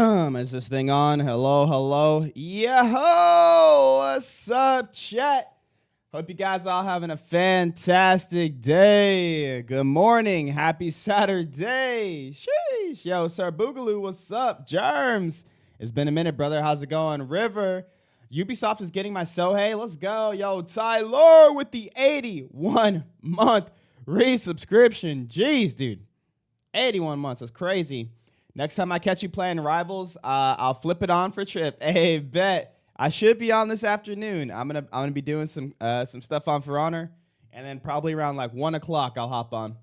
Is this thing on? Hello, hello. Yo, what's up, chat? Hope you guys all having a fantastic day. Good morning. Happy Saturday. Sheesh. Yo, Sir Boogaloo, what's up? Germs. It's been a minute, brother. How's it going? River. Ubisoft is getting my Sohei. Let's go. Yo, Tyler with the 81-month resubscription. Jeez, dude. 81 months. That's crazy. Next time I catch you playing Rivals, I'll flip it on for Trip. Hey, bet. I should be on this afternoon. I'm gonna be doing some stuff on For Honor, and then probably around like 1 o'clock I'll hop on.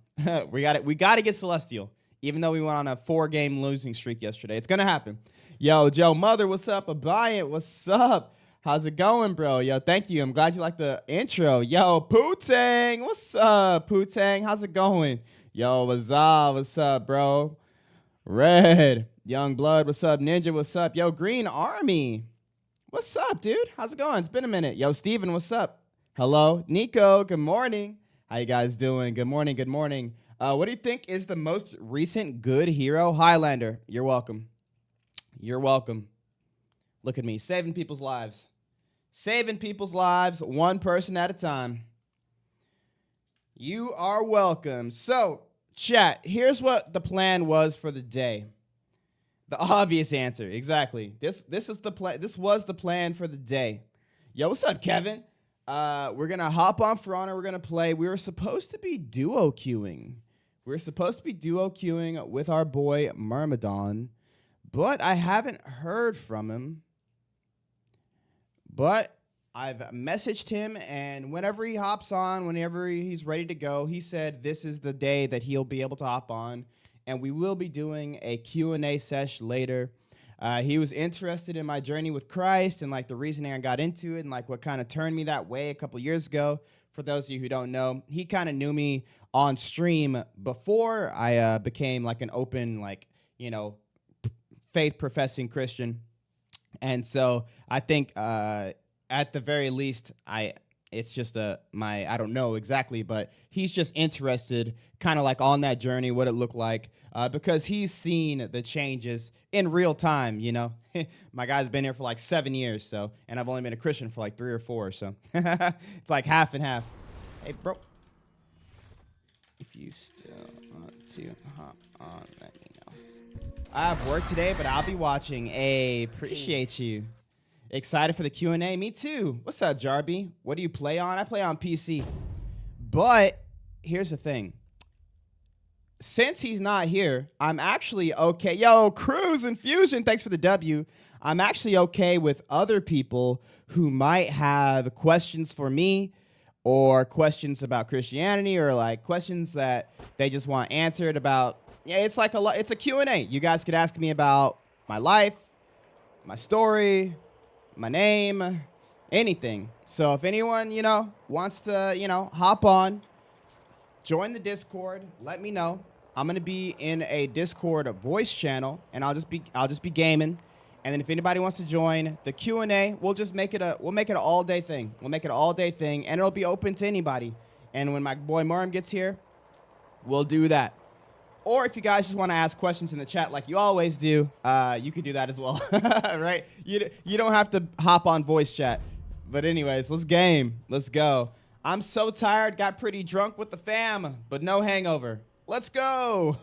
we gotta get Celestial, even though we went on a 4-game losing streak yesterday. It's gonna happen. Yo, Joe Mother, what's up? Abiant, what's up? How's it going, bro? Yo, thank you. I'm glad you like the intro. Yo, Pootang, what's up, Pootang? How's it going? Yo, Wazah, what's up, bro? Red, Young Blood, what's up? Ninja, what's up? Yo, Green Army, what's up, dude? How's it going? It's been a minute. Yo, Steven, what's up? Hello. Nico, good morning. How you guys doing? Good morning, good morning. What do you think is the most recent good hero? Highlander, you're welcome. You're welcome. Look at me, saving people's lives. Saving people's lives, one person at a time. You are welcome. So, chat, here's what the plan was for the day. The obvious answer, exactly. This is the plan. This was the plan for the day. Yo, what's up, Kevin? We're gonna hop on For Honor. We're gonna play. We were supposed to be duo queuing. With our boy Myrmidon, but I haven't heard from him. But I've messaged him, and whenever he hops on, whenever he's ready to go, he said this is the day that he'll be able to hop on, and we will be doing a Q&A sesh later. He was interested in my journey with Christ and like the reasoning I got into it and like what kind of turned me that way a couple years ago. For those of you who don't know, he kind of knew me on stream before I became like an open, like, you know, faith-professing Christian. And so I think at the very least, it's just I don't know exactly, but he's just interested kind of like on that journey, what it looked like, because he's seen the changes in real time, you know. My guy's been here for like 7 years, so, and I've only been a Christian for like 3 or 4, so it's like half and half. Hey, bro, if you still want to hop on, let me know. I have work today, but I'll be watching. Hey, appreciate you. Excited for the Q&A? Me too. What's up, Jarby? What do you play on? I play on PC. But here's the thing. Since he's not here, I'm actually okay. Yo, Cruz Infusion, thanks for the W. I'm actually okay with other people who might have questions for me or questions about Christianity or like questions that they just want answered about. Yeah, it's like it's a Q&A. You guys could ask me about my life, my story, my name, anything. So if anyone, you know, wants to, you know, hop on, join the Discord, let me know. I'm going to be in a Discord voice channel, and I'll just be gaming. And then if anybody wants to join the Q&A, we'll make it an all-day thing. We'll make it an all-day thing, and it'll be open to anybody. And when my boy Murm gets here, we'll do that. Or if you guys just want to ask questions in the chat like you always do, you could do that as well, right? You don't have to hop on voice chat. But anyways, let's game. Let's go. I'm so tired, got pretty drunk with the fam, but no hangover. Let's go.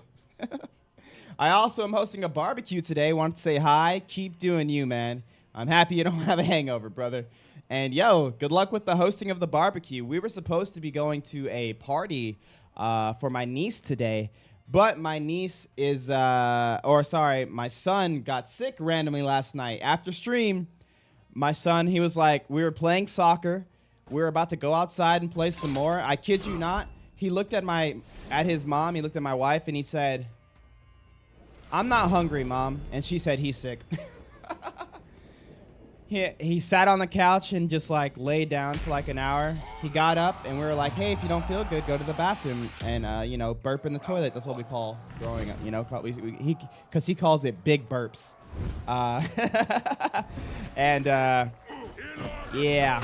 I also am hosting a barbecue today. Wanted to say hi. Keep doing you, man. I'm happy you don't have a hangover, brother. And yo, good luck with the hosting of the barbecue. We were supposed to be going to a party for my niece today. But my niece is, my son got sick randomly last night. After stream, my son, he was like, we were playing soccer. We were about to go outside and play some more. I kid you not. He looked at his mom, he looked at my wife, and he said, I'm not hungry, Mom. And she said, he's sick. He sat on the couch and just like laid down for like an hour. He got up and we were like, hey, if you don't feel good, go to the bathroom and, you know, burp in the toilet. That's what we call growing up, you know, because he calls it big burps. Yeah.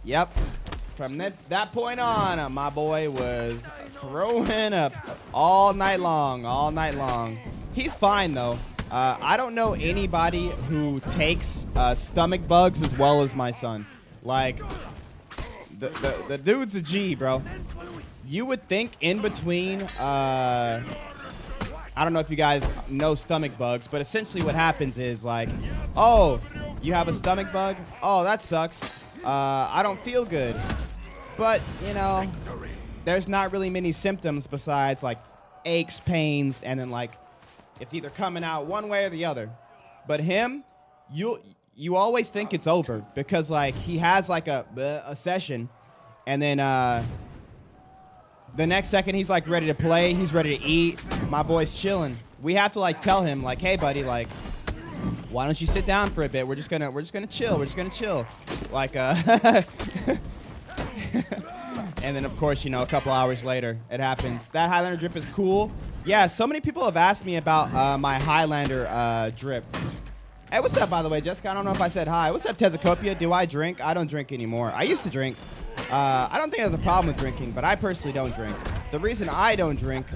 Yep. From that point on, my boy was throwing up all night long. He's fine, though. I don't know anybody who takes stomach bugs as well as my son. Like, the dude's a G, bro. You would think in between, I don't know if you guys know stomach bugs, but essentially what happens is like, oh, you have a stomach bug? Oh, that sucks. I don't feel good. But, you know, there's not really many symptoms besides like aches, pains, and then like it's either coming out one way or the other. But him, you always think it's over because like he has like a session, and then the next second he's like ready to play, he's ready to eat. My boy's chilling. We have to like tell him like, hey buddy, like, why don't you sit down for a bit? We're just gonna chill. We're just gonna chill. Like and then of course, you know, a couple hours later it happens. That Highlander drip is cool. Yeah, so many people have asked me about my Highlander drip. Hey, what's up, by the way, Jessica? I don't know if I said hi. What's up, Tezzacopia? Do I drink? I don't drink anymore. I used to drink. I don't think there's a problem with drinking, but I personally don't drink. The reason I don't drink,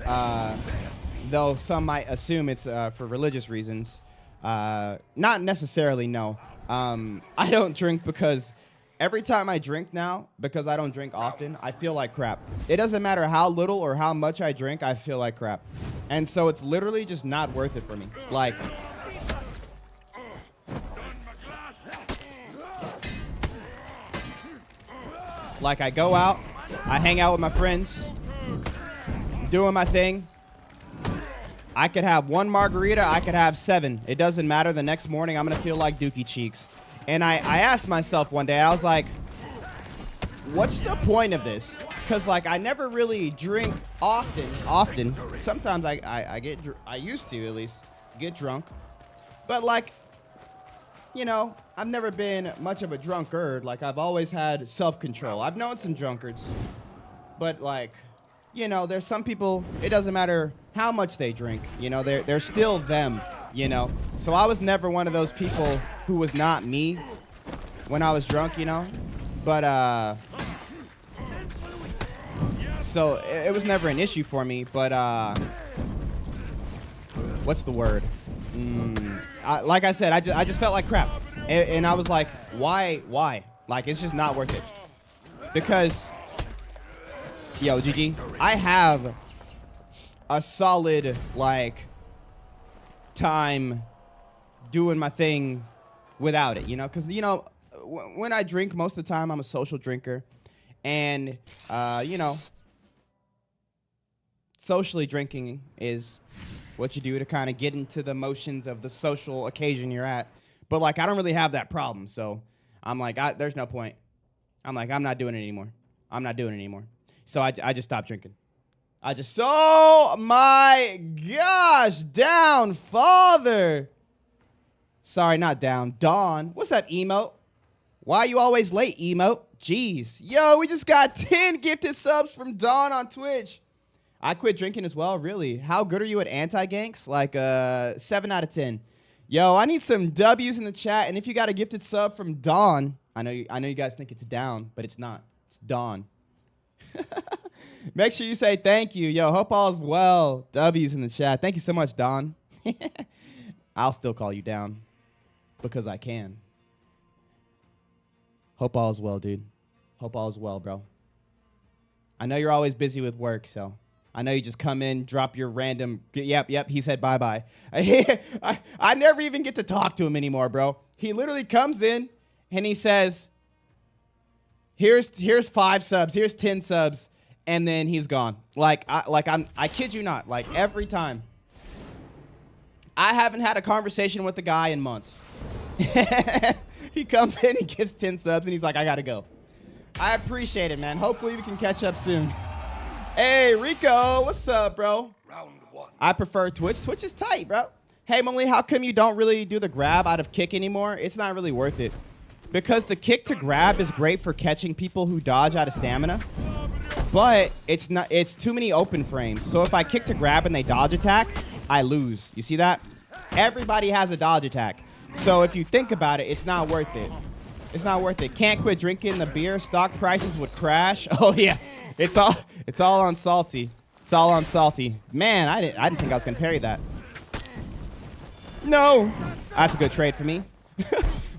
though some might assume it's for religious reasons, not necessarily, no. I don't drink because every time I drink now, because I don't drink often, I feel like crap. It doesn't matter how little or how much I drink, I feel like crap. And so it's literally just not worth it for me. Like I go out, I hang out with my friends, doing my thing. I could have one margarita, I could have 7. It doesn't matter. The next morning, I'm going to feel like Dookie Cheeks. And I asked myself one day, I was like, what's the point of this? Because, like, I never really drink often. Sometimes I used to, at least, get drunk. But, like, you know, I've never been much of a drunkard. Like, I've always had self-control. I've known some drunkards. But, like, you know, there's some people, it doesn't matter how much they drink. You know, they're still them, you know. So I was never one of those people who was not me when I was drunk, you know. But, so it was never an issue for me. But, what's the word? Like I said, I just felt like crap. And I was like, why? Like, it's just not worth it. Because, yo, GG, I have a solid, like, time doing my thing without it, you know? Because, you know, when I drink, most of the time, I'm a social drinker. And, you know, socially drinking is what you do to kind of get into the motions of the social occasion you're at. But, like, I don't really have that problem. So I'm like, there's no point. I'm like, I'm not doing it anymore. So I just stopped drinking. Oh, my gosh. Down, father. Sorry, not down. Dawn. What's up, emote? Why are you always late, emote? Jeez. Yo, we just got 10 gifted subs from Dawn on Twitch. I quit drinking as well, really. How good are you at anti-ganks? Like 7 out of 10. Yo, I need some W's in the chat. And if you got a gifted sub from Dawn, I know you guys think it's down, but it's not. It's Dawn. Make sure you say thank you. Yo, hope all is well. W's in the chat. Thank you so much, Dawn. I'll still call you down because I can. Hope all is well, dude. Hope all is well, bro. I know you're always busy with work, so I know you just come in, drop your random, yep, he said bye-bye. I never even get to talk to him anymore, bro. He literally comes in and he says, here's 5 subs, here's 10 subs, and then he's gone. I kid you not, like every time. I haven't had a conversation with the guy in months. He comes in, he gives 10 subs, and he's like, I gotta go. I appreciate it, man. Hopefully we can catch up soon. Hey, Rico, what's up, bro? Round 1. I prefer Twitch. Twitch is tight, bro. Hey, Molly, how come you don't really do the grab out of kick anymore? It's not really worth it. Because the kick to grab is great for catching people who dodge out of stamina, but it's too many open frames. So if I kick to grab and they dodge attack, I lose. You see that? Everybody has a dodge attack. So if you think about it, it's not worth it. It's not worth it. Can't quit drinking the beer. Stock prices would crash. Oh, yeah. It's all on salty. It's all on salty. Man, I didn't think I was gonna parry that. No. That's a good trade for me.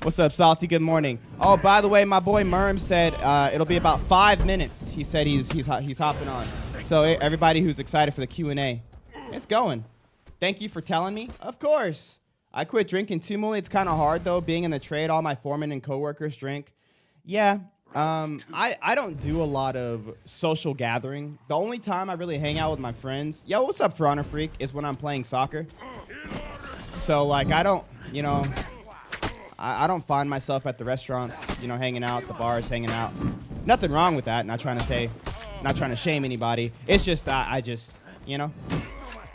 What's up, Salty? Good morning. Oh, by the way, my boy Merm said it'll be about 5 minutes. He said he's hopping on. So everybody who's excited for the Q&A, it's going. Thank you for telling me. Of course. I quit drinking too, Muli. It's kind of hard, though, being in the trade. All my foremen and coworkers drink. Yeah. I don't do a lot of social gathering. The only time I really hang out with my friends, yo, what's up, For Honor Freak, is when I'm playing soccer. So, like, I don't, you know, I don't find myself at the restaurants, you know, hanging out, the bars, hanging out. Nothing wrong with that. Not trying to shame anybody. It's just, I just, you know,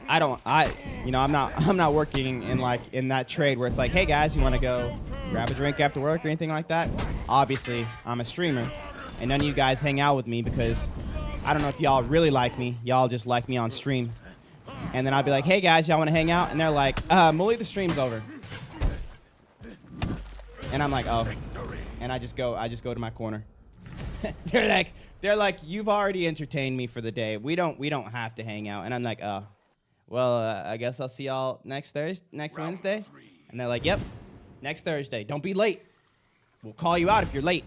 I'm not working in that trade where it's like, hey guys, you want to go grab a drink after work or anything like that? Obviously, I'm a streamer, and none of you guys hang out with me because I don't know if y'all really like me. Y'all just like me on stream. And then I'll be like, hey guys, y'all want to hang out? And they're like, Mully, the stream's over. And I'm like, oh. And I just go to my corner. they're like, you've already entertained me for the day. We don't have to hang out. And I'm like, oh. Well, I guess I'll see y'all next Wednesday. And they're like, yep, next Thursday. Don't be late. We'll call you out if you're late.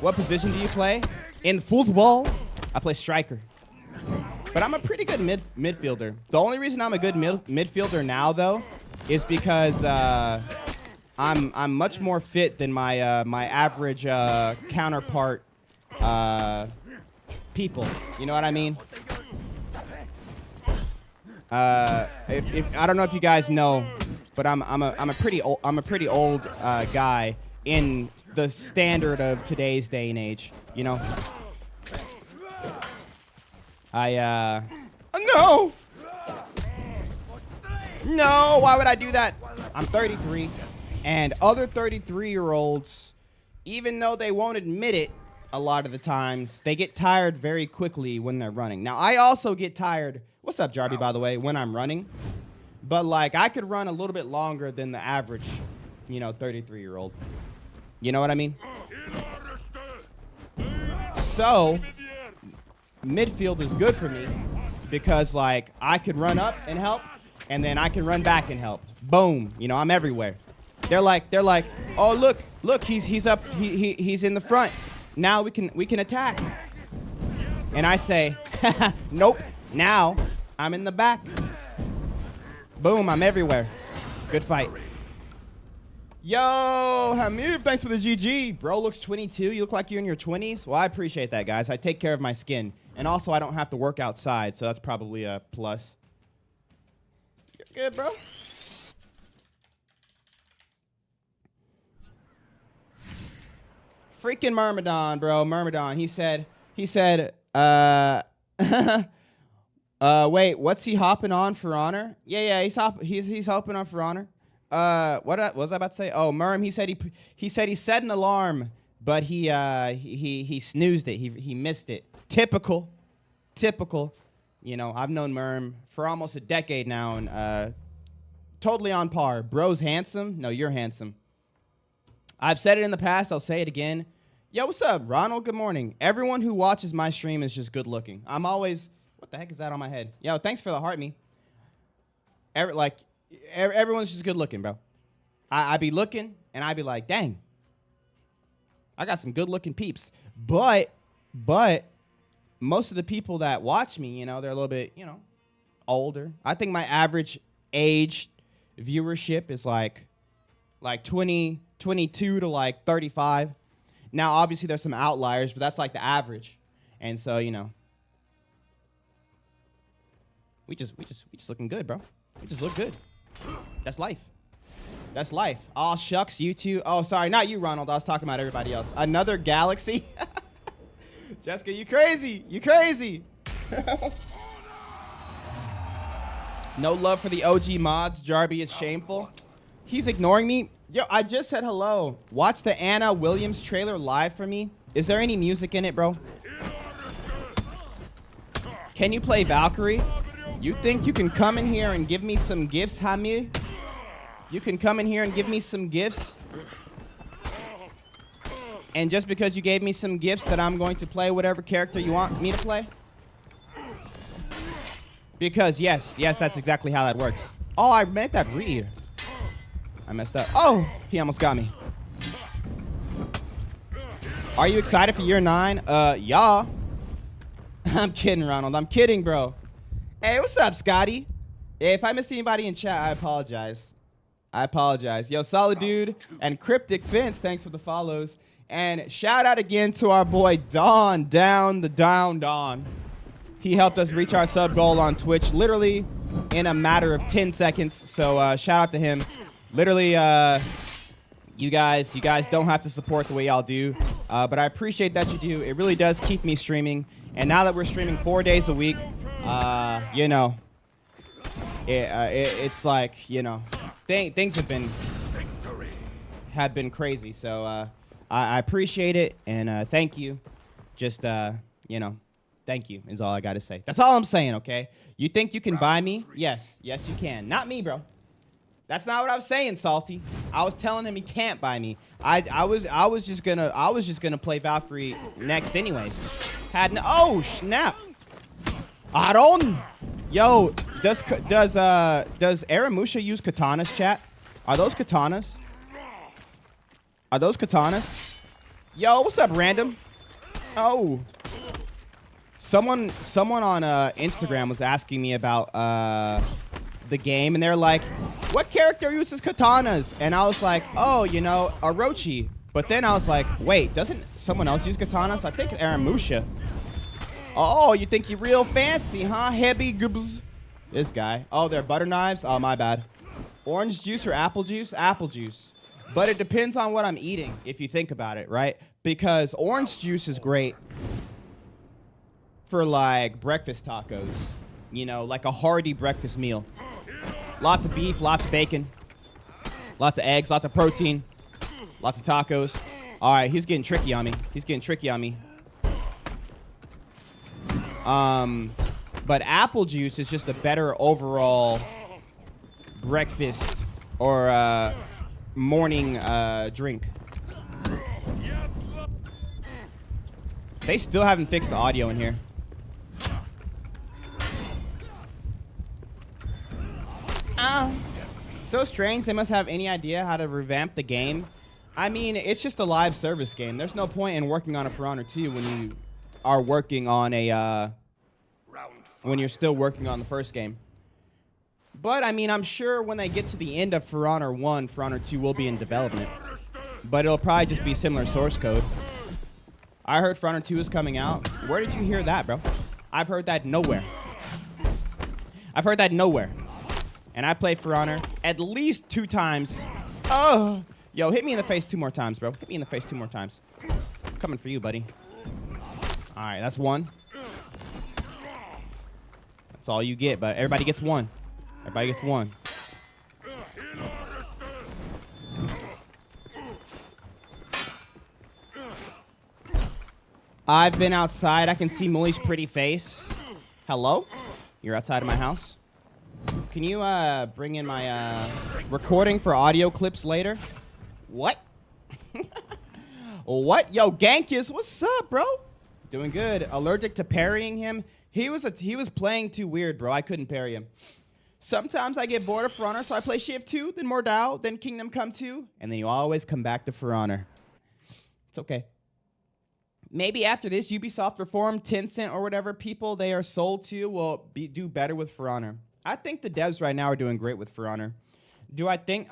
What position do you play? In football, I play striker. But I'm a pretty good midfielder. The only reason I'm a good midfielder now, though, is because I'm much more fit than my my average counterpart people. You know what I mean? If I don't know if you guys know, but I'm a pretty old guy in the standard of today's day and age. You know. No! No, why would I do that? I'm 33, and other 33-year-olds, even though they won't admit it a lot of the times, they get tired very quickly when they're running. Now, I also get tired, what's up, Jarby, by the way, when I'm running, but, like, I could run a little bit longer than the average, you know, 33-year-old. You know what I mean? So, midfield is good for me because, like, I could run up and help, and then I can run back and help. Boom. You know, I'm everywhere. They're like, oh, look, he's up, he's in the front. Now we can attack. And I say, nope. Now I'm in the back. Boom, I'm everywhere. Good fight. Yo, Hamid, thanks for the GG. Bro looks 22. You look like you're in your 20s. Well, I appreciate that, guys. I take care of my skin. And also, I don't have to work outside, so that's probably a plus. You're good, bro. Freaking Myrmidon, bro. Myrmidon. He said, wait, what's he hopping on for honor? Yeah, he's hopping on for honor. What was I about to say? Oh, Myrm, he said he set an alarm, but he snoozed it. He missed it. Typical. You know, I've known Myrm for almost a decade now, and totally on par. Bro's handsome. No, you're handsome. I've said it in the past. I'll say it again. Yo, what's up, Ronald? Good morning. Everyone who watches my stream is just good looking. I'm always. What the heck is that on my head? Yo, thanks for the heart me. Everyone's just good looking, bro. I be looking, and I be like, dang. I got some good looking peeps. But most of the people that watch me, you know, they're a little bit, you know, older. I think my average age viewership is like 22 to like 35. Now, obviously, there's some outliers, but that's like the average. And so, you know, we just looking good, bro. We just look good. That's life. That's life. Oh, shucks, you two. Oh, sorry, not you, Ronald. I was talking about everybody else. Another galaxy. Jessica, you crazy. You crazy. No love for the OG mods. Jarby is shameful. He's ignoring me. Yo, I just said hello. Watch the Anna Williams trailer live for me. Is there any music in it, bro? Can you play Valkyrie? You think you can come in here and give me some gifts, Hamid? You can come in here and give me some gifts? And just because you gave me some gifts that I'm going to play whatever character you want me to play? Because, yes, that's exactly how that works. Oh, I meant that read. I messed up. Oh, he almost got me. Are you excited for year 9? Yeah. I'm kidding, Ronald. I'm kidding, bro. Hey, what's up, Scotty? If I missed anybody in chat, I apologize. Yo, Solid Dude and Cryptic Vince, thanks for the follows. And shout out again to our boy Don, Don. He helped us reach our sub goal on Twitch literally in a matter of 10 seconds. So shout out to him. Literally, you guys don't have to support the way y'all do, but I appreciate that you do. It really does keep me streaming. And now that we're streaming 4 days a week, you know, it's like, you know, things have been crazy. So I appreciate it, and thank you. Just, you know, thank you is all I got to say. That's all I'm saying, okay? You think you can buy me? Yes, you can. Not me, bro. That's not what I was saying, Salty. I was telling him he can't buy me. I was just gonna play Valkyrie next anyways. Oh snap! Aron, yo, does Aramusha use katanas, chat? Are those katanas? Yo, what's up, random? Oh, someone on Instagram was asking me about the game, and they're like, what character uses katanas? And I was like, oh, you know, Orochi. But then I was like, wait, doesn't someone else use katanas? I think Aramusha. Oh, you think you're real fancy, huh? Heavy goobs. This guy. Oh, they're butter knives? Oh, my bad. Orange juice or apple juice? Apple juice. But it depends on what I'm eating, if you think about it, right? Because orange juice is great for, like, breakfast tacos. You know, like a hearty breakfast meal. Lots of beef, lots of bacon, lots of eggs, lots of protein, lots of tacos. All right, he's getting tricky on me. But apple juice is just a better overall breakfast or morning drink. They still haven't fixed the audio in here. So strange. They must have any idea how to revamp the game. I mean, it's just a live service game. There's no point in working on a For Honor 2 when you are working on a when you're still working on the first game. But I mean, I'm sure when they get to the end of For Honor 1, For Honor 2 will be in development. But it'll probably just be similar source code. I heard For Honor 2 is coming out. Where did you hear that, bro? I've heard that nowhere. And I play For Honor at least 2 times. Oh, yo, hit me in the face 2 more times, bro. Hit me in the face 2 more times. I'm coming for you, buddy. All right, that's 1. That's all you get, but everybody gets 1. I've been outside. I can see Mully's pretty face. Hello? You're outside of my house? Can you bring in my recording for audio clips later? What? What? Yo, Gankus, what's up, bro? Doing good. Allergic to parrying him. He was playing too weird, bro. I couldn't parry him. Sometimes I get bored of For Honor, so I play Shift 2, then Mordau, then Kingdom Come 2, and then you always come back to For Honor. It's okay. Maybe after this Ubisoft reform, Tencent or whatever people they are sold to will do better with For Honor. I think the devs right now are doing great with For Honor. Do I think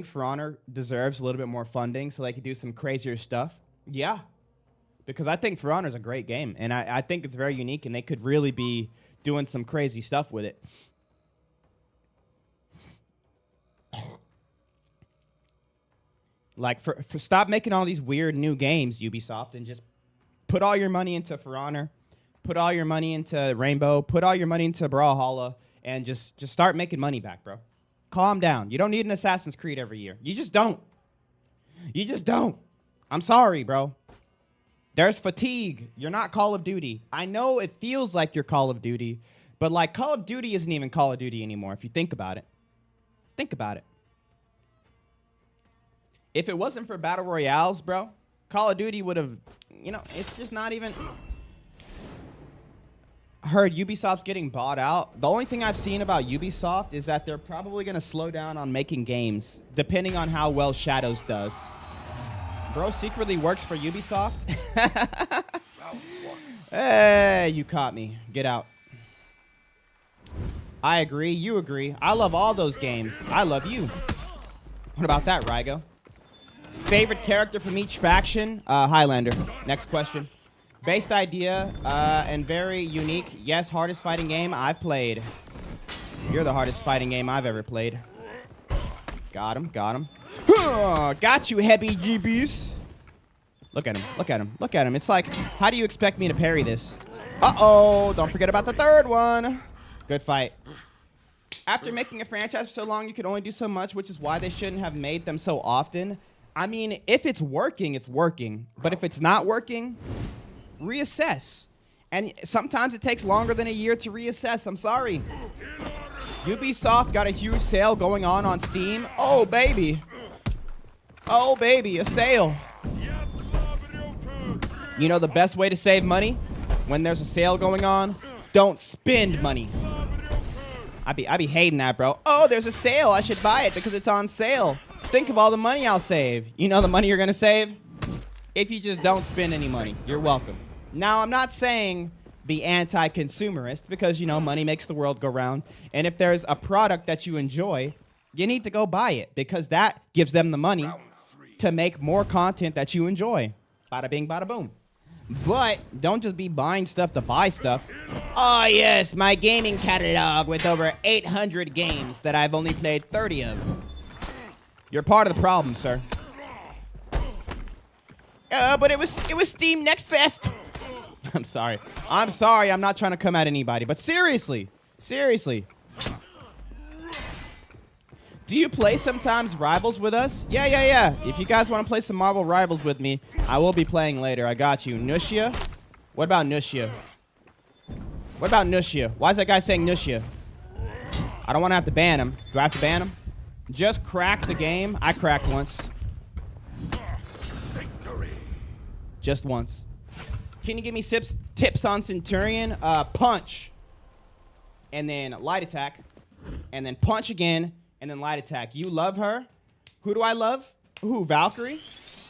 For Honor deserves a little bit more funding so they could do some crazier stuff? Yeah. Because I think For Honor is a great game, and I think it's very unique, and they could really be doing some crazy stuff with it. Like, for stop making all these weird new games, Ubisoft, and just put all your money into For Honor, put all your money into Rainbow, put all your money into Brawlhalla, and just start making money back, bro. Calm down. You don't need an Assassin's Creed every year. You just don't. I'm sorry, bro. There's fatigue. You're not Call of Duty. I know it feels like you're Call of Duty, but like Call of Duty isn't even Call of Duty anymore if you think about it. Think about it. If it wasn't for Battle Royales, bro, Call of Duty would have, you know, it's just not even. heard Ubisoft's getting bought out. The only thing I've seen about Ubisoft is that they're probably going to slow down on making games, depending on how well Shadows does. Bro secretly works for Ubisoft? Hey, you caught me. Get out. I agree. You agree. I love all those games. I love you. What about that, Rygo? Favorite character from each faction? Highlander. Next question. Based idea and very unique. Yes, hardest fighting game I've played. You're the hardest fighting game I've ever played. Got him. Got him. Got you, heavy GBs. Look at him. Look at him. Look at him. It's like, how do you expect me to parry this? Uh-oh. Don't forget about the third one. Good fight. After making a franchise for so long, you can only do so much, which is why they shouldn't have made them so often. I mean, if it's working, it's working. But if it's not working, reassess. And sometimes it takes longer than a year to reassess. I'm sorry. Ubisoft got a huge sale going on Steam. Oh, baby. Oh, baby, a sale. You know the best way to save money? When there's a sale going on, don't spend money. I be hating that, bro. Oh, there's a sale. I should buy it because it's on sale. Think of all the money I'll save. You know the money you're going to save? If you just don't spend any money. You're welcome. Now, I'm not saying be anti-consumerist because, you know, money makes the world go round. And if there's a product that you enjoy, you need to go buy it because that gives them the money to make more content that you enjoy. Bada bing, bada boom. But don't just be buying stuff to buy stuff. Oh, yes, my gaming catalog with over 800 games that I've only played 30 of. You're part of the problem, sir. But it was Steam Next Fest. I'm sorry. I'm sorry. I'm not trying to come at anybody. But seriously. Seriously. Do you play sometimes Rivals with us? Yeah. If you guys want to play some Marvel Rivals with me, I will be playing later. I got you. Nushia? What about Nushia? What about Nushia? Why is that guy saying Nushia? I don't want to have to ban him. Do I have to ban him? Just crack the game. I cracked once. Just once. Can you give me tips on Centurion? Punch. And then light attack. And then punch again. And then light attack. You love her? Who do I love? Who, Valkyrie?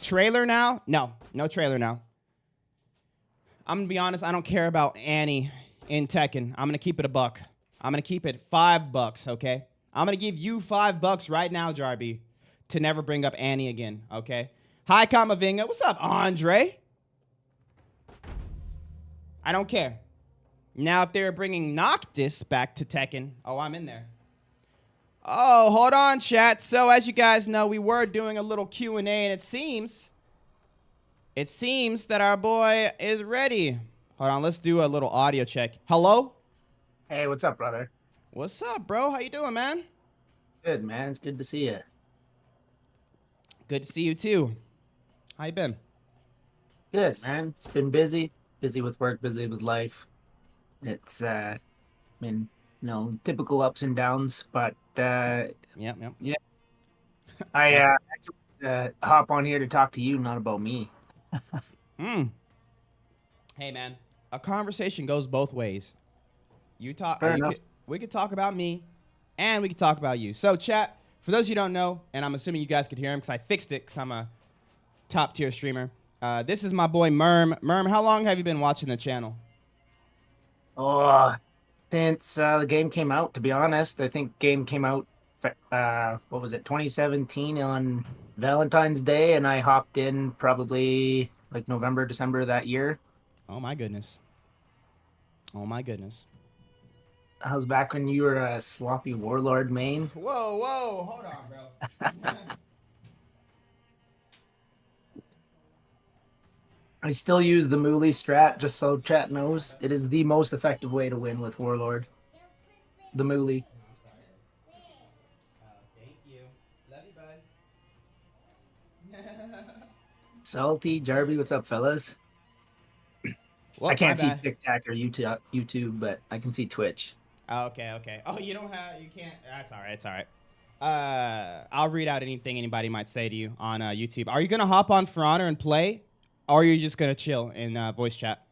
Trailer now? No trailer now. I'm going to be honest. I don't care about Annie in Tekken. I'm going to keep it $1. I'm going to keep it $5, okay? I'm going to give you $5 right now, Jarby, to never bring up Annie again, okay? Hi, Kamavinga. What's up, Andre? I don't care. Now, if they're bringing Noctis back to Tekken, oh, I'm in there. Oh, hold on, chat. So, as you guys know, we were doing a little Q&A, and it seems that our boy is ready. Hold on, let's do a little audio check. Hello? Hey, what's up, brother? What's up, bro? How you doing, man? Good, man. It's good to see you. Good to see you, too. How you been? Good, man. It's been busy. Busy with work, busy with life. It's been, typical ups and downs, but Yep. Yeah. I hop on here to talk to you, not about me. Hey, man. A conversation goes both ways. We could talk about me, and we could talk about you. So, chat, for those of you who don't know, and I'm assuming you guys could hear him because I fixed it because I'm a top-tier streamer. This is my boy, Merm. Merm, how long have you been watching the channel? Oh, since the game came out, to be honest. I think game came out, 2017 on Valentine's Day, and I hopped in probably like November, December of that year. Oh, my goodness. Oh, my goodness. I was back when you were a sloppy warlord main. Whoa. Hold on, bro. I still use the Muley strat, just so chat knows. It is the most effective way to win with warlord. The Muley. Thank you. Love you, bud. Salty, Jarby, what's up, fellas? Well, I can't see TikTok or YouTube, but I can see Twitch. Oh, okay. Oh, you can't. That's all right. I'll read out anything anybody might say to you on YouTube. Are you going to hop on For Honor and play? Or are you just going to chill in voice chat?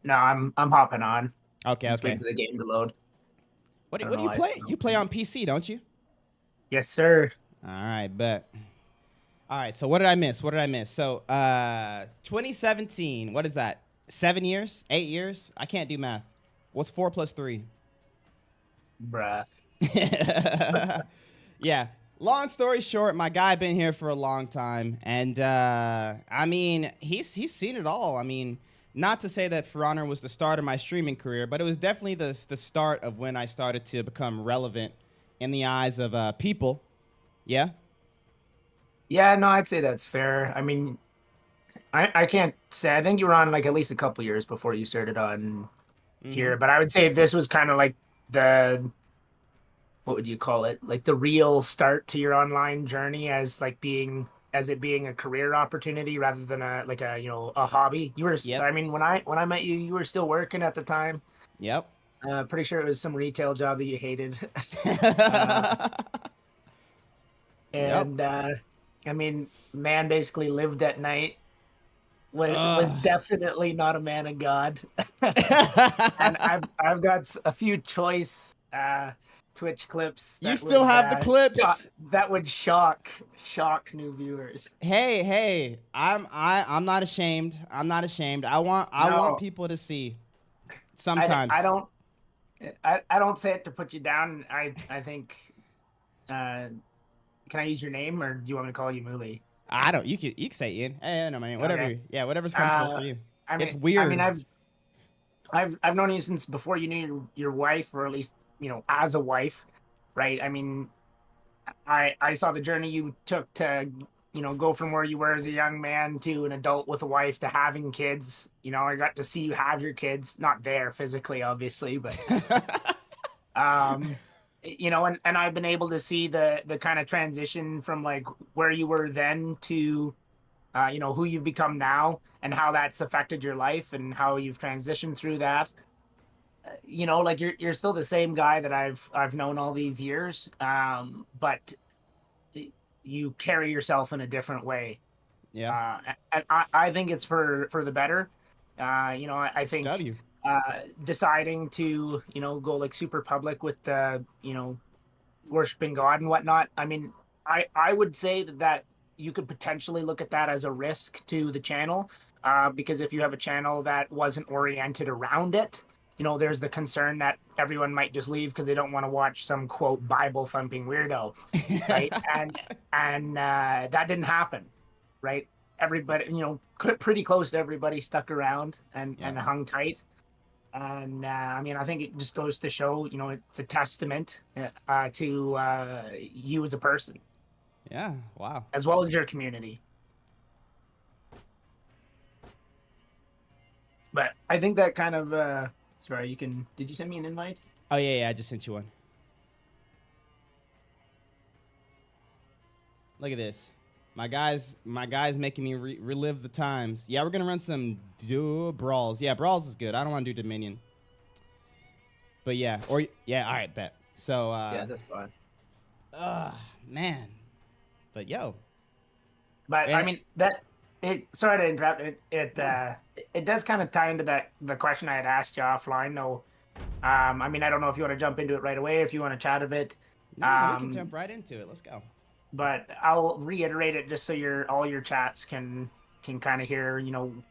No, I'm hopping on. Okay, Just okay. waiting for the game to load. I don't What know do you why it's play? not You play opening. on PC, don't you? Yes, sir. All right, bet. All right, so what did I miss? So, 2017. What is that? 7 years? 8 years? I can't do math. What's 4 plus 3? Bruh. Yeah. Long story short, my guy been here for a long time, and I mean, he's seen it all. I mean, not to say that For Honor was the start of my streaming career, but it was definitely the start of when I started to become relevant in the eyes of people. Yeah. Yeah, no, I'd say that's fair. I mean, I can't say. I think you were on like at least a couple years before you started on Mm-hmm. here, but I would say this was kind of like the what would you call it? Like the real start to your online journey as like being as it being a career opportunity rather than a like a a hobby. You were, Yep. I mean, when I met you, you were still working at the time. Yep. Pretty sure it was some retail job that you hated. uh, Yep. and I mean, man basically lived at night. Was Ugh. definitely not a man of God. And I've got a few choice Twitch clips You still have the clips. that would shock new viewers. Hey, I'm not ashamed. I'm not ashamed. I want No, people to see I sometimes. don't I don't say it to put you down. I think uh can I use your name or do you want me to call you Muli? I don't. You can say Ian. Hey, no man. Whatever. Okay. Yeah, whatever's comfortable Uh for you. I It's mean I mean weird. I've known you since before you knew your wife, or at least as a wife, right? I mean, I saw the journey you took to go from where you were as a young man to an adult with a wife to having kids. I got to see you have your kids, not there physically, obviously, but um, and I've been able to see the kind of transition from like where you were then to who you've become now and how that's affected your life and how you've transitioned through that. Like you're still the same guy that I've known all these years, but you carry yourself in a different way. Yeah. And I think it's for the better. I think W. deciding to go like super public with the worshiping God and whatnot. I mean, I would say that you could potentially look at that as a risk to the channel, because if you have a channel that wasn't oriented around it, there's the concern that everyone might just leave because they don't want to watch some quote Bible thumping weirdo, right? And that didn't happen, right? Everybody, pretty close to everybody stuck around Yeah. and hung tight. And I mean, I think it just goes to show, it's a testament to you as a person, Yeah. Wow. as well as your community. But I think that kind of, sorry, did you send me an invite? Oh yeah. I just sent you one. Look at this. My guys making me relive the times. Yeah, we're gonna run some brawls. Yeah, brawls is good. I don't want to do Dominion. But yeah, yeah. All right, bet. So Yeah, that's fine. man. But yo, But I eh, mean, sorry to interrupt. no, It does kind of tie into the question I had asked you offline, though. I mean, I don't know if you want to jump into it right away, if you want to chat a bit. no, we can Um, jump right into it. Let's go. but I'll reiterate it just so all your chats can kind of hear,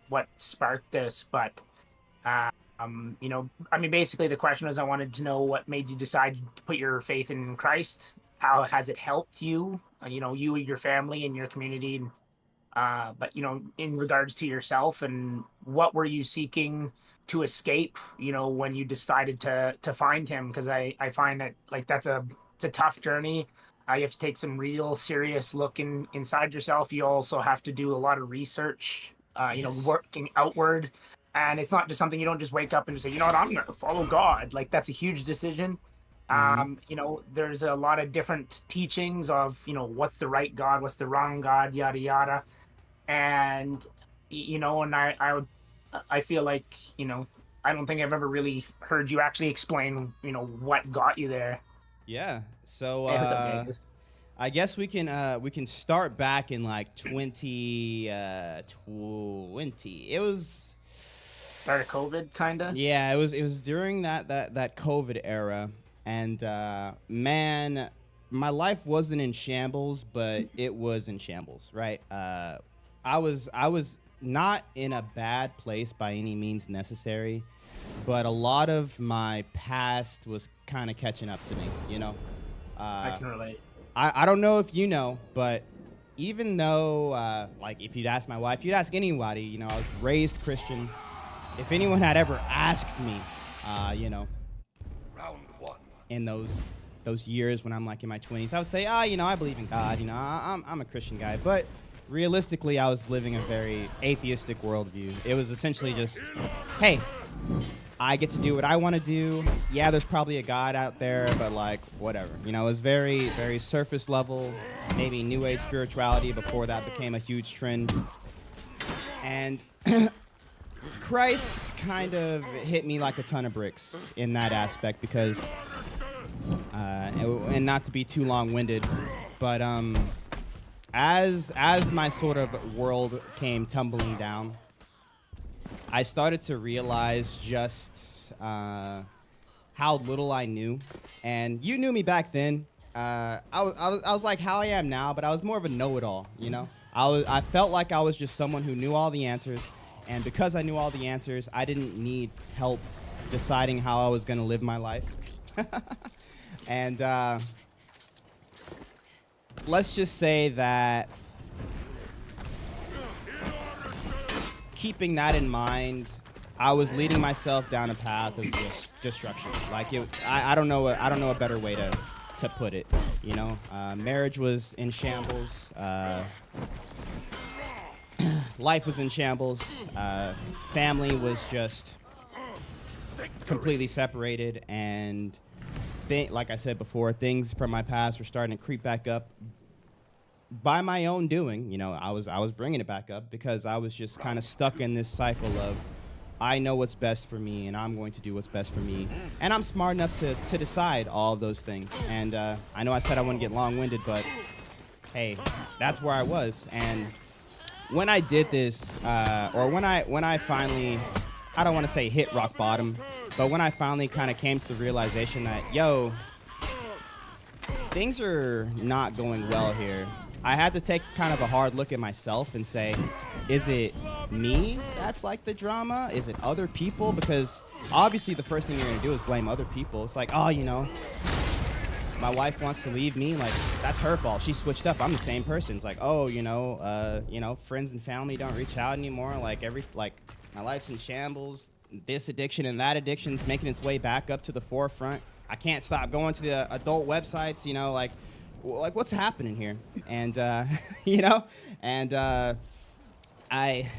what sparked this. But I mean, basically the question was I wanted to know what made you decide to put your faith in Christ. How has it helped you? You, your family, and your community. And but in regards to yourself, and what were you seeking to escape? When you decided to find him, because I find that like it's a tough journey. You have to take some real serious look inside yourself. You also have to do a lot of research. Yes. Working outward, and it's not just something you don't just wake up and just say, what, I'm going to follow God. Like that's a huge decision. Mm-hmm. There's a lot of different teachings of what's the right God, what's the wrong God, yada yada. And and I feel like I don't think I've ever really heard you actually explain what got you there. Yeah. So It's okay. I guess we can start back in like 2020. It was Start of COVID, kind of? Yeah, it was during that COVID era, and man, my life wasn't in shambles, but it was in shambles, right? I was not in a bad place by any means necessary, but a lot of my past was kind of catching up to me, you know. I Uh, can relate. I don't know if you know, but even though, like, if you'd ask my wife, you'd ask anybody, you know, I was raised Christian. If anyone had ever asked me, you know, Round one. in those years when I'm like in my 20s, I would say, you know, I believe in God. You know, I'm a Christian guy. But realistically, I was living a very atheistic worldview. It was essentially just, hey, I get to do what I want to do. Yeah, there's probably a God out there, but like whatever. You know, it was very, very surface level, maybe New Age spirituality before that became a huge trend. And Christ kind of hit me like a ton of bricks in that aspect because, and not to be too long-winded, but as my sort of world came tumbling down, I started to realize just how little I knew. And you knew me back then. I was like how I am now, but I was more of a know-it-all, you know? I felt like I was just someone who knew all the answers. And because I knew all the answers, I didn't need help deciding how I was going to live my life. And let's just say that keeping that in mind, I was leading myself down a path of just destruction. Like I don't know a better way to put it. You know, marriage was in shambles. Life was in shambles. Family was just completely separated, and like I said before, things from my past were starting to creep back up by my own doing. You know, I was bringing it back up because I was just kind of stuck in this cycle of I know what's best for me, and I'm going to do what's best for me, and I'm smart enough to decide all of those things. And I know I said I wouldn't get long-winded, but hey, that's where I was. And when I did this, or when I finally, I don't want to say hit rock bottom, but when I finally kind of came to the realization that, yo, things are not going well here, I had to take kind of a hard look at myself and say, is it me that's like the drama? Is it other people? Because obviously the first thing you're going to do is blame other people. It's like, oh, you know, my wife wants to leave me, like that's her fault. She switched up. I'm the same person. It's like, oh, you know, friends and family don't reach out anymore. Like my life's in shambles. This addiction and that addiction's making its way back up to the forefront. I can't stop going to the adult websites. You know, like what's happening here? And you know, and I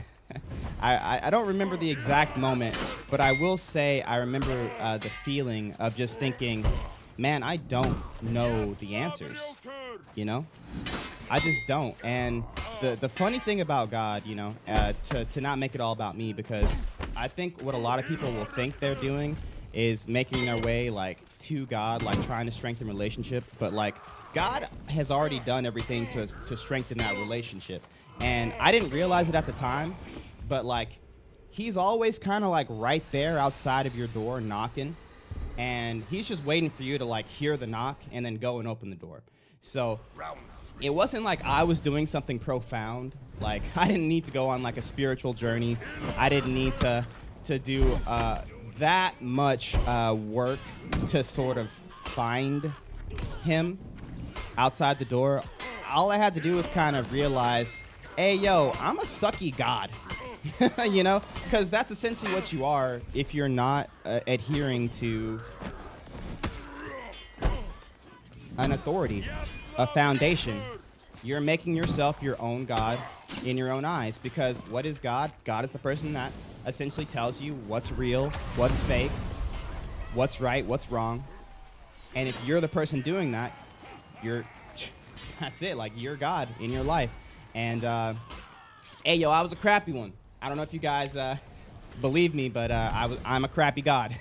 don't remember the exact moment, but I will say I remember the feeling of just thinking, man, I don't know the answers, you know? I just don't. And the funny thing about God, you know, to not make it all about me, because I think what a lot of people will think they're doing is making their way, like, to God, like, trying to strengthen relationship. But, like, God has already done everything to strengthen that relationship. And I didn't realize it at the time, but, like, he's always kind of, like, right there outside of your door knocking. And he's just waiting for you to like hear the knock and then go and open the door. So it wasn't like I was doing something profound. Like I didn't need to go on like a spiritual journey. I didn't need to do that much work to sort of find him outside the door. All I had to do was kind of realize, hey, yo, I'm a sucky God. You know, because that's essentially what you are if you're not adhering to an authority, a foundation. You're making yourself your own God in your own eyes, because what is God? God is the person that essentially tells you what's real, what's fake, what's right, what's wrong. And if you're the person doing that, that's it. Like, you're God in your life. And hey, yo, I was a crappy one. I don't know if you guys believe me, but I'm a crappy God.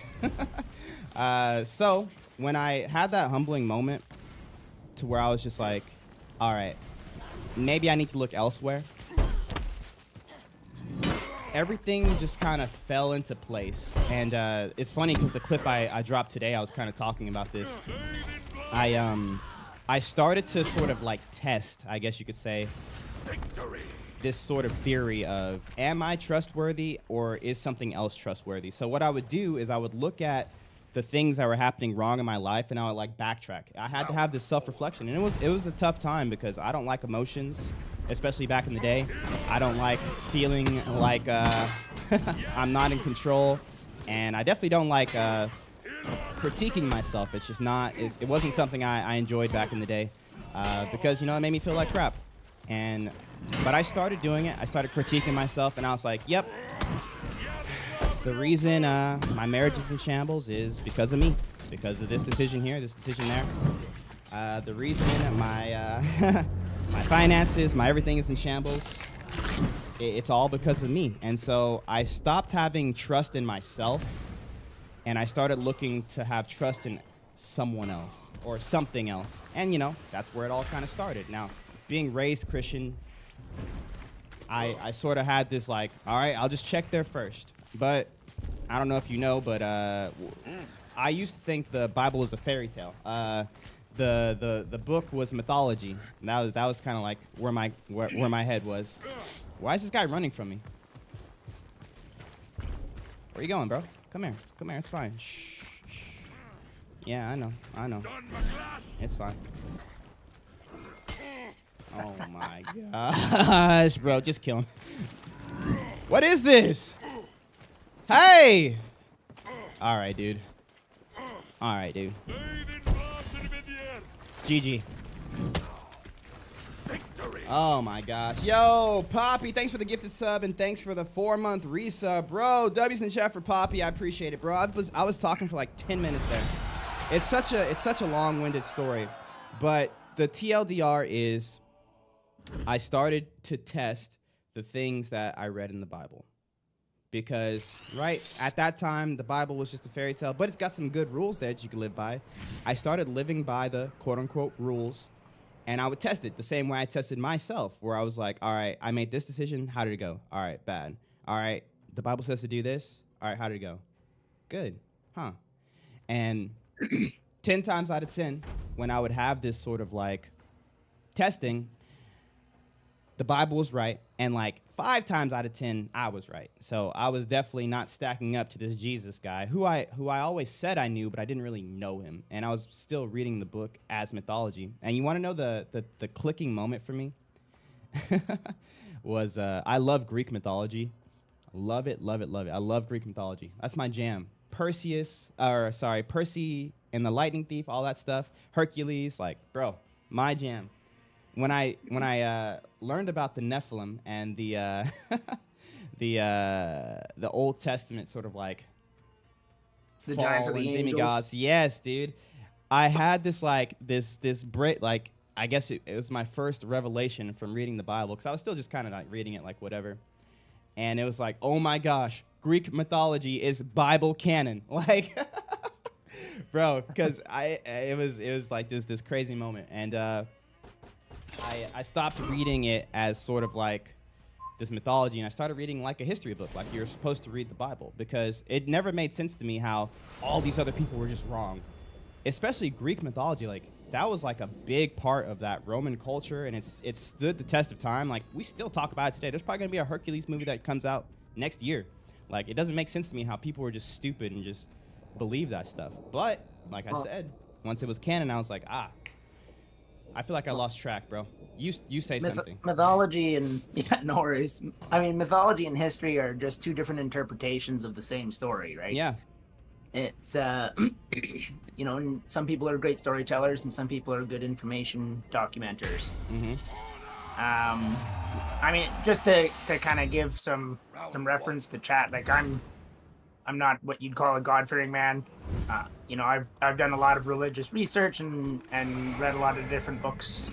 So when I had that humbling moment to where I was just like, all right, maybe I need to look elsewhere. everything just kind of fell into place. And it's funny because the clip I dropped today, I was kind of talking about this. I started to sort of like test, I guess you could say, this sort of theory of, am I trustworthy or is something else trustworthy? So what I would do is I would look at the things that were happening wrong in my life and I would like backtrack. I had to have this self-reflection, and it was a tough time because I don't like emotions, especially back in the day. I don't like feeling like I'm not in control, and I definitely don't like critiquing myself. It's just not, it wasn't something I enjoyed back in the day because, you know, it made me feel like crap. But I started doing it. I started critiquing myself, and I was like, yep, the reason my marriage is in shambles is because of me, because of this decision here, this decision there. The reason my my finances, my everything is in shambles, it's all because of me. And so I stopped having trust in myself, and I started looking to have trust in someone else or something else. And, you know, that's where it all kind of started. Now, being raised Christian, I sort of had this like, all right, I'll just check there first. But I don't know if you know, but I used to think the Bible was a fairy tale. The book was mythology. And that was kind of like where my head was. Why is this guy running from me? Where you going, bro? Come here. Come here. It's fine. Shh. Shh. Yeah, I know. It's fine. Oh my gosh, bro. Just kill him. What is this? Hey! All right, dude. All right, dude. GG. Oh my gosh. Yo, Poppy, thanks for the gifted sub and thanks for the 4-month resub. Bro, W's in the chat for Poppy. I appreciate it, bro. I was talking for like 10 minutes there. It's such a long-winded story. But the TLDR is I started to test the things that I read in the Bible. Because, right, at that time, the Bible was just a fairy tale, but it's got some good rules there that you can live by. I started living by the quote-unquote rules, and I would test it the same way I tested myself, where I was like, all right, I made this decision. How did it go? All right, bad. All right, the Bible says to do this. All right, how did it go? Good. Huh. And 10 times out of 10, when I would have this sort of like testing, the Bible was right, and like 5 times out of 10, I was right. So I was definitely not stacking up to this Jesus guy, who I always said I knew, but I didn't really know him. And I was still reading the book as mythology. And you want to know the clicking moment for me? was I love Greek mythology. Love it, love it, love it. I love Greek mythology. That's my jam. Percy and the Lightning Thief, all that stuff. Hercules, like, bro, my jam. When I learned about the Nephilim and the Old Testament sort of like the giants of the angels, demigods, yes, dude, I had this like this break, like I guess it was my first revelation from reading the Bible, because I was still just kind of like reading it like whatever, and it was like, oh my gosh, Greek mythology is Bible canon, like, bro, because it was like this crazy moment, and I stopped reading it as sort of like this mythology, and I started reading like a history book, like you're supposed to read the Bible, because it never made sense to me how all these other people were just wrong, especially Greek mythology. Like that was like a big part of that Roman culture, and it stood the test of time. Like we still talk about it today. There's probably gonna be a Hercules movie that comes out next year. Like it doesn't make sense to me how people were just stupid and just believe that stuff. But like I said, once it was canon, I was like, I feel like I lost track, bro. You say something. Mythology and no worries. I mean, mythology and history are just two different interpretations of the same story, right? Yeah. It's you know, and some people are great storytellers, and some people are good information documenters. Mm-hmm. I mean, just to kind of give some reference to chat, like I'm not what you'd call a God-fearing man. You know, I've done a lot of religious research and read a lot of different books.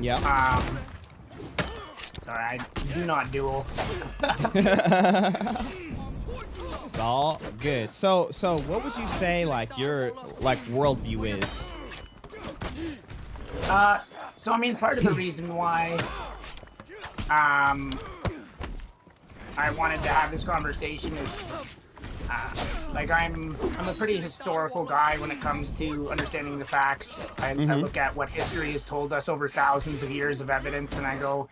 Yeah. Sorry, I do not duel. It's all good. So what would you say like your like worldview is? So I mean, part of the reason why I wanted to have this conversation is, like I'm a pretty historical guy when it comes to understanding the facts. I look at what history has told us over thousands of years of evidence, and I go,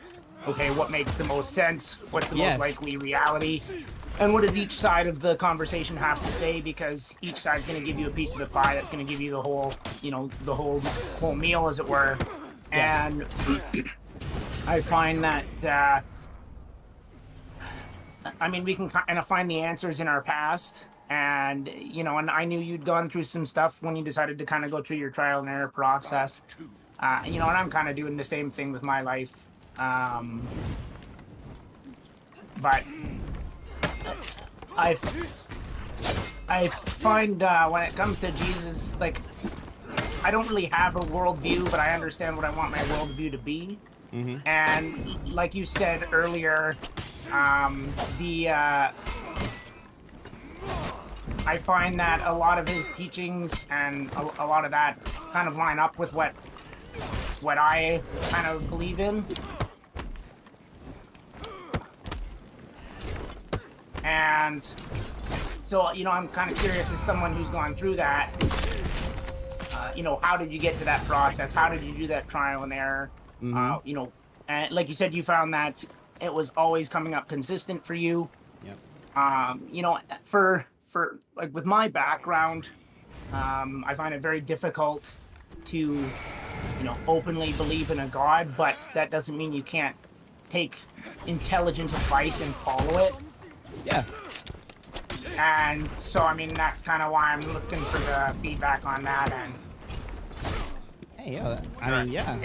okay, what makes the most sense? What's the most likely reality? And what does each side of the conversation have to say? Because each side's going to give you a piece of the pie that's going to give you the whole, the whole meal, as it were. Yeah. And I find that, I mean, we can kind of find the answers in our past. And, and I knew you'd gone through some stuff when you decided to kind of go through your trial and error process. And I'm kind of doing the same thing with my life. But I find when it comes to Jesus, like, I don't really have a worldview, but I understand what I want my worldview to be. And like you said earlier, I find that a lot of his teachings and a lot of that kind of line up with what I kind of believe in. And so, I'm kind of curious, as someone who's gone through that, how did you get to that process? How did you do that trial and error? And like you said, you found that it was always coming up consistent for you. Yep. For like with my background, I find it very difficult to, openly believe in a God, but that doesn't mean you can't take intelligent advice and follow it. Yeah. And so, I mean, that's kind of why I'm looking for the feedback on that. And hey, yeah, I mean, yeah. And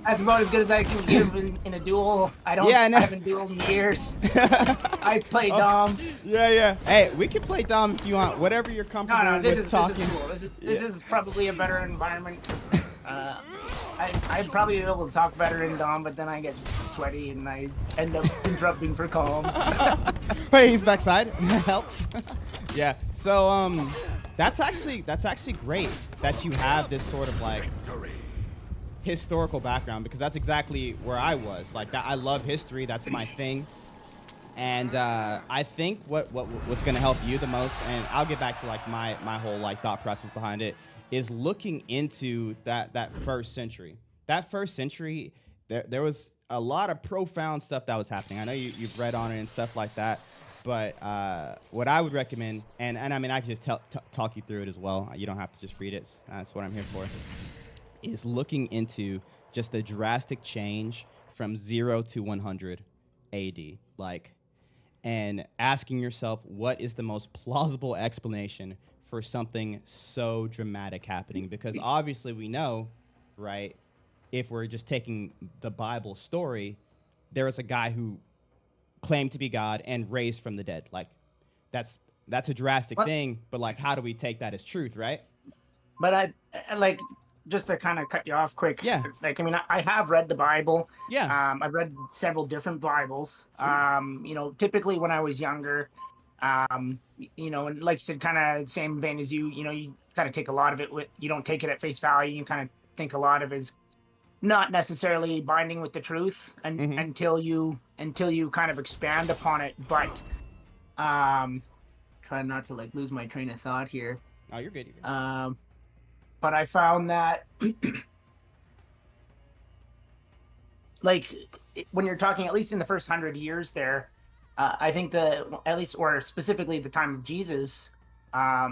that's about as good as I can give in a duel. I haven't dueled in years. I play Dom. Yeah. Hey, we can play Dom if you want. Whatever you're comfortable with talking. This is cool. This is probably a better environment. I'd probably be able to talk better in Dom, but then I get sweaty and I end up interrupting for comms. Hey, he's backside. Help. Yeah. So that's actually great that you have this sort of like historical background, because that's exactly where I was. Like that, I love history. That's my thing. And I think what's going to help you the most, and I'll get back to like my whole like thought process behind it, is looking into that first century. That first century, there was a lot of profound stuff that was happening. I know you've read on it and stuff like that, but what I would recommend, and I mean, I can just talk you through it as well. You don't have to just read it. That's what I'm here for. Is looking into just the drastic change from 0 to 100 AD, like, and asking yourself, what is the most plausible explanation for something so dramatic happening? Because obviously we know, right, if we're just taking the Bible story, there was a guy who claimed to be God and raised from the dead. Like, that's a drastic thing, but like, how do we take that as truth, right? But I like, just to kind of cut you off quick. Yeah. Like, I mean, I have read the Bible. Yeah. I've read several different Bibles. Typically when I was younger, and like you said, kind of same vein as you, you kind of take a lot of it you don't take it at face value. You kind of think a lot of it is not necessarily binding with the truth until you kind of expand upon it. But, try not to like lose my train of thought here. Oh, you're good. You're good. But I found that, like, when you're talking, at least in the first 100 years there, I think or specifically the time of Jesus, a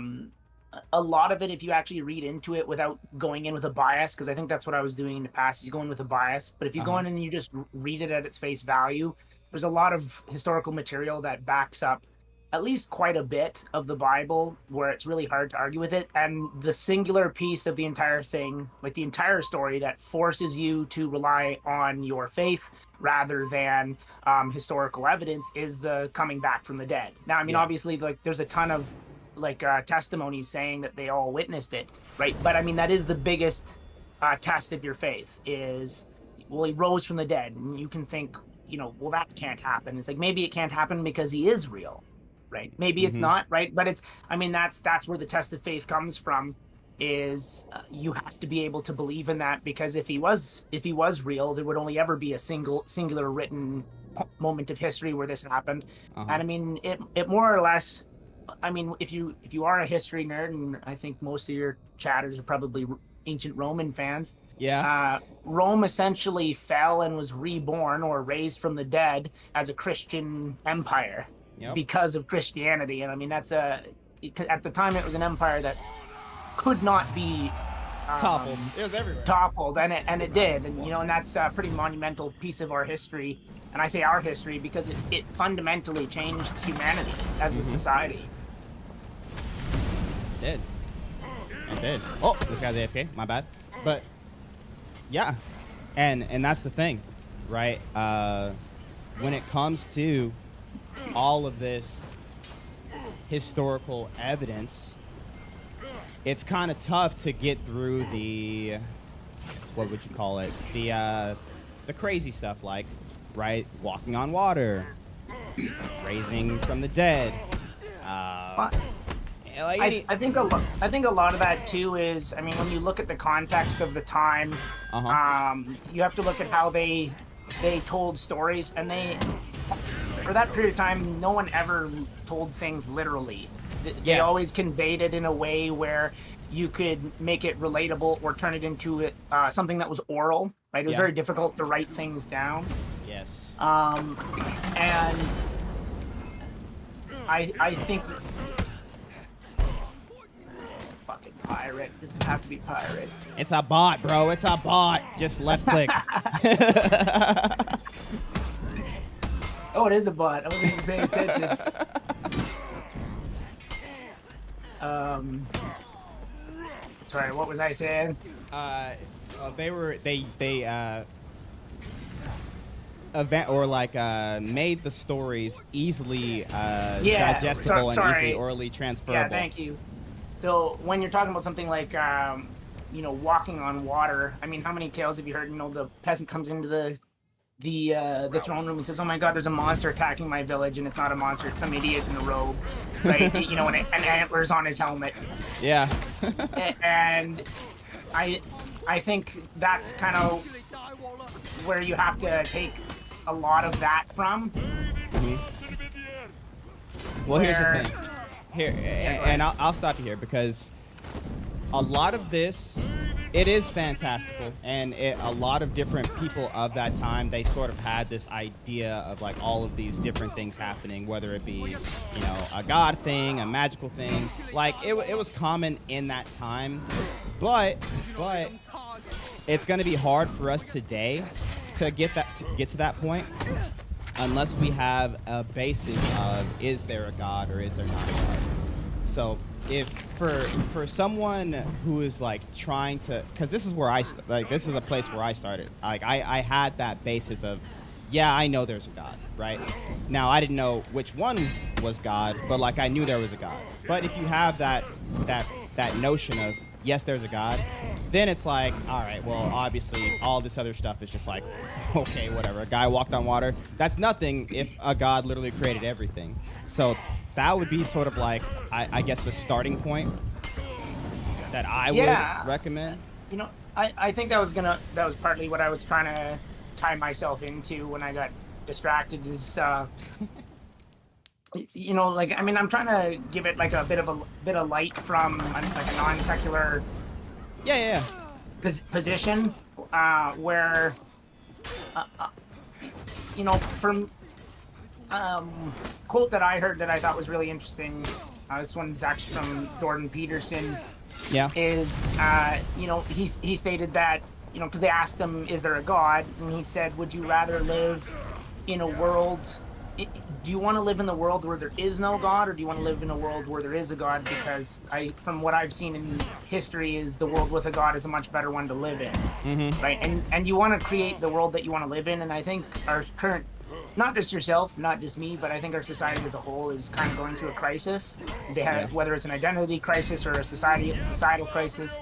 lot of it, if you actually read into it without going in with a bias, because I think that's what I was doing in the past, is you go in with a bias. But if you go in and you just read it at its face value, there's a lot of historical material that backs up at least quite a bit of the Bible, where it's really hard to argue with it. And the singular piece of the entire thing, like the entire story, that forces you to rely on your faith rather than historical evidence, is the coming back from the dead. Now, I mean, obviously, like, there's a ton of like testimonies saying that they all witnessed it, right? But I mean, that is the biggest test of your faith, is, well, he rose from the dead. And you can think, well, that can't happen. It's like, maybe it can't happen because he is real. Right. Maybe it's not, right? But it's, I mean, that's where the test of faith comes from. is you have to be able to believe in that, because if he was real, there would only ever be a singular written moment of history where this happened. Uh-huh. And I mean, it more or less, I mean, if you are a history nerd, and I think most of your chatters are probably ancient Roman fans. Yeah. Rome essentially fell and was reborn or raised from the dead as a Christian empire because of Christianity. And I mean, that's at the time it was an empire that could not be Toppled. It was everywhere. Toppled, and it did. And and that's a pretty monumental piece of our history. And I say our history because it fundamentally changed humanity as a society. It did. Oh, this guy's AFK. My bad. But yeah, and that's the thing, right? When it comes to all of this historical evidence, it's kind of tough to get through the, what would you call it? The crazy stuff, like, right, walking on water, raising from the dead. I think a lot of that too is, I mean, when you look at the context of the time, you have to look at how they told stories, and for that period of time, no one ever told things literally. They always conveyed it in a way where you could make it relatable or turn it into something that was oral. Right? It was very difficult to write things down. Yes. And I think. Fucking pirate. Does it have to be pirate? It's a bot, bro. It's a bot. Just left click. Oh, it is a bot. I wasn't even paying attention. Sorry, what was I saying? Event or like made the stories easily digestible and easily orally transferable. Yeah, thank you. So when you're talking about something like walking on water, I mean, how many tales have you heard? The peasant comes into the throne room and says, "Oh my God, there's a monster attacking my village," and it's not a monster; it's some idiot in a robe, right? And antlers on his helmet. Yeah. And I think that's kind of where you have to take a lot of that from. Mm-hmm. Well, here's the thing. And I'll stop you here, because a lot of this, it is fantastical, and a lot of different people of that time, they sort of had this idea of like all of these different things happening, whether it be a god thing, a magical thing. Like it was common in that time, but it's going to be hard for us today to get to that point unless we have a basis of, is there a god or is there not a god? So if for someone who is like trying to, because this is where this is a place where I started. Like I had that basis of, yeah, I know there's a God, right? Now I didn't know which one was God, but like I knew there was a God. But if you have that notion of, yes, there's a God, then it's like, all right, well, obviously all this other stuff is just like, okay, whatever. A guy walked on water. That's nothing if a God literally created everything. So that would be sort of like, I guess, the starting point that I would recommend. I think that was partly what I was trying to tie myself into when I got distracted is, like, I mean, I'm trying to give it like a bit of light from like a non-secular position, where from quote that I heard that I thought was really interesting. This one's actually from Jordan Peterson. Yeah. Is he stated that because they asked him, is there a God, and he said, would you rather live in a world? Do you want to live in the world where there is no God, or do you want to live in a world where there is a God? Because from what I've seen in history, is the world with a God is a much better one to live in, right? And you want to create the world that you want to live in. And I think our current, not just yourself, not just me, but I think our society as a whole is kind of going through a crisis. They have, whether it's an identity crisis or a societal crisis.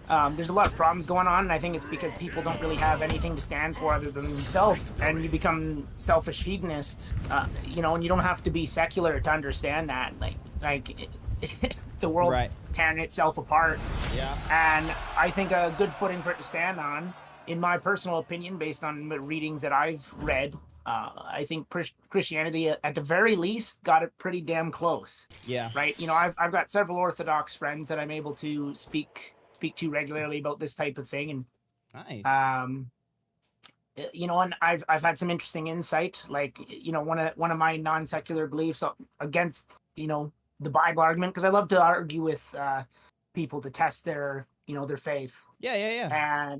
There's a lot of problems going on, and I think it's because people don't really have anything to stand for other than themselves, and you become selfish hedonists, and you don't have to be secular to understand that. Like the world's Right. tearing itself apart. Yeah. And I think a good footing for it to stand on, in my personal opinion, based on the readings that I've read, I think Christianity, at the very least, got it pretty damn close. Yeah. Right? You know, I've got several Orthodox friends that I'm able to speak to regularly about this type of thing, and Nice. you know, and I've had some interesting insight. Like, you know, one of my non-secular beliefs against, you know, the Bible argument, because I love to argue with people to test their, you know, their faith, Yeah. Yeah. Yeah.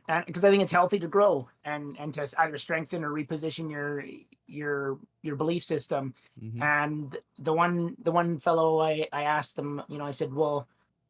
and because I think it's healthy to grow and to either strengthen or reposition your belief system. Mm-hmm. And the one fellow, I asked them, you know, I said, well,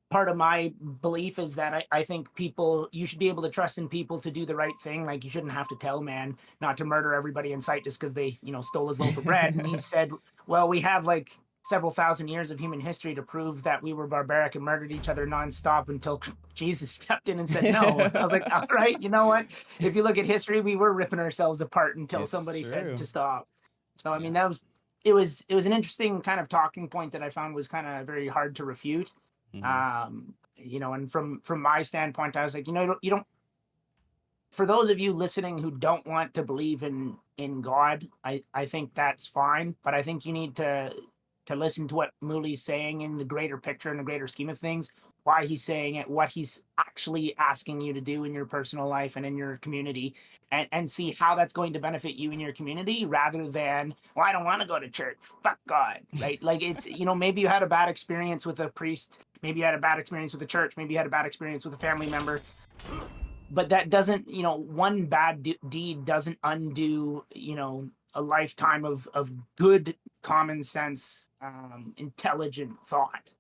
part of my belief is that I think you should be able to trust in people to do the right thing. Like, you shouldn't have to tell man not to murder everybody in sight just because they, you know, stole his loaf of bread. And he said, well, we have like several thousand years of human history to prove that we were barbaric and murdered each other nonstop until Jesus stepped in and said no. I was like, all right, you know what? If you look at history, we were ripping ourselves apart until somebody said to stop. So, I mean, it was an interesting kind of talking point that I found was kind of very hard to refute. Mm-hmm. You know, and from my standpoint, I was like, you know, you don't, for those of you listening who don't want to believe in God, I think that's fine, but I think you need to listen to what Muli's saying in the greater picture, in the greater scheme of things, why he's saying it, what he's actually asking you to do in your personal life and in your community, and see how that's going to benefit you in your community, rather than, well, I don't want to go to church, fuck God, right? Like, it's, you know, maybe you had a bad experience with a priest, maybe you had a bad experience with the church, maybe you had a bad experience with a family member, but that doesn't, you know, one bad deed doesn't undo, you know, a lifetime of good common sense, intelligent thought.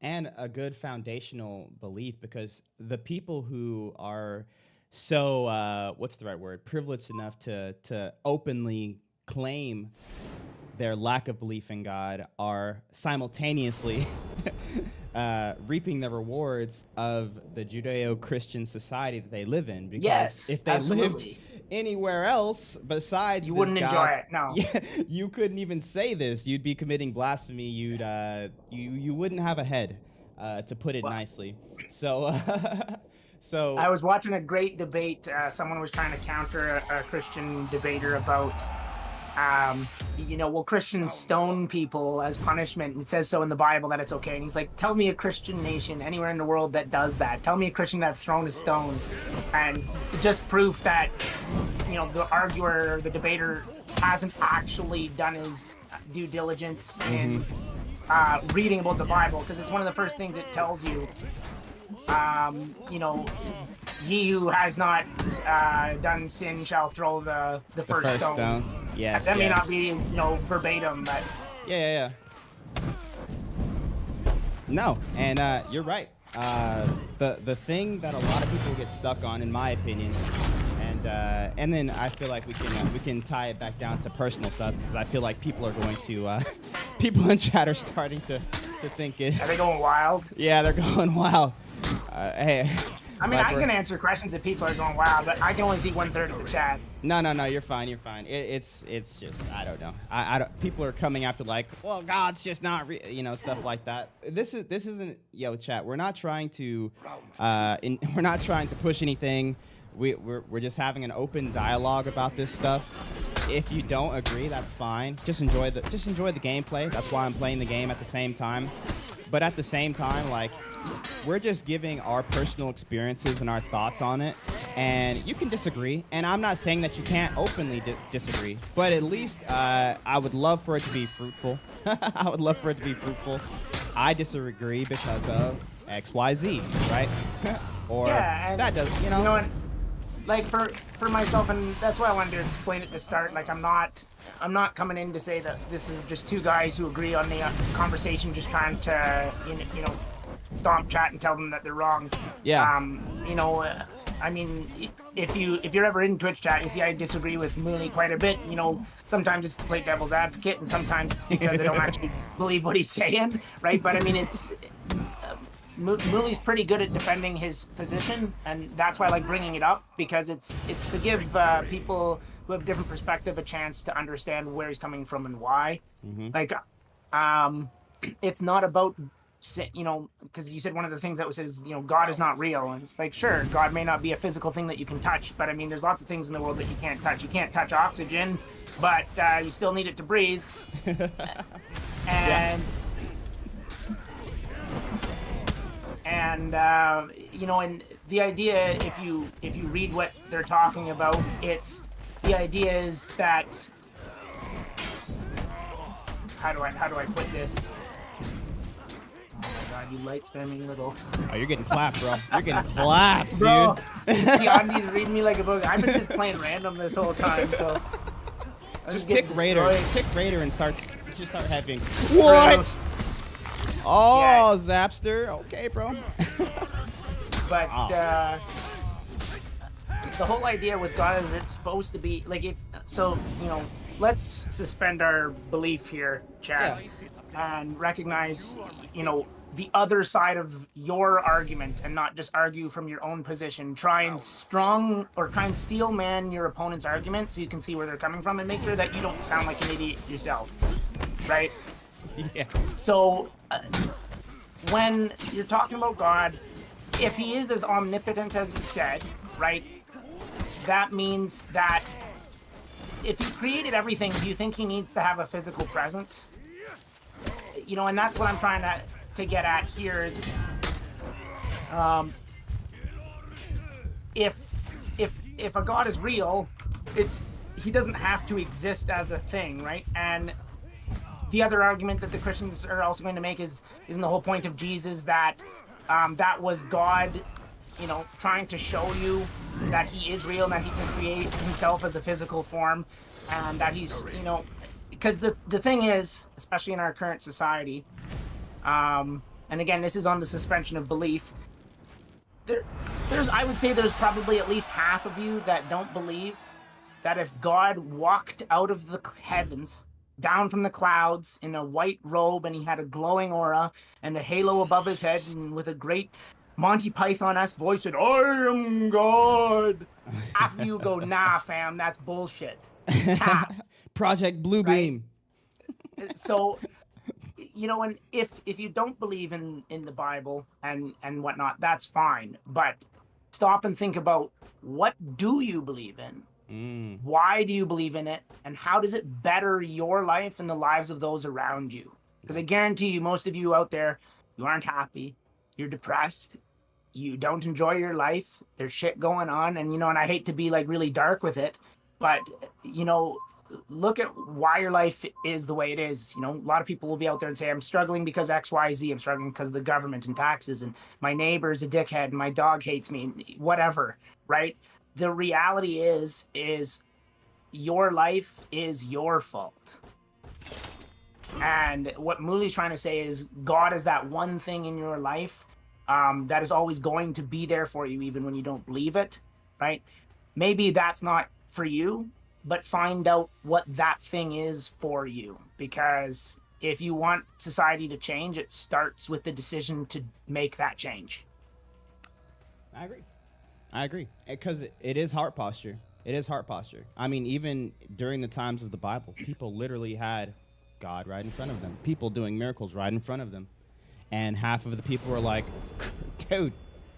And a good foundational belief, because the people who are so what's the right word, privileged enough to openly claim their lack of belief in God are simultaneously reaping the rewards of the Judeo-Christian society that they live in. Because yes, if they absolutely. lived anywhere else besides you this wouldn't God, enjoy it. No, yeah, you couldn't even say this. You'd be committing blasphemy. You wouldn't have a head, to put it nicely. So so I was watching a great debate. Someone was trying to counter a Christian debater about, you know, will Christians stone people as punishment? It says so in the Bible that it's okay. And he's like, tell me a Christian nation anywhere in the world that does that. Tell me a Christian that's thrown a stone. And just proof that, you know, the arguer, the debater, hasn't actually done his due diligence in reading about the Bible, because it's one of the first things it tells you. You know, he who has not done sin shall throw the first stone. Yes, that may not be, you know, verbatim, but yeah. No, and you're right. The thing that a lot of people get stuck on, in my opinion, and then I feel like we can tie it back down to personal stuff, because I feel like people are going to people in chat are starting to think it. Are they going wild? Yeah, they're going wild. Hey. I mean, I can answer questions if people are going wild, but I can only see 1/3 of the chat. No, you're fine. It's just, I don't know. I don't. People are coming after, like, well, God's just not, you know, stuff like that. This isn't, yo, chat. We're not trying to, we're not trying to push anything. We're just having an open dialogue about this stuff. If you don't agree, that's fine. Just enjoy the gameplay. That's why I'm playing the game at the same time. But at the same time, like, we're just giving our personal experiences and our thoughts on it. And you can disagree. And I'm not saying that you can't openly disagree. But at least I would love for it to be fruitful. I would love for it to be fruitful. I disagree because of X, Y, Z, right? Or yeah, that does, you know. You know what? Like, for myself, and that's why I wanted to explain at the start. Like, I'm not coming in to say that this is just two guys who agree on the conversation, just trying to, you know, stomp chat and tell them that they're wrong. Yeah. You know, I mean, if you're ever in Twitch chat, you see I disagree with Mooney quite a bit. You know, sometimes it's to play devil's advocate, and sometimes it's because I don't actually believe what he's saying, right? But I mean, it's Mooley's pretty good at defending his position, and that's why I like bringing it up, because it's to give people who have a different perspective a chance to understand where he's coming from and why. Like, it's not about, you know, because you said one of the things that was is, you know, God is not real. And it's like, sure, God may not be a physical thing that you can touch, but I mean, there's lots of things in the world that you can't touch. You can't touch oxygen, but you still need it to breathe. And you know, and the idea, if you read what they're talking about, it's the idea is that, how do I put this? Oh my God, you light spamming little. Oh, you're getting clapped, bro. You're getting clapped, Bro, dude. Andy's reading me like a book. I've been just playing random this whole time, so. Just pick Raider. Pick Raider and just start having. What? Oh, yeah. Zapster. Okay, bro. But the whole idea with God is it's supposed to be like it. So, you know, let's suspend our belief here, Chad, and recognize, you know, the other side of your argument and not just argue from your own position. Try and steel man your opponent's argument so you can see where they're coming from and make sure that you don't sound like an idiot yourself, right? Yeah. So when you're talking about God, if he is as omnipotent as he said, right, that means that if he created everything, do you think he needs to have a physical presence? You know, and that's what I'm trying to get at here is, if a God is real, he doesn't have to exist as a thing, right? And the other argument that the Christians are also going to make isn't the whole point of Jesus that that was God, you know, trying to show you that he is real and that he can create himself as a physical form, and that he's, you know, because the thing is, especially in our current society, and again, this is on the suspension of belief, I would say there's probably at least half of you that don't believe that if God walked out of the heavens, down from the clouds in a white robe, and he had a glowing aura and a halo above his head, and with a great Monty Python-esque voice said, "I am God." After you go, nah, fam, that's bullshit. Project Bluebeam. Right? So, you know, and if you don't believe in the Bible and whatnot, that's fine. But stop and think about, what do you believe in? Why do you believe in it? And how does it better your life and the lives of those around you? Because I guarantee you, most of you out there, you aren't happy. You're depressed. You don't enjoy your life. There's shit going on. And, you know, and I hate to be like really dark with it, but, you know, look at why your life is the way it is. You know, a lot of people will be out there and say, I'm struggling because X, Y, Z. I'm struggling because of the government and taxes, and my neighbor is a dickhead, and my dog hates me, and whatever, right? The reality is your life is your fault. And what Muli's trying to say is God is that one thing in your life that is always going to be there for you, even when you don't believe it, right? Maybe that's not for you, but find out what that thing is for you. Because if you want society to change, it starts with the decision to make that change. I agree. Because it is heart posture. It is heart posture. I mean, even during the times of the Bible, people literally had God right in front of them. People doing miracles right in front of them. And half of the people were like, dude,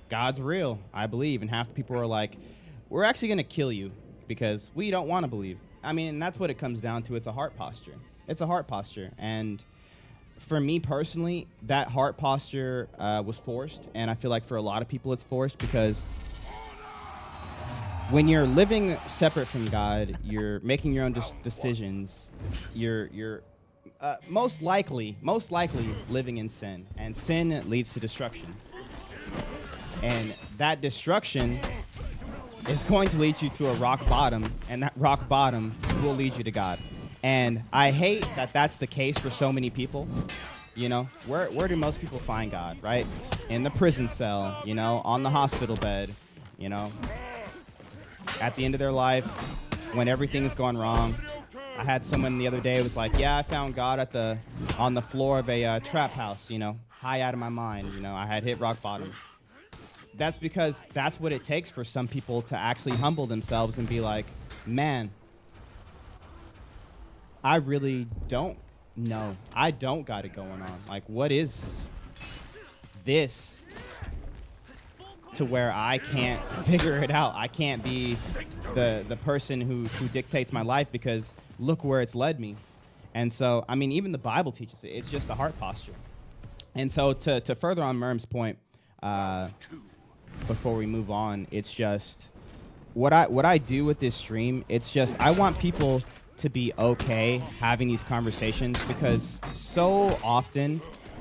God's real, I believe. And half the people were like, we're actually going to kill you because we don't want to believe. I mean, that's what it comes down to. It's a heart posture. It's a heart posture. And for me personally, that heart posture was forced. And I feel like for a lot of people it's forced because when you're living separate from God, you're making your own decisions. You're most likely living in sin, and sin leads to destruction. And that destruction is going to lead you to a rock bottom, and that rock bottom will lead you to God. And I hate that that's the case for so many people. You know, where do most people find God, right? In the prison cell, you know, on the hospital bed, you know, at the end of their life, when everything is going wrong. I had someone the other day who was like, yeah, I found God on the floor of a trap house, you know, high out of my mind, you know, I had hit rock bottom. That's because that's what it takes for some people to actually humble themselves and be like, man, I really don't no, I don't got it going on. Like, what is this to where I can't figure it out? I can't be the person who dictates my life, because look where it's led me. And so, I mean, even the Bible teaches it. It's just the heart posture. And so to further on Merm's point, before we move on, it's just what I do with this stream. It's just I want people to be okay having these conversations, because so often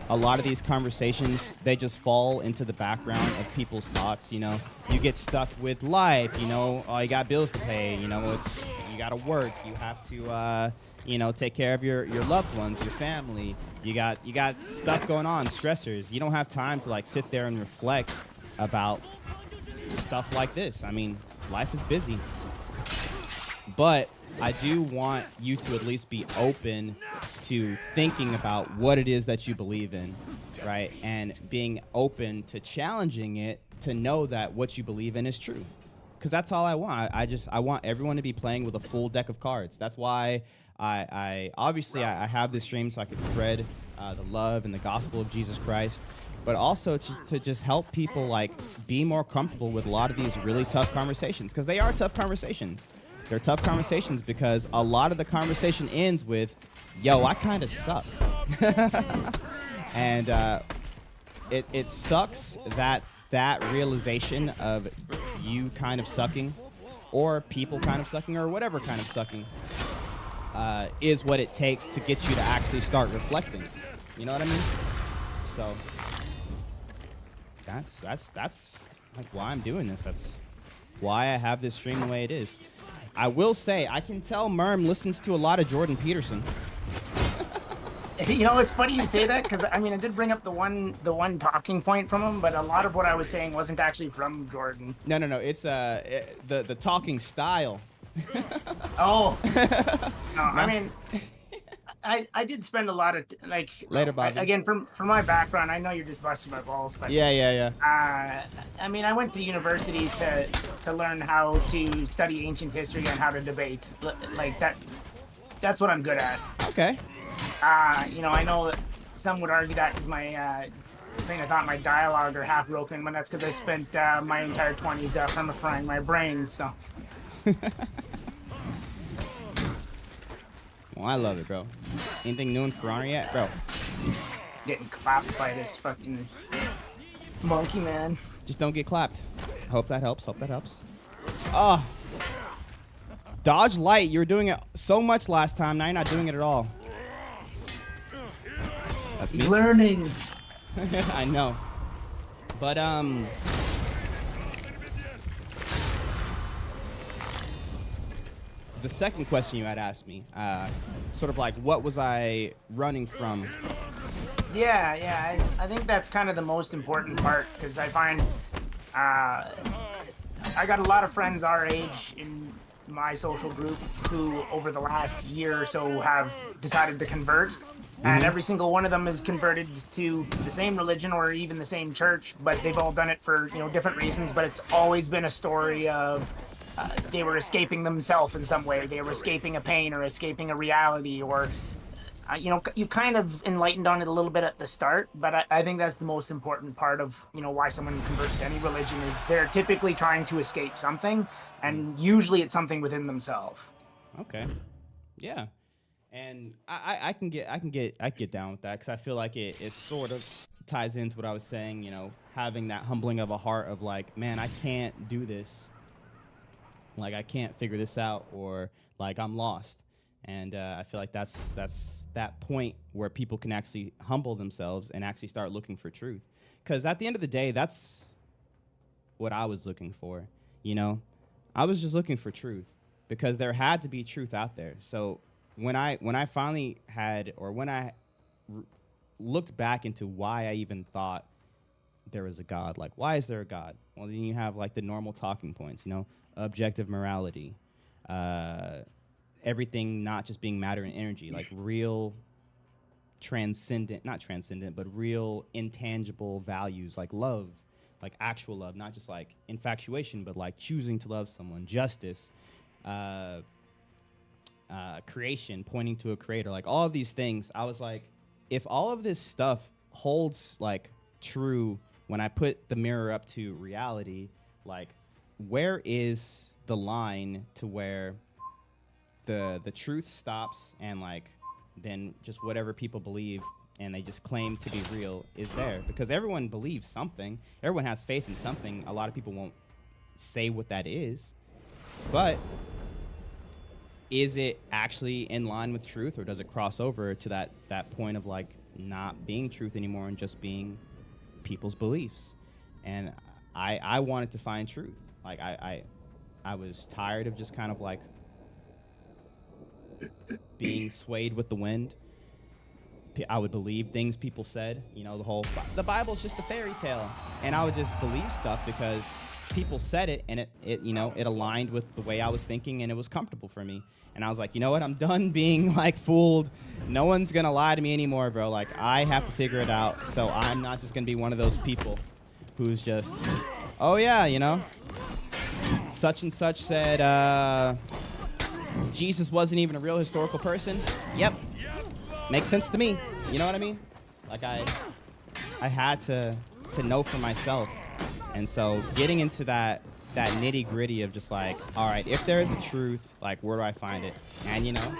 a lot of these conversations, they just fall into the background of people's thoughts. You know, you get stuck with life, you know, oh, you got bills to pay, you know, you got to work, you have to you know, take care of your loved ones, your family. You got stuff going on, stressors. You don't have time to like sit there and reflect about stuff like this. I mean, life is busy. But I do want you to at least be open to thinking about what it is that you believe in, right? And being open to challenging it, to know that what you believe in is true. Because that's all I want. I want everyone to be playing with a full deck of cards. That's why I obviously have this stream so I could spread the love and the gospel of Jesus Christ, but also to just help people like be more comfortable with a lot of these really tough conversations, because they are tough conversations. They're tough conversations because a lot of the conversation ends with, yo, I kind of suck. And it sucks that realization of you kind of sucking, or people kind of sucking, or whatever kind of sucking, is what it takes to get you to actually start reflecting. You know what I mean? So that's like why I'm doing this. That's why I have this stream the way it is. I will say, I can tell Merm listens to a lot of Jordan Peterson. You know, it's funny you say that, because I mean, I did bring up the one talking point from him, but a lot of what I was saying wasn't actually from Jordan. No. It's the talking style. Oh. No, I mean, I did spend a lot of like Later, Bobby. Again, from my background, I know you're just busting my balls, but Yeah. I mean, I went to university to learn how to study ancient history and how to debate. Like that. That's what I'm good at. Okay. You know, I know that some would argue that because my train of thought, my dialogue are half broken, but that's because I spent my entire 20s permafrying my brain. So. Well, I love it, bro. Anything new in Ferrari yet, bro? Getting clapped by this fucking monkey man. Just don't get clapped. Hope that helps. Oh. Dodge light. You were doing it so much last time. Now you're not doing it at all. That's me. He's learning. I know. But, the second question you had asked me, sort of like, what was I running from? Yeah. I think that's kind of the most important part, because I find I got a lot of friends our age in my social group who, over the last year or so, have decided to convert. And every single one of them is converted to the same religion or even the same church, but they've all done it for, you know, different reasons. But it's always been a story of they were escaping themselves in some way. They were escaping a pain or escaping a reality, or you know, you kind of enlightened on it a little bit at the start, but I think that's the most important part of, you know, why someone converts to any religion is they're typically trying to escape something, and usually it's something within themselves. Okay. Yeah. And I can get down with that, because I feel like it sort of ties into what I was saying, you know, having that humbling of a heart of like, man, I can't do this. Like, I can't figure this out, or like I'm lost. And I feel like that's that point where people can actually humble themselves and actually start looking for truth. Because at the end of the day, that's what I was looking for. You know, I was just looking for truth, because there had to be truth out there. So when I finally had, or when I looked back into why I even thought there was a God, like, why is there a God? Well, then you have like the normal talking points, you know, objective morality, everything not just being matter and energy, like real not transcendent, but real intangible values like love, like actual love, not just like infatuation, but like choosing to love someone, justice, creation pointing to a creator, like all of these things. I was like, if all of this stuff holds like true when I put the mirror up to reality, like where is the line to where the truth stops and like then just whatever people believe and they just claim to be real is there? Because everyone believes something. Everyone has faith in something. A lot of people won't say what that is. But is it actually in line with truth, or does it cross over to that point of like not being truth anymore and just being people's beliefs? And I wanted to find truth. Like I was tired of just kind of like being swayed with the wind. I would believe things people said, you know, the Bible's just a fairy tale, and I would just believe stuff because people said it, and it you know, it aligned with the way I was thinking, and it was comfortable for me. And I was like, you know what, I'm done being like fooled. No one's gonna lie to me anymore, bro. Like I have to figure it out. So I'm not just gonna be one of those people who's just, oh yeah, you know, such and such said Jesus wasn't even a real historical person. Yep. Makes sense to me. You know what I mean? Like I had to know for myself. And so getting into that nitty gritty of just like, all right, if there is a truth, like where do I find it? And you know,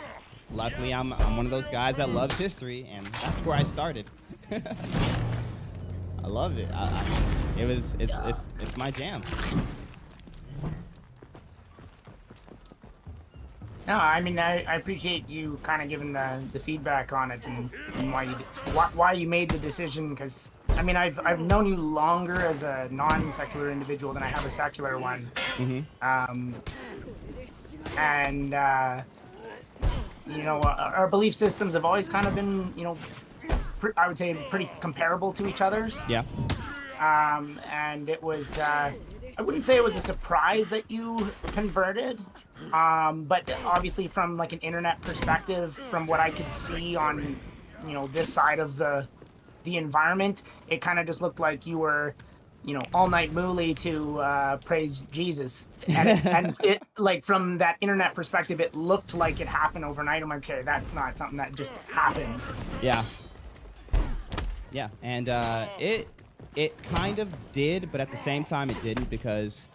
luckily I'm one of those guys that loves history, and that's where I started. I love it. It's my jam. No, I mean, I appreciate you kind of giving the feedback on it and why you made the decision, because I mean, I've known you longer as a non-secular individual than I have a secular one. Mm-hmm. You know, our belief systems have always kind of been, you know, I would say pretty comparable to each other's. Yeah. And it was, I wouldn't say it was a surprise that you converted. But obviously from like an internet perspective, from what I could see on, you know, this side of the environment, it kind of just looked like you were, you know, all night mooly to praise Jesus. And it like from that internet perspective, it looked like it happened overnight. I'm like, okay, that's not something that just happens. Yeah. Yeah. And it kind of did, but at the same time it didn't, because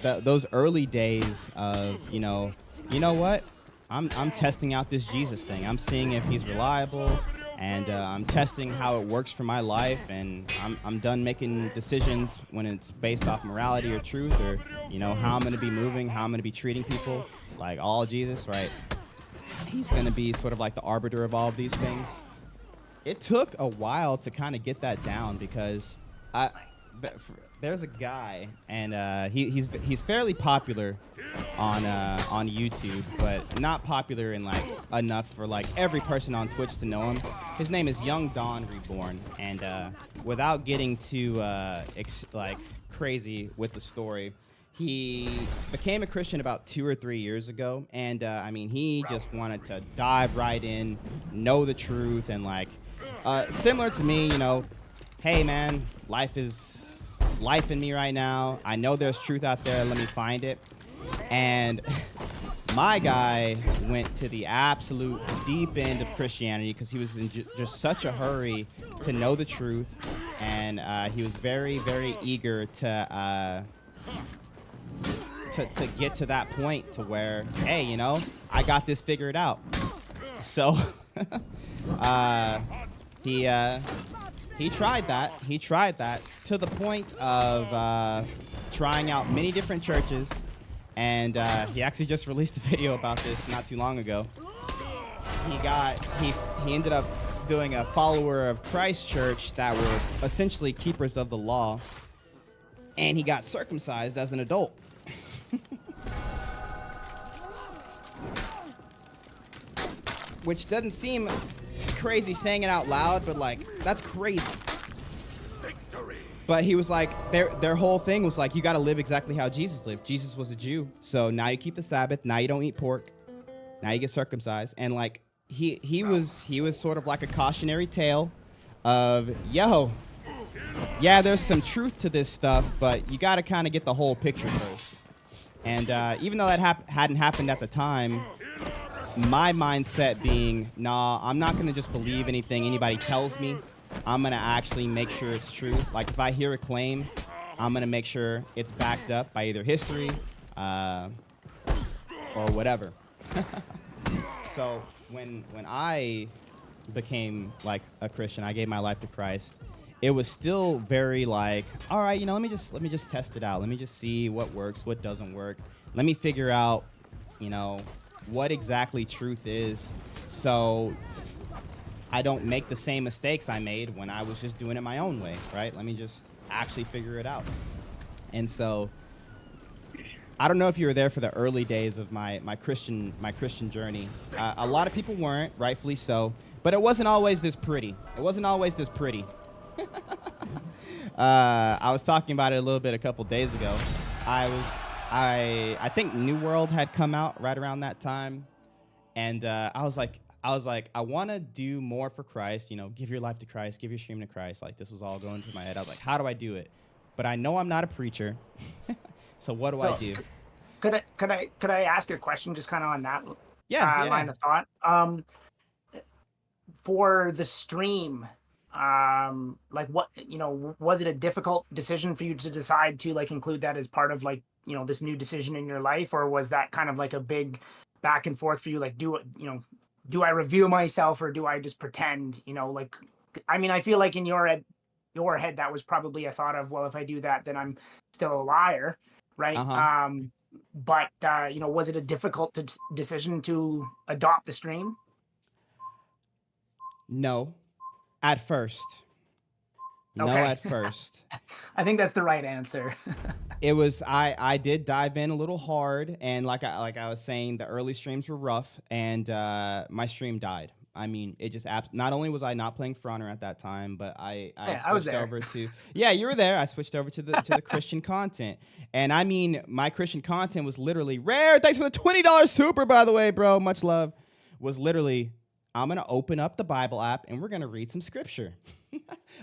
those early days of, you know what, I'm testing out this Jesus thing. I'm seeing if he's reliable, and I'm testing how it works for my life, and I'm done making decisions when it's based off morality or truth, or you know, how I'm going to be moving, how I'm going to be treating people. Like all Jesus, right? He's going to be sort of like the arbiter of all of these things. It took a while to kind of get that down, because there's a guy, and he's fairly popular on YouTube, but not popular in like enough for like every person on Twitch to know him. His name is Young Dawn Reborn, and without getting too like crazy with the story, he became a Christian about 2 or 3 years ago, and I mean, he just wanted to dive right in, know the truth, and like similar to me, you know, hey man, life is life in me right now. I know there's truth out there. Let me find it. And my guy went to the absolute deep end of Christianity because he was in just such a hurry to know the truth, and he was very, very eager to get to that point to where, hey, you know, I got this figured out. So he tried that. He tried that to the point of trying out many different churches, and he actually just released a video about this not too long ago. He ended up doing a follower of Christ church that were essentially keepers of the law, and he got circumcised as an adult. Which doesn't seem crazy saying it out loud, but like, that's crazy. Victory. But he was like, their whole thing was like, you got to live exactly how Jesus lived. Jesus was a Jew, so now you keep the Sabbath, now you don't eat pork, now you get circumcised. And like, he was sort of like a cautionary tale of, yo, yeah, there's some truth to this stuff, but you got to kind of get the whole picture first. And even though that hadn't happened at the time, my mindset being, nah, I'm not going to just believe anything anybody tells me. I'm going to actually make sure it's true. Like, if I hear a claim, I'm going to make sure it's backed up by either history or whatever. So when I became, like, a Christian, I gave my life to Christ, it was still very like, all right, let me just test it out. Let me just see what works, what doesn't work. Let me figure out, what exactly truth is, so I don't make the same mistakes I made when I was just doing it my own way, right? Let me just actually figure it out. And so I don't know if you were there for the early days of my Christian journey. A lot of people weren't, rightfully so, but it wasn't always this pretty. It wasn't always this pretty. I was talking about it a little bit a couple days ago. I think New World had come out right around that time, and I was like, I want to do more for Christ. Give your life to Christ, give your stream to Christ. Like, this was all going through my head. I was like, how do I do it? But I know I'm not a preacher, so what do I do? Could I ask you a question just kind of on that line of thought? For the stream, like, what, was it a difficult decision for you to decide to, like, include that as part of, like, this new decision in your life, or was that kind of like a big back and forth for you? Like, do I reveal myself, or do I just pretend? Like, I mean, I feel like in your head that was probably a thought of, well, if I do that, then I'm still a liar, right? But was it a difficult decision to adopt the stream? No, at first. No, Okay. at first. I think that's the right answer. It was, I did dive in a little hard, and like I was saying, the early streams were rough, and my stream died. I mean, it just not only was I not playing For Honor at that time, but I switched over to you were there. I switched over to the Christian content, and I mean, my Christian content was literally rare. Thanks for the $20 super, by the way, bro. Much love. Was literally, I'm gonna open up the Bible app and we're gonna read some scripture.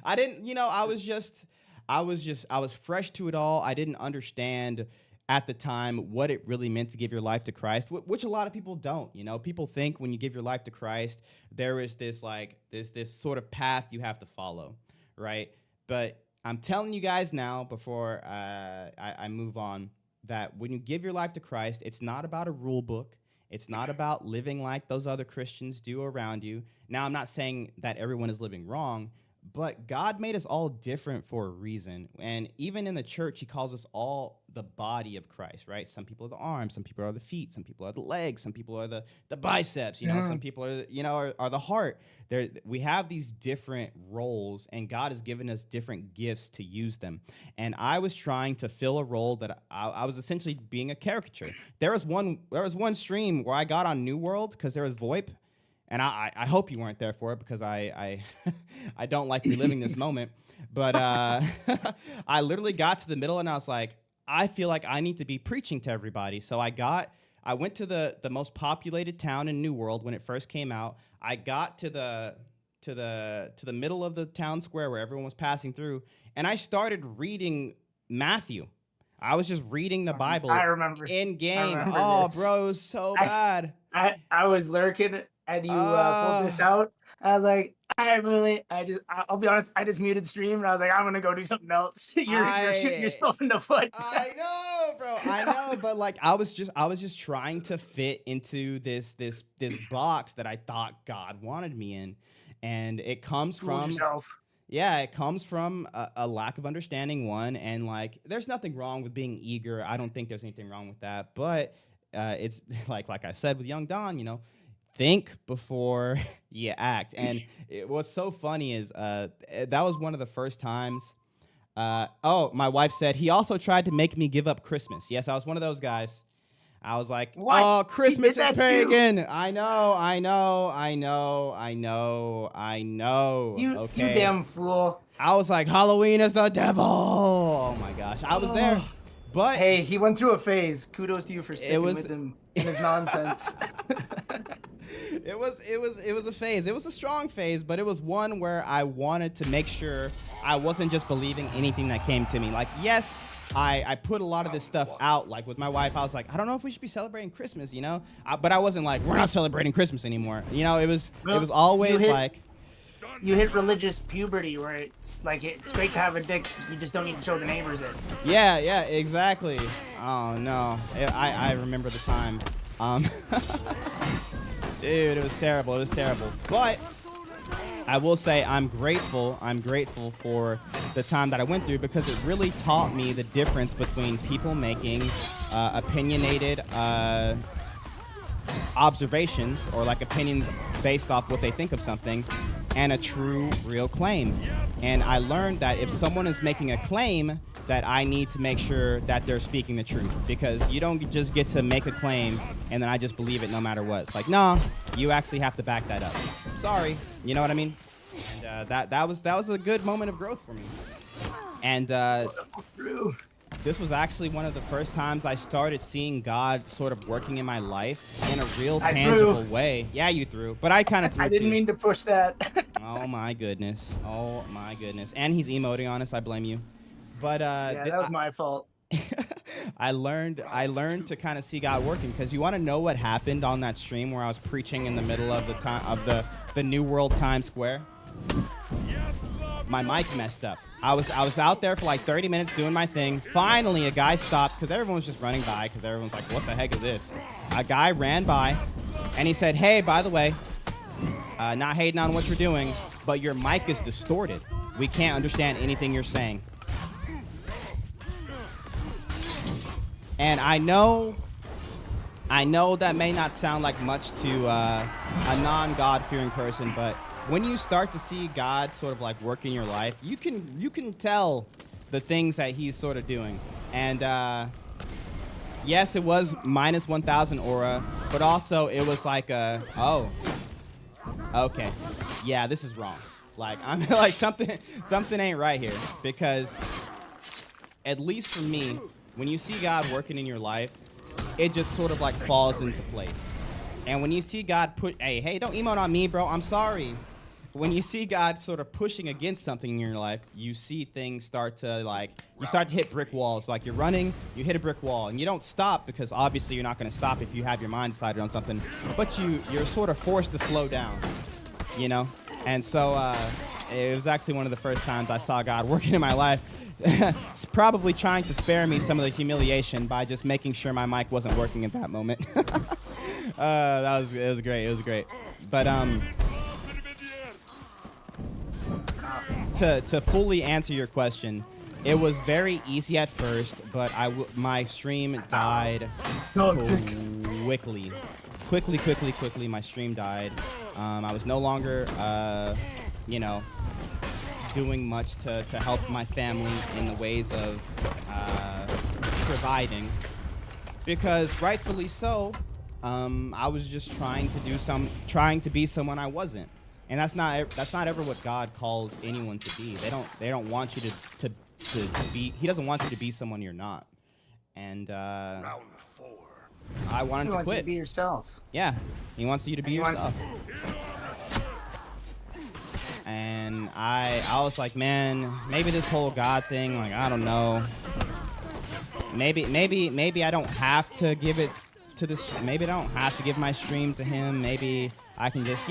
I didn't, I was fresh to it all. I didn't understand at the time what it really meant to give your life to Christ, which a lot of people don't. People think when you give your life to Christ, there is this sort of path you have to follow, right? But I'm telling you guys now, before I move on, that when you give your life to Christ, it's not about a rule book. It's not about living like those other Christians do around you. Now, I'm not saying that everyone is living wrong, but God made us all different for a reason. And even in the church, he calls us all the body of Christ, right? Some people are the arms, some people are the feet, some people are the legs, some people are the biceps, some people are, are the heart. We have these different roles, and God has given us different gifts to use them. And I was trying to fill a role that I was essentially being a caricature. There was one stream where I got on New World because there was VoIP. And I hope you weren't there for it, because I I don't like reliving this moment. But I literally got to the middle and I was like, I feel like I need to be preaching to everybody. So I went to the most populated town in New World when it first came out. I got to the middle of the town square where everyone was passing through, and I started reading Matthew. I was just reading the Bible. I remember in game. Oh, this. Bro, it was so bad. I was lurking. And you pulled this out. I was like, I'll be honest, I just muted stream and I was like, I'm gonna go do something else. You're shooting yourself in the foot. I know, bro. I know, but like I was just trying to fit into this box that I thought God wanted me in. And it comes from it comes from a lack of understanding, one, and like there's nothing wrong with being eager. I don't think there's anything wrong with that. But it's like I said with Young Don, think before you act. And what's so funny is that was one of the first times. My wife said he also tried to make me give up Christmas. Yes, I was one of those guys. I was like, what? Oh, Christmas is pagan. Too. I know. You okay. damn fool. I was like, Halloween is the devil. Oh my gosh. I was there. But hey, he went through a phase. Kudos to you for sticking with him in his nonsense. It was a phase. It was a strong phase, but it was one where I wanted to make sure I wasn't just believing anything that came to me. Like, yes, I put a lot of this stuff out. Like with my wife, I was like, I don't know if we should be celebrating Christmas, you know. But I wasn't like, we're not celebrating Christmas anymore. You know, it was always like. You hit religious puberty where it's like it's great to have a dick. You just don't need to show the neighbors it. Yeah, exactly. Oh no, I remember the time. Dude, it was terrible. It was terrible. But I will say I'm grateful. I'm grateful for the time that I went through because it really taught me the difference between people making opinionated observations or like opinions based off what they think of something and a true, real claim. And I learned that if someone is making a claim, that I need to make sure that they're speaking the truth, because you don't just get to make a claim and then I just believe it no matter what. It's like, no, you actually have to back that up. Sorry, you know what I mean? And that was a good moment of growth for me. And this was actually one of the first times I started seeing God sort of working in my life in a real tangible way. Yeah, you threw, but I kind of threw. I didn't mean to push that. Oh my goodness. Oh my goodness. And he's emoting on us. I blame you. But yeah, that was my fault. I learned to kind of see God working, because you want to know what happened on that stream where I was preaching in the middle of the New World Times Square. My mic messed up. I was out there for like 30 minutes doing my thing. Finally, a guy stopped, because everyone was just running by, because everyone's like, what the heck is this? A guy ran by, and he said, hey, by the way, not hating on what you're doing, but your mic is distorted. We can't understand anything you're saying. And I know that may not sound like much to a non-God-fearing person, but when you start to see God sort of like work in your life, you can tell the things that he's sort of doing. And yes, it was minus 1,000 aura, but also it was like oh, okay, yeah, this is wrong. Like I'm like something ain't right here, because at least for me, when you see God working in your life, it just sort of like falls into place. And when you see God hey, don't emote on me, bro. I'm sorry. When you see God sort of pushing against something in your life, you see things start to hit brick walls. Like you're running, you hit a brick wall, and you don't stop, because obviously you're not going to stop if you have your mind decided on something. But you're sort of forced to slow down, you know? And so it was actually one of the first times I saw God working in my life. Probably trying to spare me some of the humiliation by just making sure my mic wasn't working at that moment. It was great. But to fully answer your question, it was very easy at first, but my stream died quickly. My stream died. I was no longer doing much to help my family in the ways of providing, because rightfully so, I was just trying to be someone I wasn't, and that's not ever what God calls anyone to be. They don't want you to be. He doesn't want you to be someone you're not. And Round 4. I wanted to quit. He wants you to be yourself. Yeah, he wants you to be yourself. And I was like, man, maybe this whole God thing, like, I don't know. Maybe I don't have to give it to this. Maybe I don't have to give my stream to him. Maybe I can just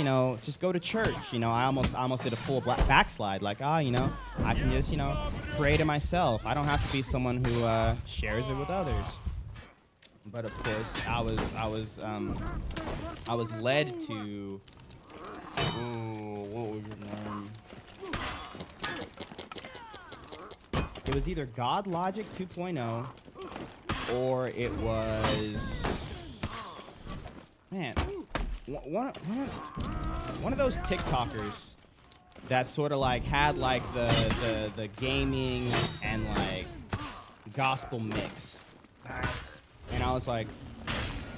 go to church. I almost did a full backslide. Like, I can just, create it myself. I don't have to be someone who shares it with others. But of course, I was led to. What was your name? It was either God Logic 2.0 or it was one of those TikTokers that sort of like had like the gaming and like gospel mix. Nice. And I was like,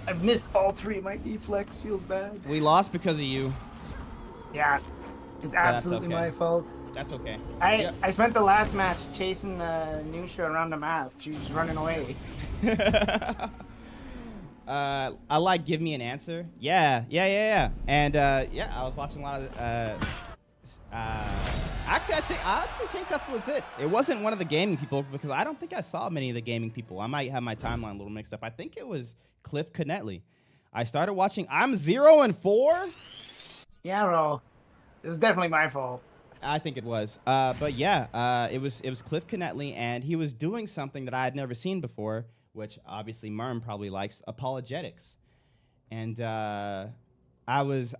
I've missed all 3 of my deflects. Feels bad. we lost because of you. Yeah, it's absolutely okay. my fault. That's okay. I spent the last match chasing the Nusha around the map. She was running away. I like give me an answer. Yeah. And I was watching a lot of Actually, I actually think that's was it. It wasn't one of the gaming people because I don't think I saw many of the gaming people. I might have my timeline a little mixed up. I think it was Cliff Knetley. I started watching. I'm 0-4. Yeah, bro. It was definitely my fault. I think it was. But yeah, it was Cliff Knetley, and he was doing something that I had never seen before, which obviously Merm probably likes, apologetics. And I was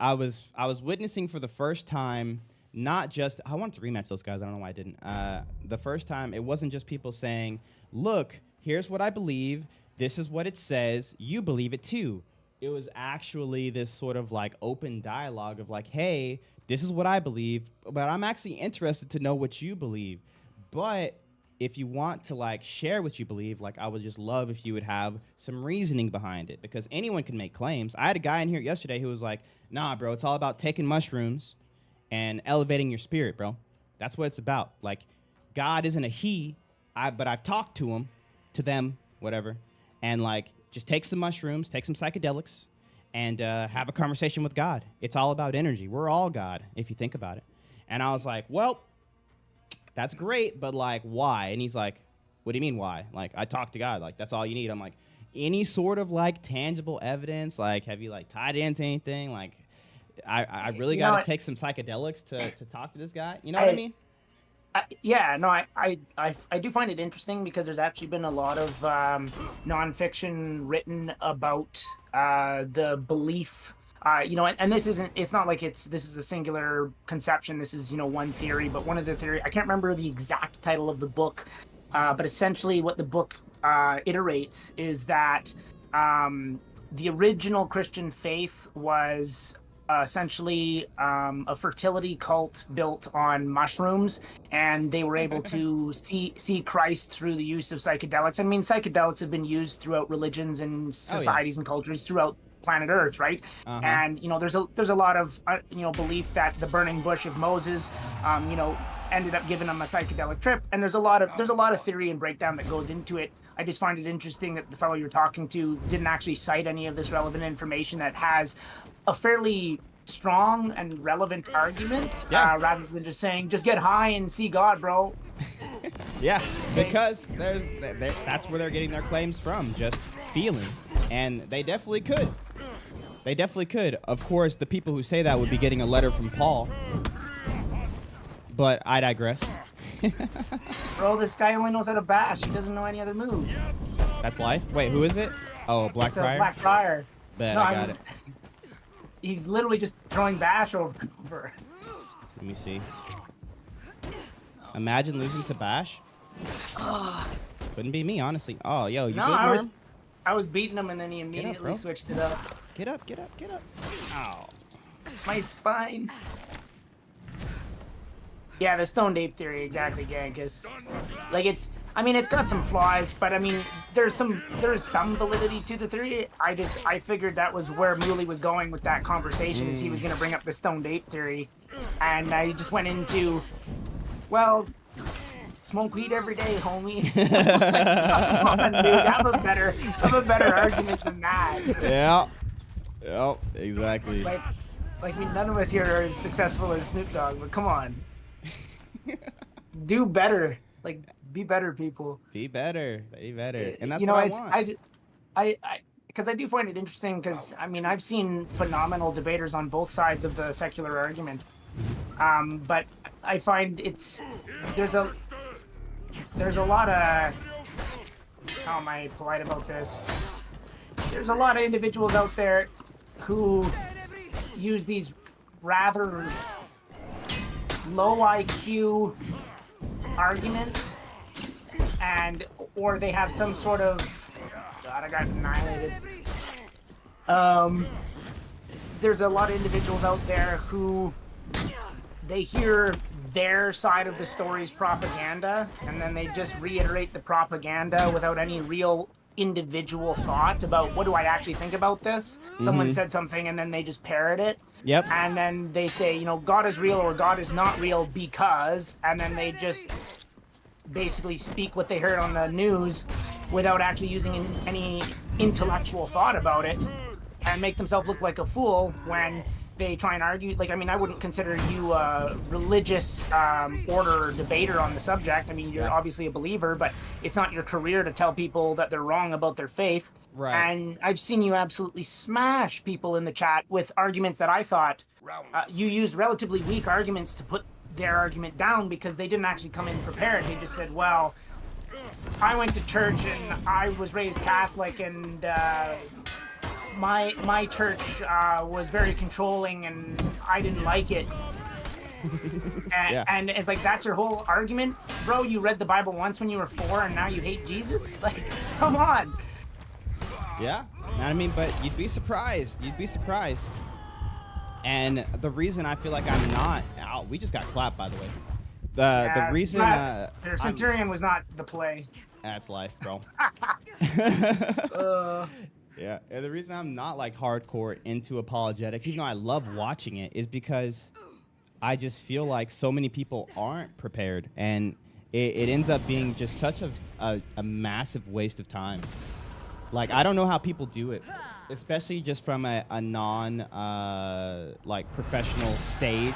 witnessing for the first time. Not just, I wanted to rematch those guys. I don't know why I didn't. The first time, it wasn't just people saying, look, here's what I believe. This is what it says. You believe it too. It was actually this sort of like open dialogue of like, hey, this is what I believe, but I'm actually interested to know what you believe. But if you want to like share what you believe, like I would just love if you would have some reasoning behind it, because anyone can make claims. I had a guy in here yesterday who was like, nah, bro, it's all about taking mushrooms and elevating your spirit, bro. That's what it's about. Like, God isn't a he, but I've talked to them, whatever, and like, just take some mushrooms, take some psychedelics, and have a conversation with God. It's all about energy. We're all God, if you think about it. And I was like, well, that's great, but like, why? And he's like, what do you mean why? Like, I talked to God. Like, that's all you need. I'm like, any sort of like tangible evidence? Like, have you like tied into anything? Like, I really got to take some psychedelics to talk to this guy. You know what I mean? I do find it interesting because there's actually been a lot of nonfiction written about the belief. And this isn't. It's not like this is a singular conception. This is one theory, but one of the theory. I can't remember the exact title of the book, but essentially what the book iterates is that the original Christian faith was essentially a fertility cult built on mushrooms, and they were able to see Christ through the use of psychedelics. I mean, psychedelics have been used throughout religions and societies and cultures throughout planet Earth, right? And there's a lot of belief that the burning bush of Moses ended up giving them a psychedelic trip, and there's a lot of theory and breakdown that goes into it. I just find it interesting that the fellow you're talking to didn't actually cite any of this relevant information that has a fairly strong and relevant argument, rather than just saying, just get high and see God, bro. Yeah, because that's where they're getting their claims from, just feeling. And they definitely could. They definitely could. Of course, the people who say that would be getting a letter from Paul. But I digress. Bro, this guy only knows how to bash. He doesn't know any other move. That's life? Wait, who is it? Oh, Blackfriar? Blackfriar. Bet, I got it. He's literally just throwing bash over and over. Let me see. Imagine losing to bash. Couldn't be me, honestly. Oh, yo, you good, Norm? I was beating him, and then he immediately switched it up. Get up, get up, get up. Ow. My spine. Yeah, the stoned ape theory, exactly, Gankus. Like, it's got some flaws, but I mean, there is some validity to the theory. I figured that was where Muley was going with that conversation, is he was going to bring up the stoned ape theory, and he just went into, well, smoke weed every day, homie. Like, come on, dude, have a better argument than that. Yeah. Yep, exactly. Like, none of us here are as successful as Snoop Dogg, but come on. Do better. Like, be better, people. Be better. Be better. And that's what I want. Because I do find it interesting, because, I mean, I've seen phenomenal debaters on both sides of the secular argument. But I find there's a lot of, how am I polite about this? There's a lot of individuals out there who use these rather low IQ arguments, or they have some sort of, God, I got annihilated. There's a lot of individuals out there who they hear their side of the story's propaganda, and then they just reiterate the propaganda without any real individual thought about, what do I actually think about this? Someone said something, and then they just parrot it. Yep. And then they say, God is real or God is not real because, and then they just basically speak what they heard on the news without actually using any intellectual thought about it, and make themselves look like a fool when they try and argue. Like, I mean, I wouldn't consider you a religious order debater on the subject. I mean, you're obviously a believer, but it's not your career to tell people that they're wrong about their faith. Right. And I've seen you absolutely smash people in the chat with arguments that I thought you used relatively weak arguments to put their argument down because they didn't actually come in prepared. They just said, well, I went to church and I was raised Catholic, and my church was very controlling and I didn't like it. And it's like, that's your whole argument? Bro, you read the Bible once when you were 4 and now you hate Jesus? Like, come on. Yeah, I mean, but you'd be surprised. And the reason I feel like I'm not, we just got clapped, by the way. The reason their Centurion was not the play. That's life, bro. Yeah, and the reason I'm not like hardcore into apologetics, even though I love watching it, is because I just feel like so many people aren't prepared, and it ends up being just such a massive waste of time. Like, I don't know how people do it, especially just from a non like professional stage.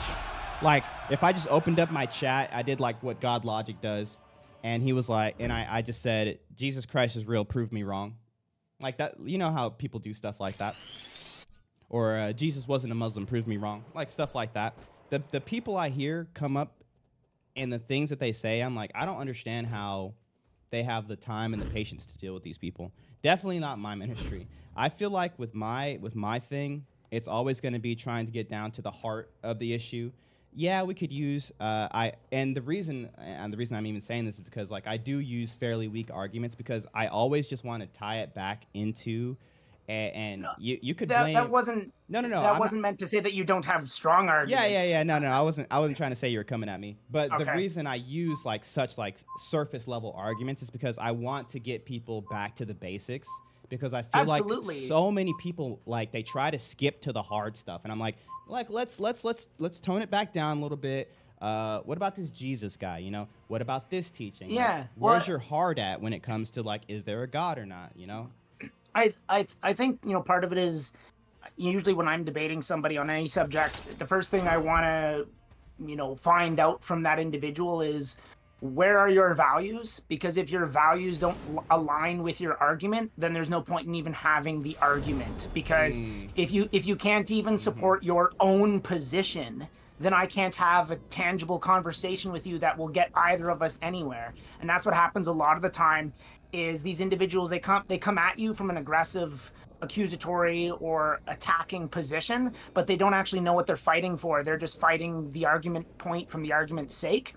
Like, if I just opened up my chat, I did like what God Logic does, and he was like, and I just said, Jesus Christ is real, prove me wrong. Like that, you know how people do stuff like that. Or Jesus wasn't a Muslim, prove me wrong. Like stuff like that. The people I hear come up and the things that they say, I'm like, I don't understand how they have the time and the patience to deal with these people. Definitely not my ministry. I feel like with my thing, it's always going to be trying to get down to the heart of the issue. Yeah, we could use the reason I'm even saying this is because like I do use fairly weak arguments because I always just want to tie it back into and you could blame that wasn't that wasn't meant to say that you don't have strong arguments. Yeah. No, I wasn't trying to say you were coming at me. But the reason I use like such like surface level arguments is because I want to get people back to the basics. Because I feel like so many people like they try to skip to the hard stuff, and I'm like let's tone it back down a little bit. What about this Jesus guy? You know, what about this teaching? Yeah, like, where's your heart at when it comes to like, is there a God or not? You know, I think part of it is usually when I'm debating somebody on any subject, the first thing I want to find out from that individual is, where are your values? Because if your values don't align with your argument, then there's no point in even having the argument. Because if you can't even support your own position, then I can't have a tangible conversation with you that will get either of us anywhere. And that's what happens a lot of the time is these individuals, they come at you from an aggressive, accusatory or attacking position, but they don't actually know what they're fighting for. They're just fighting the argument point from the argument's sake.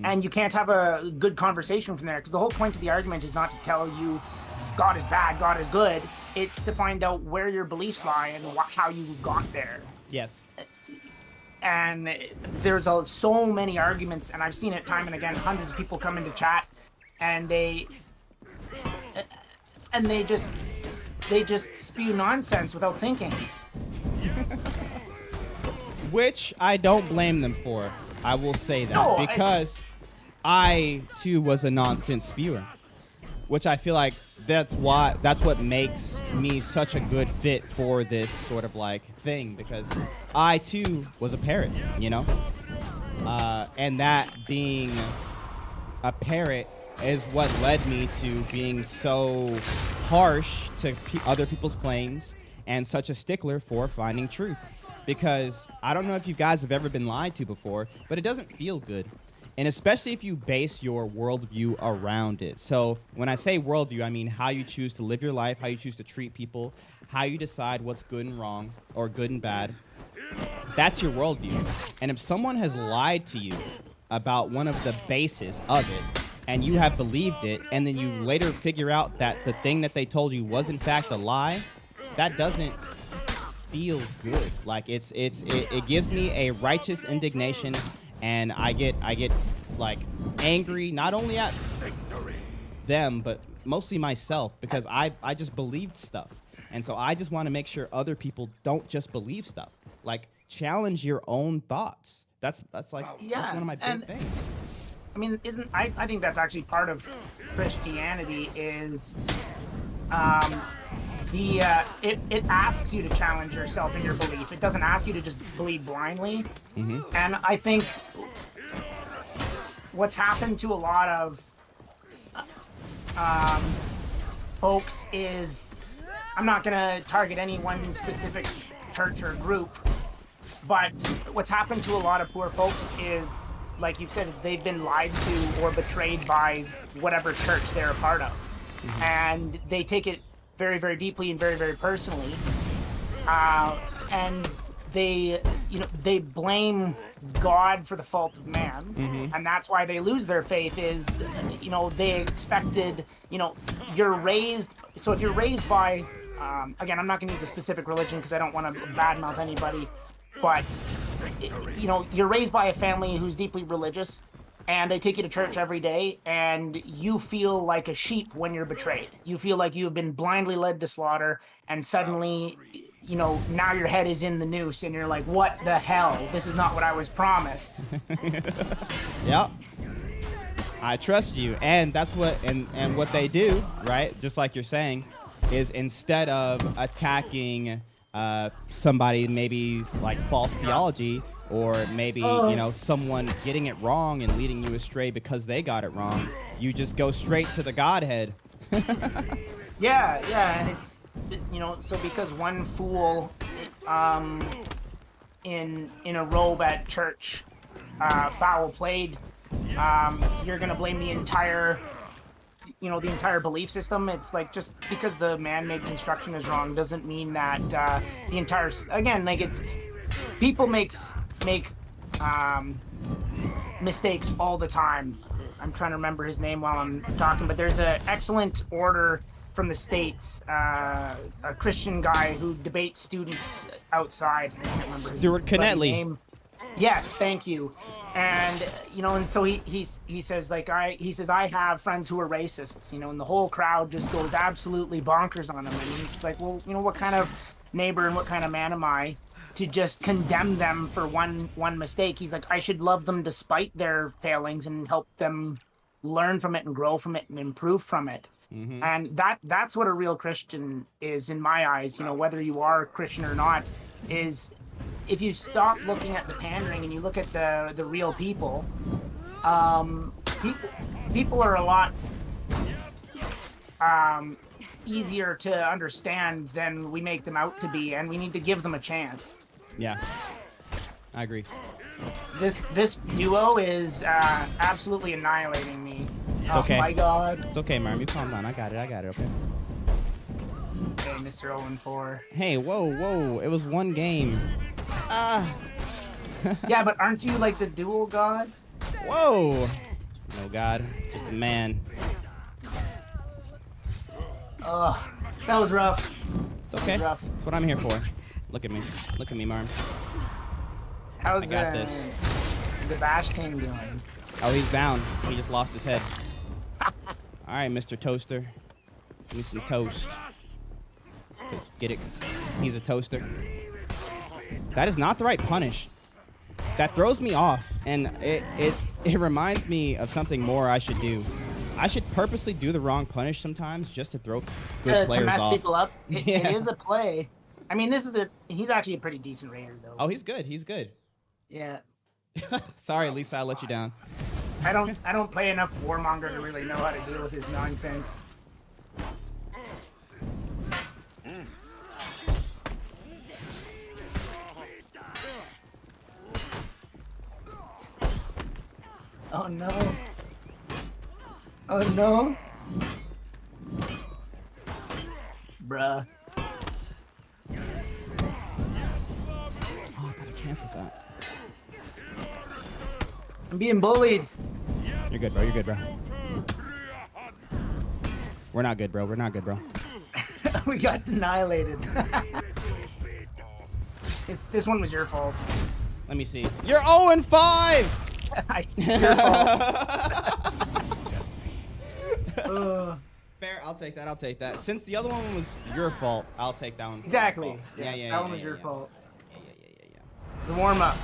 And you can't have a good conversation from there, because the whole point of the argument is not to tell you God is bad, God is good. It's to find out where your beliefs lie and how you got there. Yes. And there's so many arguments, and I've seen it time and again. Hundreds of people come into chat, and they just spew nonsense without thinking. Which I don't blame them for. I will say that because I too was a nonsense spewer, which I feel like that's what makes me such a good fit for this sort of like thing, because I too was a parrot, and that being a parrot is what led me to being so harsh to other people's claims and such a stickler for finding truth. Because I don't know if you guys have ever been lied to before, but it doesn't feel good. And especially if you base your worldview around it. So when I say worldview, I mean how you choose to live your life, how you choose to treat people, how you decide what's good and wrong, or good and bad. That's your worldview. And if someone has lied to you about one of the bases of it, and you have believed it, and then you later figure out that the thing that they told you was in fact a lie, that doesn't feel good. Like it gives me a righteous indignation, and I get like angry not only at them but mostly myself, because I just believed stuff, and so I just want to make sure other people don't just believe stuff. Like, challenge your own thoughts. That's that's one of my big things. I mean, I think that's actually part of Christianity is it asks you to challenge yourself in your belief. It doesn't ask you to just believe blindly. And I think what's happened to a lot of folks is, I'm not going to target any one specific church or group, but what's happened to a lot of poor folks is, like you said, is they've been lied to or betrayed by whatever church they're a part of. And they take it very, very deeply and very, very personally. And they blame God for the fault of man. And that's why they lose their faith is, they expected, you're raised. So if you're raised by, again, I'm not going to use a specific religion because I don't want to badmouth anybody, but, you're raised by a family who's deeply religious, and they take you to church every day, and you feel like a sheep when you're betrayed. You feel like you've been blindly led to slaughter, and suddenly, now your head is in the noose, and you're like, what the hell? This is not what I was promised. Yep. I trust you. And that's what, and what they do, right? Just like you're saying, is instead of attacking somebody maybe's like false theology, or maybe someone getting it wrong and leading you astray because they got it wrong, you just go straight to the Godhead. yeah, and it's so because one fool in a robe at church foul played, you're gonna blame the entire belief system. It's like, just because the man-made construction is wrong doesn't mean that the entire, again, like, it's people make mistakes all the time. I'm trying to remember his name while I'm talking, but there's an excellent order from the States, a Christian guy who debates students outside. I can't remember his Stuart Knetley. name. Yes, thank you. And and so he says, like, he says, I have friends who are racists, and the whole crowd just goes absolutely bonkers on him. And he's like, well, what kind of neighbor and what kind of man am I to just condemn them for one mistake? He's like, I should love them despite their failings and help them learn from it and grow from it and improve from it. And that's what a real Christian is in my eyes. Whether you are a Christian or not, is if you stop looking at the pandering and you look at the real people, people are a lot easier to understand than we make them out to be, and we need to give them a chance. Yeah, I agree. This duo is absolutely annihilating me. It's okay. Oh my God. It's okay, Marm. You calm down. I got it. Okay. Okay, Mr. 0-4. Hey, whoa. It was one game. Yeah, but aren't you like the dual god? Whoa. No God, just a man. Ugh, that was rough. It's okay. Rough. That's what I'm here for. Look at me, Marm. How's I got this. The Bash team doing? Oh, he's down. He just lost his head. All right, Mr. Toaster. Give me some toast. Get it? 'Cause he's a toaster. That is not the right punish. That throws me off, and it reminds me of something more I should do. I should purposely do the wrong punish sometimes just to throw good players to mess off. people up. Yeah. It is a play. I mean, he's actually a pretty decent raider, though. Oh, he's good. Yeah. Sorry, Lisa, I let you down. I don't play enough Warmonger to really know how to deal with his nonsense. Oh no. Oh no. Bruh. Oh, I gotta cancel that. I'm being bullied. You're good, bro. We're not good, bro. We got annihilated. This one was your fault. Let me see. You're 0-5! It's your fault. Fair, I'll take that. Since the other one was your fault, I'll take that one. Exactly. Yeah. That one was your fault. Yeah. It's a warm-up.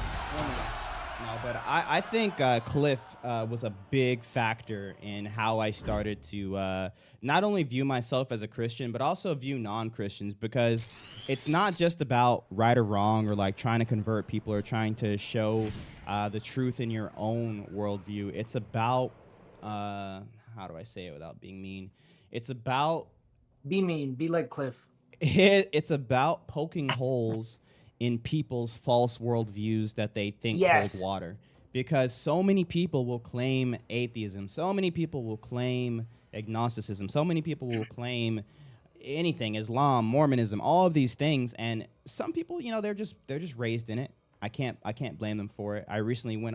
No, but I think Cliff was a big factor in how I started to not only view myself as a Christian, but also view non-Christians, because it's not just about right or wrong or like trying to convert people or trying to show the truth in your own worldview. It's about, how do I say it without being mean? It's about... Be mean. Be like Cliff. It's about poking holes in people's false worldviews that they think Yes. hold water. Because so many people will claim atheism, so many people will claim agnosticism, so many people will claim anything, Islam, Mormonism, all of these things, and some people, you know, they're just raised in it. I can't blame them for it. I recently went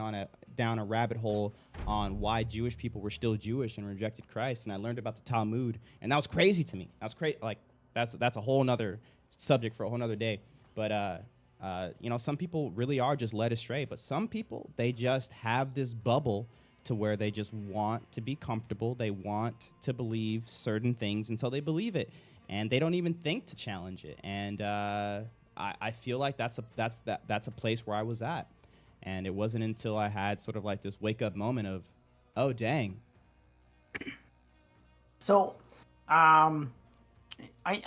down a rabbit hole on why Jewish people were still Jewish and rejected Christ, and I learned about the Talmud, and that was crazy to me. That was crazy. Like that's a whole nother subject for a whole nother day. But you know, some people really are just led astray, but some people, they just have this bubble to where they just want to be comfortable. They want to believe certain things until they believe it, and they don't even think to challenge it. And I feel like that's a place where I was at, and it wasn't until I had sort of like this wake up moment of, oh dang. So, I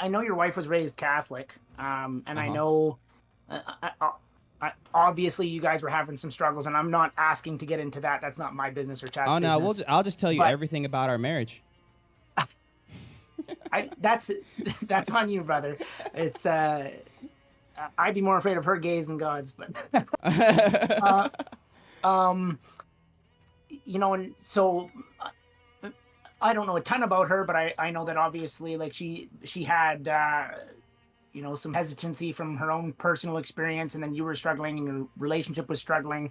know your wife was raised Catholic, and I know, obviously you guys were having some struggles, and I'm not asking to get into that. That's not my business or Chad's business. Oh no, I'll just tell you everything about our marriage. That's on you, brother. It's I'd be more afraid of her gaze than God's, but you know, and so I don't know a ton about her, but I know that obviously, like, she had you know, some hesitancy from her own personal experience, and then you were struggling and your relationship was struggling.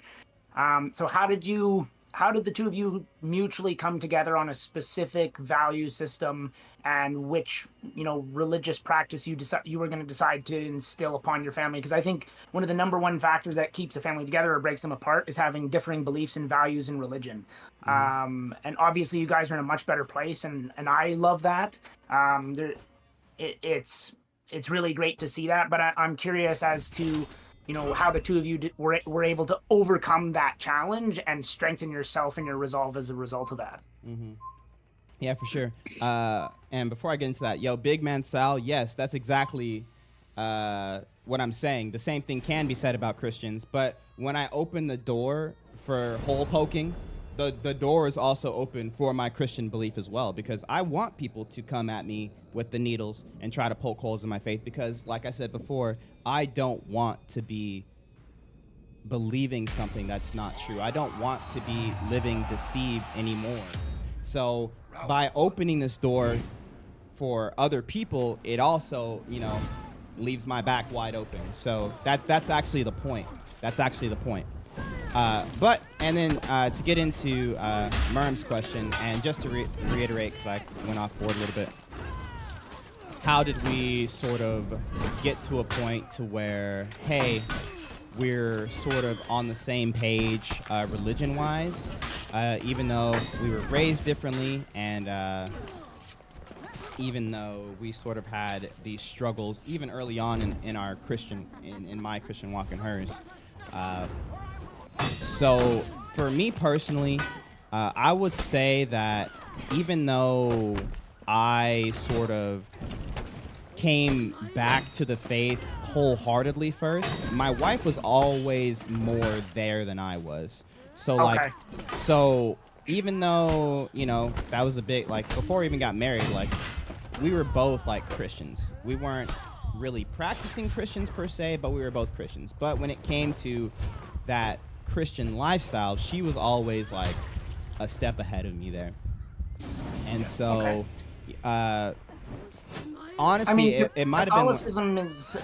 So how did the two of you mutually come together on a specific value system, and which, you know, religious practice you were going to decide to instill upon your family? Because I think one of the number one factors that keeps a family together or breaks them apart is having differing beliefs and values in religion. And obviously you guys are in a much better place, and I love that. It's really great to see that, but I'm curious as to, you know, how the two of you were able to overcome that challenge and strengthen yourself and your resolve as a result of that. Mm-hmm. Yeah, for sure. And before I get into that, Big Man Sal, yes, that's exactly what I'm saying. The same thing can be said about Christians, but when I open the door for hole poking, the door is also open for my Christian belief as well, because I want people to come at me with the needles and try to poke holes in my faith, because, like I said before, I don't want to be believing something that's not true. I don't want to be living deceived anymore. So by opening this door for other people, it also, you know, leaves my back wide open. So that's actually the point. That's actually the point. And then to get into Merm's question, and just to reiterate, because I went off board a little bit, how did we sort of get to a point to where, hey, we're sort of on the same page religion-wise, even though we were raised differently, and even though we sort of had these struggles even early on in our Christian, in my Christian walk and hers. So for me personally, I would say that even though I sort of came back to the faith wholeheartedly first, my wife was always more there than I was. So like, so even though, you know, that was a bit like before we even got married, like we were both like Christians. We weren't really practicing Christians per se, but we were both Christians. But when it came to that Christian lifestyle, she was always like a step ahead of me there. And so honestly, I mean, it might have been Catholicism is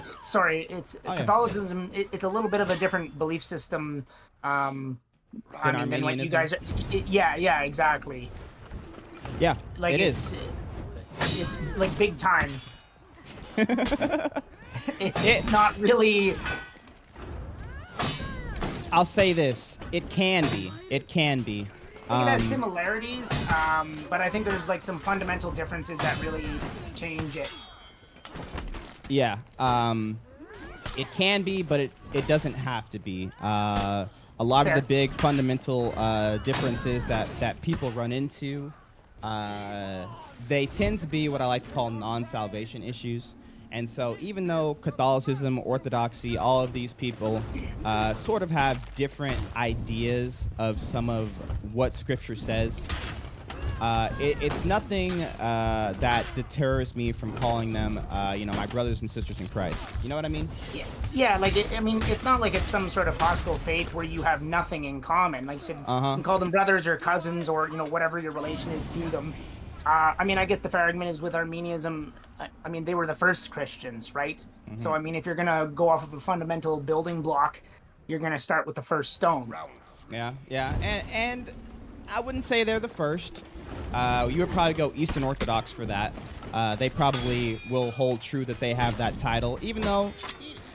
Catholicism. It's a little bit of a different belief system than what you guys are. Yeah, exactly. Yeah, like it is. It's like big time. It's not really. I'll say this: it can be. It can be. I think it has similarities, but I think there's like some fundamental differences that really change it. Yeah, it can be, but it doesn't have to be. a lot of Fair. the big fundamental differences that people run into, they tend to be what I like to call non-salvation issues. And so even though Catholicism, Orthodoxy, all of these people sort of have different ideas of some of what Scripture says, it's nothing that deters me from calling them, my brothers and sisters in Christ. You know what I mean? Yeah, like, it's not like it's some sort of hostile faith where you have nothing in common. Like I said, you can call them brothers or cousins or, whatever your relation is to them. I guess the fair argument is with Arminianism, they were the first Christians, right? Mm-hmm. So, if you're going to go off of a fundamental building block, you're going to start with the first stone. Yeah. And I wouldn't say they're the first. You would probably go Eastern Orthodox for that. They probably will hold true that they have that title, even though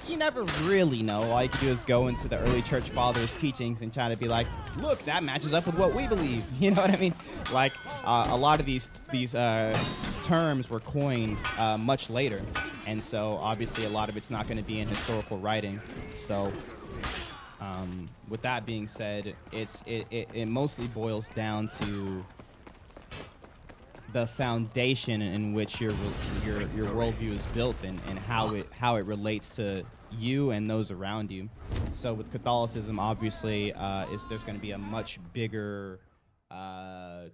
you never really know. All you can do is go into the early church fathers' teachings and try to be like, look, that matches up with what we believe. You know what I mean? Like, a lot of these terms were coined much later. And so, obviously, a lot of it's not going to be in historical writing. So, with that being said, it mostly boils down to the foundation in which your worldview is built and how it relates to you and those around you. So with Catholicism, obviously, there's going to be a much bigger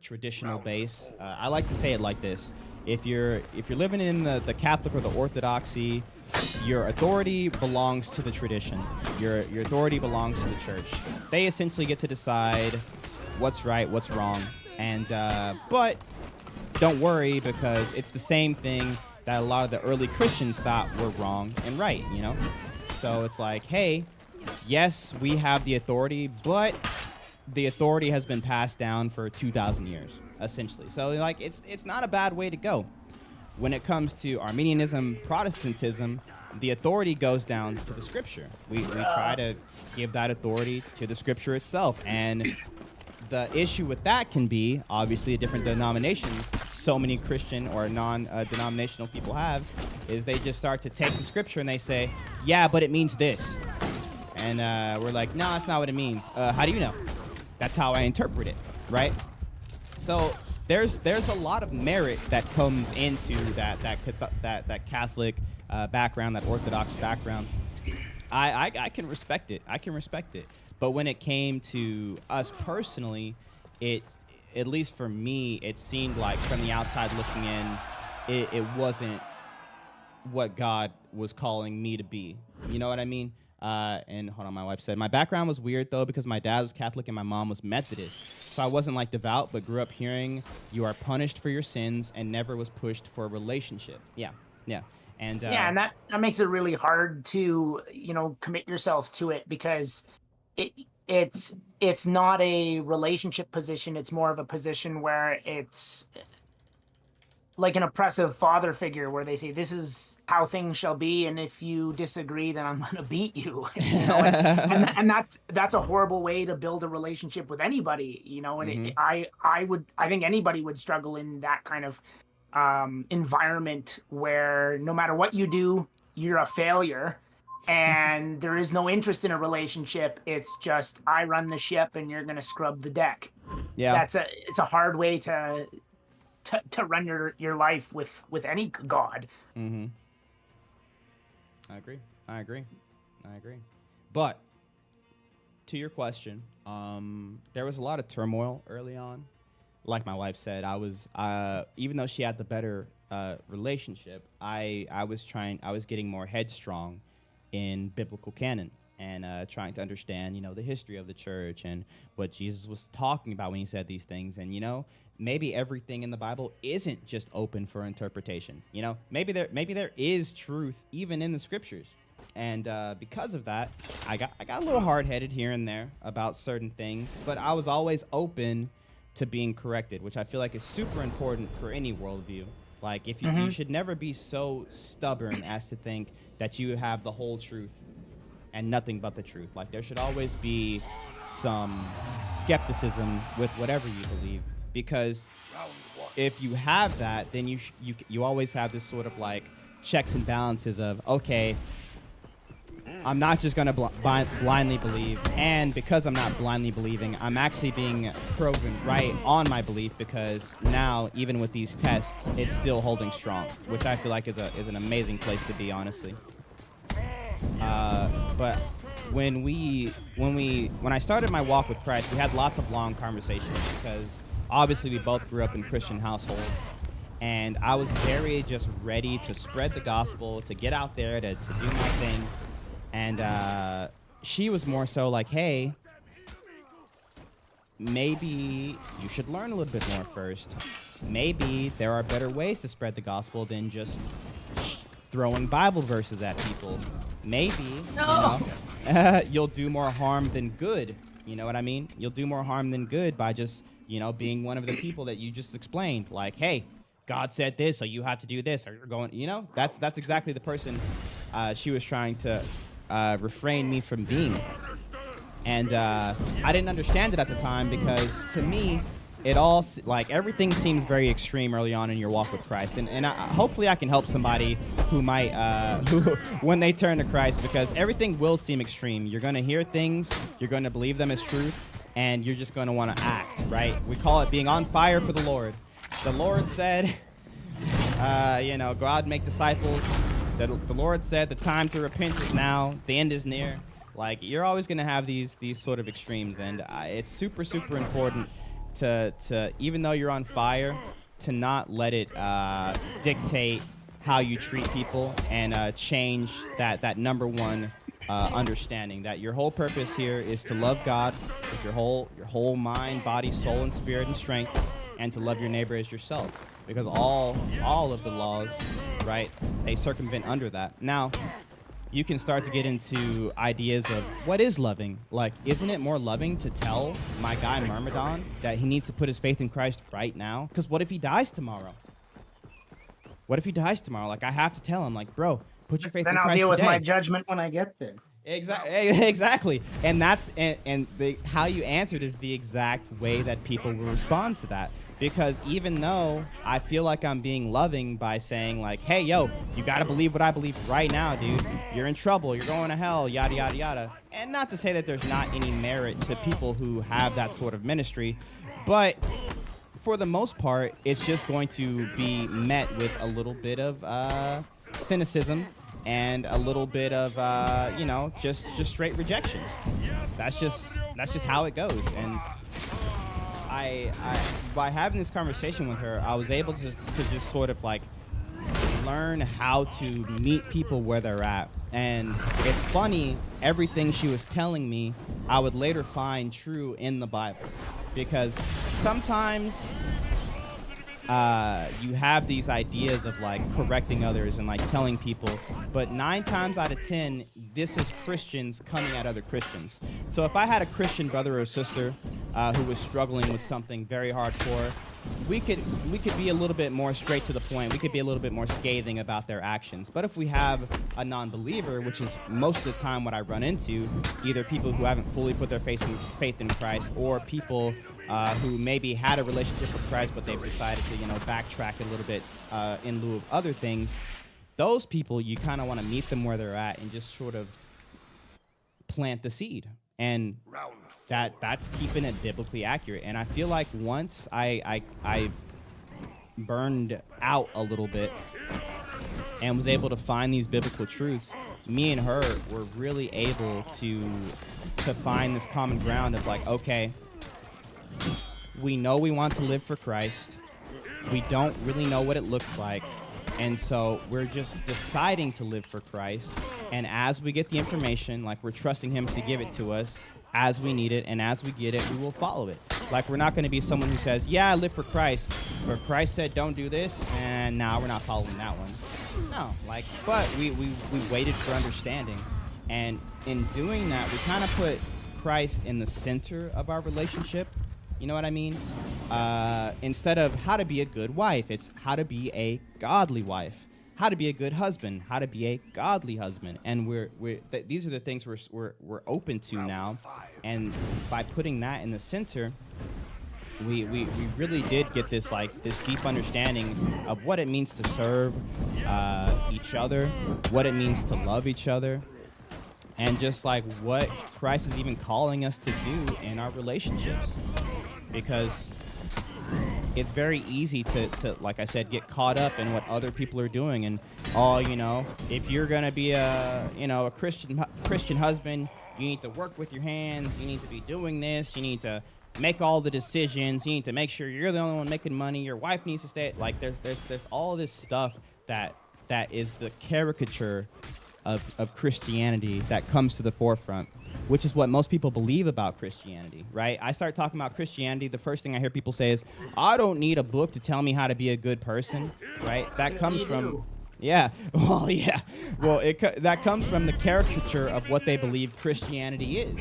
traditional base. I like to say it like this: if you're living in the Catholic or the Orthodoxy, your authority belongs to the tradition. Your authority belongs to the church. They essentially get to decide what's right, what's wrong, and but don't worry, because it's the same thing that a lot of the early Christians thought were wrong and right, So it's like, hey, yes, we have the authority, but the authority has been passed down for 2,000 years, essentially. So, like, it's not a bad way to go. When it comes to Arminianism, Protestantism, the authority goes down to the Scripture. We try to give that authority to the Scripture itself, and the issue with that can be, obviously, different denominations, so many Christian or non-denominational people have, is they just start to take the Scripture and they say, yeah, but it means this. And we're like, no, that's not what it means. How do you know? That's how I interpret it, right? So there's a lot of merit that comes into that Catholic background, that Orthodox background. I can respect it. But when it came to us personally, at least for me, it seemed like from the outside looking in, it wasn't what God was calling me to be. You know what I mean? And hold on, my wife said, my background was weird, though, because my dad was Catholic and my mom was Methodist. So I wasn't, like, devout, but grew up hearing you are punished for your sins and never was pushed for a relationship. Yeah. And that makes it really hard to, commit yourself to it, because it's not a relationship position. It's more of a position where it's like an oppressive father figure, where they say, this is how things shall be, and if you disagree, then I'm going to beat you. And that's a horrible way to build a relationship with anybody, and I think anybody would struggle in that kind of environment where no matter what you do, you're a failure. And there is no interest in a relationship. It's just, I run the ship and you're going to scrub the deck. Yeah. It's a hard way to run your life with any god. Mm-hmm. I agree. But to your question, there was a lot of turmoil early on. Like my wife said, I was even though she had the better relationship, I was getting more headstrong in biblical canon and trying to understand, the history of the church and what Jesus was talking about when he said these things. And, maybe everything in the Bible isn't just open for interpretation. Maybe there is truth even in the Scriptures. And because of that, I got a little hard-headed here and there about certain things, but I was always open to being corrected, which I feel like is super important for any worldview. Like, if you should never be so stubborn as to think that you have the whole truth and nothing but the truth. Like, there should always be some skepticism with whatever you believe, because if you have that, then you always have this sort of like checks and balances of, okay, I'm not just going to blindly believe. And because I'm not blindly believing, I'm actually being proven right on my belief, because now, even with these tests, it's still holding strong, which I feel like is an amazing place to be, honestly. But when I started my walk with Christ, we had lots of long conversations, because obviously we both grew up in Christian households. And I was very just ready to spread the gospel, to get out there, to do my thing. And she was more so like, hey, maybe you should learn a little bit more first. Maybe there are better ways to spread the gospel than just throwing Bible verses at people. Maybe, you'll do more harm than good. You know what I mean? You'll do more harm than good by just, being one of the people that you just explained. Like, hey, God said this, so you have to do this. Or you're going, that's exactly the person she was trying to refrain me from being. And I didn't understand it at the time, because to me, it all, like, everything seems very extreme early on in your walk with Christ. And hopefully I can help somebody who might, who when they turn to Christ, because everything will seem extreme. You're going to hear things, you're going to believe them as truth, and you're just going to want to act, right? We call it being on fire for the Lord. The Lord said, go out and make disciples. The Lord said the time to repent is now. The end is near. Like, you're always going to have these sort of extremes, and it's super, super important to even though you're on fire, to not let it dictate how you treat people, and change that number one understanding that your whole purpose here is to love God with your whole mind, body, soul, and spirit and strength, and to love your neighbor as yourself. Because all of the laws, right, they circumvent under that. Now, you can start to get into ideas of what is loving. Like, isn't it more loving to tell my guy Myrmidon that he needs to put his faith in Christ right now? Because what if he dies tomorrow? What if he dies tomorrow? Like, I have to tell him, like, bro, put your faith in Christ today. Then I'll deal with my judgment when I get there. Exactly. And that's how you answered is the exact way that people will respond to that. Because even though I feel like I'm being loving by saying, like, hey, yo, you got to believe what I believe right now, dude. You're in trouble. You're going to hell, yada, yada, yada. And not to say that there's not any merit to people who have that sort of ministry, but for the most part, it's just going to be met with a little bit of cynicism and a little bit of, just straight rejection. That's just how it goes. And I by having this conversation with her, I was able to just sort of like learn how to meet people where they're at. And it's funny, everything she was telling me, I would later find true in the Bible. Because sometimes you have these ideas of like correcting others and like telling people, but 9 times out of 10, this is Christians coming at other Christians. So if I had a Christian brother or sister who was struggling with something very hardcore, we could be a little bit more straight to the point. We could be a little bit more scathing about their actions. But if we have a non-believer, which is most of the time what I run into, either people who haven't fully put their faith in Christ, or people who maybe had a relationship with Christ, but they've decided to, backtrack a little bit in lieu of other things. Those people, you kind of want to meet them where they're at and just sort of plant the seed. And that's keeping it biblically accurate. And I feel like once I burned out a little bit and was able to find these biblical truths, me and her were really able to find this common ground of like, okay, we know we want to live for Christ. We don't really know what it looks like. And so we're just deciding to live for Christ. And as we get the information, like we're trusting him to give it to us as we need it. And as we get it, we will follow it. Like we're not going to be someone who says, yeah, I live for Christ, but Christ said don't do this. And now we're not following that one. No, like, but we waited for understanding. And in doing that, we kind of put Christ in the center of our relationship. You know what I mean? Instead of how to be a good wife, it's how to be a godly wife, how to be a good husband, how to be a godly husband. And these are the things we're open to now. And by putting that in the center, we really did get this deep understanding of what it means to serve each other, what it means to love each other. and just like what Christ is even calling us to do in our relationships. Because it's very easy to, like I said, get caught up in what other people are doing. And, if you're going to be a Christian husband, you need to work with your hands. You need to be doing this. You need to make all the decisions. You need to make sure you're the only one making money. Your wife needs to stay. Like, there's all this stuff that is the caricature of Christianity that comes to the forefront, which is what most people believe about Christianity, right? I start talking about Christianity, the first thing I hear people say is, I don't need a book to tell me how to be a good person, right? That comes from... Yeah. Well, yeah. Well, that comes from the caricature of what they believe Christianity is,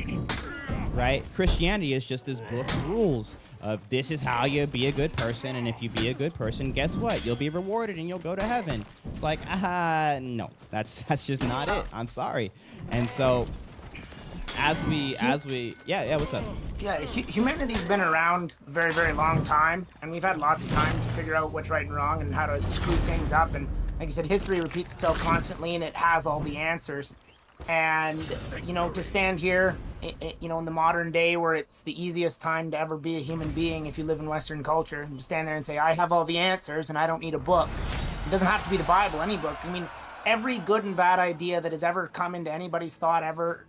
right? Christianity is just this book of rules of this is how you be a good person, and if you be a good person, guess what? You'll be rewarded and you'll go to heaven. It's like, no, that's just not it. I'm sorry. And so as we what's up? Yeah, humanity's been around a very, very long time, and we've had lots of time to figure out what's right and wrong and how to screw things up. And like you said, history repeats itself constantly, and it has all the answers. And, to stand here, in the modern day where it's the easiest time to ever be a human being if you live in Western culture, and to stand there and say, I have all the answers and I don't need a book. It doesn't have to be the Bible, any book. I mean, every good and bad idea that has ever come into anybody's thought ever,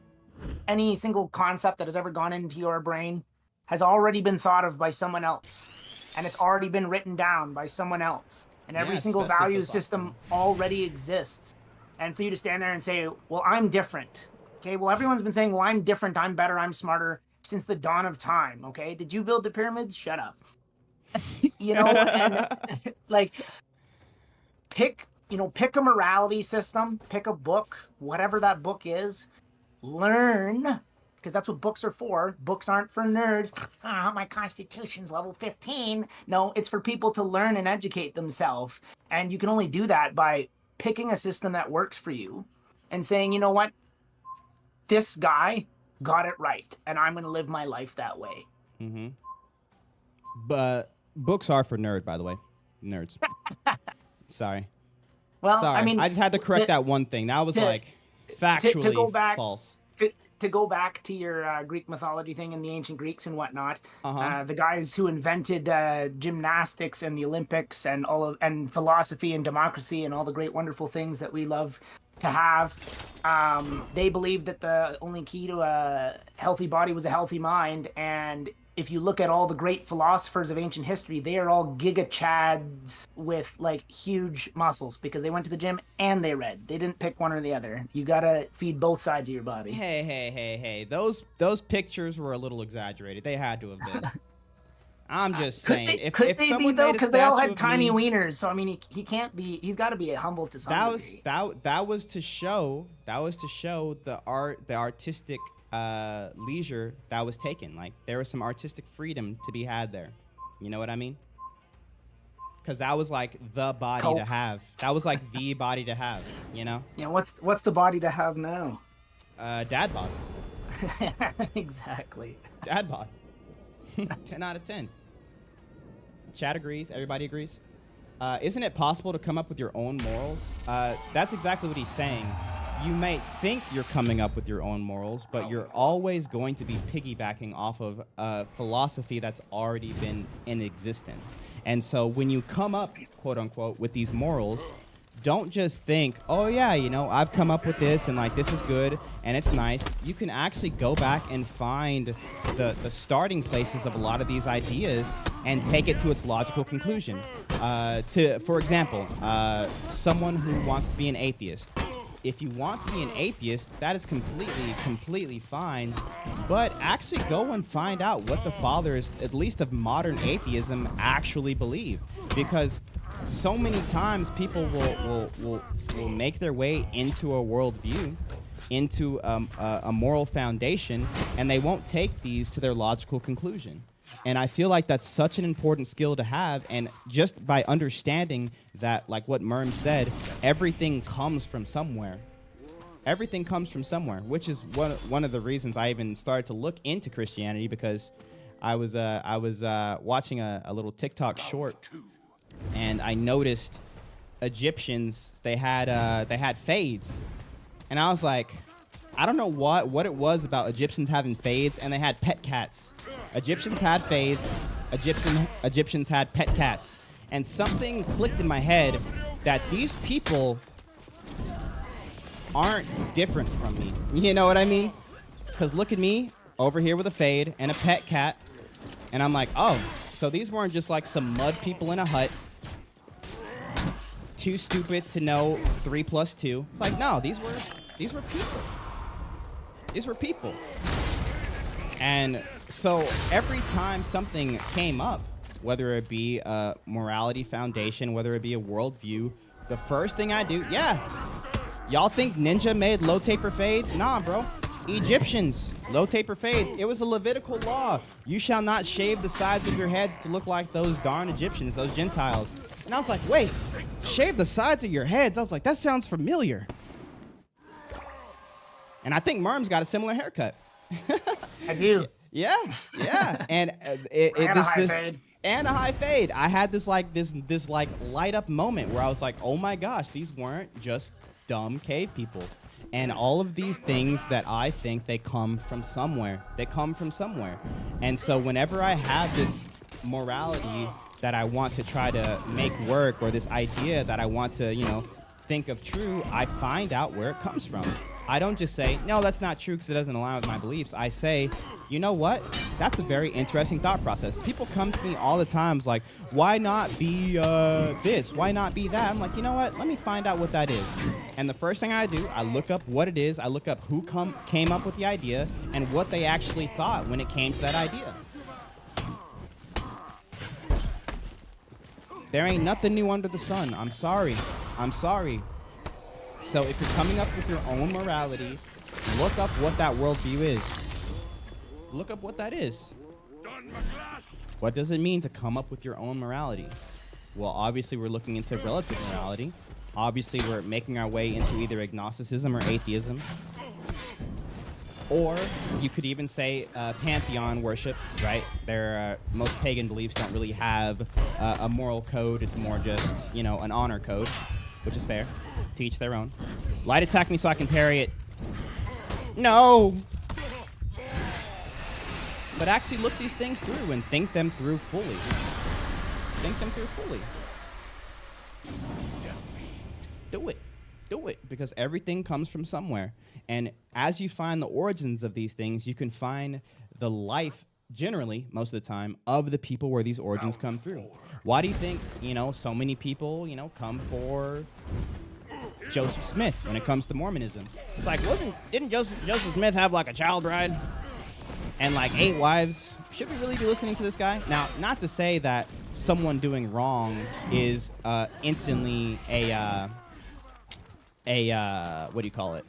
any single concept that has ever gone into your brain has already been thought of by someone else. And it's already been written down by someone else. And every single value system already exists. And for you to stand there and say, well, I'm different. Okay, well, everyone's been saying, well, I'm different, I'm better, I'm smarter since the dawn of time. Okay, did you build the pyramids? Shut up. And like, pick a morality system, pick a book, whatever that book is, learn, because that's what books are for. Books aren't for nerds. My constitution's level 15. No, it's for people to learn and educate themselves. And you can only do that by picking a system that works for you and saying, you know what, this guy got it right, and I'm going to live my life that way. Mm-hmm. But books are for nerds, by the way. Nerds. Sorry. Well, sorry. I mean, I just had to correct that one thing. That was factually to go back, false. To go back to your Greek mythology thing and the ancient Greeks and whatnot, the guys who invented gymnastics and the Olympics and and philosophy and democracy and all the great wonderful things that we love to have, they believed that the only key to a healthy body was a healthy mind. And if you look at all the great philosophers of ancient history, they are all giga-chads with like huge muscles because they went to the gym and they read. They didn't pick one or the other. You gotta feed both sides of your body. Hey. Those pictures were a little exaggerated. They had to have been. I'm just saying. Could they be though? Because they all had tiny wieners. So I mean, he can't be. He's got to be humble to some degree. That was to show the artistic leisure that was taken. Like there was some artistic freedom to be had there. You know what I mean? Because that was like the body to have. That was like the body to have. You know? Yeah. What's the body to have now? Dad bod. Exactly. Dad bod. 10 out of 10. Chad agrees. Everybody agrees. Isn't it possible to come up with your own morals? That's exactly what he's saying. You might think you're coming up with your own morals, but you're always going to be piggybacking off of a philosophy that's already been in existence. And so when you come up, quote unquote, with these morals, don't just think, oh yeah, I've come up with this and like this is good and it's nice. You can actually go back and find the starting places of a lot of these ideas and take it to its logical conclusion. For example, someone who wants to be an atheist. If you want to be an atheist, that is completely fine. But actually go and find out what the fathers, at least of modern atheism, actually believe. Because so many times people will make their way into a worldview, into a moral foundation, and they won't take these to their logical conclusion. And I feel like that's such an important skill to have. And just by understanding that, like what Merm said, everything comes from somewhere. Everything comes from somewhere, which is one of the reasons I even started to look into Christianity, because I was watching a little TikTok short, and I noticed Egyptians, they had fades, and I was like, I don't know what it was about Egyptians having fades, and they had pet cats. Egyptians had fades. Egyptians had pet cats. And something clicked in my head that these people aren't different from me. You know what I mean? Because look at me over here with a fade and a pet cat. And I'm like, oh, so these weren't just like some mud people in a hut. Too stupid to know 3 + 2. Like, no, these were people. These were people. And so every time something came up, whether it be a morality foundation, whether it be a worldview, the first thing I do, y'all think Ninja made low taper fades? Nah, bro. Egyptians, low taper fades. It was a Levitical law. You shall not shave the sides of your heads to look like those darn Egyptians, those Gentiles. And I was like, wait, shave the sides of your heads? I was like, that sounds familiar. And I think Merm's got a similar haircut. I do. Yeah. And and a high fade. I had this light up moment where I was like, oh my gosh, these weren't just dumb cave people. And all of these things that I think, they come from somewhere. They come from somewhere. And so whenever I have this morality that I want to try to make work, or this idea that I want to, think of true, I find out where it comes from. I don't just say, no, that's not true because it doesn't align with my beliefs. I say, you know what? That's a very interesting thought process. People come to me all the time like, why not be this? Why not be that? I'm like, you know what? Let me find out what that is. And the first thing I do, I look up what it is. I look up who came up with the idea and what they actually thought when it came to that idea. There ain't nothing new under the sun. I'm sorry. So if you're coming up with your own morality, look up what that worldview is. Look up what that is. What does it mean to come up with your own morality? Well, obviously we're looking into relative morality. Obviously we're making our way into either agnosticism or atheism. Or you could even say pantheon worship, right? Most pagan beliefs don't really have a moral code. It's more just, an honor code, which is fair. To each their own. Light attack me so I can parry it. No! But actually look these things through and think them through fully. Do it. Because everything comes from somewhere. And as you find the origins of these things, you can find the life, generally, most of the time, of the people where these origins come through. Why do you think, so many people, come for Joseph Smith when it comes to Mormonism? It's like, didn't Joseph Smith have like a child bride and like 8 wives? Should we really be listening to this guy? Now, not to say that someone doing wrong is instantly what do you call it?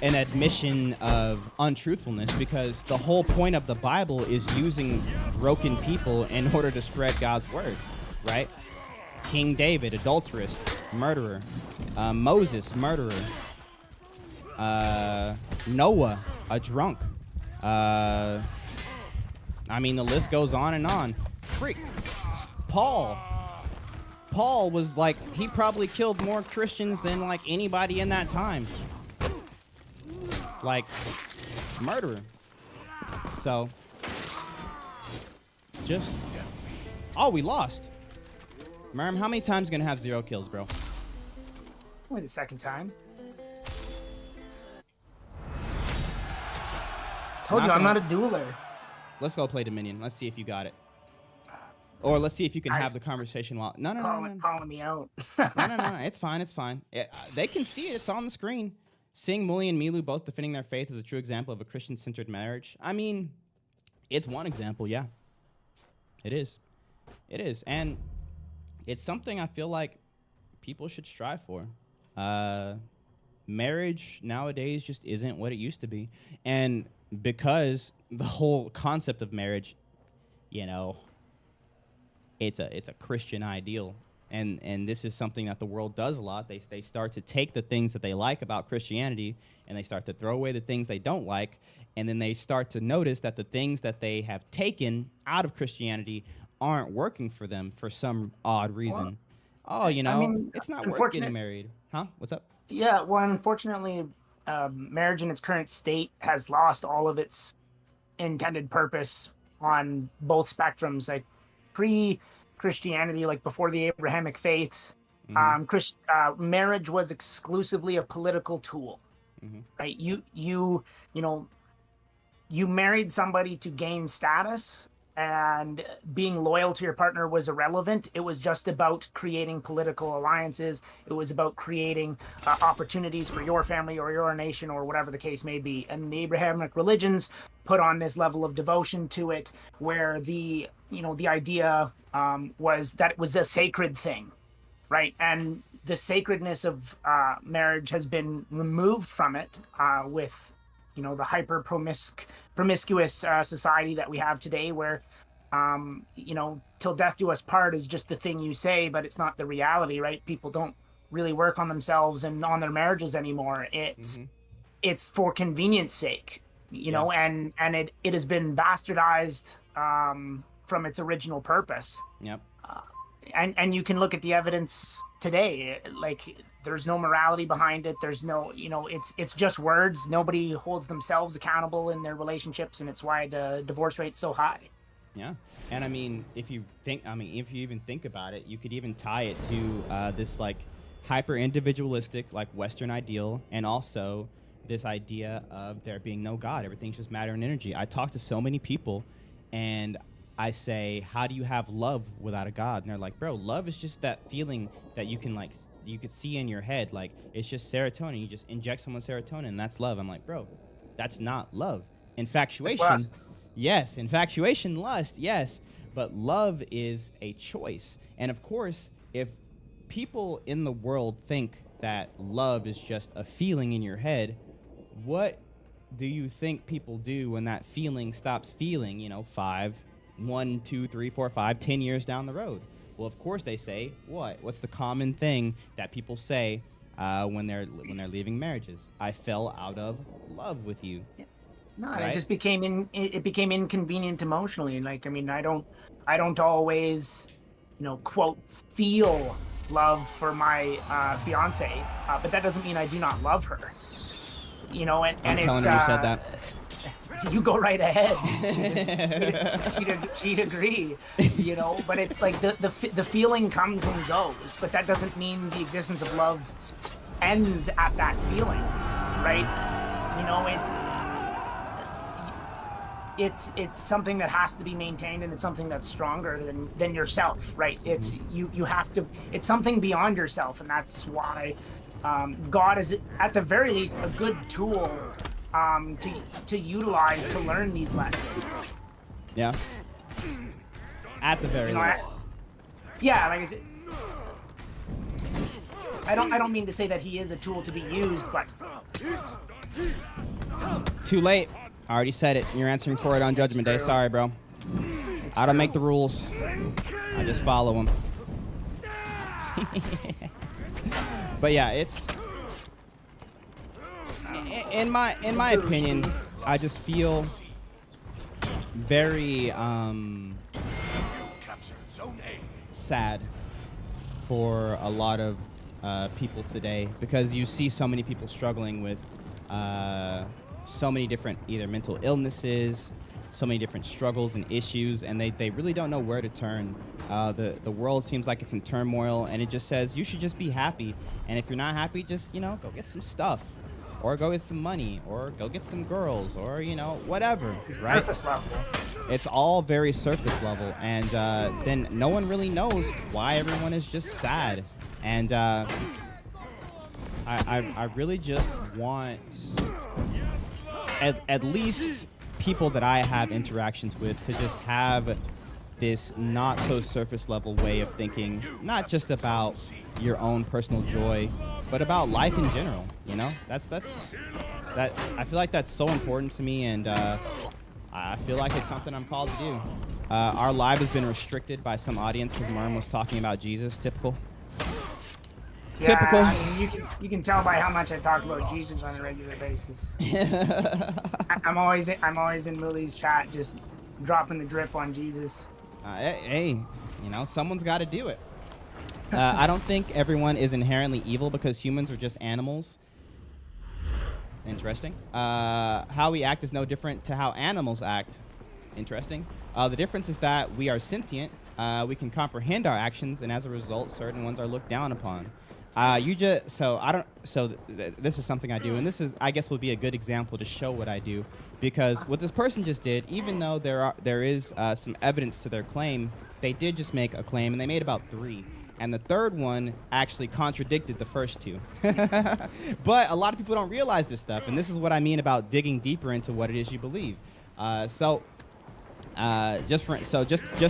An admission of untruthfulness, because the whole point of the Bible is using broken people in order to spread God's word, right? King David, adulteress, murderer. Moses, murderer. Noah, a drunk. The list goes on and on. Paul was like, he probably killed more Christians than like anybody in that time. Like, murderer. So, we lost. Merm, how many times gonna have 0 kills, bro? Only the second time. Told you I'm not a dueler. Let's go play Dominion. Let's see if you got it. Or let's see if you can have the conversation while... No. Calling me out. No. It's fine. They can see it. It's on the screen. Seeing Muli and Milu both defending their faith is a true example of a Christian-centered marriage. I mean, it's one example, yeah. It is. And it's something I feel like people should strive for. Marriage nowadays just isn't what it used to be. And because the whole concept of marriage, it's a Christian ideal. And this is something that the world does a lot. They start to take the things that they like about Christianity and they start to throw away the things they don't like. And then they start to notice that the things that they have taken out of Christianity aren't working for them for some odd reason. It's not worth getting married. Huh? What's up? Yeah, well, unfortunately, marriage in its current state has lost all of its intended purpose on both spectrums. Like pre-Christianity, like before the Abrahamic faiths, marriage was exclusively a political tool. Right? You know, you married somebody to gain status, and being loyal to your partner was irrelevant. It was just about creating political alliances. It was about creating opportunities for your family or your nation or whatever the case may be. And the Abrahamic religions put on this level of devotion to it, where the idea was that it was a sacred thing, right? And the sacredness of marriage has been removed from it with the hyper promiscuous society that we have today, where till death do us part is just the thing you say, but it's not the reality, right? People don't really work on themselves and on their marriages anymore. It's for convenience sake, you know, and it has been bastardized from its original purpose. Yep. And you can look at the evidence today, like there's no morality behind it. There's no, it's just words. Nobody holds themselves accountable in their relationships, and it's why the divorce rate's so high. Yeah. And I mean, if you even think about it, you could even tie it to this like hyper individualistic, like Western ideal, and also this idea of there being no God. Everything's just matter and energy. I talk to so many people, and I say, how do you have love without a God? And they're like, bro, love is just that feeling that you could see in your head. Like, it's just serotonin. You just inject someone serotonin, and that's love. I'm like, bro, that's not love. Infatuation. Lust. Yes. Infatuation, lust. Yes. But love is a choice. And of course, if people in the world think that love is just a feeling in your head, what do you think people do when that feeling stops feeling, 1, 2, 3, 4, 5, 10 years down the road? Well, of course they say, what's the common thing that people say when they're leaving marriages? I fell out of love with you. No, right? It just became inconvenient emotionally. Like, I mean, I don't always, quote, feel love for my fiance, but that doesn't mean I do not love her. And I'm it's telling her you said that. You go right ahead. She'd agree, But it's like the feeling comes and goes, but that doesn't mean the existence of love ends at that feeling, right? It's something that has to be maintained, and it's something that's stronger than yourself, right? It's you have to. It's something beyond yourself, and that's why God is at the very least a good tool to utilize to learn these lessons. Yeah. At the very least. Yeah, like I said, I don't mean to say that he is a tool to be used, but Too late. I already said it. You're answering for it on Judgment Day. Sorry, bro. I don't make the rules. I just follow them. But yeah, it's in my opinion, I just feel very sad for a lot of people today, because you see so many people struggling with so many different either mental illnesses, so many different struggles and issues, and they really don't know where to turn. The world seems like it's in turmoil, and it just says you should just be happy. And if you're not happy, just go get some stuff, or go get some money, or go get some girls, or whatever. Right? Surface level. It's all very surface level, and then no one really knows why everyone is just sad. And I really just want at least people that I have interactions with to just have this not so surface level way of thinking, not just about your own personal joy, but about life in general. That I feel like that's so important to me, and I feel like it's something I'm called to do. Our live has been restricted by some audience because Martin was talking about Jesus. Typical. Yeah, Typical. I mean, you can tell by how much I talk about Jesus on a regular basis. I'm always in Mulie's chat, just dropping the drip on Jesus. Hey, someone's got to do it. I don't think everyone is inherently evil, because humans are just animals. Interesting. How we act is no different to how animals act. Interesting. The difference is that we are sentient. We can comprehend our actions, and as a result, certain ones are looked down upon. This is something I do, and this is, I guess, would be a good example to show what I do, because what this person just did, even though there is some evidence to their claim, they did just make a claim, and they made about 3. And the third one actually contradicted the first 2. But a lot of people don't realize this stuff, and this is what I mean about digging deeper into what it is you believe. Just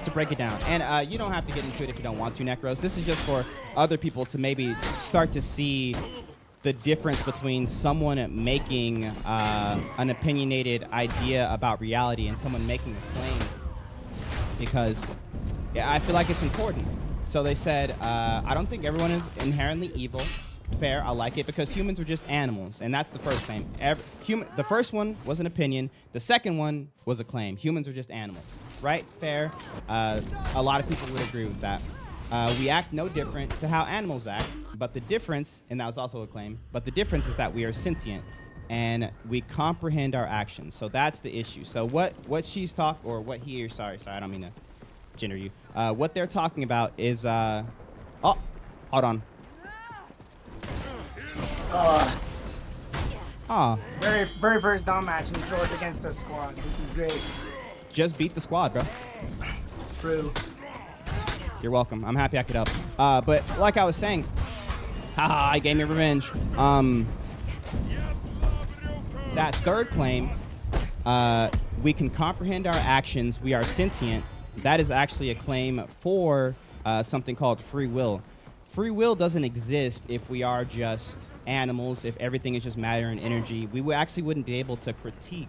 to break it down, and you don't have to get into it if you don't want to, Necros. This is just for other people to maybe start to see the difference between someone making an opinionated idea about reality and someone making a claim, because I feel like it's important. So they said, I don't think everyone is inherently evil. Fair, I like it, because humans are just animals, and that's the first claim. The first one was an opinion. The second one was a claim. Humans are just animals, right? Fair. A lot of people would agree with that. We act no different to how animals act, but the difference, and that was also a claim, but the difference is that we are sentient, and we comprehend our actions. So that's the issue. So what she's talking, or what he, sorry, I don't mean to gender you. What they're talking about is, oh, hold on. Very first Dom match, and throw us against the squad. This is great. Just beat the squad, bro. True. You're welcome. I'm happy I could help. But like I was saying, haha, I gave me revenge. That third claim, we can comprehend our actions. We are sentient. That is actually a claim for something called free will. Free will doesn't exist if we are just animals, if everything is just matter and energy. We actually wouldn't be able to critique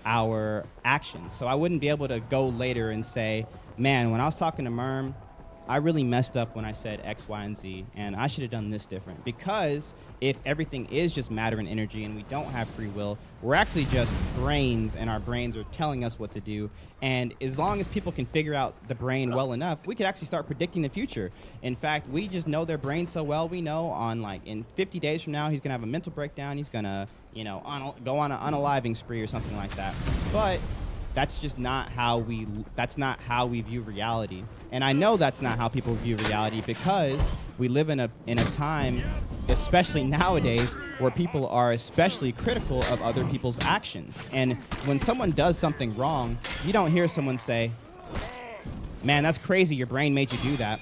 our actions. So I wouldn't be able to go later and say, man, when I was talking to Merm, I really messed up when I said X, Y, and Z, and I should have done this different. Because if everything is just matter and energy and we don't have free will, we're actually just brains, and our brains are telling us what to do. And as long as people can figure out the brain well enough, we could actually start predicting the future. In fact, we just know their brain so well. We know in 50 days from now, he's going to have a mental breakdown. He's going to, go on an unaliving spree or something like that. But that's just not how we view reality. And I know that's not how people view reality, because we live in a time, especially nowadays, where people are especially critical of other people's actions. And when someone does something wrong, you don't hear someone say, man, that's crazy, your brain made you do that.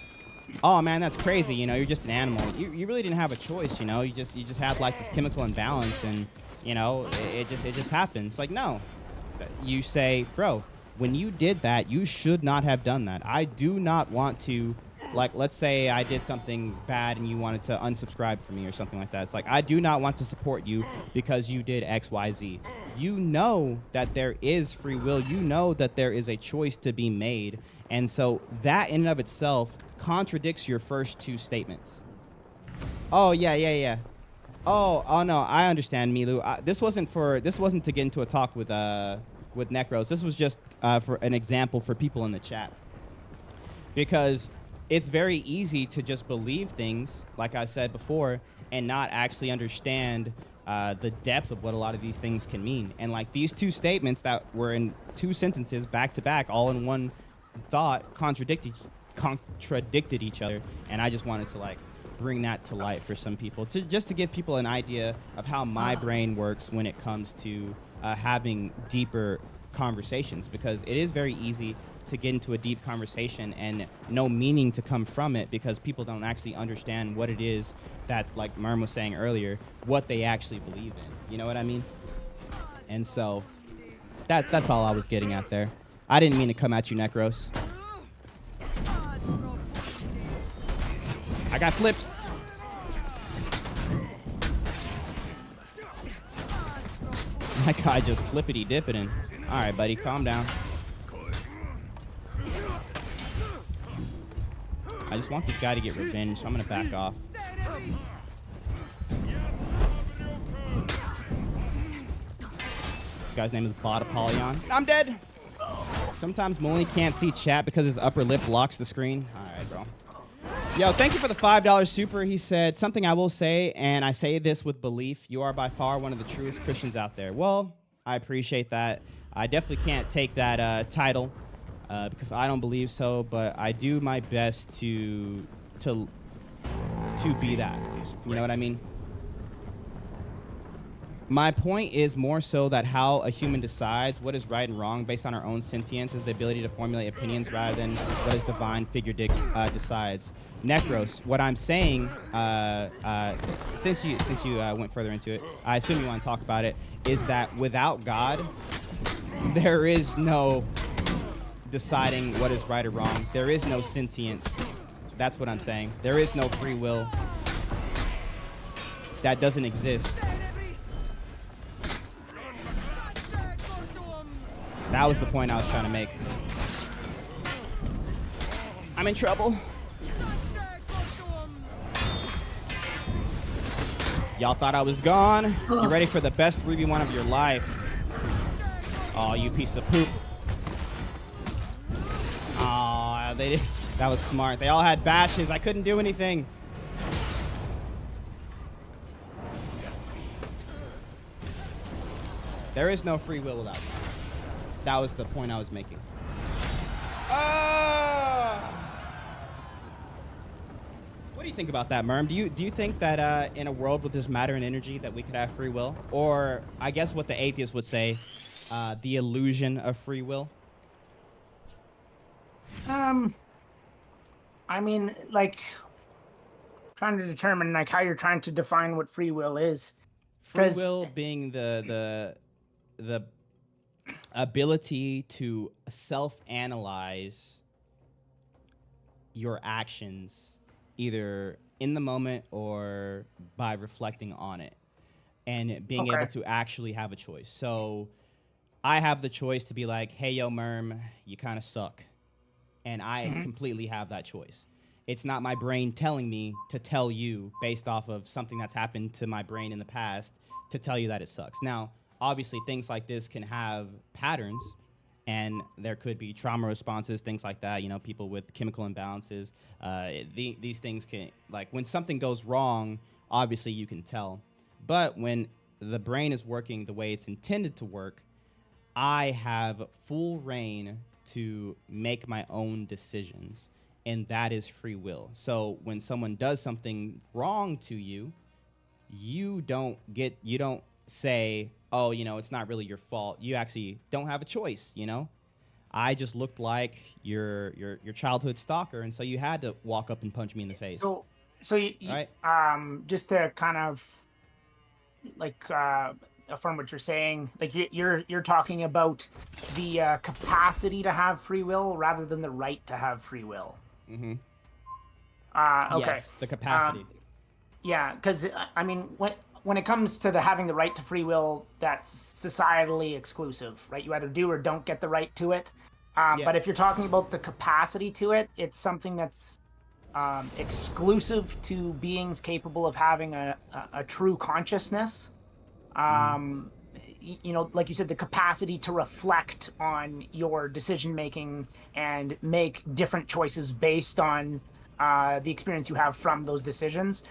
Oh man, that's crazy, you're just an animal. You really didn't have a choice, you just had like this chemical imbalance, and it just happens. Like, no. You say, bro, when you did that, you should not have done that. I do not want to, like, let's say I did something bad and you wanted to unsubscribe from me or something like that. It's like, I do not want to support you because you did X, Y, Z. You know that there is free will. You know that there is a choice to be made. And so that in and of itself contradicts your first 2 statements. Oh, yeah. Oh no, I understand, Milu. This wasn't to get into a talk with Necros. This was just for an example for people in the chat, because it's very easy to just believe things, like I said before, and not actually understand the depth of what a lot of these things can mean. And like these 2 statements that were in 2 sentences back to back, all in one thought, contradicted each other, and I just wanted to bring that to light for some people, just to give people an idea of how my brain works when it comes to having deeper conversations, because it is very easy to get into a deep conversation and no meaning to come from it, because people don't actually understand what it is that, like Merm was saying earlier, what they actually believe in. You know what I mean? And so that's all I was getting at there. I didn't mean to come at you, Necros. I got flipped. My guy just flippity dipping. All right, buddy, calm down. I just want this guy to get revenge, so I'm gonna back off. This guy's name is Bot Apollyon. I'm dead. Sometimes Molly can't see chat because his upper lip blocks the screen. All right, bro. Yo, thank you for the $5 super. He said, something I will say, and I say this with belief, you are by far one of the truest Christians out there. Well, I appreciate that. I definitely can't take that title because I don't believe so, but I do my best to be that. You know what I mean? My point is more so that how a human decides what is right and wrong based on our own sentience is the ability to formulate opinions rather than what his divine figure decides. Necros, what I'm saying, since you went further into it, I assume you want to talk about it, is that without God, there is no deciding what is right or wrong. There is no sentience. That's what I'm saying. There is no free will. That doesn't exist. That was the point I was trying to make. I'm in trouble. Y'all thought I was gone? Get ready for the best 3v1 of your life. Oh, you piece of poop. Oh, they did. That was smart. They all had bashes. I couldn't do anything. There is no free will without God. That was the point I was making. What do you think about that, Merm? Do you think that in a world with this matter and energy that we could have free will? Or I guess what the atheist would say, the illusion of free will? I mean, like, trying to determine like how you're trying to define what free will is. Free will being the ability to self-analyze your actions either in the moment or by reflecting on it and being able to actually have a choice. So I have the choice to be like, hey, yo, Merm, you kind of suck. And I completely have that choice. It's not my brain telling me to tell you based off of something that's happened to my brain in the past to tell you that it sucks. Now, obviously, things like this can have patterns, and there could be trauma responses, things like that. You know, people with chemical imbalances. These things can, like, when something goes wrong, obviously you can tell. But when the brain is working the way it's intended to work, I have full reign to make my own decisions, and that is free will. So when someone does something wrong to you, you don't say, oh, you know, it's not really your fault. You actually don't have a choice, you know? I just looked like your childhood stalker, and so you had to walk up and punch me in the face. So right? Just to kind of like affirm what you're saying, like you're talking about the capacity to have free will rather than the right to have free will. Mm-hmm. Okay. Yes, the capacity. Yeah, because I mean, when it comes to having the right to free will, that's societally exclusive, right? You either do or don't get the right to it. But if you're talking about the capacity to it, it's something that's exclusive to beings capable of having a true consciousness. You know, like you said, the capacity to reflect on your decision making and make different choices based on the experience you have from those decisions.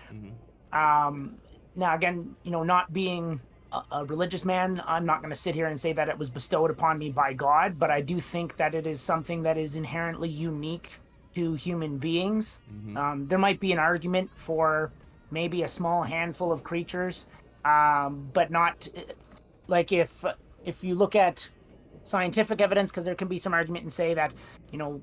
Now, again, you know, not being a religious man, I'm not going to sit here and say that it was bestowed upon me by God, but I do think that it is something that is inherently unique to human beings. There might be an argument for maybe a small handful of creatures, but not like if you look at scientific evidence, because there can be some argument and say that, you know,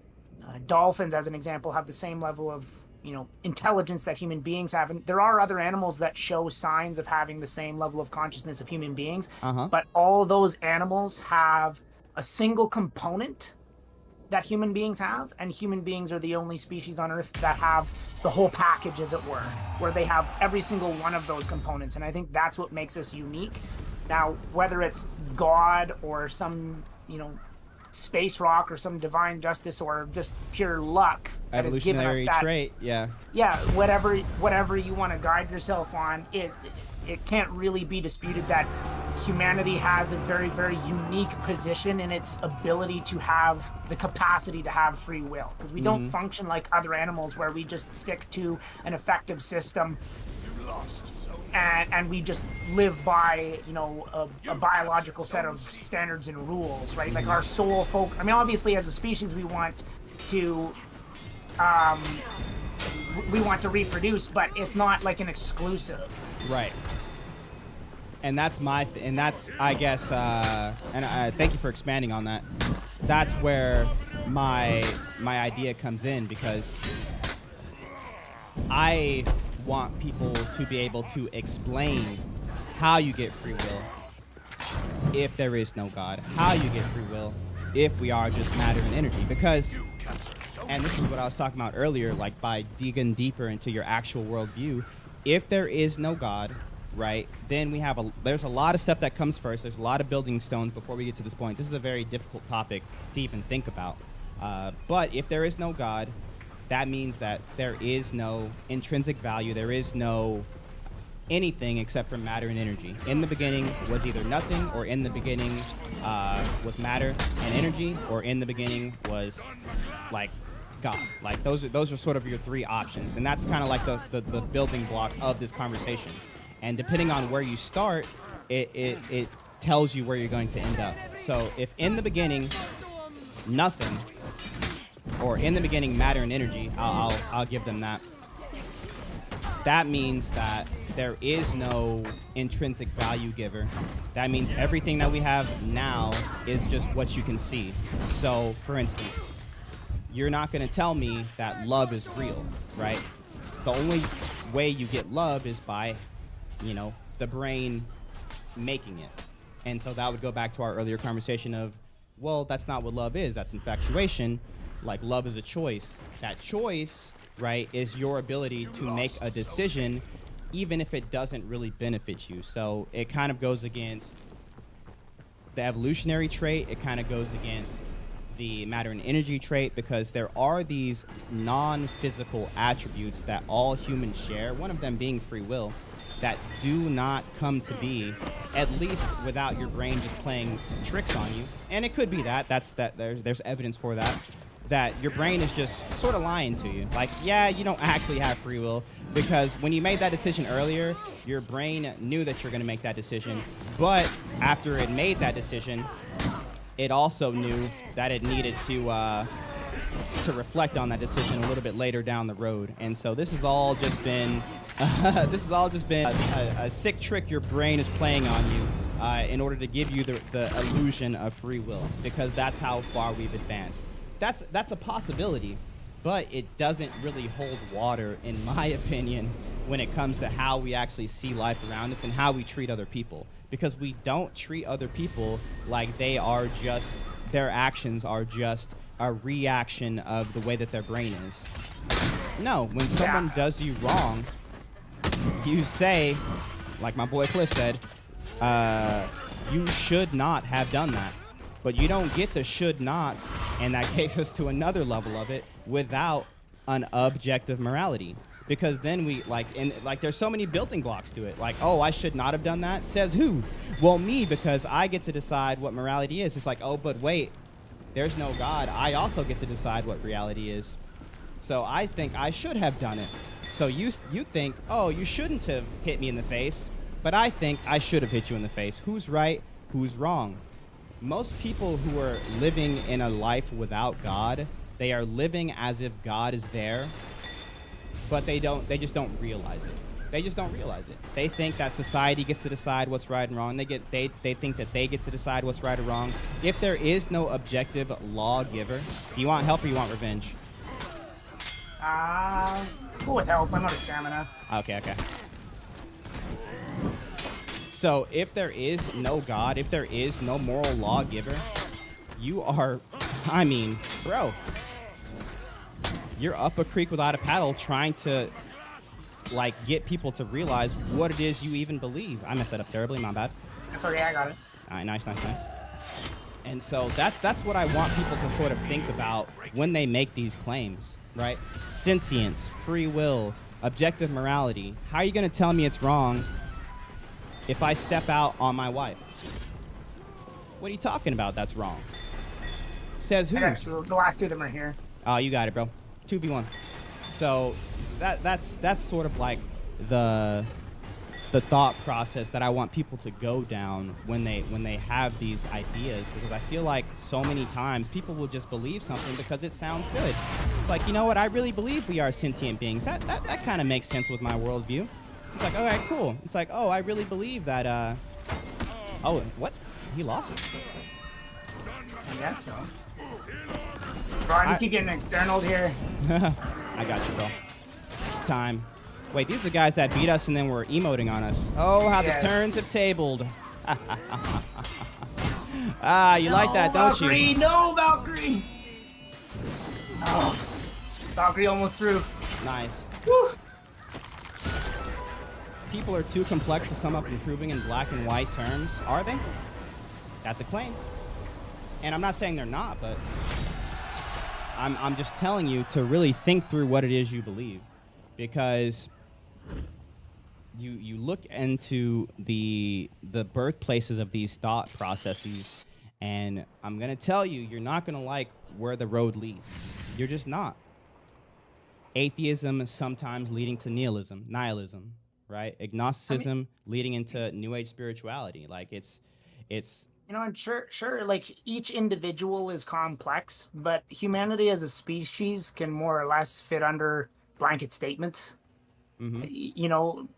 dolphins, as an example, have the same level of, you know, intelligence that human beings have. And there are other animals that show signs of having the same level of consciousness of human beings. But all those animals have a single component that human beings have, and human beings are the only species on Earth that have the whole package, as it were, where they have every single one of those components. And I think that's what makes us unique. Now, whether it's God or some, you know, space rock or some divine justice or just pure luck that has given us that trait, yeah, whatever you want to guide yourself on, it can't really be disputed that humanity has a very, very unique position in its ability to have the capacity to have free will, because we don't function like other animals where we just stick to an effective system and we just live by, you know, a biological set of standards and rules, right? Like our sole I mean, obviously as a species we want to reproduce, but it's not like an exclusive. Right. And that's I guess, and thank you for expanding on that. That's where my idea comes in, because I want people to be able to explain how you get free will if there is no God, how you get free will if we are just matter and energy. Because, and this is what I was talking about earlier, like by digging deeper into your actual worldview, if there is no God, right, then there's a lot of stuff that comes first. There's a lot of building stones before we get to this point. This is a very difficult topic to even think about. But if there is no God, that means that there is no intrinsic value. There is no anything except for matter and energy. In the beginning was either nothing, or in the beginning was matter and energy, or in the beginning was like God. Like those are sort of your three options, and that's kind of like the building block of this conversation. And depending on where you start, it tells you where you're going to end up. So if in the beginning nothing, or in the beginning matter and energy, I'll give them that. That means that there is no intrinsic value giver. That means everything that we have now is just what you can see. So, for instance, you're not going to tell me that love is real, right? The only way you get love is by, you know, the brain making it. And so that would go back to our earlier conversation of, well, that's not what love is. That's infatuation. Like, love is a choice. That choice, right, is your ability to make a decision even if it doesn't really benefit you. So it kind of goes against the evolutionary trait. It kind of goes against the matter and energy trait, because there are these non-physical attributes that all humans share, one of them being free will, that do not come to be, at least without your brain just playing tricks on you. And it could be that. There's evidence for that. That your brain is just sort of lying to you. Like, yeah, you don't actually have free will, because when you made that decision earlier, your brain knew that you're going to make that decision. But after it made that decision, it also knew that it needed to reflect on that decision a little bit later down the road. And so this has all just been a sick trick your brain is playing on you in order to give you the illusion of free will, because that's how far we've advanced. That's a possibility, but it doesn't really hold water, in my opinion, when it comes to how we actually see life around us and how we treat other people. Because we don't treat other people like they are just, their actions are just a reaction of the way that their brain is. No, when someone does you wrong, you say, like my boy Cliff said, you should not have done that. But you don't get the should nots, and that takes us to another level of it, without an objective morality. Because then there's so many building blocks to it. Like, oh, I should not have done that? Says who? Well, me, because I get to decide what morality is. It's like, oh, but wait, there's no God. I also get to decide what reality is. So I think I should have done it. So you think, oh, you shouldn't have hit me in the face, but I think I should have hit you in the face. Who's right? Who's wrong? Most people who are living in a life without God, they are living as if God is there, but they just don't realize it. They just don't realize it. They think that society gets to decide what's right and wrong. They think that they get to decide what's right or wrong. If there is no objective lawgiver, do you want help or you want revenge? Cool with help. I'm out of stamina. Okay. So if there is no God, if there is no moral lawgiver, you are, I mean, bro, you're up a creek without a paddle trying to, like, get people to realize what it is you even believe. I messed that up terribly, my bad. That's okay, I got it. All right, nice. And so that's what I want people to sort of think about when they make these claims, right? Sentience, free will, objective morality. How are you going to tell me it's wrong if I step out on my wife. What are you talking about? That's wrong. Says who? The last two of them are here. Oh, you got it, bro. 2v1. So that's sort of like the thought process that I want people to go down when they have these ideas, because I feel like so many times people will just believe something because it sounds good. It's like, you know what? I really believe we are sentient beings. That kind of makes sense with my worldview. It's like, all right, cool. It's like, oh, I really believe that. Oh, what? He lost? I guess so. Bro, I just keep getting external here. I got you, bro. It's time. Wait, these are the guys that beat us and then were emoting on us. Oh, how the turns have tabled. Ah, you like that, don't Valkyrie, you? No, Valkyrie! Oh, Valkyrie almost through. Nice. Woo. People are too complex to sum up improving in black and white terms, are they? That's a claim. And I'm not saying they're not, but I'm just telling you to really think through what it is you believe, because you look into the birthplaces of these thought processes, and I'm gonna tell you, you're not gonna like where the road leads. You're just not. Atheism is sometimes leading to nihilism, right? Agnosticism leading into New Age spirituality. Like it's. You know, and sure, like each individual is complex, but humanity as a species can more or less fit under blanket statements. Mm-hmm. You know,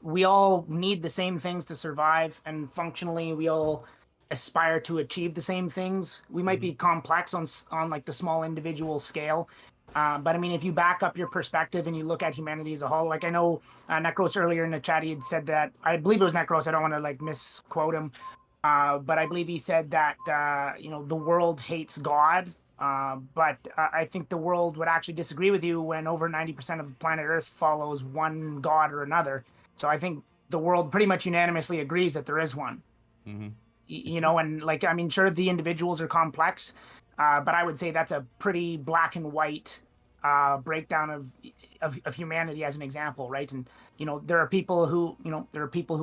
we all need the same things to survive, and functionally we all aspire to achieve the same things. We might be complex on like the small individual scale, but I mean, if you back up your perspective and you look at humanity as a whole, like I know Necros earlier in the chat, he had said that, I believe it was Necros, I don't want to like misquote him, but I believe he said that, you know, the world hates God, but I think the world would actually disagree with you when over 90% of planet Earth follows one God or another. So I think the world pretty much unanimously agrees that there is one. Mm-hmm. You know, and like, I mean, sure, the individuals are complex, but I would say that's a pretty black and white breakdown of humanity as an example, right? And you know, there are people who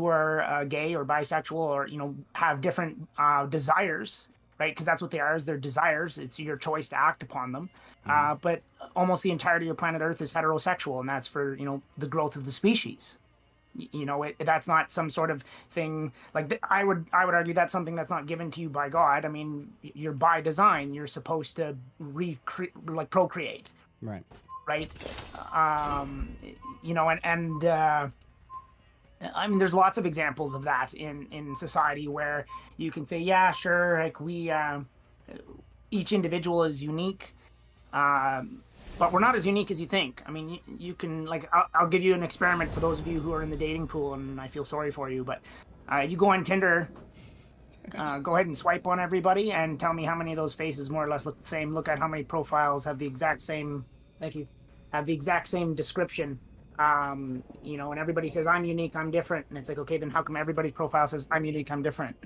are gay or bisexual, or you know, have different desires, right? Because that's what they are, is their desires. It's your choice to act upon them. But almost the entirety of planet Earth is heterosexual, and that's for, you know, the growth of the species. You know, that's not some sort of thing like I would argue that's something that's not given to you by God. I mean, you're by design. You're supposed to procreate. Right. Right. You know, and I mean, there's lots of examples of that in society where you can say, yeah, sure, like we each individual is unique. But we're not as unique as you think. I mean, you can, like, I'll give you an experiment for those of you who are in the dating pool, and I feel sorry for you, but you go on Tinder, go ahead and swipe on everybody and tell me how many of those faces more or less look the same. Look at how many profiles have the exact same, have the exact same description. You know, and everybody says, I'm unique, I'm different. And it's like, okay, then how come everybody's profile says, I'm unique, I'm different?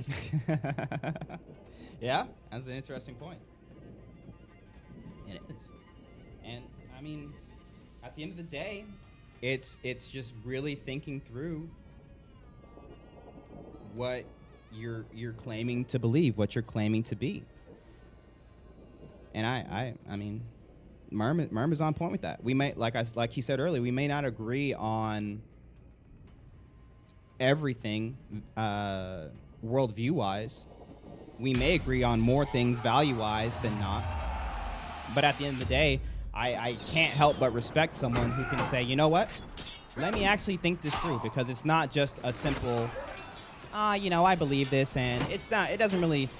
Yeah, that's an interesting point. It is. And I mean, at the end of the day, it's just really thinking through what you're claiming to believe, what you're claiming to be. And I mean, Merm is on point with that. We may, like he said earlier, we may not agree on everything worldview wise. We may agree on more things value wise than not. But at the end of the day, I can't help but respect someone who can say, you know what? Let me actually think this through, because it's not just a simple, you know, I believe this, and it doesn't really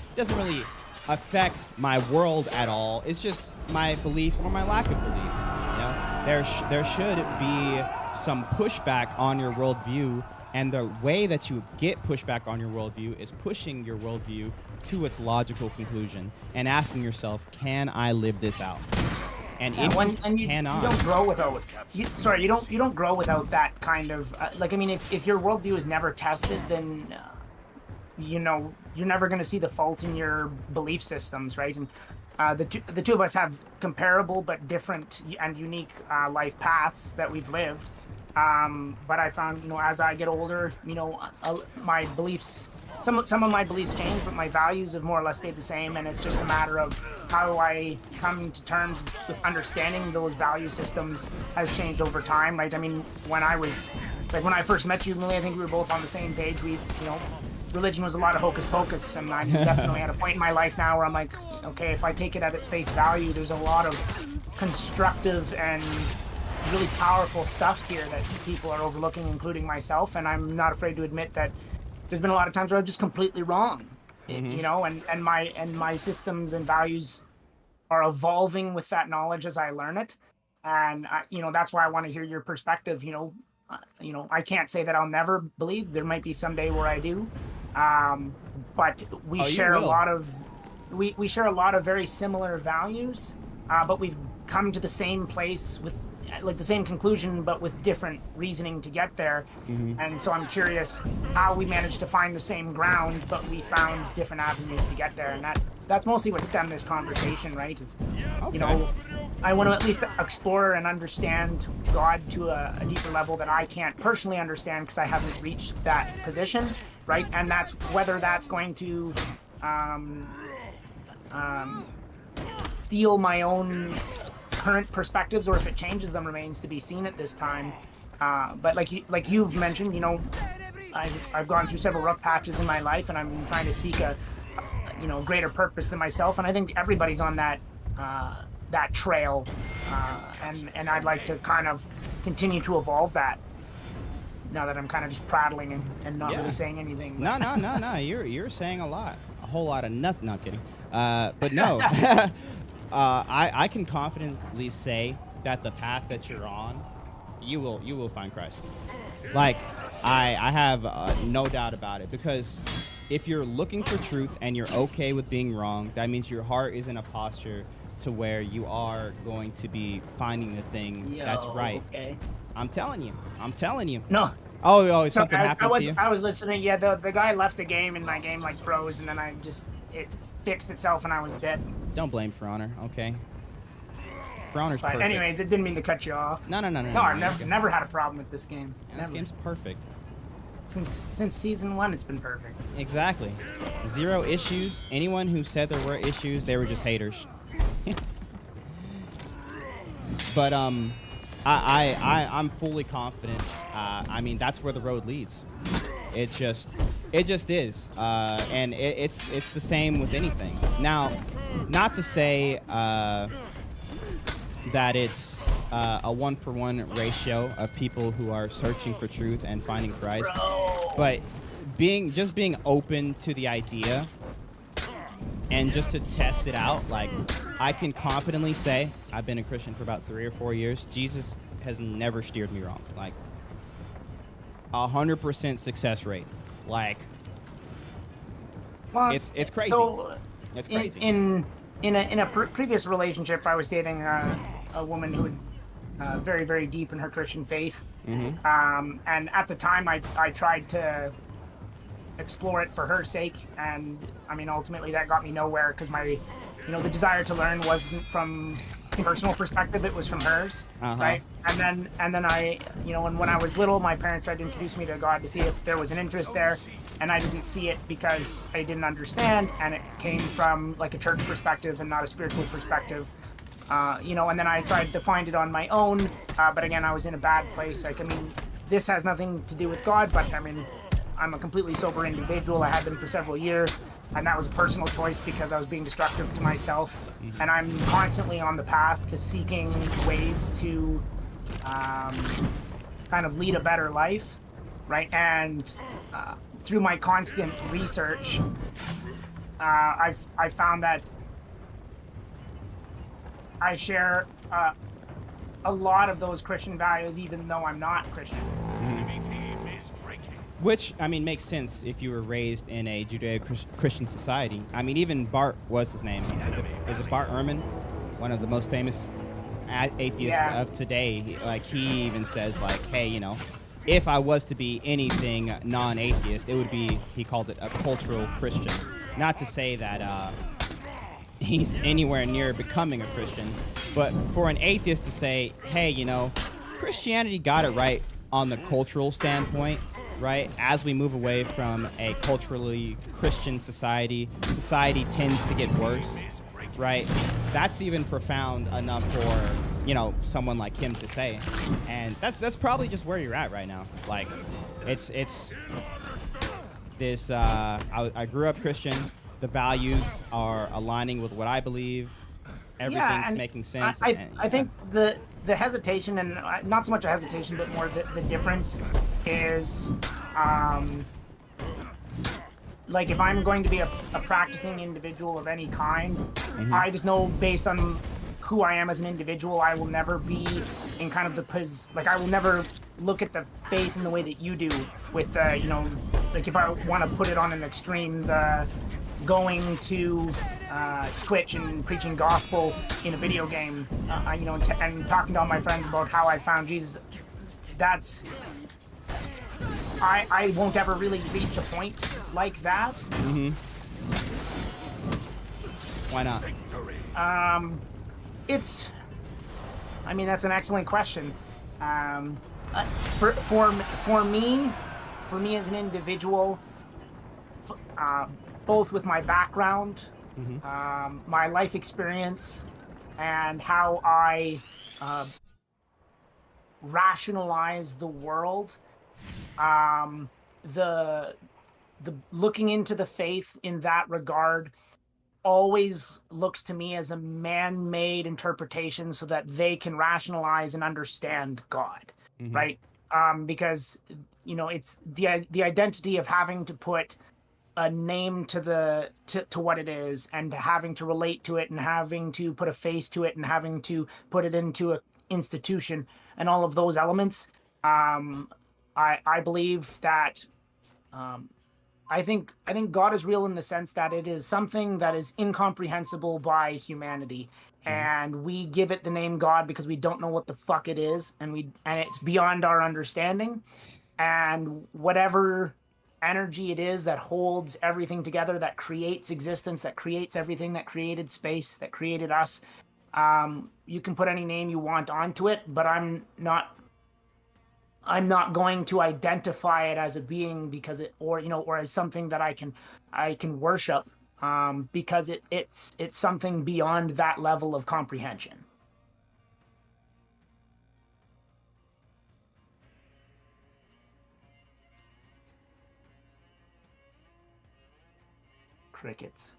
affect my world at all. It's just my belief or my lack of belief. You know, there should be some pushback on your worldview, and the way that you get pushback on your worldview is pushing your worldview to its logical conclusion and asking yourself, can I live this out? And if you cannot, you don't grow without. You don't grow without that kind of like. I mean, if your worldview is never tested, then you know, you're never going to see the fault in your belief systems, right? And the two of us have comparable but different and unique life paths that we've lived. But I found, as I get older, my beliefs, some of my beliefs change, but my values have more or less stayed the same. And it's just a matter of how I come to terms with understanding those value systems has changed over time, right? I mean, when I first met you, Millie, I think we were both on the same page. Religion was a lot of hocus pocus, and I'm definitely at a point in my life now where I'm like, okay, if I take it at its face value, there's a lot of constructive and really powerful stuff here that people are overlooking, including myself. And I'm not afraid to admit that there's been a lot of times where I'm just completely wrong, and my systems and values are evolving with that knowledge as I learn it. And that's why I want to hear your perspective. I can't say that I'll never believe. There might be some day where I do, but we share a lot of very similar values, but we've come to the same place with the same conclusion, but with different reasoning to get there. And so I'm curious how we managed to find the same ground, but we found different avenues to get there. And that's mostly what stemmed this conversation, right? I want to at least explore and understand God to a deeper level that I can't personally understand because I haven't reached that position, right? And that's whether that's going to steal my own current perspectives or if it changes them remains to be seen at this time. But like you've mentioned, I've gone through several rough patches in my life, and I'm trying to seek a greater purpose than myself. And I think everybody's on that trail, and I'd like to kind of continue to evolve that. Now that I'm kind of just prattling and not really saying anything. No. You're saying a whole lot of nothing. Not kidding. But no. I can confidently say that the path that you're on, you will find Christ. Like, I have no doubt about it, because if you're looking for truth and you're okay with being wrong, that means your heart is in a posture to where you are going to be finding the thing that's right. Okay. I'm telling you. No. Oh, something happened to you? I was listening. Yeah, the guy left the game, and my game froze, and then it fixed itself, and I was dead. Don't blame For Honor, okay? For Honor's perfect. But anyways, it didn't mean to cut you off. No. No, I've never had a problem with this game. This game's perfect. Since season 1, it's been perfect. Exactly. 0 issues. Anyone who said there were issues, they were just haters. But I'm fully confident. I mean, that's where the road leads. It just is, and it's the same with anything. Now, not to say that it's a 1-for-1 ratio of people who are searching for truth and finding Christ, but being open to the idea and just to test it out. Like, I can confidently say I've been a Christian for about 3 or 4 years. Jesus has never steered me wrong. Like, 100% success rate. Like, well, it's crazy. So it's crazy. In a previous relationship, I was dating a woman who was very, very deep in her Christian faith. And at the time, I tried to explore it for her sake, and I mean, ultimately that got me nowhere, because my the desire to learn wasn't from personal perspective, it was from hers. Right? And then I and when I was little, my parents tried to introduce me to God to see if there was an interest there, and I didn't see it because I didn't understand, and it came from like a church perspective and not a spiritual perspective. And then I tried to find it on my own, but again, I was in a bad place. Like, I mean, this has nothing to do with God, but I mean, I'm a completely sober individual. I had them for several years, and that was a personal choice because I was being destructive to myself. And I'm constantly on the path to seeking ways to kind of lead a better life, right? And through my constant research, I found that I share a lot of those Christian values, even though I'm not Christian. Which, I mean, makes sense if you were raised in a Judeo-Christian society. I mean, even Bart, what's his name? Is it Bart Ehrman? One of the most famous atheists of today. Like, he even says, like, hey, if I was to be anything non-atheist, it would be, he called it a cultural Christian. Not to say that he's anywhere near becoming a Christian, but for an atheist to say, hey, Christianity got it right on the cultural standpoint, right? As we move away from a culturally Christian society, society tends to get worse, right? That's even profound enough for, you know, someone like him to say. And that's probably just where you're at right now. Like, it's this, I grew up Christian. The values are aligning with what I believe. Everything's making sense. I think the hesitation, and not so much a hesitation, but more the difference is, like, if I'm going to be a practicing individual of any kind, I just know based on who I am as an individual, I will never be in kind of I will never look at the faith in the way that you do with, you know, like if I want to put it on an extreme, the going to Twitch and preaching gospel in a video game, you know, and talking to all my friends about how I found Jesus. That's I won't ever really reach a point like that. Why not? I mean, that's an excellent question. For me as an individual, both with my background, my life experience, and how I rationalize the world, the looking into the faith in that regard always looks to me as a man-made interpretation so that they can rationalize and understand God, right? Because, you know, it's the identity of having to put a name to what it is, and having to relate to it, and having to put a face to it, and having to put it into an institution, and all of those elements. I believe that I think God is real in the sense that it is something that is incomprehensible by humanity, and we give it the name God because we don't know what the fuck it is, and it's beyond our understanding. And whatever energy it is that holds everything together, that creates existence, that creates everything, that created space, that created us, you can put any name you want onto it, but I'm not going to identify it as a being because or as something that I can worship, because it's something beyond that level of comprehension. Crickets.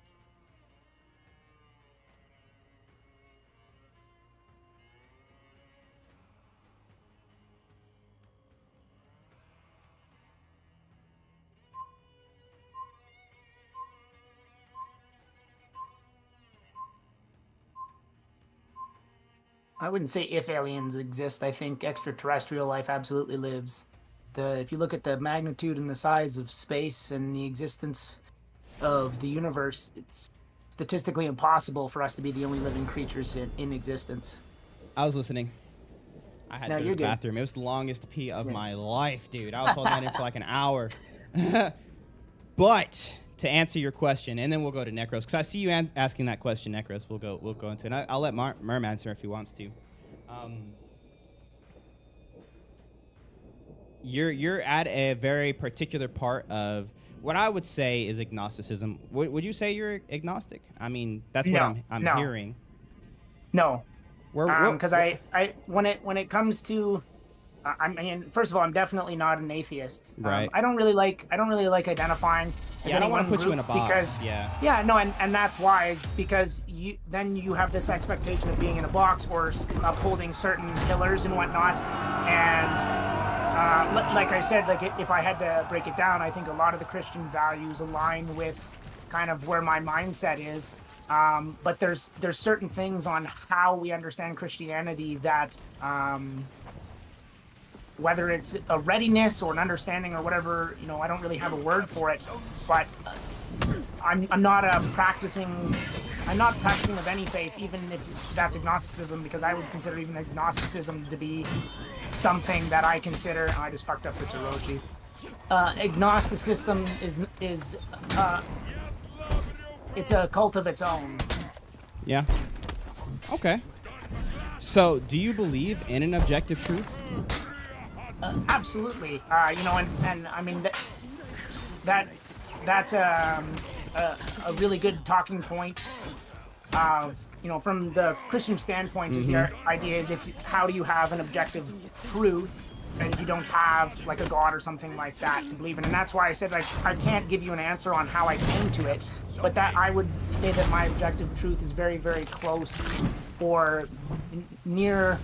I wouldn't say if aliens exist. I think extraterrestrial life absolutely lives. If you look at the magnitude and the size of space and the existence of the universe, it's statistically impossible for us to be the only living creatures in existence. I was listening. I had to go to the bathroom. It was the longest pee of my life, dude. I was holding that in for like an hour. But to answer your question, and then we'll go to Necros, because I see you asking that question, Necros. We'll go into it. And I'll let Merm answer if he wants to. You're at a very particular part of what I would say is agnosticism. Would you say you're agnostic? I mean, that's what I'm hearing. No, because when it comes to, I mean, first of all, I'm definitely not an atheist. Right. I don't really like identifying. I don't want to put you in a box. And that's why, is because you have this expectation of being in a box or upholding certain pillars and whatnot, and. Like I said, like if I had to break it down, I think a lot of the Christian values align with kind of where my mindset is. But there's certain things on how we understand Christianity that, whether it's a readiness or an understanding or whatever, I don't really have a word for it. But I'm not practicing of any faith, even if that's agnosticism, because I would consider even agnosticism to be something that I consider. I just fucked up this Orochi. Agnosticism is it's a cult of its own. Yeah. Okay. So, do you believe in an objective truth? Absolutely. You know, and I mean that's a really good talking point. You know, from the Christian standpoint, is the idea is how do you have an objective truth, and if you don't have like a God or something like that to believe in, and that's why I said I can't give you an answer on how I came to it, but that I would say that my objective truth is very, very close or near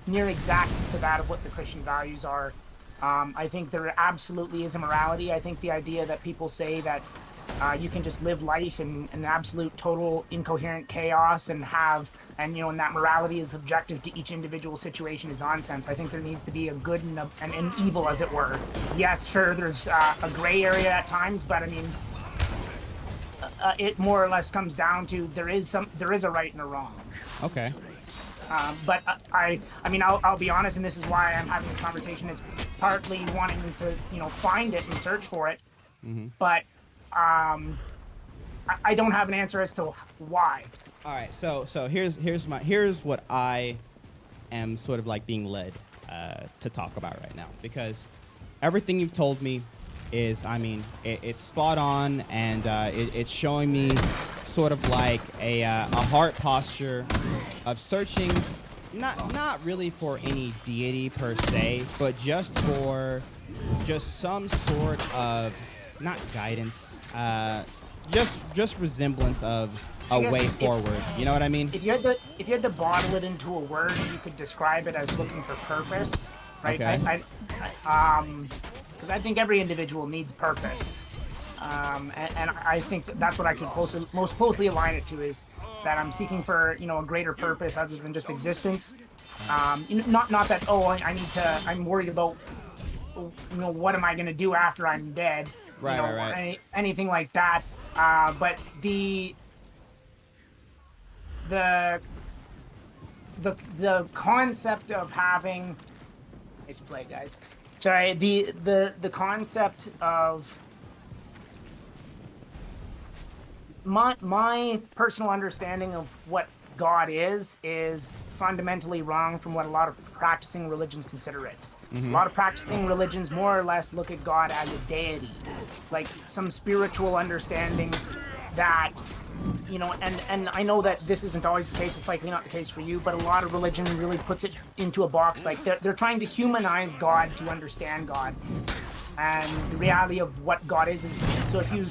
exact to that of what the Christian values are. I think there absolutely is a morality. I think the idea that people say that you can just live life in an absolute total incoherent chaos and you know, and that morality is subjective to each individual situation is nonsense. I think there needs to be a good and an evil, as it were. Yes, sure, there's a gray area at times, but I mean, it more or less comes down to there is a right and a wrong. Okay. But I mean, I'll be honest, and this is why I'm having this conversation, is partly wanting to, you know, find it and search for it. But I don't have an answer as to why. All right, so here's what I am sort of like being led to talk about right now, because everything you've told me is, I mean, it's spot on, and it's showing me sort of like a heart posture of searching, not really for any deity per se, but just for some sort of, not guidance, just resemblance of a way forward. You know what I mean? If you had to bottle it into a word, you could describe it as looking for purpose, right? Okay. Because I think every individual needs purpose, and I think that's what I could most closely align it to, is that I'm seeking for, you know, a greater purpose other than just existence. Not that I'm worried about, you know, what am I going to do after I'm dead, right, you know, right. Anything like that. But the concept of having, nice play, guys. Sorry, the concept of my personal understanding of what God is fundamentally wrong from what a lot of practicing religions consider it. A lot of practicing religions more or less look at God as a deity, like some spiritual understanding that, you know, and I know that this isn't always the case, it's likely not the case for you, but a lot of religion really puts it into a box, like they're trying to humanize God to understand God. And the reality of what God is so if you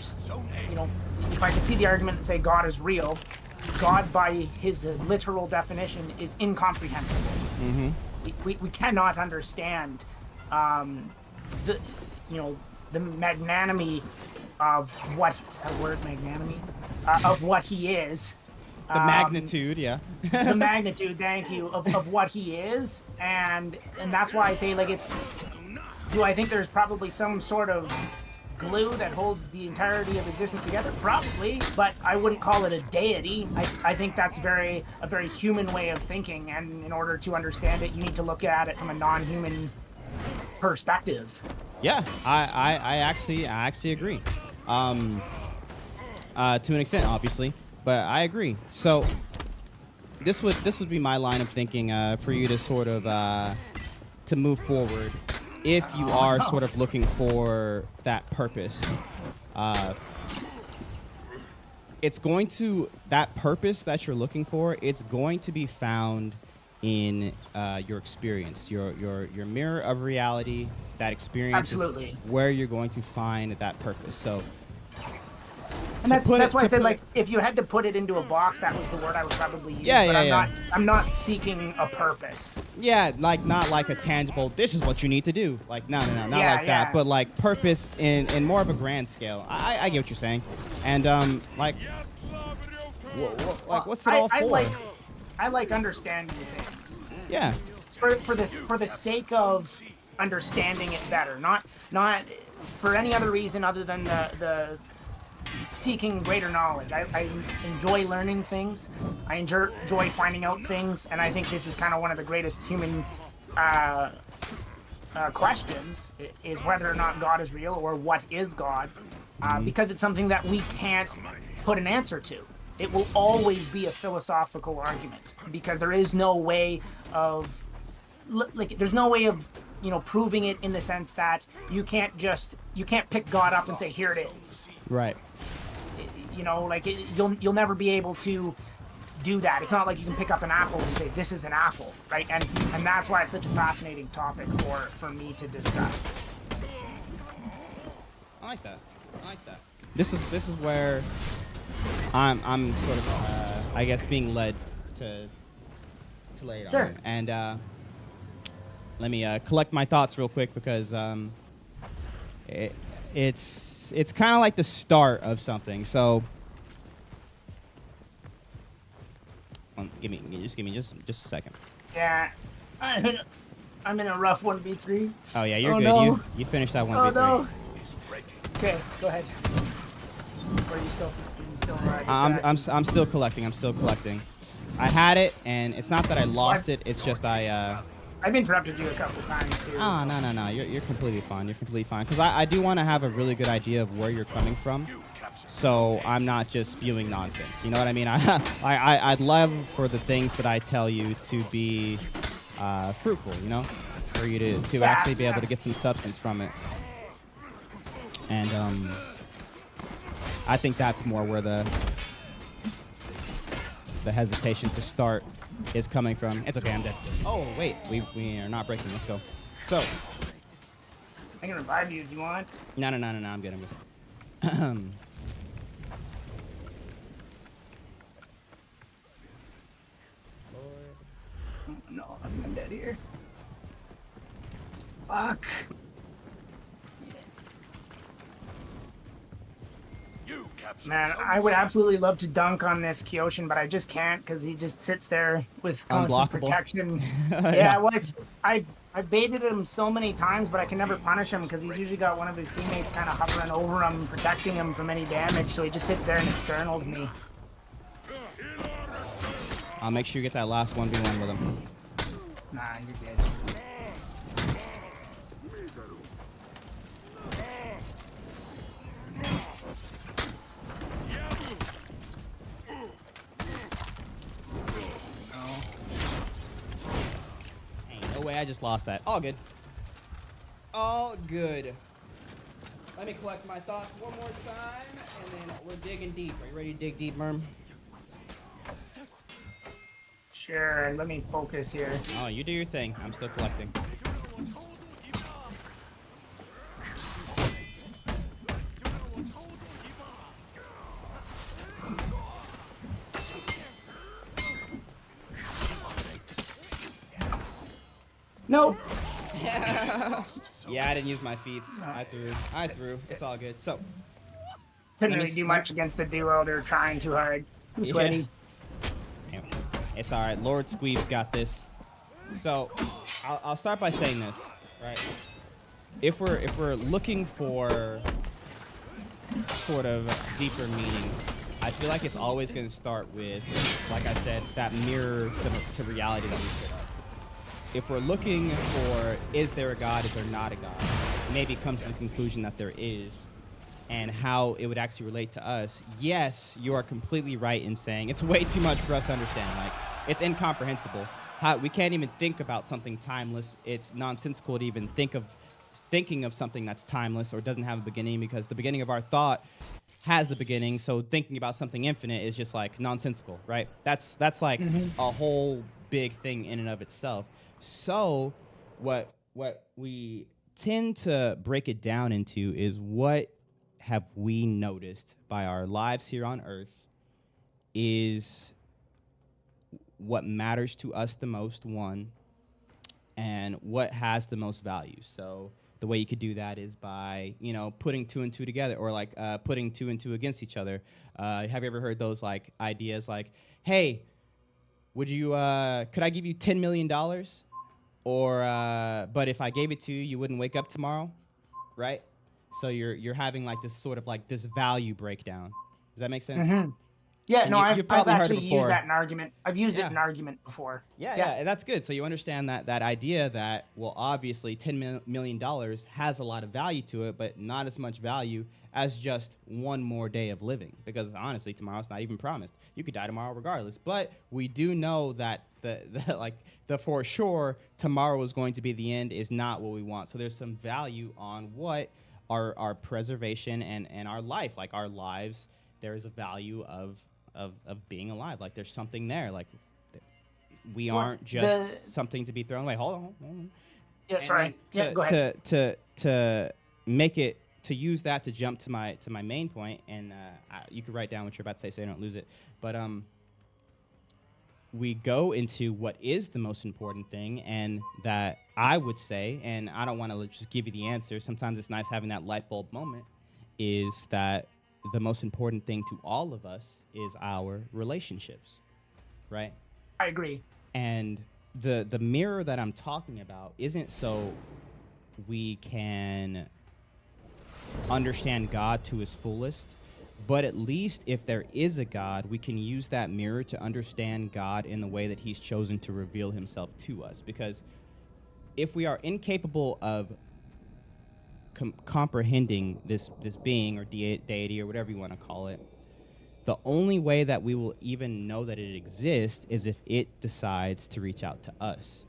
know, if I could see the argument and say God is real, God by his literal definition is incomprehensible. We cannot understand the, you know, the magnanimity of what is that word, magnanimity, of what he is. The magnitude, yeah. The magnitude, thank you, of what he is, and that's why I say, like, do I think there's probably some sort of glue that holds the entirety of existence together? Probably, but I wouldn't call it a deity. I think that's a very human way of thinking, and in order to understand it, you need to look at it from a non-human perspective. Yeah, I actually agree. To an extent, obviously, but I agree. So this would be my line of thinking for you to sort of to move forward. If you are sort of looking for that purpose, it's going to, that purpose that you're looking for, it's going to be found in your experience, your mirror of reality. That experience Absolutely. is where you're going to find that purpose. So, and that's why I said, like, if you had to put it into a box, that was the word I would probably use. Yeah, I'm not seeking a purpose. Yeah, like, not like a tangible, this is what you need to do. Like, no, not like that. But like purpose in more of a grand scale. I get what you're saying. And like, what's it all for? I like understanding things. Yeah. For the sake of understanding it better, not for any other reason other than the seeking greater knowledge. I enjoy learning things. I enjoy finding out things, and I think this is kind of one of the greatest human questions, is whether or not God is real, or what is God, because it's something that we can't put an answer to. It will always be a philosophical argument, because there is no way of proving it in the sense that you can't pick God up and say, here it is. Right. You'll never be able to do that. It's not like you can pick up an apple and say, this is an apple, right? And that's why it's such a fascinating topic for me to discuss. I like that. This is where I'm sort of I guess being led to lay it Sure. on. And let me collect my thoughts real quick because it's kind of like the start of something. So give me just a second. Yeah, I'm in a rough 1v3. Oh yeah, you're good. No. You finished that 1v3. Oh no. Okay, go ahead. Or are you still I'm still collecting. I had it, and it's not that I lost it. It's just I've interrupted you a couple times too. Oh, no. You're completely fine. Because I do want to have a really good idea of where you're coming from. So I'm not just spewing nonsense. You know what I mean? I'd love for the things that I tell you to be fruitful, for you to actually be able to get some substance from it. And I think that's more where the hesitation to start is coming from. It's okay, I'm dead. Oh, wait, we are not breaking. Let's go. So. I can revive you if you want. No, I'm good. Oh, no, I'm dead here. Fuck. Man, I would absolutely love to dunk on this Kyoshin, but I just can't because he just sits there with constant protection. Yeah, well, I've baited him so many times, but I can never punish him because he's usually got one of his teammates kind of hovering over him, protecting him from any damage, so he just sits there and externals me. I'll make sure you get that last 1v1 with him. Nah, you're good. I just lost that. All good. All good. Let me collect my thoughts one more time, and then we're digging deep. Are you ready to dig deep, Merm? Sure, let me focus here. Oh, you do your thing. I'm still collecting. Nope. Yeah, I didn't use my feats. I threw. It's all good. So. Couldn't really do much against the duo. They're trying too hard. I'm sweaty. Yeah. It's all right. Lord Squeeve's got this. So, I'll start by saying this, right? If we're looking for sort of deeper meaning, I feel like it's always going to start with, like I said, that mirror to reality that we put up. If we're looking for, is there a God, is there not a God, maybe come to the conclusion that there is, and how it would actually relate to us, yes, you are completely right in saying it's way too much for us to understand. Like, it's incomprehensible. We can't even think about something timeless. It's nonsensical to even thinking of something that's timeless or doesn't have a beginning, because the beginning of our thought has a beginning, so thinking about something infinite is just like nonsensical, right? That's like a whole big thing in and of itself. So what we tend to break it down into is, what have we noticed by our lives here on Earth is what matters to us the most, one, and what has the most value. So the way you could do that is by, putting two and two together, or like putting two and two against each other. Have you ever heard those like ideas like, hey, could I give you $10 million? Or, but if I gave it to you, you wouldn't wake up tomorrow, right? So you're having like this sort of like this value breakdown. Does that make sense? Yeah, And no, you've I've probably heard it actually before. used that in argument. I've used it Yeah. in argument before. Yeah, that's good. So you understand that idea that, well, obviously $10 million has a lot of value to it, but not as much value as just one more day of living. Because honestly, tomorrow's not even promised. You could die tomorrow regardless. But we do know that the for sure tomorrow is going to be the end is not what we want. So there's some value on what our preservation and our life, like our lives, there is a value of being alive. Like there's something there. Like we aren't just something to be thrown away. Hold on. Yeah, And sorry. then Go ahead. To make it, to use that to jump to my main point, and you could write down what you're about to say so you don't lose it. But we go into what is the most important thing, and that I would say, and I don't want to just give you the answer. Sometimes it's nice having that light bulb moment. Is that the most important thing to all of us is our relationships, right? I agree. And the mirror that I'm talking about isn't so we can understand God to his fullest, but at least if there is a God, we can use that mirror to understand God in the way that he's chosen to reveal himself to us. Because if we are incapable of comprehending this being or deity or whatever you want to call it, the only way that we will even know that it exists is if it decides to reach out to us.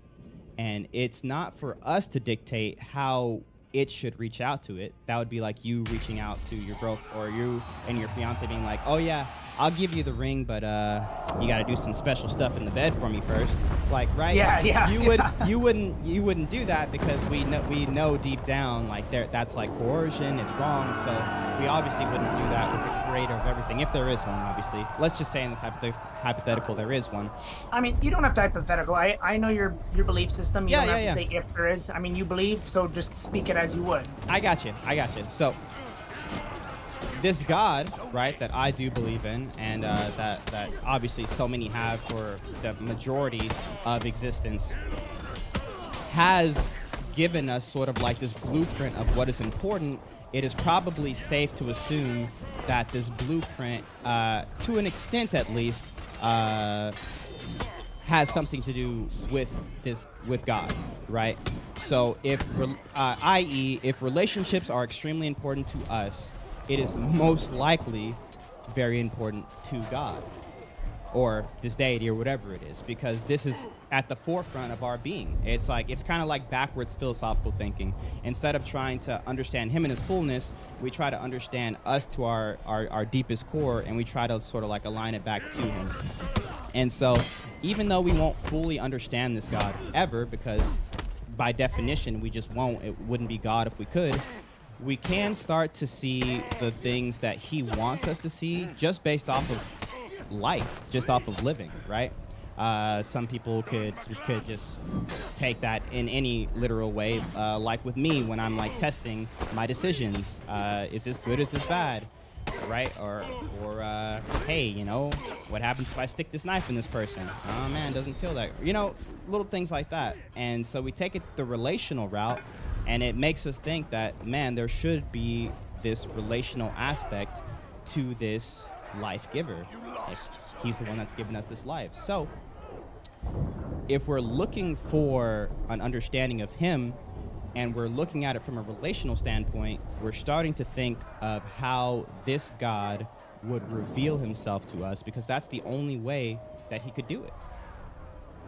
And it's not for us to dictate how it should reach out to it. That would be like you reaching out to your girlfriend, or you and your fiance being like, oh yeah, I'll give you the ring, but you got to do some special stuff in the bed for me first. Like, right? Yeah. You wouldn't do that, because we know deep down like that's like coercion. It's wrong. So we obviously wouldn't do that with the creator of everything, if there is one. Obviously, let's just say in this hypothetical there is one. I mean, you don't have to hypothetical. I know your belief system. You don't have to say if there is. I mean, you believe, so just speak it as you would. I got you. So this God, right, that I do believe in, and that obviously so many have for the majority of existence, has given us sort of like this blueprint of what is important. It is probably safe to assume that this blueprint, to an extent at least, has something to do with God, right? So if relationships are extremely important to us, it is most likely very important to God or this deity or whatever it is, because this is at the forefront of our being. It's kind of like backwards philosophical thinking. Instead of trying to understand him in his fullness, we try to understand us to our deepest core, and we try to sort of like align it back to him. And so even though we won't fully understand this God ever, because by definition we just won't, it wouldn't be God if we could, we can start to see the things that he wants us to see just based off of life, just off of living, right? Some people could just take that in any literal way, like with me when I'm like testing my decisions. Is this good? Is this bad? Right? Or hey, you know, what happens if I stick this knife in this person? Oh man, doesn't feel that. You know, little things like that. And so we take it the relational route, and it makes us think that, man, there should be this relational aspect to this life giver. He's the one that's given us this life. So if we're looking for an understanding of him, and we're looking at it from a relational standpoint, we're starting to think of how this God would reveal himself to us, because that's the only way that he could do it.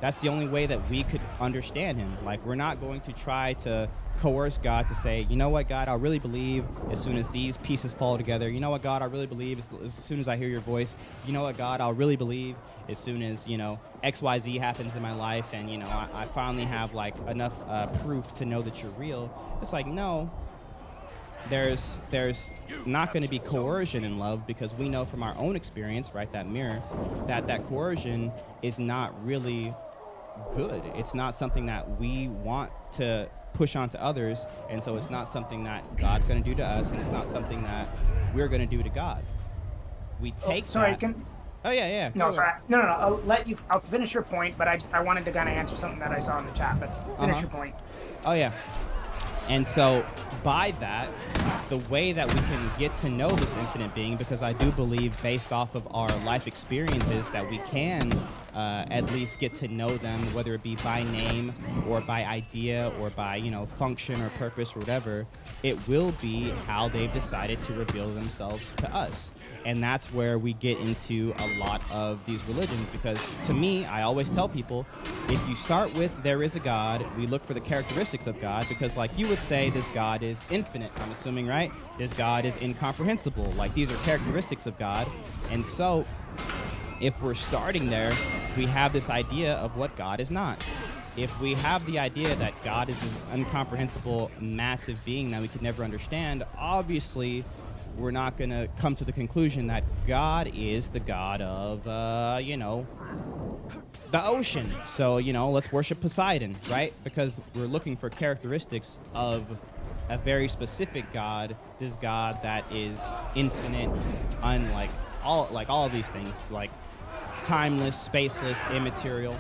That's the only way that we could understand him. Like, we're not going to try to coerce God to say, you know what, God, I'll really believe as soon as these pieces fall together. You know what, God, I'll really believe as soon as I hear your voice. You know what, God, I'll really believe as soon as, you know, XYZ happens in my life, and, you know, I finally have, like, enough proof to know that you're real. It's like, no, there's not going to be coercion in love, because we know from our own experience, right, that mirror, that coercion is not really good. It's not something that we want to push onto others, and so it's not something that God's going to do to us, and it's not something that we're going to do to God. We take Oh yeah. No, sorry. No. I'll finish your point, but I wanted to kind of answer something that I saw in the chat. But finish your point. Oh yeah. And so by that, the way that we can get to know this infinite being, because I do believe based off of our life experiences that we can at least get to know them, whether it be by name or by idea or by, function or purpose or whatever, it will be how they've decided to reveal themselves to us. And that's where we get into a lot of these religions, because to me, I always tell people, if you start with there is a God, we look for the characteristics of God, because like you would say, this God is infinite, I'm assuming, right? This God is incomprehensible. Like, these are characteristics of God. And so if we're starting there, we have this idea of what God is not. If we have the idea that God is an incomprehensible, massive being that we could never understand, obviously we're not going to come to the conclusion that God is the God of, the ocean. So, let's worship Poseidon, right? Because we're looking for characteristics of a very specific God, this God that is infinite, unlike all of these things, like timeless, spaceless, immaterial.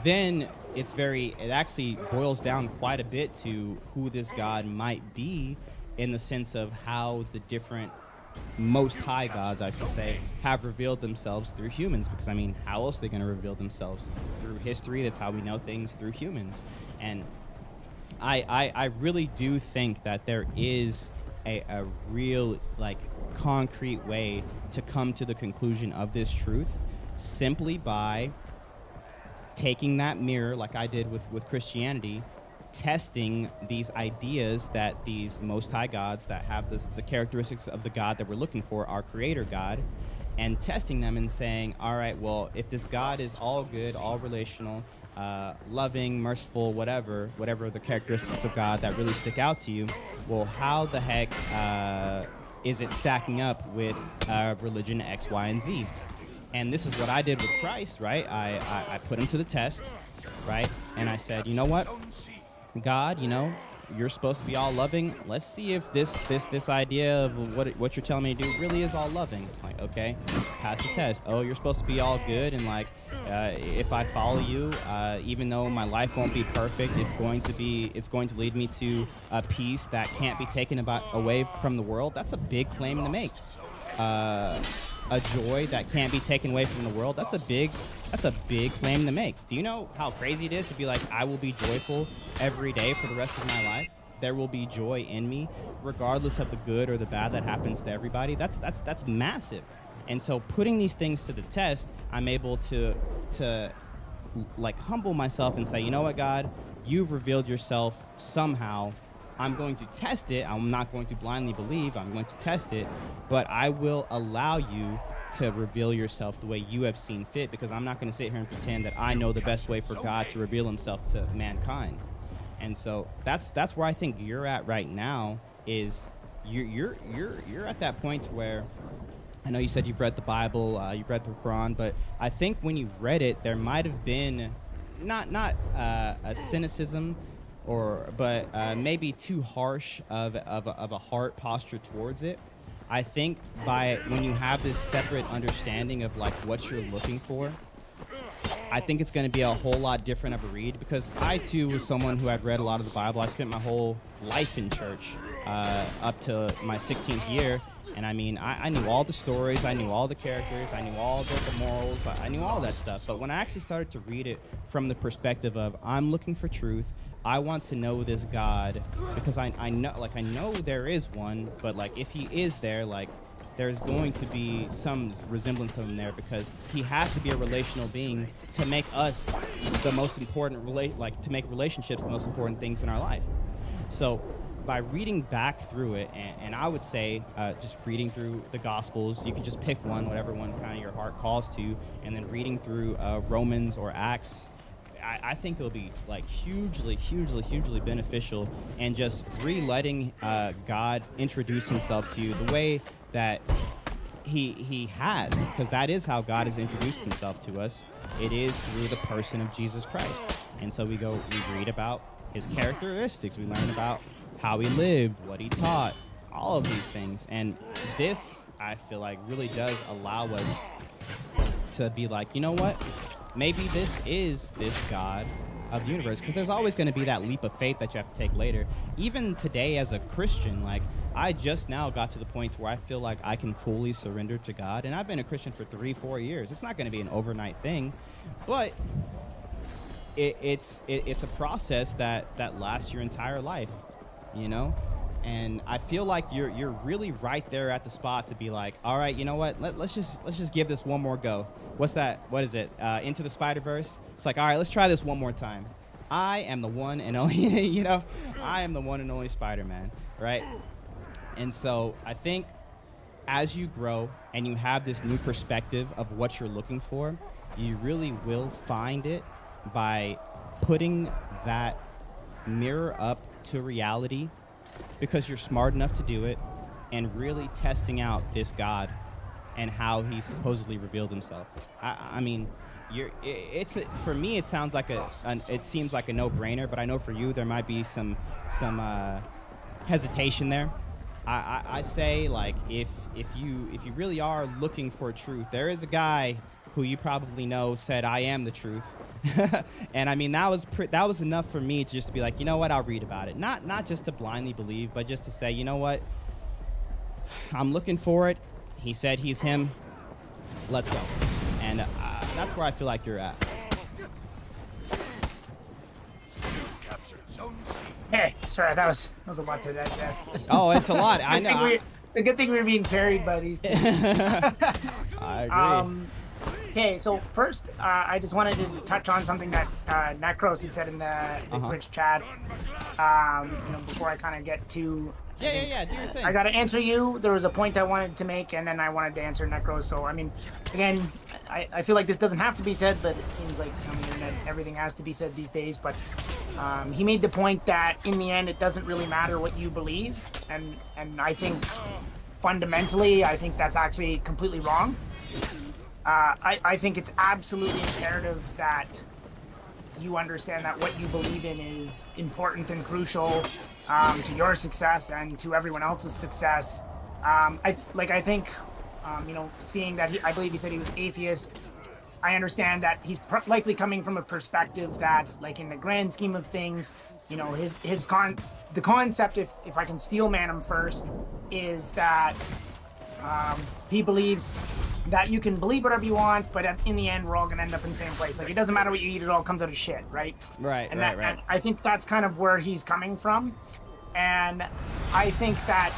Then it actually boils down quite a bit to who this God might be, in the sense of how the different most high gods, I should say, have revealed themselves through humans. Because, how else are they going to reveal themselves? Through history. That's how we know things, through humans. And I really do think that there is a real, concrete way to come to the conclusion of this truth, simply by taking that mirror, like I did with Christianity, testing these ideas that these most high gods that have the characteristics of the God that we're looking for, our creator God, and testing them and saying, all right, well, if this God is all good, all relational, loving, merciful, whatever the characteristics of God that really stick out to you, well, how the heck is it stacking up with religion X, Y, and Z? And this is what I did with Christ, right? I put him to the test, right? And I said, you know what? God, you're supposed to be all loving. Let's see if this idea of what you're telling me to do really is all loving. Like, okay, pass the test. Oh, you're supposed to be all good, and if I follow you, even though my life won't be perfect, it's going to lead me to a peace that can't be taken away from the world. That's a big claim to make. A joy that can't be taken away from the world. That's a big claim to make. Do you know how crazy it is to be like, I will be joyful every day for the rest of my life? There will be joy in me, regardless of the good or the bad that happens to everybody. That's massive. And so putting these things to the test, I'm able to humble myself and say, you know what, God, you've revealed yourself somehow. I'm going to test it. I'm not going to blindly believe. I'm going to test it, but I will allow you to reveal yourself the way you have seen fit, because I'm not going to sit here and pretend that I know the best way for God to reveal himself to mankind. And so that's where I think you're at right now, is you're at that point where, I know you said you've read the Bible, you've read the Quran, but I think when you read it, there might have been not a cynicism, but maybe too harsh of a heart posture towards it. I think when you have this separate understanding of what you're looking for, I think it's going to be a whole lot different of a read, because I too was someone who had read a lot of the Bible. I spent my whole life in church up to my 16th year. And I knew all the stories, I knew all the characters, I knew all the morals, I knew all that stuff. But when I actually started to read it from the perspective of, I'm looking for truth, I want to know this God, because I know there is one, but if he is there, there's going to be some resemblance of him there, because he has to be a relational being to make us the most important, to make relationships the most important things in our life. So by reading back through it, and I would say just reading through the Gospels, you can just pick one, whatever one kind of your heart calls to, and then reading through Romans or Acts, I think it'll be hugely beneficial, and just letting God introduce himself to you the way that he has, because that is how God has introduced himself to us. It is through the person of Jesus Christ. And so we read about his characteristics, we learn about how he lived, what he taught, all of these things. And this, I feel really does allow us to be you know what? Maybe this is this God of the universe, because there's always going to be that leap of faith that you have to take later. Even today as a Christian, like, I just now got to the point where I feel like I can fully surrender to God, and I've been a Christian for 3-4 years. It's not going to be an overnight thing, but it's a process that lasts your entire life, you know. And I feel like you're really right there at the spot to be like, all right, you know what? Let's just give this one more go. What's that? What is it? Into the Spider-Verse? It's like, all right, let's try this one more time. I am the one and only, you know, I am the one and only Spider-Man, right? And so I think as you grow and you have this new perspective of what you're looking for, you really will find it by putting that mirror up to reality, because you're smart enough to do it, and really testing out this God and how he supposedly revealed himself. I mean, for me, it sounds like it seems like a no-brainer, but I know for you there might be some hesitation there. I say, like, if you really are looking for truth, there is a guy who you probably know said, "I am the truth." And I mean, that was enough for me to just be like, you know what, I'll read about it. Not just to blindly believe, but just to say, you know what, I'm looking for it. He said he's him. Let's go. And that's where I feel like you're at. Captured Zone C. Hey, sorry, that was a lot to digest. Oh, it's a lot. I know. It's a good thing we're being carried by these things. I agree. Okay, so first, I just wanted to touch on something that Necros had said in the Twitch chat. Before I kind of get to. Yeah. Do your thing. I got to answer you. There was a point I wanted to make, and then I wanted to answer Necros. So, I mean, again, I feel like this doesn't have to be said, but it seems like on the internet everything has to be said these days. But he made the point that in the end, it doesn't really matter what you believe, and I think fundamentally, I think that's actually completely wrong. I think it's absolutely imperative that you understand that what you believe in is important and crucial to your success and to everyone else's success. I think, seeing that I believe he said he was atheist, I understand that he's likely coming from a perspective that, like, in the grand scheme of things, you know, the concept, if I can steel man him first, is that he believes that you can believe whatever you want, but in the end, we're all gonna end up in the same place. Like, it doesn't matter what you eat; it all comes out of shit, right? Right. And I think that's kind of where he's coming from, and I think that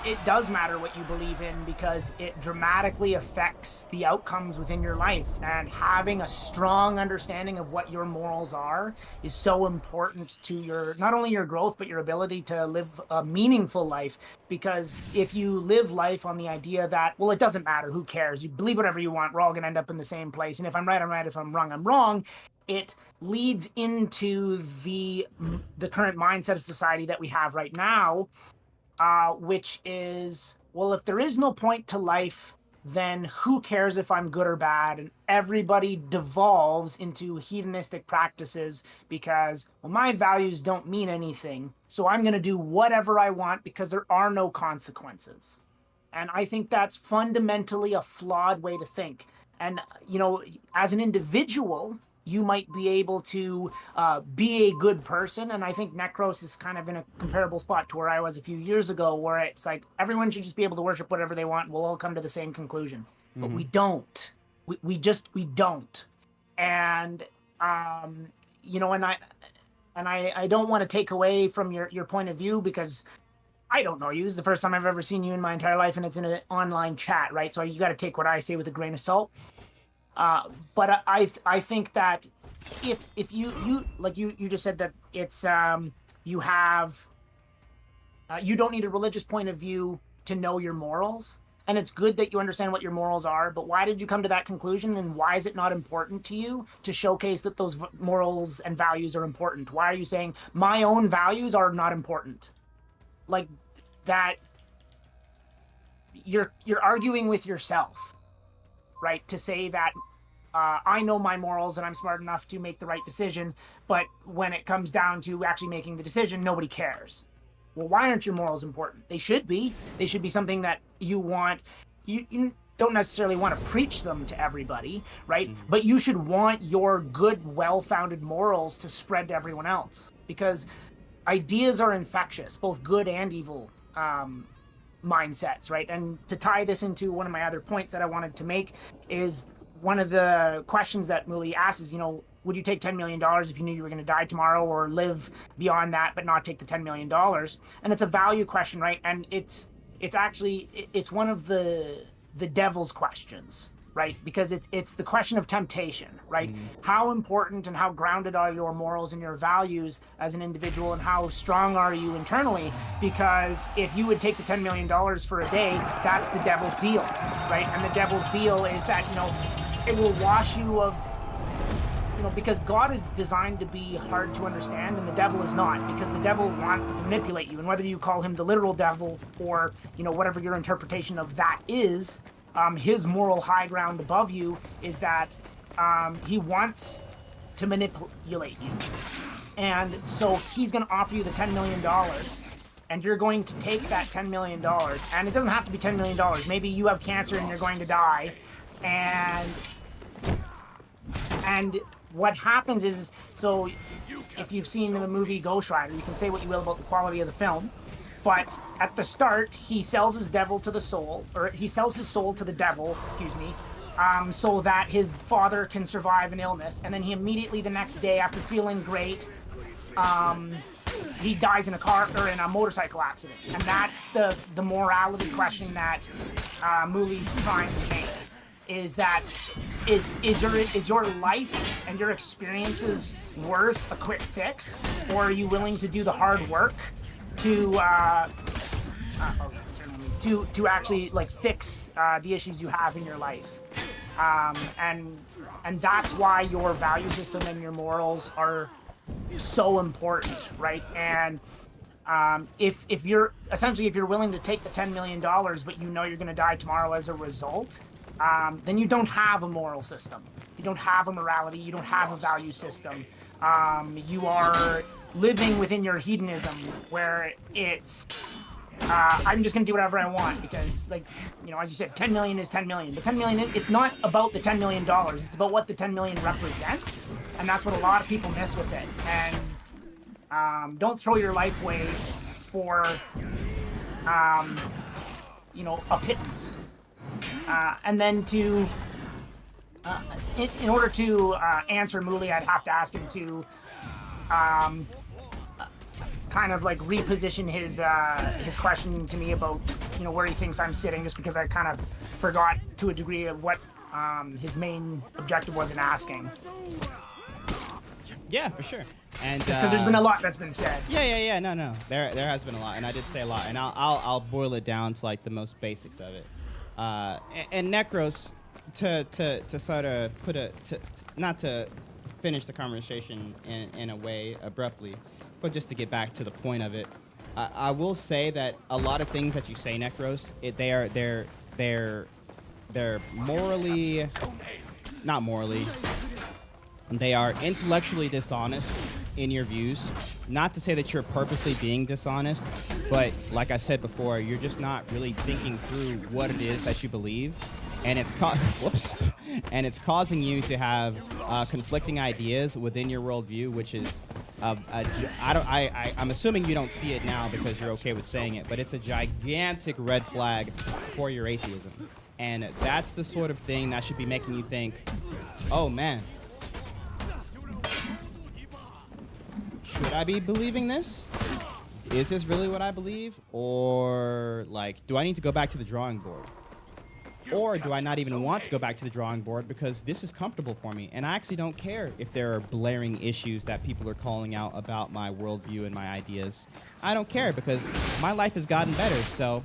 it does matter what you believe in, because it dramatically affects the outcomes within your life. And having a strong understanding of what your morals are is so important to your, not only your growth, but your ability to live a meaningful life. Because if you live life on the idea that, well, it doesn't matter, who cares? You believe whatever you want, we're all gonna end up in the same place. And if I'm right, I'm right. If I'm wrong, I'm wrong. It leads into the current mindset of society that we have right now, which is, well, if there is no point to life, then who cares if I'm good or bad? And everybody devolves into hedonistic practices because, well, my values don't mean anything, so I'm going to do whatever I want because there are no consequences. And I think that's fundamentally a flawed way to think. And, you know, as an individual, you might be able to be a good person. And I think Necros is kind of in a comparable spot to where I was a few years ago, where it's like everyone should just be able to worship whatever they want and we'll all come to the same conclusion. But we don't. We don't. And, you know, and I don't want to take away from your point of view, because I don't know you. This is the first time I've ever seen you in my entire life, and it's in an online chat, right? So you got to take what I say with a grain of salt. But I think that if you like you just said that it's you don't need a religious point of view to know your morals, and it's good that you understand what your morals are, but why did you come to that conclusion, and why is it not important to you to showcase that those morals and values are important? Why are you saying my own values are not important? Like that, you're arguing with yourself, right? To say that I know my morals and I'm smart enough to make the right decision, but when it comes down to actually making the decision, nobody cares. Well, why aren't your morals important? They should be. They should be something that you want. don't necessarily want to preach them to everybody, right? But you should want your good, well-founded morals to spread to everyone else, because ideas are infectious, both good and evil mindsets, right? And to tie this into one of my other points that I wanted to make is one of the questions that Muli asks is, would you take $10 million if you knew you were going to die tomorrow, or live beyond that but not take the $10 million? And it's a value question, right? And it's one of the devil's questions, right? Because it's the question of temptation, right? How important and how grounded are your morals and your values as an individual, and how strong are you internally? Because if you would take the $10 million for a day, that's the devil's deal, right? And the devil's deal is that, it will wash you of, because God is designed to be hard to understand, and the devil is not, because the devil wants to manipulate you. And whether you call him the literal devil or, whatever your interpretation of that is, his moral high ground above you is that he wants to manipulate you. And so he's going to offer you the $10 million, and you're going to take that $10 million. And it doesn't have to be $10 million. Maybe you have cancer and you're going to die. And what happens is, so if you've seen the movie Ghost Rider, you can say what you will about the quality of the film, but at the start, he sells his soul to the devil, so that his father can survive an illness. And then he immediately, the next day, after feeling great, he dies in a motorcycle accident. And that's the morality question that Muli's trying to make. Is your life and your experiences worth a quick fix, or are you willing to do the hard work to actually fix the issues you have in your life? And that's why your value system and your morals are so important, right? And if you're willing to take the $10 million, but you're going to die tomorrow as a result, then you don't have a moral system. You don't have a morality. You don't have a value system. You are living within your hedonism, where it's, I'm just going to do whatever I want because, as you said, 10 million is 10 million. But 10 million, it's not about the $10 million. It's about what the 10 million represents. And that's what a lot of people miss with it. And don't throw your life away for, a pittance. And then in order to answer Muli, I'd have to ask him to kind of reposition his question to me about where he thinks I'm sitting, just because I kind of forgot to a degree of what his main objective was in asking. Yeah, for sure. And because there's been a lot that's been said. Yeah. No. There has been a lot, and I did say a lot, and I'll boil it down to the most basics of it. And Necros, to sort of not to finish the conversation in a way abruptly, but just to get back to the point of it, I will say that a lot of things that you say, Necros, they're morally, not morally, they are intellectually dishonest in your views. Not to say that you're purposely being dishonest, but like I said before, you're just not really thinking through what it is that you believe, and it's and it's causing you to have conflicting ideas within your worldview, which is I'm assuming you don't see it now because you're okay with saying it, but it's a gigantic red flag for your atheism, and that's the sort of thing that should be making you think, oh man, should I be believing this? Is this really what I believe? Or, do I need to go back to the drawing board? Or do I not even want to go back to the drawing board because this is comfortable for me? And I actually don't care if there are blaring issues that people are calling out about my worldview and my ideas. I don't care because my life has gotten better. So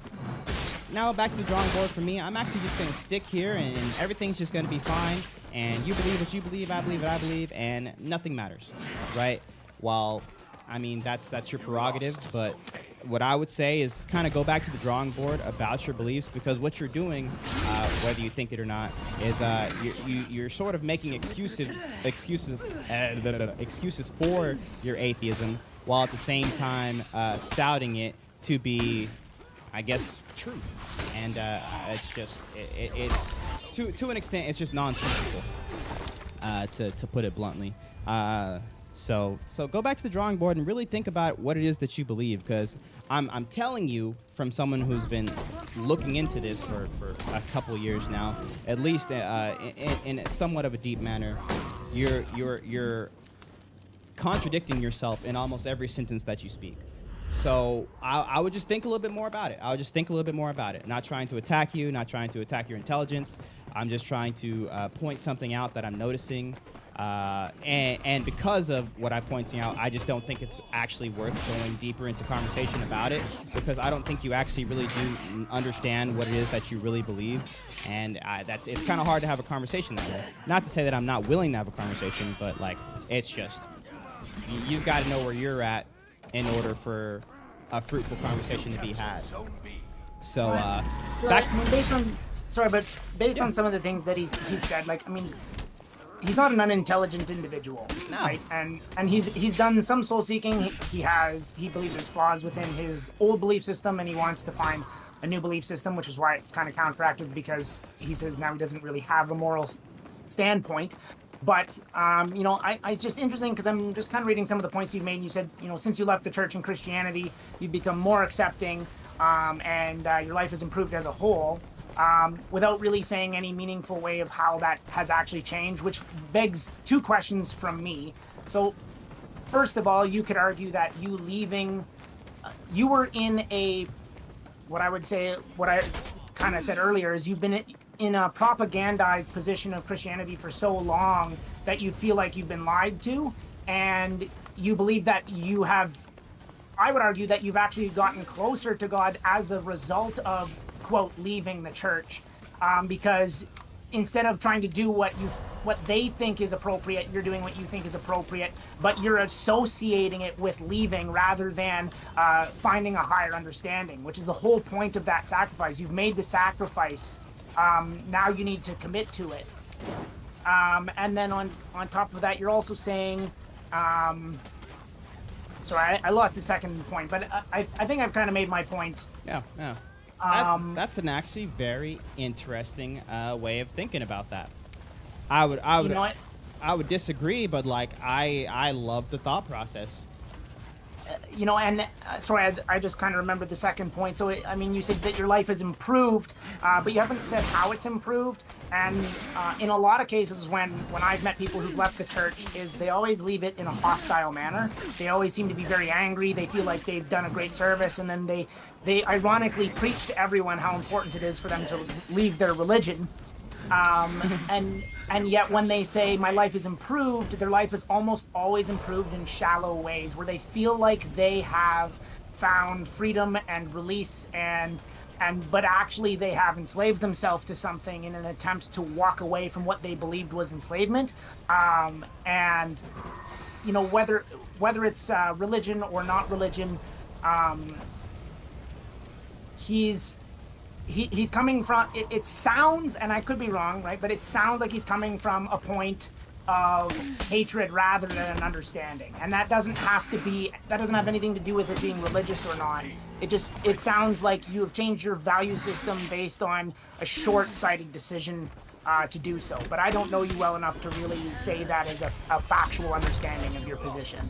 now back to the drawing board for me. I'm actually just going to stick here and everything's just going to be fine. And you believe what you believe, I believe what I believe, and nothing matters, right? Well, I mean, that's your prerogative, but what I would say is kind of go back to the drawing board about your beliefs, because what you're doing, whether you think it or not, is you're sort of making excuses for your atheism, while at the same time stouting it to be I guess, true. And it's just, it's to an extent, it's just nonsensical, to put it bluntly. So go back to the drawing board and really think about what it is that you believe, because I'm telling you from someone who's been looking into this for a couple years now, at least in somewhat of a deep manner, you're contradicting yourself in almost every sentence that you speak. So I would just think a little bit more about it. I would just think a little bit more about it. Not trying to attack you, not trying to attack your intelligence. I'm just trying to point something out that I'm noticing. And because of what I'm pointing out, I just don't think it's actually worth going deeper into conversation about it, because I don't think you actually really do understand what it is that you really believe. And it's kind of hard to have a conversation that way. Not to say that I'm not willing to have a conversation, but like, it's just, you've got to know where you're at in order for a fruitful conversation to be had. So, based on some of the things that he's said, like, I mean, he's not an unintelligent individual, no. Right? And he's done some soul seeking. He believes there's flaws within his old belief system, and he wants to find a new belief system, which is why it's kind of counteractive, because he says now he doesn't really have a moral standpoint. But, it's just interesting because I'm just kind of reading some of the points you've made. And you said, since you left the church and Christianity, you've become more accepting, and your life has improved as a whole, without really saying any meaningful way of how that has actually changed, which begs two questions from me. So, first of all, you could argue that you leaving, you were in what I kind of said earlier is you've been in a propagandized position of Christianity for so long that you feel like you've been lied to, and you believe that I would argue that you've actually gotten closer to God as a result of, quote, leaving the church, because instead of trying to do what they think is appropriate, you're doing what you think is appropriate, but you're associating it with leaving rather than finding a higher understanding, which is the whole point of that sacrifice. You've made the sacrifice. Now you need to commit to it. And then on top of that, you're also saying, sorry, I lost the second point, but I think I've kind of made my point. Yeah. That's an actually very interesting way of thinking about that. I would disagree, but like I love the thought process. Sorry, I just kind of remembered the second point. So, you said that your life has improved, but you haven't said how it's improved. And in a lot of cases, when I've met people who've left the church, is they always leave it in a hostile manner. They always seem to be very angry. They feel like they've done a great service, and then they ironically preach to everyone how important it is for them to leave their religion. And yet when they say my life is improved, their life is almost always improved in shallow ways, where they feel like they have found freedom and release, but actually they have enslaved themselves to something in an attempt to walk away from what they believed was enslavement. Whether it's religion or not religion, he's coming from, it sounds, and I could be wrong, right, but it sounds like he's coming from a point of hatred rather than an understanding. And that doesn't have anything to do with it being religious or not. It sounds like you have changed your value system based on a short-sighted decision to do so. But I don't know you well enough to really say that as a factual understanding of your position.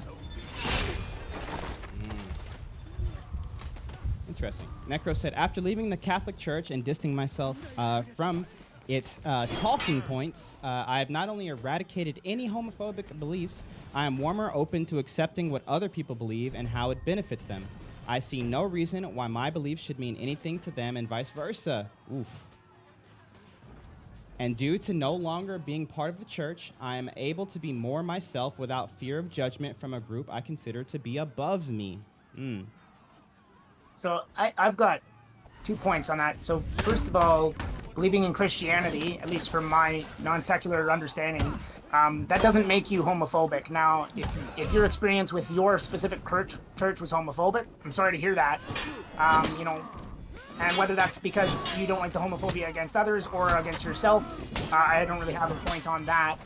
Interesting. Necro said, after leaving the Catholic Church and distancing myself from its talking points, I have not only eradicated any homophobic beliefs, I am warmer open to accepting what other people believe and how it benefits them. I see no reason why my beliefs should mean anything to them and vice versa. Oof. And due to no longer being part of the church, I am able to be more myself without fear of judgment from a group I consider to be above me. So I've got 2 points on that. So first of all, believing in Christianity, at least from my non-secular understanding, that doesn't make you homophobic. Now, if your experience with your specific church was homophobic, I'm sorry to hear that. And whether that's because you don't like the homophobia against others or against yourself, I don't really have a point on that.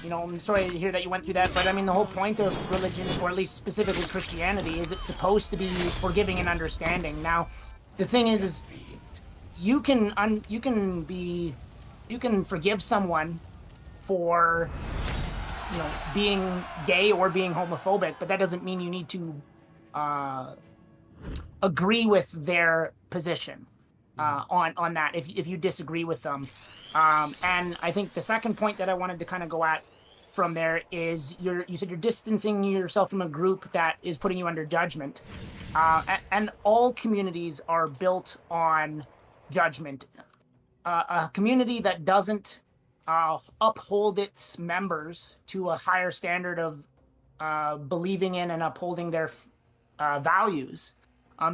You know, I'm sorry to hear that you went through that, but I mean, the whole point of religion, or at least specifically Christianity, is it's supposed to be forgiving and understanding. Now, the thing is you can forgive someone for, you know, being gay or being homophobic, but that doesn't mean you need to agree with their position on that if you disagree with them. And I think the second point that I wanted to kind of go at from there is you said you're distancing yourself from a group that is putting you under judgment. And all communities are built on judgment. A community that doesn't uphold its members to a higher standard of believing in and upholding their values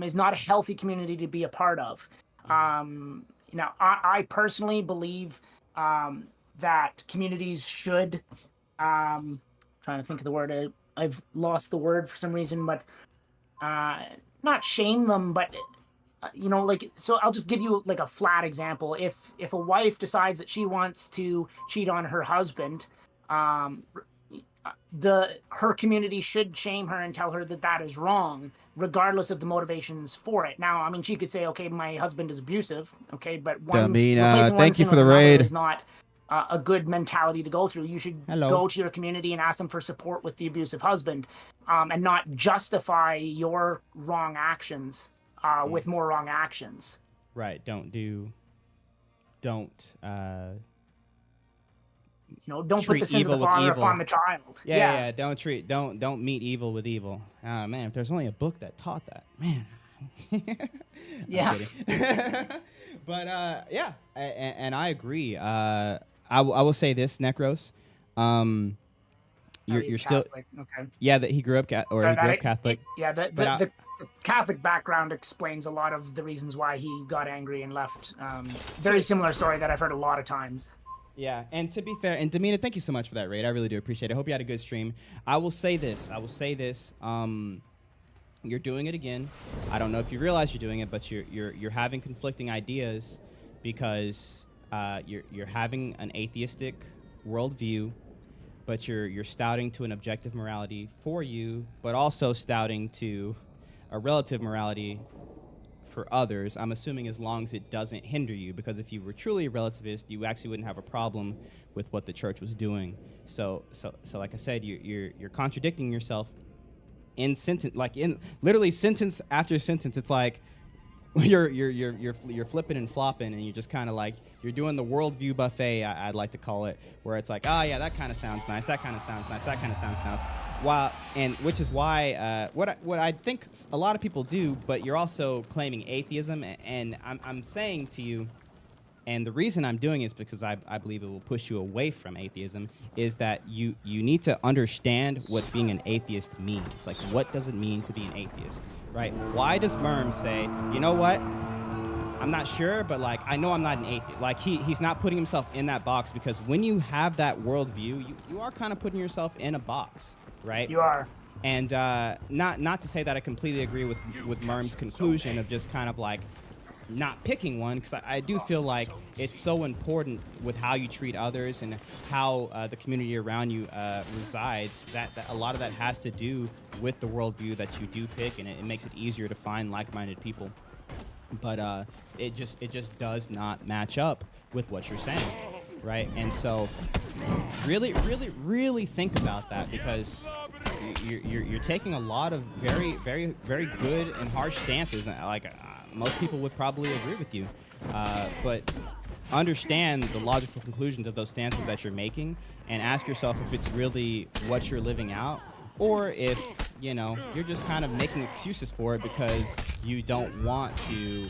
is not a healthy community to be a part of. Now, I personally believe that communities should, trying to think of the word, I've lost the word for some reason, but not shame them, but you know, like, so I'll just give you like a flat example. If a wife decides that she wants to cheat on her husband, her community should shame her and tell her that that is wrong, regardless of the motivations for it. Now, I mean, she could say, okay, my husband is abusive, okay, but thank you for the raid. Is not a good mentality to go through. You should go to your community and ask them for support with the abusive husband, and not justify your wrong actions with more wrong actions. Right. Don't put the sins of the father upon the child. Yeah. Don't meet evil with evil. Man, if there's only a book that taught that, man. Yeah. But yeah, and I agree. I will say this, Necros. You're still Catholic. Okay. Yeah, that he grew up Catholic. The Catholic background explains a lot of the reasons why he got angry and left. Very similar story that I've heard a lot of times. Yeah, and to be fair, and Damina, thank you so much for that raid. I really do appreciate it. I hope you had a good stream. I will say this. You're doing it again. I don't know if you realize you're doing it, but you're having conflicting ideas because you're having an atheistic worldview, but you're stouting to an objective morality for you, but also stouting to a relative morality for others. I'm assuming as long as it doesn't hinder you, because if you were truly a relativist, you actually wouldn't have a problem with what the church was doing. So like I said, you're contradicting yourself in sentence, like in literally sentence after sentence. It's like you're flipping and flopping, and you're just kind of like you're doing the worldview buffet, I'd like to call it, where it's like, oh yeah, that kind of sounds nice, that kind of sounds nice, that kind of sounds nice. Which is why what I think a lot of people do, but you're also claiming atheism, and I'm saying to you, and the reason I'm doing it is because I believe it will push you away from atheism, is that you need to understand what being an atheist means. Like, what does it mean to be an atheist, right? Why does Merm say, you know what, I'm not sure, but like, I know I'm not an atheist. Like, he's not putting himself in that box, because when you have that worldview, you are kind of putting yourself in a box, right? You are. And not to say that I completely agree with Merm's conclusion of just kind of like not picking one, because I do feel like it's so important with how you treat others and how the community around you resides, that a lot of that has to do with the worldview that you do pick, and it makes it easier to find like-minded people. But it just does not match up with what you're saying, right? And so really think about that, because you're taking a lot of very, very, very good and harsh stances. Like, most people would probably agree with you, but understand the logical conclusions of those stances that you're making, and ask yourself if it's really what you're living out, or if you're just kind of making excuses for it because you don't want to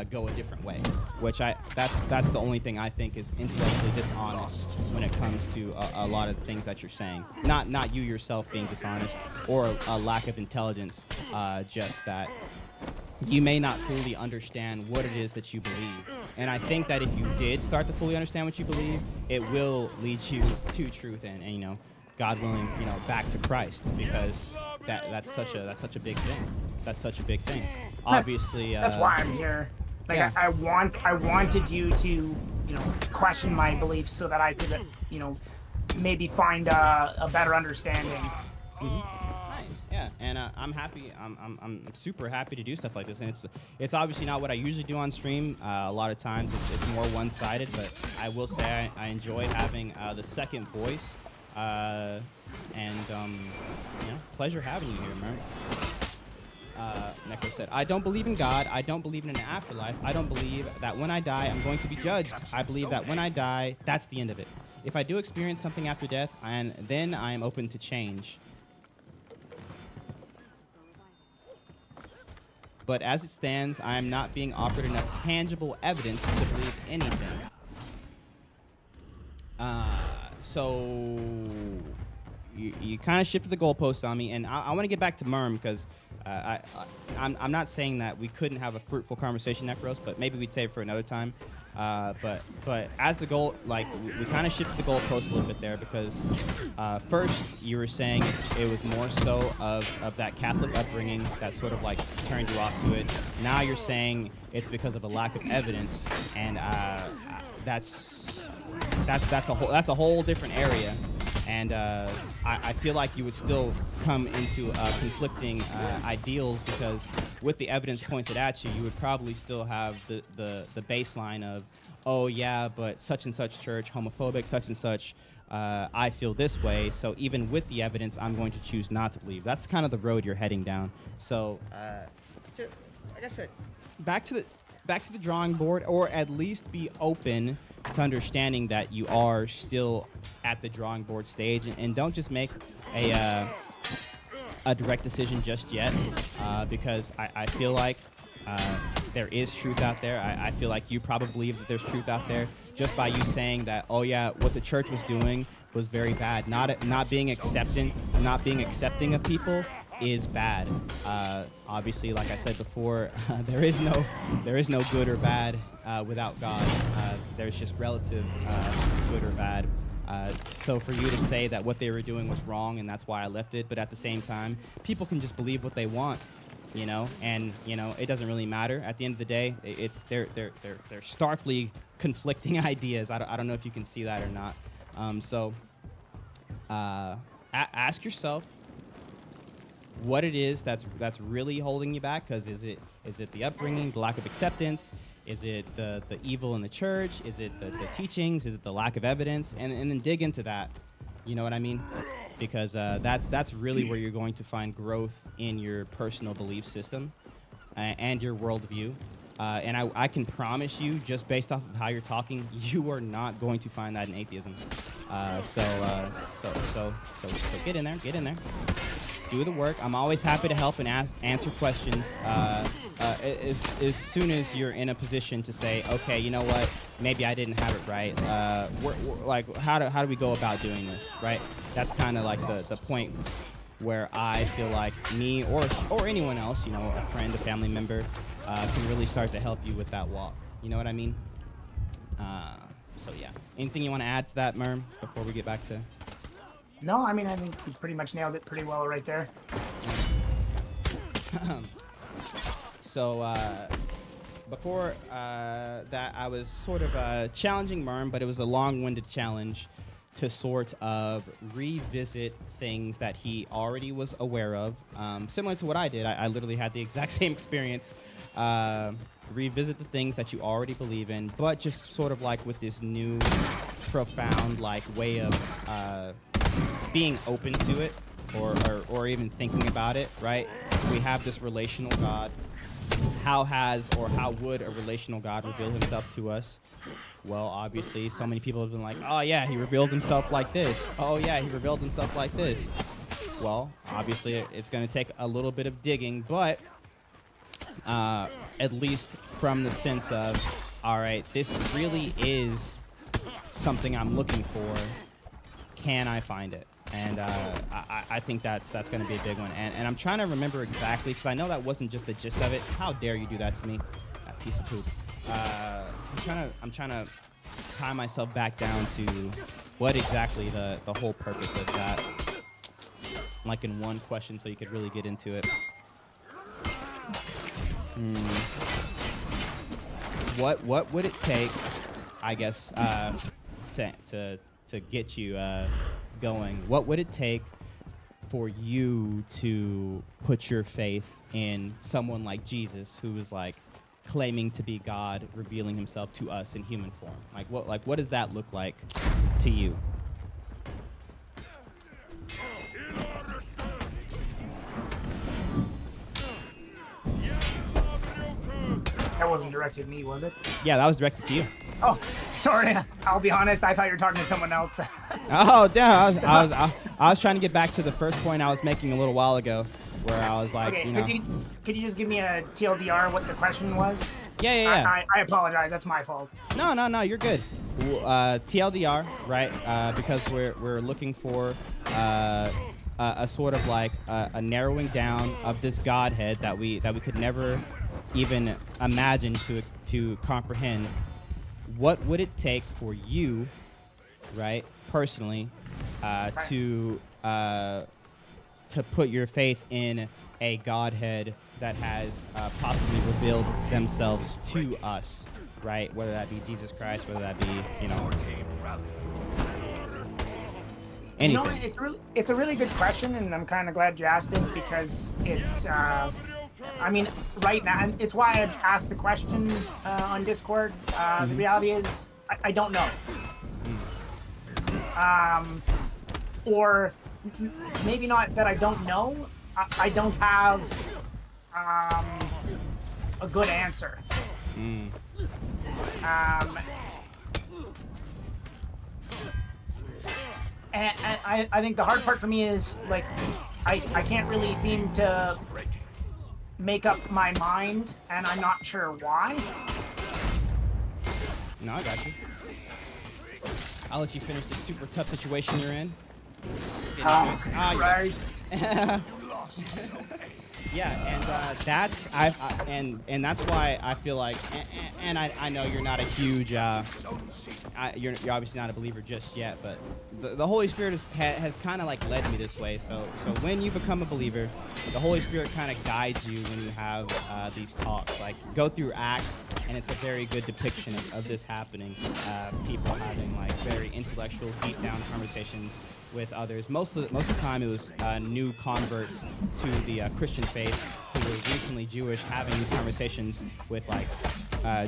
go a different way. Which that's the only thing I think is intellectually dishonest when it comes to a lot of the things that you're saying. Not you yourself being dishonest or a lack of intelligence, just that you may not fully understand what it is that you believe. And I think that if you did start to fully understand what you believe, it will lead you to truth and God willing, back to Christ, because that's such a big thing. That's such a big thing. Obviously, that's why I'm here. Like, yeah. I wanted you to question my beliefs so that I could, maybe find a better understanding. Yeah, and I'm happy. I'm super happy to do stuff like this, and it's obviously not what I usually do on stream. A lot of times it's more one-sided, but I will say I enjoy having the second voice, and pleasure having you here, man. Neko said, I don't believe in God. I don't believe in an afterlife. I don't believe that when I die, I'm going to be judged. I believe that when I die, that's the end of it. If I do experience something after death, and then I am open to change. But as it stands, I am not being offered enough tangible evidence to believe anything. So you kind of shifted the goalpost on me, and I want to get back to Merm because I'm not saying that we couldn't have a fruitful conversation, Necros, but maybe we'd save it for another time. But as the goal, like we kind of shifted the goalpost a little bit there because first you were saying it was more so of that Catholic upbringing that sort of like turned you off to it. Now you're saying it's because of a lack of evidence, and that's a whole different area. And I feel like you would still come into conflicting ideals because with the evidence pointed at you, you would probably still have the baseline of, oh yeah, but such and such church, homophobic, such and such, I feel this way. So even with the evidence, I'm going to choose not to believe. That's kind of the road you're heading down. So just, like I said, back to the drawing board, or at least be open to understanding that you are still at the drawing board stage, and don't just make a direct decision just yet, because I feel like there is truth out there. I feel like you probably believe that there's truth out there just by you saying that, oh yeah, what the church was doing was very bad. Not being accepting of people is bad. Obviously, like I said before, there is no good or bad without God. There's just relative good or bad. So for you to say that what they were doing was wrong and that's why I left it, but at the same time, people can just believe what they want, and it doesn't really matter. At the end of the day, they're starkly conflicting ideas. I don't know if you can see that or not. So ask yourself what it is that's really holding you back. Because is it the upbringing, the lack of acceptance? Is it the evil in the church? Is it the teachings? Is it the lack of evidence? And then dig into that. You know what I mean? Because that's really where you're going to find growth in your personal belief system and your worldview. And I can promise you, just based off of how you're talking, you are not going to find that in atheism. So get in there. Do the work. I'm always happy to help and answer questions as soon as you're in a position to say, okay, you know what, maybe I didn't have it right. Like, how do we go about doing this, right? That's kind of like the point where I feel like me or anyone else, a friend, a family member, can really start to help you with that walk. You know what I mean? So yeah. Anything you want to add to that, Merm, before we get back to... No, I mean, I think you pretty much nailed it pretty well right there. So, before that, I was sort of challenging Merm, but it was a long-winded challenge to sort of revisit things that he already was aware of. Similar to what I did, I literally had the exact same experience. Revisit the things that you already believe in, but just sort of like with this new, profound, like, way of... being open to it or even thinking about it, right? We have this relational God. How would a relational God reveal himself to us? Well, obviously, so many people have been like, oh yeah, he revealed himself like this. Oh yeah, he revealed himself like this. Well, obviously, it's going to take a little bit of digging, but at least from the sense of, all right, this really is something I'm looking for. Can I find it? And I think that's going to be a big one. And I'm trying to remember exactly, because I know that wasn't just the gist of it. How dare you do that to me, that piece of poop. I'm trying to tie myself back down to what exactly the whole purpose of that, like in one question, so you could really get into it. What would it take? I guess, to get you going, what would it take for you to put your faith in someone like Jesus, who is like claiming to be God, revealing himself to us in human form? What does that look like to you? That wasn't directed at me, was it? Yeah, that was directed to you. Oh, sorry. I'll be honest. I thought you were talking to someone else. Oh, damn. I was trying to get back to the first point I was making a little while ago, where I was like, okay, could you just give me a TLDR what the question was? Yeah. I apologize. That's my fault. No, you're good. TLDR, right? Because we're looking for a sort of like a narrowing down of this Godhead that we could never even imagine to comprehend. What would it take for you, right, personally, to put your faith in a Godhead that has possibly revealed themselves to us, right? Whether that be Jesus Christ, whether that be, anything. It's a really good question, and I'm kind of glad you asked it, because it's I mean, right now, it's why I asked the question on Discord. The reality is, I don't know. Or maybe not that I don't know. I don't have a good answer. And I think the hard part for me is, like, I can't really seem to make up my mind, and I'm not sure why. No, I got you. I'll let you finish this super tough situation you're in. Christ. Yeah, and that's and that's why I feel like, and I know you're not a huge, you're obviously not a believer just yet, but the Holy Spirit has kind of like led me this way. So when you become a believer, the Holy Spirit kind of guides you when you have these talks. Like, go through Acts, and it's a very good depiction of this happening. People having like very intellectual, deep down conversations with others. Most of the time, it was new converts to the Christian faith who were recently Jewish, having these conversations with like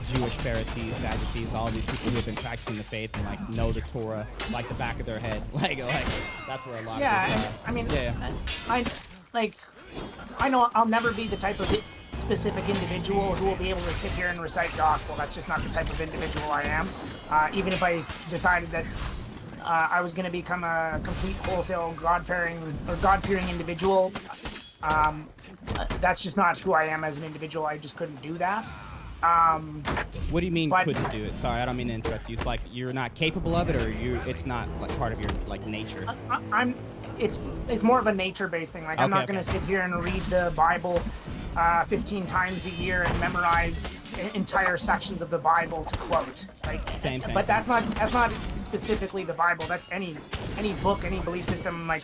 Jewish Pharisees, Sadducees, all these people who have been practicing the faith and like know the Torah like the back of their head. Like that's where a lot. I mean, I know I'll never be the type of specific individual who will be able to sit here and recite gospel. That's just not the type of individual I am. Even if I decided that I was going to become a complete wholesale God-fearing individual, that's just not who I am as an individual. I just couldn't do that. What do you mean couldn't do it? Sorry, I don't mean to interrupt you. It's like you're not capable of it, or it's not like part of your like nature. It's more of a nature-based thing. Like, I'm not going to sit here and read the Bible 15 times a year and memorize entire sections of the Bible to quote. Like, same. But that's not specifically the Bible. That's any book, any belief system. Like,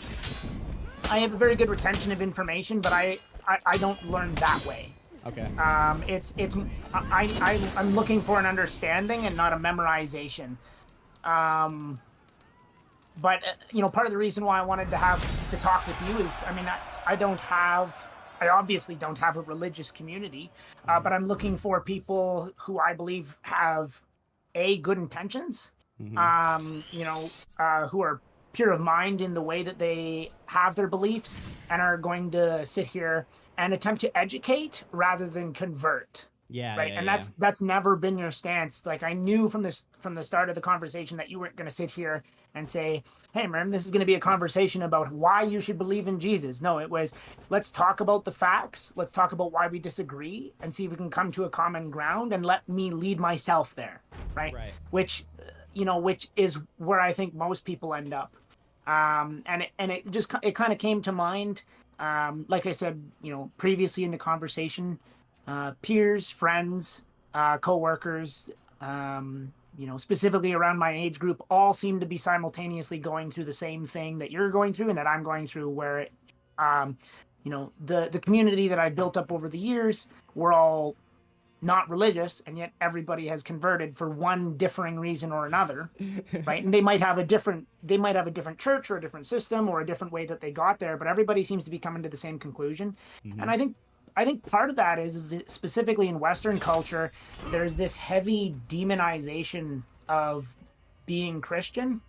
I have a very good retention of information, but I don't learn that way. Okay. I'm looking for an understanding and not a memorization. But part of the reason why I wanted to have the talk with you is, I mean, I obviously don't have a religious community, but I'm looking for people who I believe have good intentions, who are pure of mind in the way that they have their beliefs, and are going to sit here and attempt to educate rather than convert. Yeah. Right. And that's never been your stance. Like, I knew from the start of the conversation that you weren't going to sit here and say, hey, Miriam, this is going to be a conversation about why you should believe in Jesus. No, it was, let's talk about the facts. Let's talk about why we disagree and see if we can come to a common ground, and let me lead myself there. Right. Which is where I think most people end up. And it kind of came to mind. Like I said, previously in the conversation, peers, friends, co-workers, specifically around my age group, all seem to be simultaneously going through the same thing that you're going through and that I'm going through, where, the community that I've built up over the years, we're all not religious, and yet everybody has converted for one differing reason or another, right? And they might have a different church or a different system or a different way that they got there, but everybody seems to be coming to the same conclusion. And I think part of that is specifically in Western culture, there's this heavy demonization of being Christian,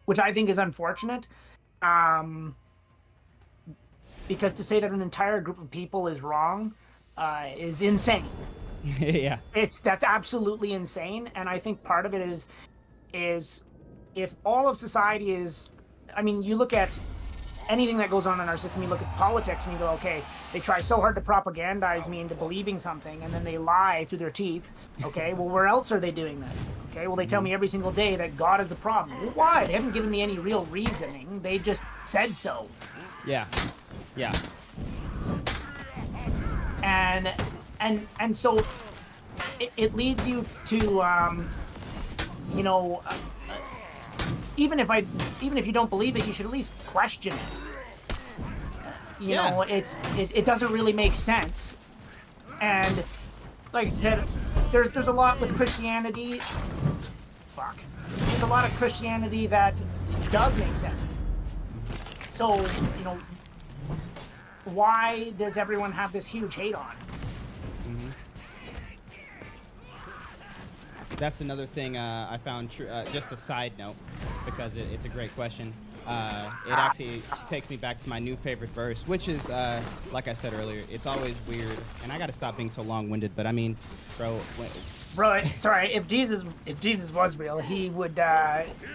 which I think is unfortunate. Because to say that an entire group of people is wrong is insane. Yeah. That's absolutely insane. And I think part of it is if all of society is, I mean, you look at anything that goes on in our system, you look at politics and you go, okay, they try so hard to propagandize me into believing something and then they lie through their teeth. Okay, well, where else are they doing this? Okay, well, they tell me every single day that God is the problem. Well, why? They haven't given me any real reasoning. They just said so. Yeah. Yeah. And so it leads you to, even if you don't believe it, you should at least question it. You know, it doesn't really make sense. And like I said, there's a lot with Christianity. There's a lot of Christianity that does make sense. So, you know, why does everyone have this huge hate on? That's another thing I found. Just a side note, because it's a great question. It actually takes me back to my new favorite verse, which is, like I said earlier, it's always weird, and I got to stop being so long-winded. But I mean, bro, sorry. If Jesus was real, he would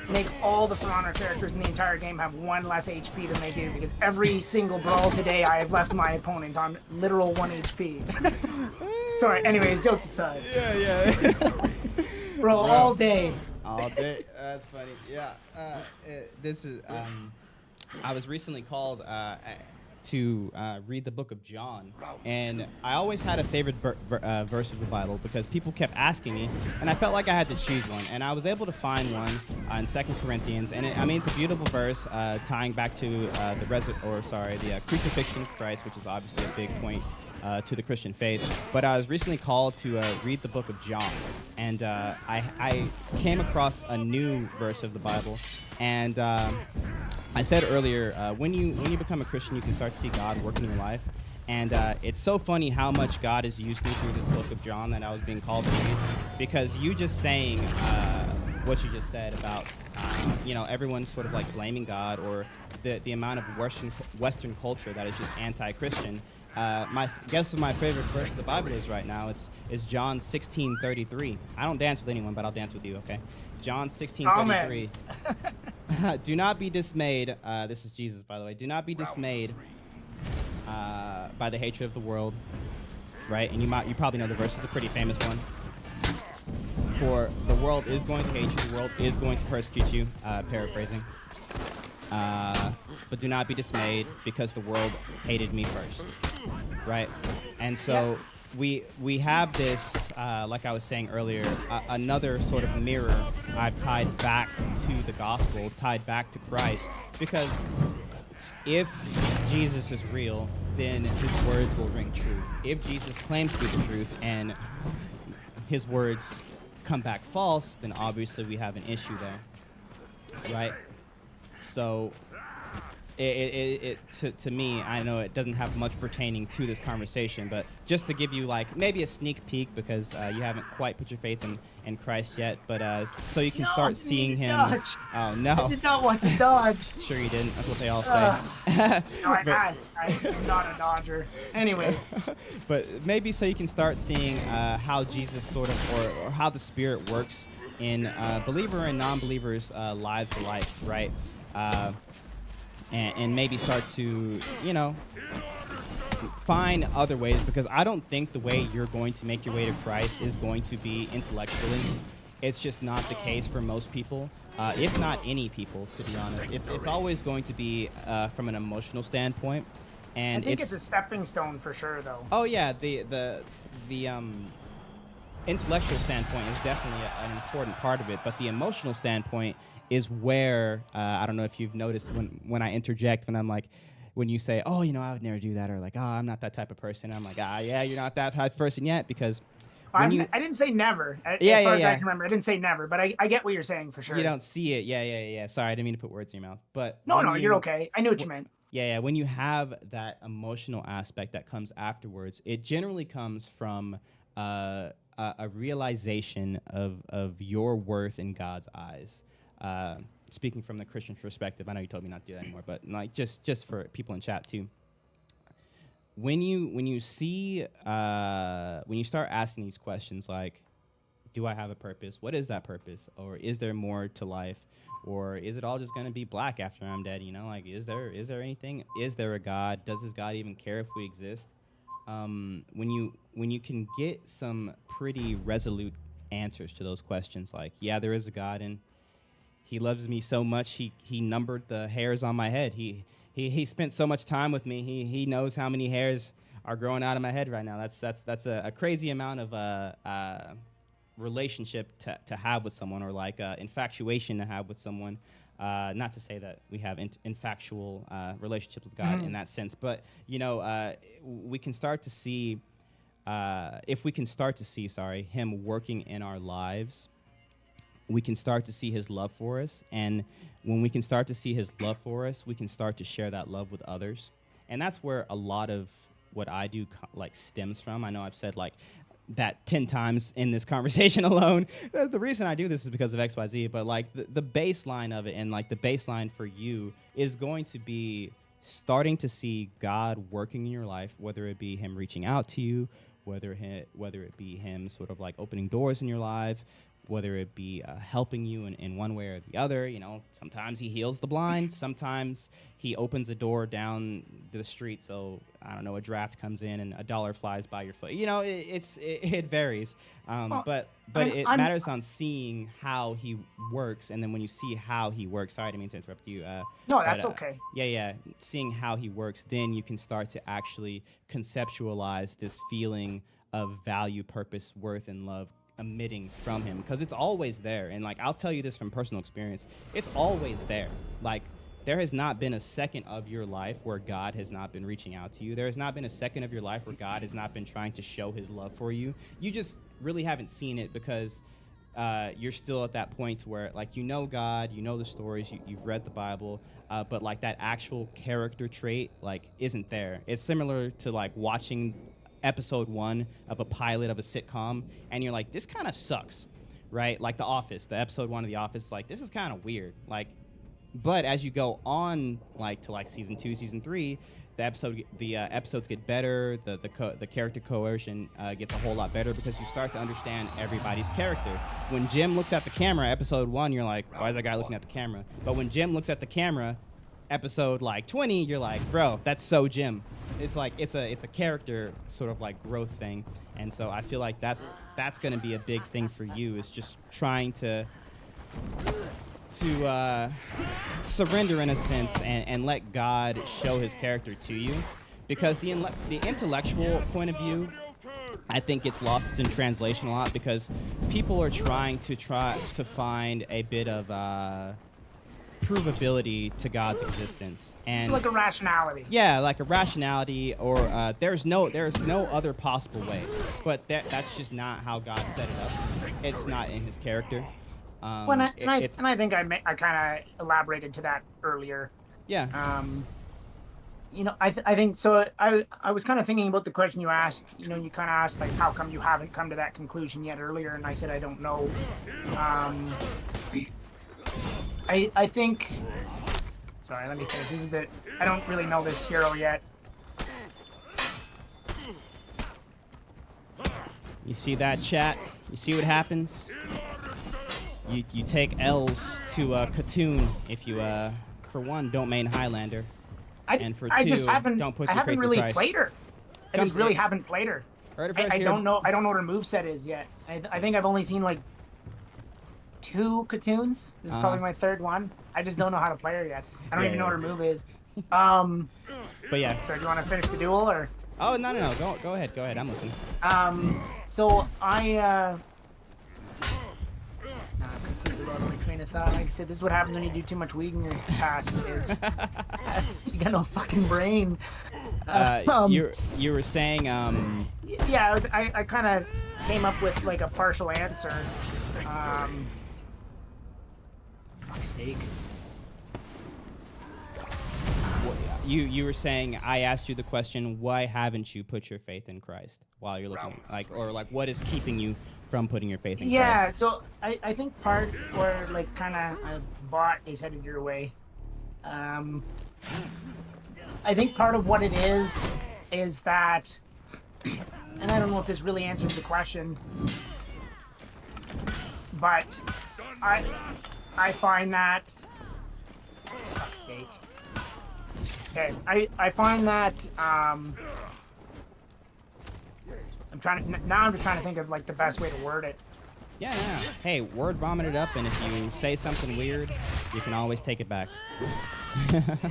make all the For Honor characters in the entire game have 1 less HP than they do, because every single brawl today I have left my opponent on literal 1 HP. Sorry. Anyways, jokes aside. Yeah. Bro, all day. All day. That's funny. Yeah. This is. I was recently called to read the book of John, and I always had a favorite verse of the Bible because people kept asking me, and I felt like I had to choose one, and I was able to find one in 2 Corinthians, and it's a beautiful verse tying back to the crucifixion of Christ, which is obviously a big point to the Christian faith. But I was recently called to read the book of John, and I came across a new verse of the Bible, and I said earlier, when you become a Christian, you can start to see God working in your life. And it's so funny how much God has used me through this book of John that I was being called to read, because you just saying what you just said about everyone's sort of like blaming God, or the amount of Western culture that is just anti-Christian. Guess what my favorite verse of the Bible is right now? It's John 16:33. I don't dance with anyone, but I'll dance with you, okay? John 16:33. Do not be dismayed. This is Jesus, by the way. Do not be dismayed by the hatred of the world, right? And you probably know the verse. It's a pretty famous one. For the world is going to hate you. The world is going to persecute you. Paraphrasing. But do not be dismayed, because the world hated me first, right? And so we have this, like I was saying earlier, another sort of mirror I've tied back to the gospel, tied back to Christ, because if Jesus is real, then his words will ring true. If Jesus claims to be the truth and his words come back false, then obviously we have an issue there, right? So to me, I know it doesn't have much pertaining to this conversation, but just to give you like maybe a sneak peek, because you haven't quite put your faith in Christ yet, but so you can start seeing him. Dodge. Oh no! I did not want to dodge. Sure you didn't. That's what they all say. No, I'm not a dodger. Anyways. But maybe so you can start seeing how Jesus sort of, or how the Spirit works in believer and non-believers' lives alike, right? And maybe start to, find other ways, because I don't think the way you're going to make your way to Christ is going to be intellectually. It's just not the case for most people, if not any people, to be honest. It's always going to be from an emotional standpoint. And I think it's a stepping stone for sure, though. Oh yeah, the intellectual standpoint is definitely an important part of it, but the emotional standpoint is where I don't know if you've noticed when I interject, when you say, oh, I would never do that, or like, oh, I'm not that type of person. I'm like, yeah, you're not that type of person yet, because I didn't say never. Yeah, as far as yeah. I can remember, I didn't say never, but I get what you're saying for sure. You don't see it. Yeah. Sorry, I didn't mean to put words in your mouth. But No, you're okay. I knew what you meant. Yeah. When you have that emotional aspect that comes afterwards, it generally comes from a realization of your worth in God's eyes. Speaking from the Christian perspective, I know you told me not to do that anymore, but like just for people in chat too. When you see when you start asking these questions like, do I have a purpose? What is that purpose? Or is there more to life? Or is it all just going to be black after I'm dead? You know, like, is there anything? Is there a God? Does this God even care if we exist? When you can get some pretty resolute answers to those questions, like, yeah, there is a God, and He loves me so much, he numbered the hairs on my head. He spent so much time with me. He knows how many hairs are growing out of my head right now. That's a crazy amount of relationship to have with someone, or like infatuation to have with someone. Not to say that we have infactual relationships with God in that sense, but you know, we can start to see, if we can start to see, Him working in our lives, we can start to see His love for us. And when we can start to see His love for us, we can start to share that love with others. And that's where a lot of what I do like stems from. I know I've said like that 10 times in this conversation alone. The reason I do this is because of XYZ, but like the baseline of it, and like the baseline for you is going to be starting to see God working in your life, whether it be Him reaching out to you, whether it be Him sort of like opening doors in your life, whether it be helping you in one way or the other. You know, sometimes He heals the blind. Sometimes He opens a door down the street, so, I don't know, a draft comes in and $1 flies by your foot. You know, it varies. But it matters on seeing how He works. And then when you see how He works, sorry, I didn't mean to interrupt you. No, that's okay. Yeah. Seeing how He works, then you can start to actually conceptualize this feeling of value, purpose, worth, and love emitting from Him, because it's always there. And like, I'll tell you this from personal experience, it's always there. Like, there has not been a second of your life where God has not been reaching out to you. There has not been a second of your life where God has not been trying to show His love for you. You just really haven't seen it because you're still at that point where, like, you know God, you know the stories, you've read the Bible, but like that actual character trait like isn't there. It's similar to like watching episode 1 of a pilot of a sitcom, and you're like, this kind of sucks, right? Like The Office, the episode 1 of The Office, like, this is kind of weird. Like, but as you go on, like, to like season 2, season 3, the episodes get better. The character coercion gets a whole lot better because you start to understand everybody's character. When Jim looks at the camera, episode 1, you're like, why is that guy looking at the camera? But when Jim looks at the camera, episode like 20, you're like, bro, that's so Jim. It's like it's a character sort of like growth thing. And so I feel like that's going to be a big thing for you, is just trying to surrender in a sense and let God show His character to you, because the intellectual point of view, I think, gets lost in translation a lot, because people are trying to find a bit of provability to God's existence, and like a rationality. Yeah, like a rationality, or there's no other possible way. But that's just not how God set it up. It's not in His character. I think I kind of elaborated to that earlier. Yeah. You know, I think so. I was kind of thinking about the question you asked. You know, you kind of asked like, how come you haven't come to that conclusion yet earlier, and I said I don't know. I think. Sorry, let me finish. I don't really know this hero yet. You see that, chat? You see what happens? You take L's to Katoon if you, for one, don't main Highlander. And for two, don't put your faith in really Christ. played her. I just really haven't played her. I don't know what her moveset is yet. I think I've only seen like 2 Katoons. This is probably my 3rd one. I just don't know how to play her yet. I don't even know what her move is. But yeah. So do you want to finish the duel, or? Oh, no. Go ahead. I'm listening. So I completely lost my train of thought. Like I said, this is what happens when you do too much weed in your past. You got no fucking brain. You were saying Yeah, I came up with like a partial answer. Fuck's sake. You were saying, I asked you the question, why haven't you put your faith in Christ while you're looking, what is keeping you from putting your faith in Christ? Yeah, so I think part where like kind of a bot is headed your way. I think part of what it is that, and I don't know if this really answers the question, but I find that, fuck's sake. Okay, I find that I'm just trying to think of like the best way to word it. Yeah. Hey, word vomit it up, and if you say something weird, you can always take it back.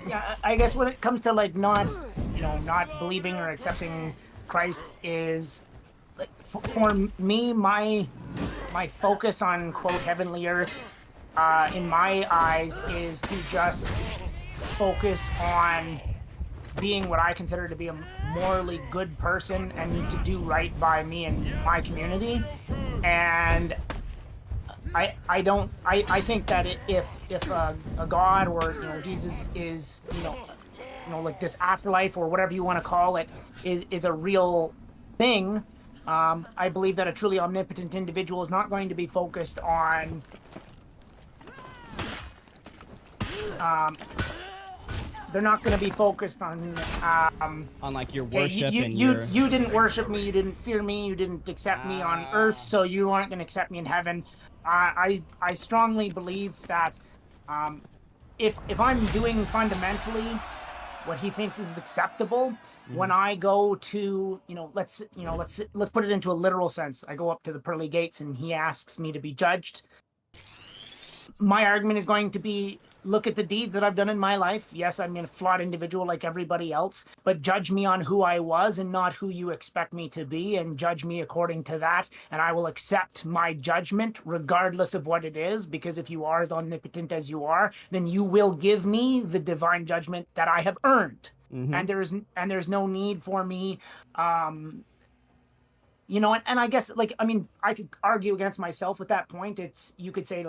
Yeah, I guess when it comes to like not believing or accepting Christ is like for me, my focus on quote heavenly earth in my eyes is to just focus on being what I consider to be a morally good person and to do right by me and my community. And I think that if a God or Jesus is like this afterlife or whatever you want to call it is a real thing, I believe that a truly omnipotent individual is not going to be focused on they're not going to be focused on like your worship you your... you didn't worship me, you didn't fear me, you didn't accept me on earth, so you aren't going to accept me in heaven. I strongly believe that if I'm doing fundamentally what he thinks is acceptable, when I go to let's put it into a literal sense. I go up to the pearly gates and he asks me to be judged. My argument is going to be, look at the deeds that I've done in my life. Yes, I'm a flawed individual like everybody else, but judge me on who I was and not who you expect me to be, and judge me according to that, and I will accept my judgment regardless of what it is, because if you are as omnipotent as you are, then you will give me the divine judgment that I have earned. And there's no need for me and I guess I could argue against myself at that point. You could say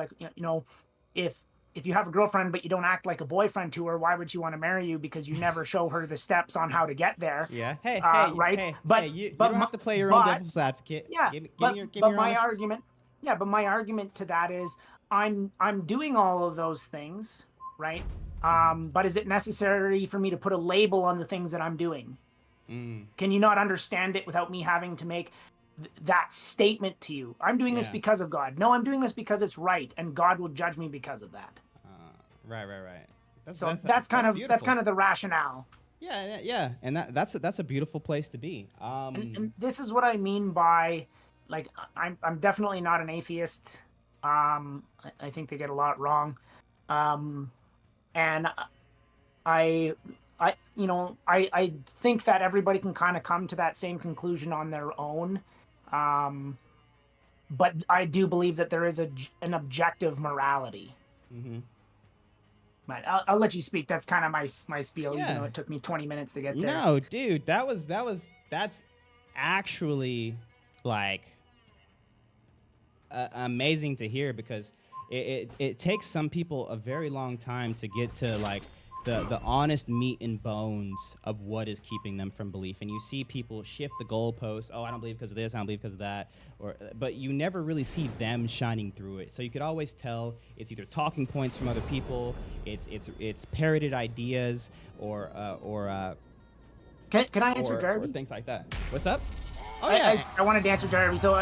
if you have a girlfriend but you don't act like a boyfriend to her, why would she want to marry you? Because you never show her the steps on how to get there. Yeah. Hey, right. You don't have to play your own devil's advocate. Yeah. But my argument to that is I'm doing all of those things, right? But is it necessary for me to put a label on the things that I'm doing? Can you not understand it without me having to make that statement to you? I'm doing this because of God. No, I'm doing this because it's right, and God will judge me because of that. Right. That's kind of the rationale. Yeah, and that's a beautiful place to be. And this is what I mean by, like, I'm definitely not an atheist. I think they get a lot wrong, and I think that everybody can kind of come to that same conclusion on their own. But I do believe that there is an objective morality. But I'll let you speak. That's kind of my spiel, even though it took me 20 minutes to get there. No, dude, that's actually like amazing to hear, because it takes some people a very long time to get to like the honest meat and bones of what is keeping them from belief. And you see people shift the goalposts. Oh, I don't believe because of this, I don't believe because of that. But you never really see them shining through it. So you could always tell it's either talking points from other people, it's parroted ideas, or can I answer Jarby? Or things like that. What's up? Oh, yeah. I wanted to answer Jarby. So,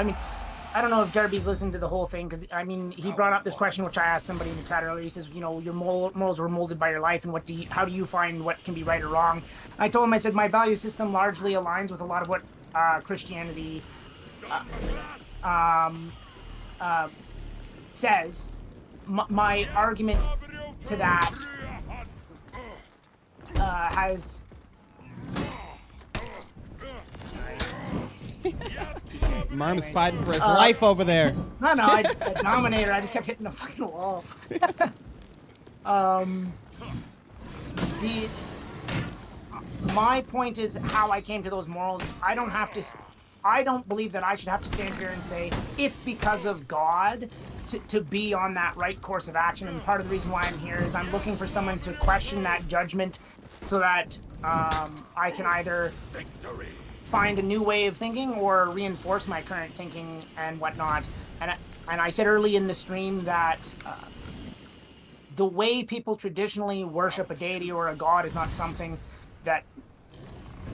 I don't know if Jarby's listened to the whole thing, because he brought up this question which I asked somebody in the chat earlier. He says, your morals were molded by your life, and how do you find what can be right or wrong? I told him, I said, my value system largely aligns with a lot of what Christianity says. My argument to that has... Marm's fighting for his life over there. No, I Dominator. I just kept hitting the fucking wall. My point is how I came to those morals. I don't have to I don't believe that I should have to stand here and say it's because of God to be on that right course of action. And part of the reason why I'm here is I'm looking for someone to question that judgment so that I can either find a new way of thinking or reinforce my current thinking and whatnot. And I said early in the stream that the way people traditionally worship a deity or a god is not something that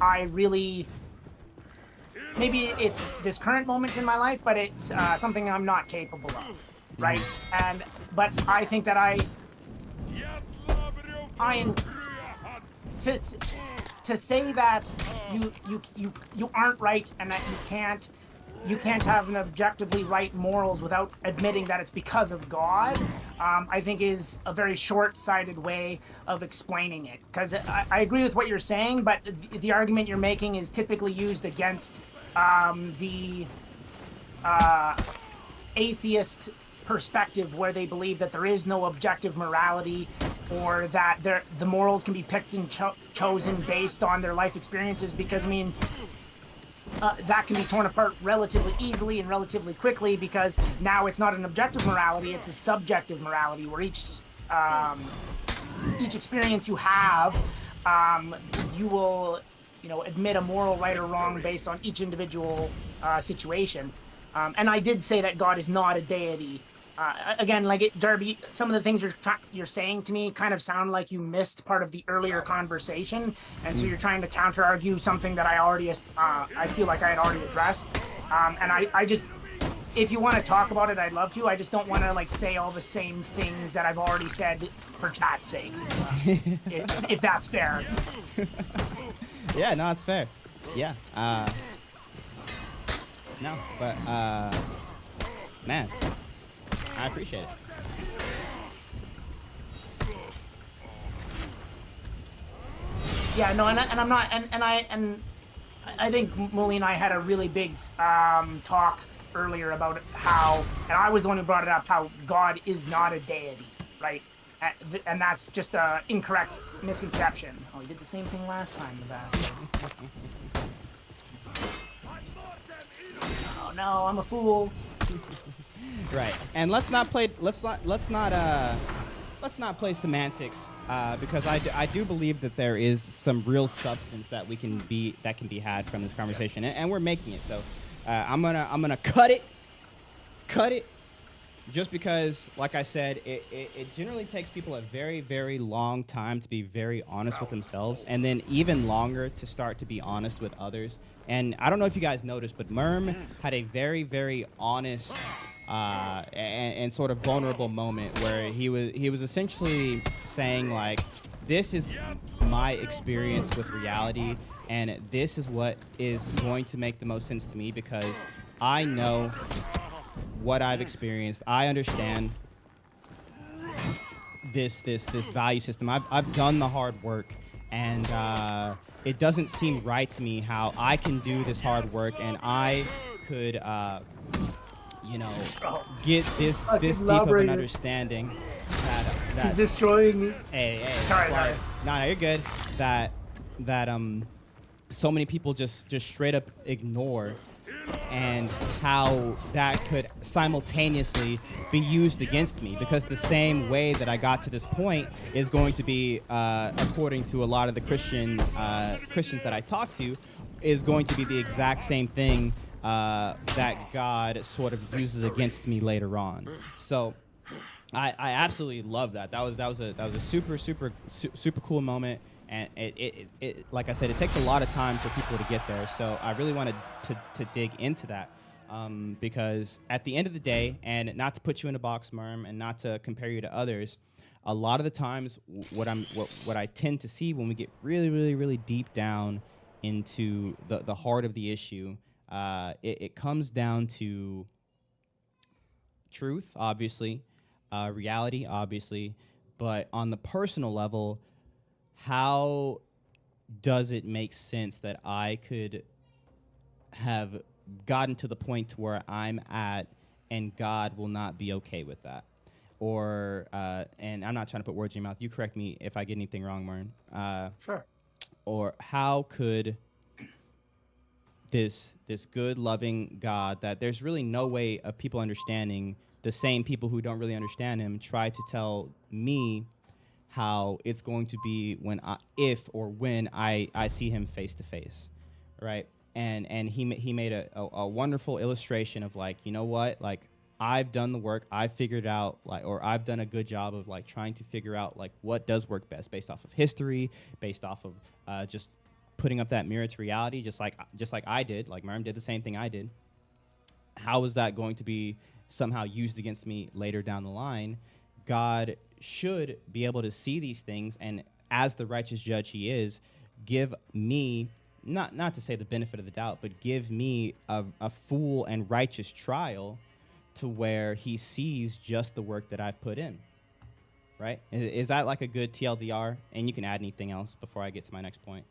I really, maybe it's this current moment in my life, but it's something I'm not capable of, right? But I think that I to say that you aren't right and that you can't have an objectively right morals without admitting that it's because of God, I think is a very short-sighted way of explaining it. Because I agree with what you're saying, but the argument you're making is typically used against the atheist perspective, where they believe that there is no objective morality, or that the morals can be picked and chosen based on their life experiences. Because I mean, that can be torn apart relatively easily and relatively quickly, because now it's not an objective morality, it's a subjective morality, where each experience you have, you will, admit a moral right or wrong based on each individual situation. And I did say that God is not a deity. Again, Darby, some of the things you're saying to me kind of sound like you missed part of the earlier conversation, and so you're trying to counter-argue something that I feel like I had already addressed. And I just, if you want to talk about it, I'd love to. I just don't want to say all the same things that I've already said for chat's sake, if that's fair. Yeah, no, it's fair. Yeah. No, but man, I appreciate it. Yeah, no, and I'm not, and I think Muli and I had a really big talk earlier about how, and I was the one who brought it up, how God is not a deity, right? And that's just an incorrect misconception. Oh, he did the same thing last time, the bastard. Oh no, I'm a fool. Right, and let's not play semantics, because I do believe that there is some real substance that can be had from this conversation, and we're making it. So I'm gonna cut it, just because, like I said, it generally takes people a very, very long time to be very honest with themselves, and then even longer to start to be honest with others. And I don't know if you guys noticed, but Merm had a very, very honest and sort of vulnerable moment where he was essentially saying, like, this is my experience with reality, and this is what is going to make the most sense to me, because I know what I've experienced. I understand this value system. I've done the hard work, and it doesn't seem right to me how I can do this hard work and I could get this deep of an understanding that He's destroying me. Hey, Sorry. No, you're good. That so many people just straight up ignore, and how that could simultaneously be used against me, because the same way that I got to this point is going to be, according to a lot of the Christians that I talk to, is going to be the exact same thing that God sort of uses against me later on. So I absolutely love that. That was a super cool moment. And it like I said, it takes a lot of time for people to get there. So I really wanted to dig into that, because at the end of the day, and not to put you in a box, Merm, and not to compare you to others, a lot of the times what I tend to see when we get really, really, really deep down into the heart of the issue, it comes down to truth, obviously, reality, obviously, but on the personal level, how does it make sense that I could have gotten to the point to where I'm at and God will not be okay with that? Or, and I'm not trying to put words in your mouth. You correct me if I get anything wrong, Mern. Sure. Or how could this good, loving God that there's really no way of people understanding. The same people who don't really understand him try to tell me how it's going to be when I see him face to face, right? And he made a wonderful illustration of like, you know what, like I've done the work, I've figured out like, or I've done a good job of like trying to figure out like what does work best based off of history, based off of just putting up that mirror to reality, just like I did, like Miriam did the same thing I did. How is that going to be somehow used against me later down the line? God should be able to see these things, and as the righteous judge he is, give me, not to say the benefit of the doubt, but give me a full and righteous trial to where he sees just the work that I've put in, right? Is that like a good TLDR? And you can add anything else before I get to my next point.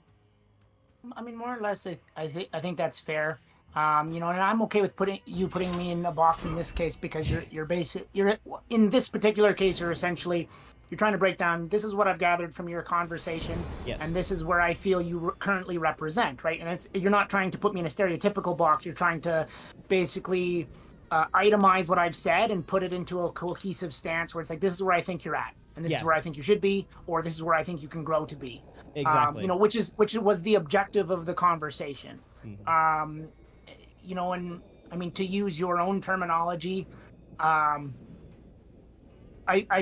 I mean, more or less, I think that's fair. You know, and I'm okay with putting me in a box in this case because you're in this particular case you're trying to break down. This is what I've gathered from your conversation, yes, and this is where I feel you currently represent, right? And you're not trying to put me in a stereotypical box. You're trying to basically itemize what I've said and put it into a cohesive stance where it's like, this is where I think you're at, and this is where I think you should be, or this is where I think you can grow to be. Exactly. You know, which was the objective of the conversation. Mm-hmm. You know, and I mean, to use your own terminology, I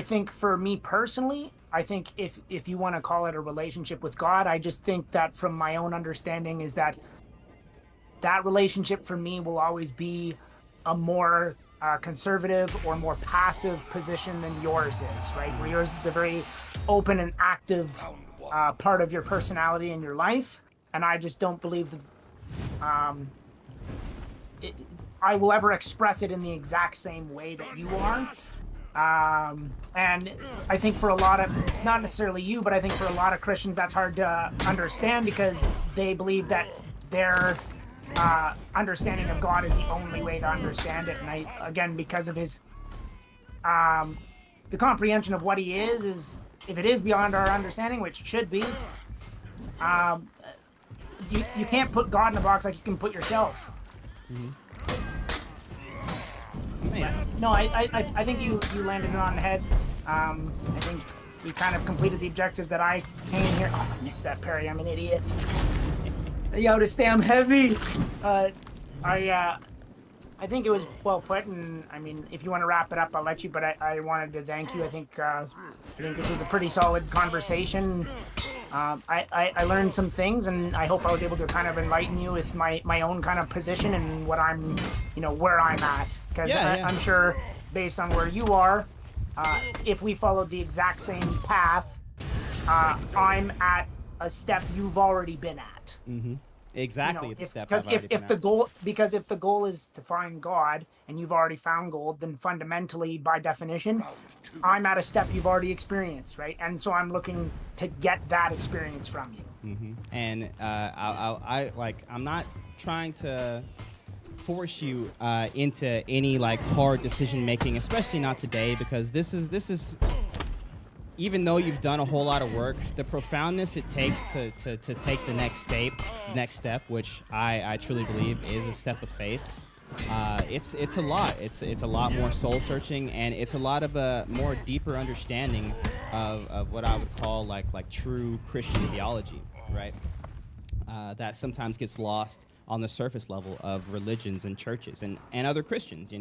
think for me personally, I think if you want to call it a relationship with God, I just think that from my own understanding is that relationship for me will always be a more conservative or more passive position than yours is, right? Where yours is a very open and active part of your personality in your life, and I just don't believe that I will ever express it in the exact same way that you are. And I think for a lot of, not necessarily you, but I think for a lot of Christians that's hard to understand because they believe that their understanding of God is the only way to understand it. And again, because of his the comprehension of what he is if it is beyond our understanding, which it should be, you can't put God in a box like you can put yourself. Mm-hmm. No, I think you landed it on the head. I think we kind of completed the objectives that I came here. Oh, I missed that parry. I'm an idiot. Yo, to stay, I'm heavy. I think it was well put, and I mean, if you want to wrap it up, I'll let you. But I wanted to thank you. I think this was a pretty solid conversation. I learned some things, and I hope I was able to kind of enlighten you with my own kind of position and what I'm, where I'm at. Because I'm sure, based on where you are, if we followed the exact same path, I'm at a step you've already been at. Mm-hmm. Exactly. Because if the goal is to find God and you've already found gold, then fundamentally, by definition, I'm at a step you've already experienced, right? And so I'm looking to get that experience from you. Mm-hmm. And I'm not trying to force you into any like hard decision making, especially not today, because this is. Even though you've done a whole lot of work, the profoundness it takes to take the next step, which I truly believe is a step of faith, it's a lot. It's a lot more soul searching, and it's a lot of a more deeper understanding of what I would call like true Christian theology, right? That sometimes gets lost on the surface level of religions and churches and other Christians,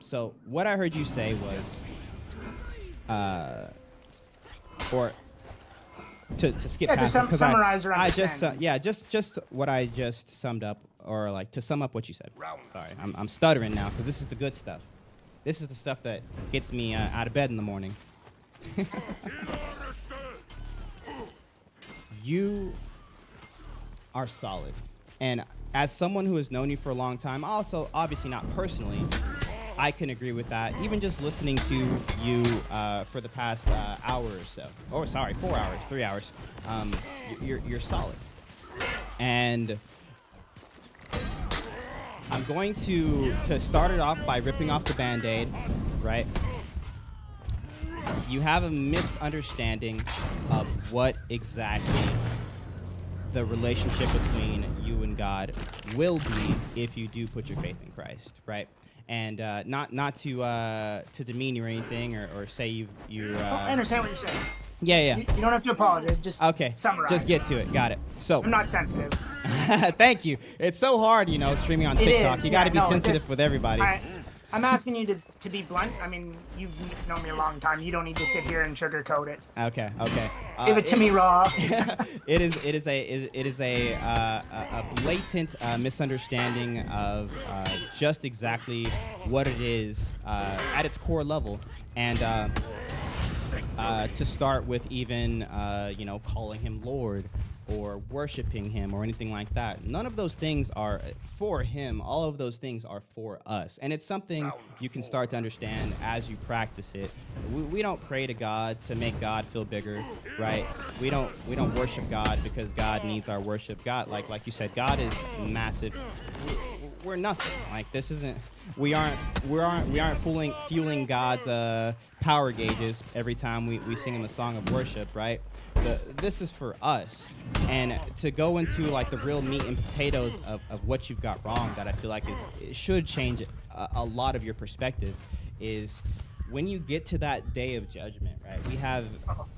So what I heard you say was. Or to skip past to summarize or understand. Just what I just summed up, or like to sum up what you said. Sorry, I'm stuttering now because this is the good stuff. This is the stuff that gets me out of bed in the morning. You are solid, and as someone who has known you for a long time, also obviously not personally, I can agree with that. Even just listening to you for the past hour or so. Oh, sorry, 4 hours, 3 hours. You're solid. And I'm going to start it off by ripping off the Band-Aid, right? You have a misunderstanding of what exactly the relationship between you and God will be if you do put your faith in Christ, right? And not to demean you or anything, or say you're. I understand what you're saying. Yeah. You don't have to apologize. Just Okay. summarize. Just get to it. Got it. So. I'm not sensitive. Thank you. It's so hard, streaming on TikTok. You got to be sensitive with everybody. I'm asking you to be blunt. I mean, you've known me a long time. You don't need to sit here and sugarcoat it. Okay. Give it to me raw. It is a blatant misunderstanding of just exactly what it is at its core level, and to start with, even calling him Lord or worshiping him or anything like that. None of those things are for him. All of those things are for us. And it's something you can start to understand as you practice it. We don't pray to God to make God feel bigger, right? We don't worship God because God needs our worship. God, like you said, God is massive. We're nothing. Like, this isn't. We aren't fueling God's power gauges every time we sing him a song of worship, right? This is for us. And to go into like the real meat and potatoes of what you've got wrong, that I feel like it should change a lot of your perspective, is when you get to that day of judgment, right? We have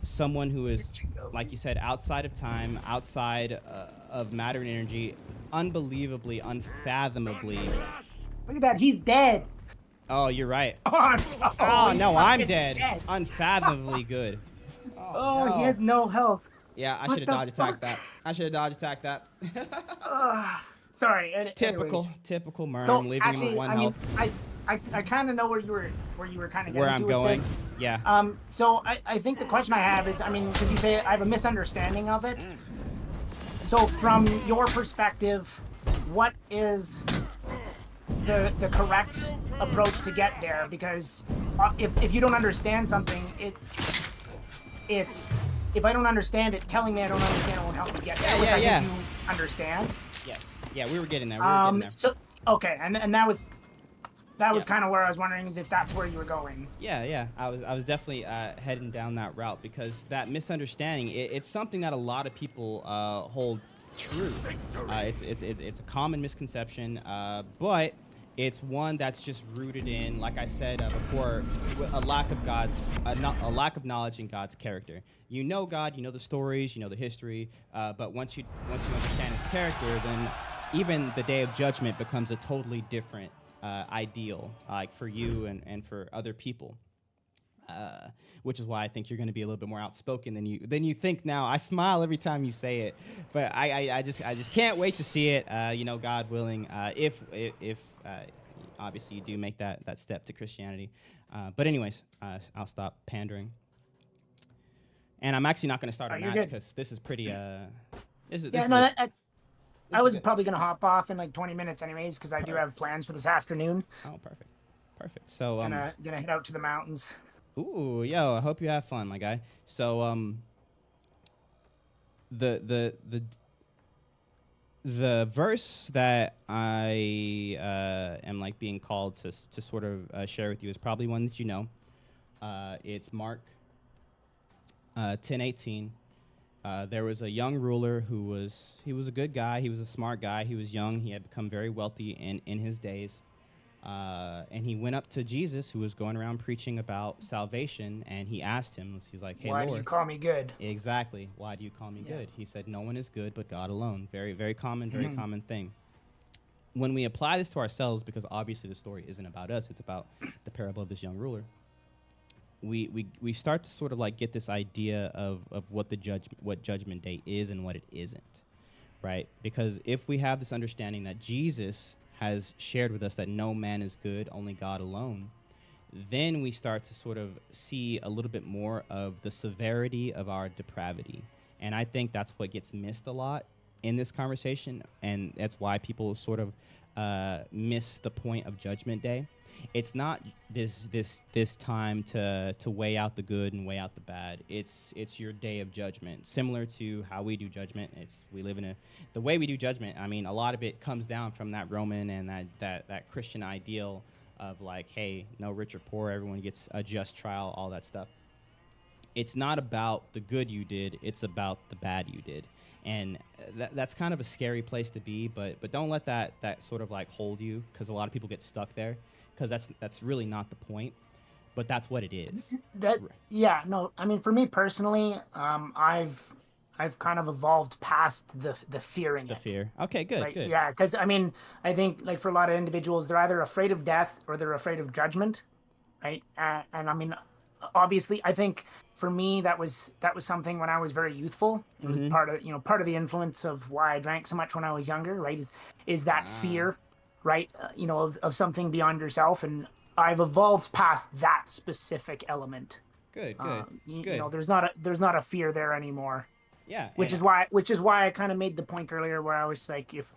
someone who is, like you said, outside of time, outside of matter and energy, unbelievably, unfathomably. Look at that. He's dead. Oh, you're right. Oh, no, I'm dead. Unfathomably good. Oh, no. He has no health. Yeah, I should have dodge attacked that. Sorry. Typical Merm, so leaving actually, him with one I mean, health. I kind of know where you were kind of getting where I'm to going. with this. Yeah. So I think the question I have is, I mean, because you say I have a misunderstanding of it. So from your perspective, what is the correct approach to get there? Because if you don't understand something, it's if I don't understand it, telling me I don't understand won't help me get there. Which I think you understand. Yes. Yeah, we were getting there. So okay, and that was kind of where I was wondering, is if that's where you were going. Yeah. I was definitely heading down that route, because that misunderstanding, it's something that a lot of people hold true. It's a common misconception, but it's one that's just rooted in, like I said before, a lack of knowledge in God's character. You know God, you know the stories, you know the history, but once you understand his character, then even the day of judgment becomes a totally different ideal, like for you and for other people. Which is why I think you're going to be a little bit more outspoken than you think now. I smile every time you say it, but I just can't wait to see it. God willing, if obviously you do make that step to Christianity. But anyways, I'll stop pandering. And I'm actually not going to start a match, because this is pretty. I was probably going to hop off in like 20 minutes anyways, because I do have plans for this afternoon. Oh, perfect. So gonna head out to the mountains. Ooh, yo! I hope you have fun, my guy. So the verse that I am like being called to sort of share with you is probably one that you know. It's Mark 10:18. There was a young ruler who was a good guy. He was a smart guy. He was young. He had become very wealthy in his days. And he went up to Jesus, who was going around preaching about salvation, and he asked him, he's like, hey, why Lord. Do you call me good? Exactly. Why do you call me good? He said, no one is good but God alone. Very, very common, common thing. When we apply this to ourselves, because obviously the story isn't about us, it's about the parable of this young ruler, we start to sort of like get this idea of what what Judgment Day is and what it isn't, right? Because if we have this understanding that Jesus has shared with us that no man is good, only God alone, then we start to sort of see a little bit more of the severity of our depravity. And I think that's what gets missed a lot in this conversation, and that's why people sort of miss the point of Judgment Day. It's not this time to weigh out the good and weigh out the bad. It's your day of judgment, similar to how we do judgment. We live in the way we do judgment. I mean, a lot of it comes down from that Roman and that Christian ideal of like, hey, no rich or poor, everyone gets a just trial, all that stuff. it's not about the good you did, it's about the bad you did. And that's kind of a scary place to be, but don't let that sort of like hold you, because a lot of people get stuck there, because that's really not the point, but that's what it is. That yeah, no, I mean for me personally, I've kind of evolved past the fearing The it. fear. Okay, good, Right. good. Yeah. Because I mean, I think like for a lot of individuals, they're either afraid of death or they're afraid of judgment. Right. And I mean, obviously, I think for me that was something when I was very youthful. It was Mm-hmm. part of the influence of why I drank so much when I was younger. Right. Is that Ah, fear, right? Of something beyond yourself, and I've evolved past that specific element. good, good, good. There's not a fear there anymore, Yeah, which is why I kind of made the point earlier where I was like, if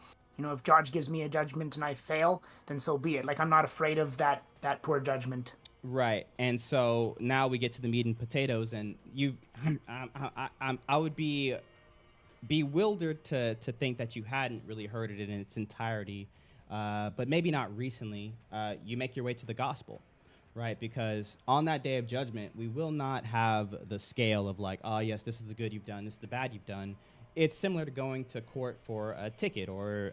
George gives me a judgment and I fail, then so be it. Like I'm not afraid of that poor judgment. right. And so now we get to the meat and potatoes, and I would be bewildered to think that you hadn't really heard it in its entirety, but maybe not recently. You make your way to the gospel, right? Because on that day of judgment, we will not have the scale of like, oh yes, this is the good you've done, this is the bad you've done. It's similar to going to court for a ticket or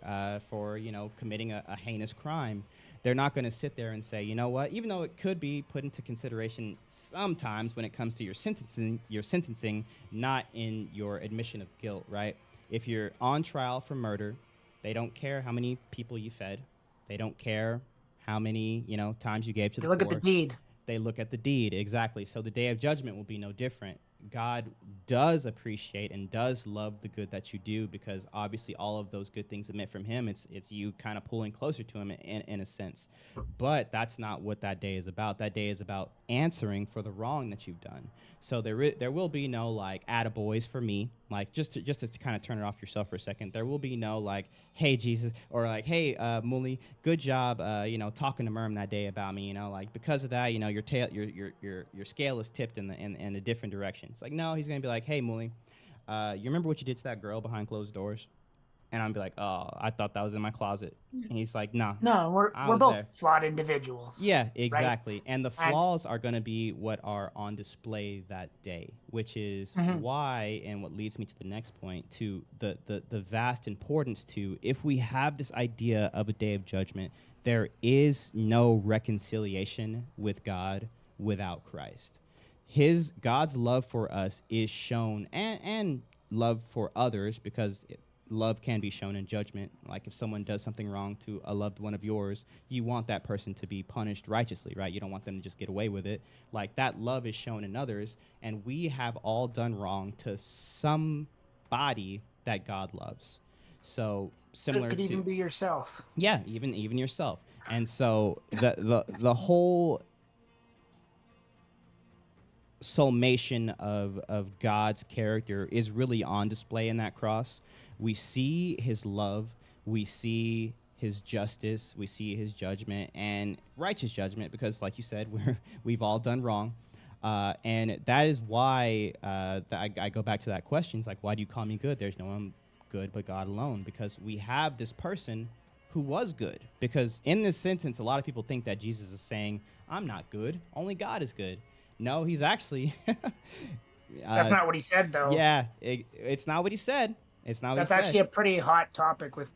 for committing a heinous crime. They're not going to sit there and say, you know what, even though it could be put into consideration sometimes when it comes to your sentencing, not in your admission of guilt, right? If you're on trial for murder, they don't care how many people you fed. They don't care how many, times you gave to They the look at the poor. deed. They look at the deed, exactly. So the day of judgment will be no different. God does appreciate and does love the good that you do, because obviously all of those good things emit from him. It's you kind of pulling closer to him in a sense. But that's not what that day is about. That day is about answering for the wrong that you've done. So there will be no like attaboys for me, like just to kind of turn it off yourself for a second. There will be no like, hey Jesus, or like, hey Muli, good job, talking to Merm that day about me, like because of that, your scale is tipped in a different direction. It's like, no, he's gonna be like, hey Muli, you remember what you did to that girl behind closed doors? And I'm be like, oh, I thought that was in my closet. And he's like, nah, No, I we're was both there. flawed individuals. Yeah, Right. exactly. And the And flaws are going to be what are on display that day, which is why, and what leads me to the next point, to the vast importance to, if we have this idea of a day of judgment, there is no reconciliation with God without Christ. God's love for us is shown, and love for others, because love can be shown in judgment. Like if someone does something wrong to a loved one of yours, you want that person to be punished righteously, right? You don't want them to just get away with it. Like that love is shown in others, and we have all done wrong to somebody that God loves. So similar it could to, even be yourself. yeah, even yourself. And so the whole summation of God's character is really on display in that cross. We see his love, we see his justice, we see his judgment, and righteous judgment, because like you said, we've all done wrong. And that is why I go back to that question. It's like, why do you call me good? There's no one good but God alone, because we have this person who was good. Because in this sentence, a lot of people think that Jesus is saying, I'm not good, only God is good. No, he's actually. That's not what he said, though. Yeah, it's not what he said. It's not what That's he said. actually a pretty hot topic with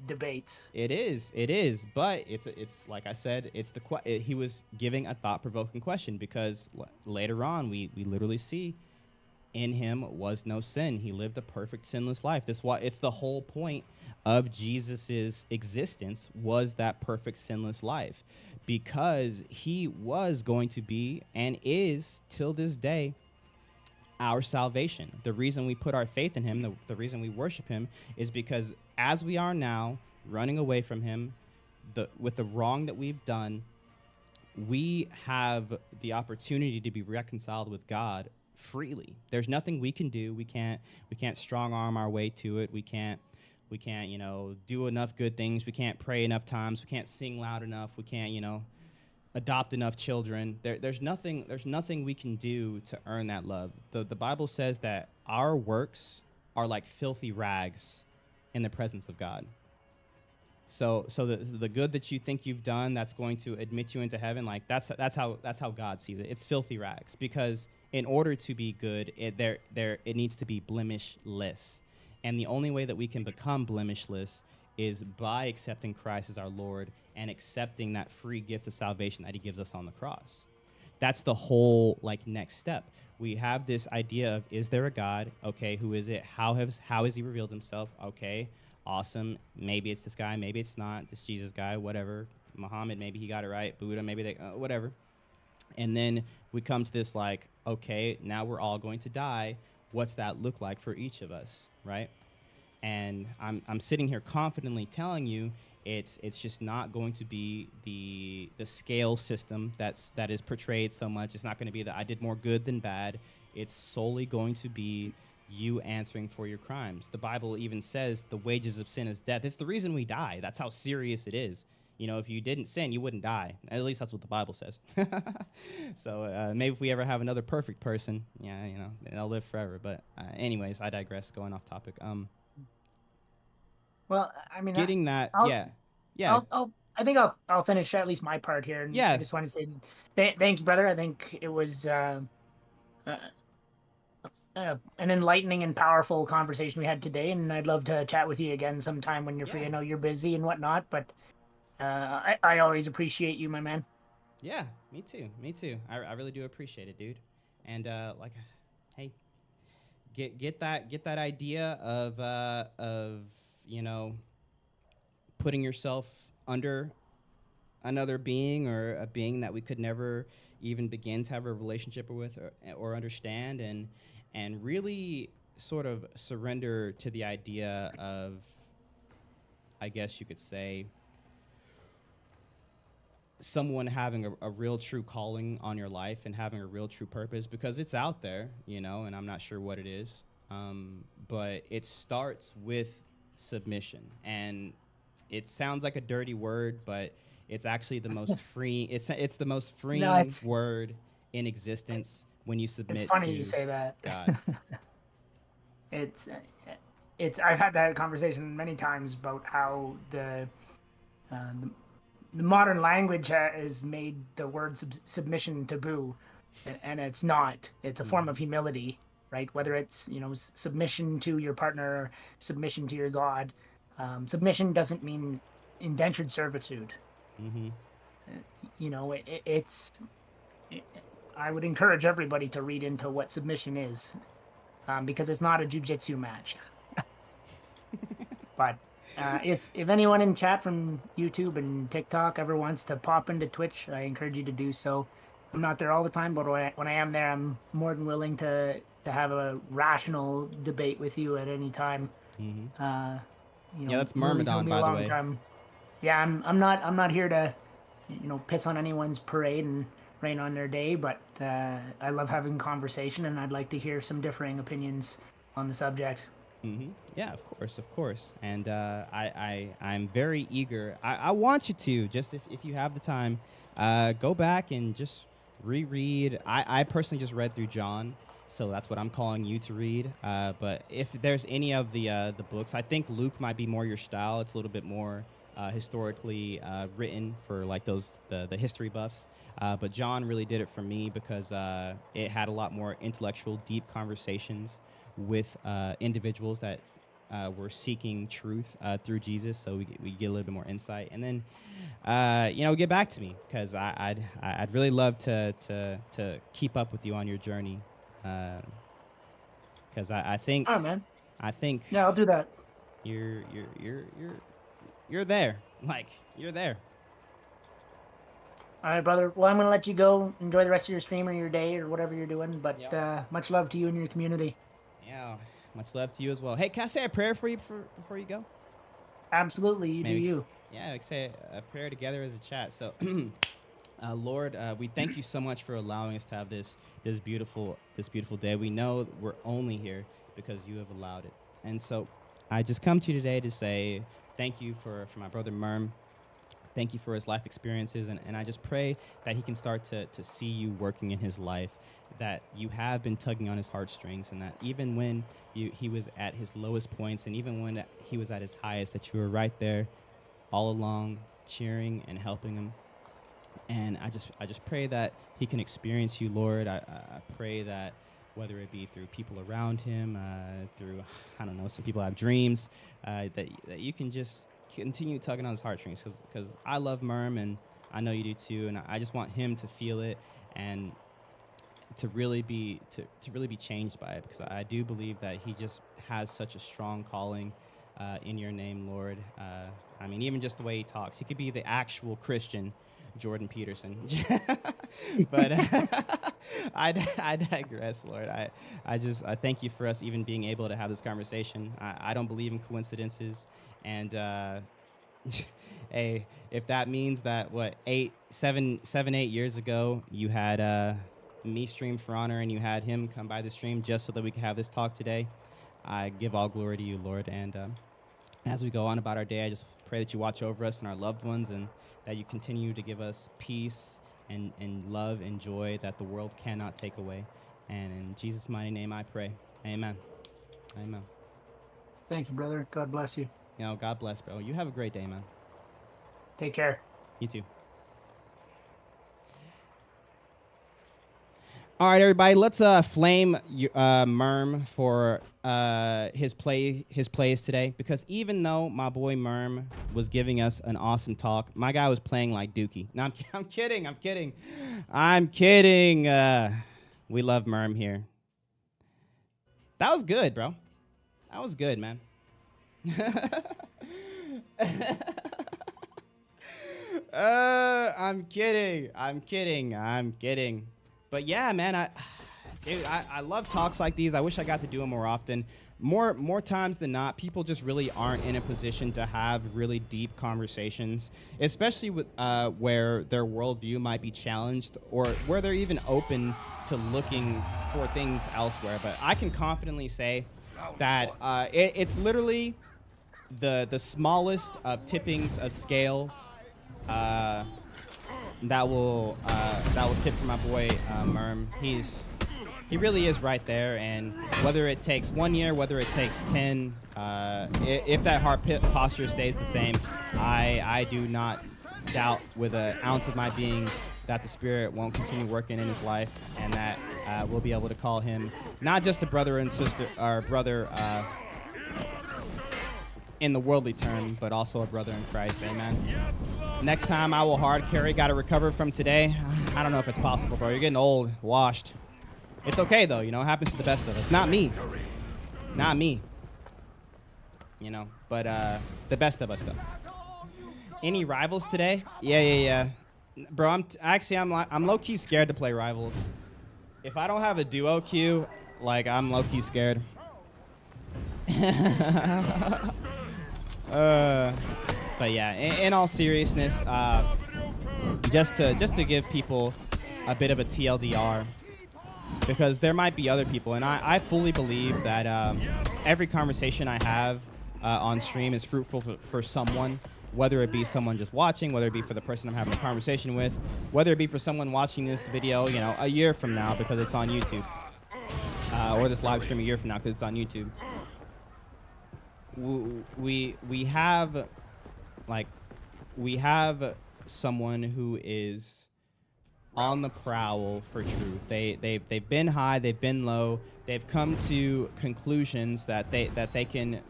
debates. It is, but it's like I said, it's he was giving a thought-provoking question, because later on we literally see in him was no sin. He lived a perfect sinless life. It's the whole point of Jesus's existence, was that perfect sinless life, because he was going to be and is till this day our salvation. The reason we put our faith in him, the reason we worship him, is because as we are now running away from him, with the wrong that we've done, we have the opportunity to be reconciled with God freely. There's nothing we can do. We can't strong arm our way to it. We can't do enough good things. We can't pray enough times. We can't sing loud enough. We can't adopt enough children. There's nothing we can do to earn that love. The Bible says that our works are like filthy rags in the presence of God. So the good that you think you've done, that's going to admit you into heaven, like that's how God sees it. It's filthy rags, because in order to be good, it needs to be blemishless. And the only way that we can become blemishless is by accepting Christ as our Lord and accepting that free gift of salvation that he gives us on the cross. That's the whole next step. We have this idea of, is there a God? Okay, who is it? How has he revealed himself? Okay, awesome. Maybe it's this guy, maybe it's not. This Jesus guy, whatever. Muhammad, maybe he got it right. Buddha, maybe they, whatever. And then we come to this okay, now we're all going to die. What's that look like for each of us, right? And I'm sitting here confidently telling you it's just not going to be the scale system that is portrayed so much. It's not going to be that I did more good than bad. It's solely going to be you answering for your crimes. The Bible even says the wages of sin is death. It's the reason we die. That's how serious it is. If you didn't sin, you wouldn't die. At least that's what the Bible says. So maybe if we ever have another perfect person, they'll live forever. But anyways, I digress. Going off topic. Well, I mean, getting that, yeah. I think I'll finish at least my part here. And yeah. I just want to say thank you, brother. I think it was an enlightening and powerful conversation we had today, and I'd love to chat with you again sometime when you're free. I know you're busy and whatnot, but I always appreciate you, my man. Yeah, me too. I really do appreciate it, dude. And hey, get that idea of putting yourself under another being, or a being that we could never even begin to have a relationship with or understand, and really sort of surrender to the idea of, I guess you could say, someone having a real true calling on your life and having a real true purpose, because it's out there, and I'm not sure what it is, but it starts with submission. And it sounds like a dirty word, but it's actually the most free. It's the most freeing word in existence when you submit. It's funny to you say that. God. It's I've had that conversation many times about how the modern language has made the word submission taboo, and it's not. It's a form of humility, right? Whether it's submission to your partner, submission to your God. Submission doesn't mean indentured servitude. Mm-hmm. I would encourage everybody to read into what submission is, because it's not a jiu-jitsu match. But if anyone in chat from YouTube and TikTok ever wants to pop into Twitch, I encourage you to do so. I'm not there all the time, but when I am there, I'm more than willing to have a rational debate with you at any time. Mm-hmm. That's Myrmidon, by the way. Time. Yeah, I'm not here to piss on anyone's parade and rain on their day, but I love having conversation, and I'd like to hear some differing opinions on the subject. Mm-hmm. Yeah, of course. And I'm very eager. I want you to, just if you have the time, go back and just reread. I personally just read through John, so that's what I'm calling you to read. But if there's any of the books, I think Luke might be more your style. It's a little bit more historically written for the history buffs. But John really did it for me because it had a lot more intellectual, deep conversations with individuals that were seeking truth through Jesus, so we get a little bit more insight. And then, get back to me, because I'd really love to keep up with you on your journey, because I think. Oh man. I think. Yeah, I'll do that. You're there, you're there. All right, brother. Well, I'm gonna let you go. Enjoy the rest of your stream or your day or whatever you're doing. But much love to you and your community. Yeah, much love to you as well. Hey, can I say a prayer for you before you go? Absolutely, you Maybe do you. Yeah, like say a prayer together as a chat. So, Lord, we thank you so much for allowing us to have this beautiful day. We know we're only here because you have allowed it. And so I just come to you today to say thank you for my brother Myrm. Thank you for his life experiences, and I just pray that he can start to see you working in his life, that you have been tugging on his heartstrings, and that even when he was at his lowest points, and even when he was at his highest, that you were right there all along, cheering and helping him. And I just pray that he can experience you, Lord. I pray that whether it be through people around him, through, I don't know, some people have dreams, that you can just continue tugging on his heartstrings, because I love Merm, and I know you do too, and I just want him to feel it and to really be changed by it, because I do believe that he just has such a strong calling in your name, Lord. I mean, even just the way he talks, he could be the actual Christian Jordan Peterson. But I digress, Lord. I thank you for us even being able to have this conversation. I don't believe in coincidences, and hey, if that means that 8 years ago you had me stream for honor and you had him come by the stream just so that we could have this talk today, I give all glory to you, Lord. And as we go on about our day, I just pray that you watch over us and our loved ones, and that you continue to give us peace and love and joy that the world cannot take away. And in Jesus' mighty name I pray. Amen. Amen. Thank you, brother. God bless you. You know, God bless, bro. You have a great day, man. Take care. You too. All right, everybody, let's flame Merm for his plays today, because even though my boy Merm was giving us an awesome talk, my guy was playing like Dookie. No, I'm kidding. We love Merm here. That was good, bro. That was good, man. I'm kidding. But yeah, man, I love talks like these. I wish I got to do them more often. More times than not, people just really aren't in a position to have really deep conversations, especially with where their worldview might be challenged, or where they're even open to looking for things elsewhere. But I can confidently say that it's literally the smallest of tippings of scales that will tip for my boy Merm. He really is right there, and whether it takes 1 year, whether it takes 10, if that heart posture stays the same, I do not doubt with an ounce of my being that the Spirit won't continue working in his life, and that we'll be able to call him not just a brother and sister, or brother in the worldly term, but also a brother in Christ. Amen. Next time I will hard carry. Got to recover from today. I don't know if it's possible, bro. You're getting old, washed. It's okay, though. You know, it happens to the best of us. Not me. You know, but the best of us, though. Any rivals today? Yeah. Bro, I'm low-key scared to play rivals. If I don't have a duo queue, like, I'm low-key scared. But yeah, in all seriousness, just to give people a bit of a TLDR, because there might be other people, and I fully believe that every conversation I have on stream is fruitful for someone, whether it be someone just watching, whether it be for the person I'm having a conversation with, whether it be for someone watching this video, you know, a year from now because it's on YouTube, or this live stream a year from now because it's on YouTube. We have someone who is on the prowl for truth. They've been high, they've been low, they've come to conclusions that they can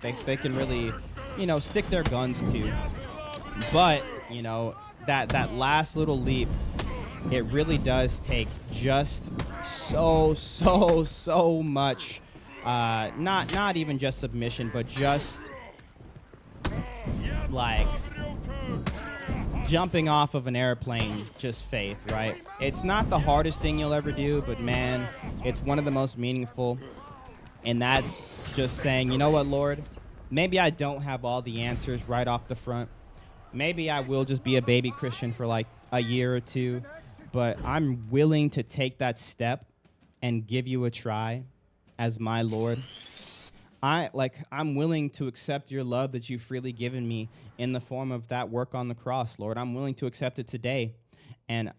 really, you know, stick their guns to. But, you know, that last little leap, it really does take just so much, not even just submission, but just like jumping off of an airplane, just faith, right? It's not the hardest thing you'll ever do, but man, it's one of the most meaningful. And that's just saying, you know what, Lord, maybe I don't have all the answers right off the front. Maybe I will just be a baby Christian for like a year or two, but I'm willing to take that step and give you a try as my Lord. I'm willing to accept your love that you've freely given me in the form of that work on the cross, Lord. I'm willing to accept it today. And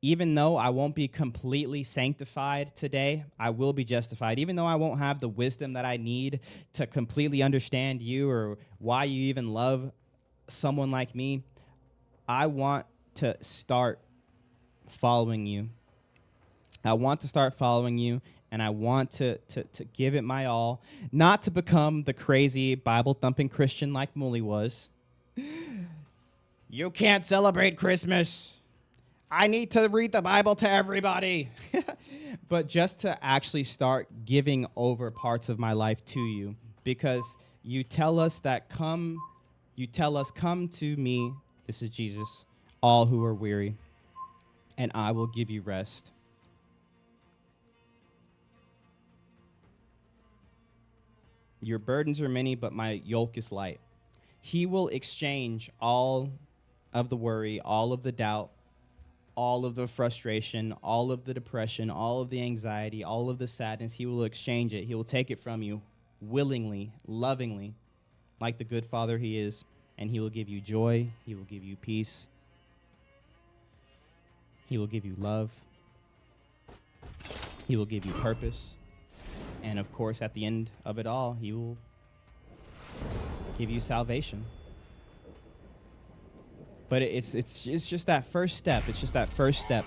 even though I won't be completely sanctified today, I will be justified. Even though I won't have the wisdom that I need to completely understand you or why you even love someone like me, I want to start following you. I want to start following you, and I want to give it my all, not to become the crazy Bible-thumping Christian like Mully was. You can't celebrate Christmas. I need to read the Bible to everybody. But just to actually start giving over parts of my life to you, because you tell us, come to me, this is Jesus, all who are weary, and I will give you rest. Your burdens are many, but my yoke is light. He will exchange all of the worry, all of the doubt, all of the frustration, all of the depression, all of the anxiety, all of the sadness. He will exchange it. He will take it from you willingly, lovingly, like the good Father he is, and he will give you joy. He will give you peace. He will give you love. He will give you purpose. And of course, at the end of it all, he will give you salvation. But it's just that first step. It's just that first step.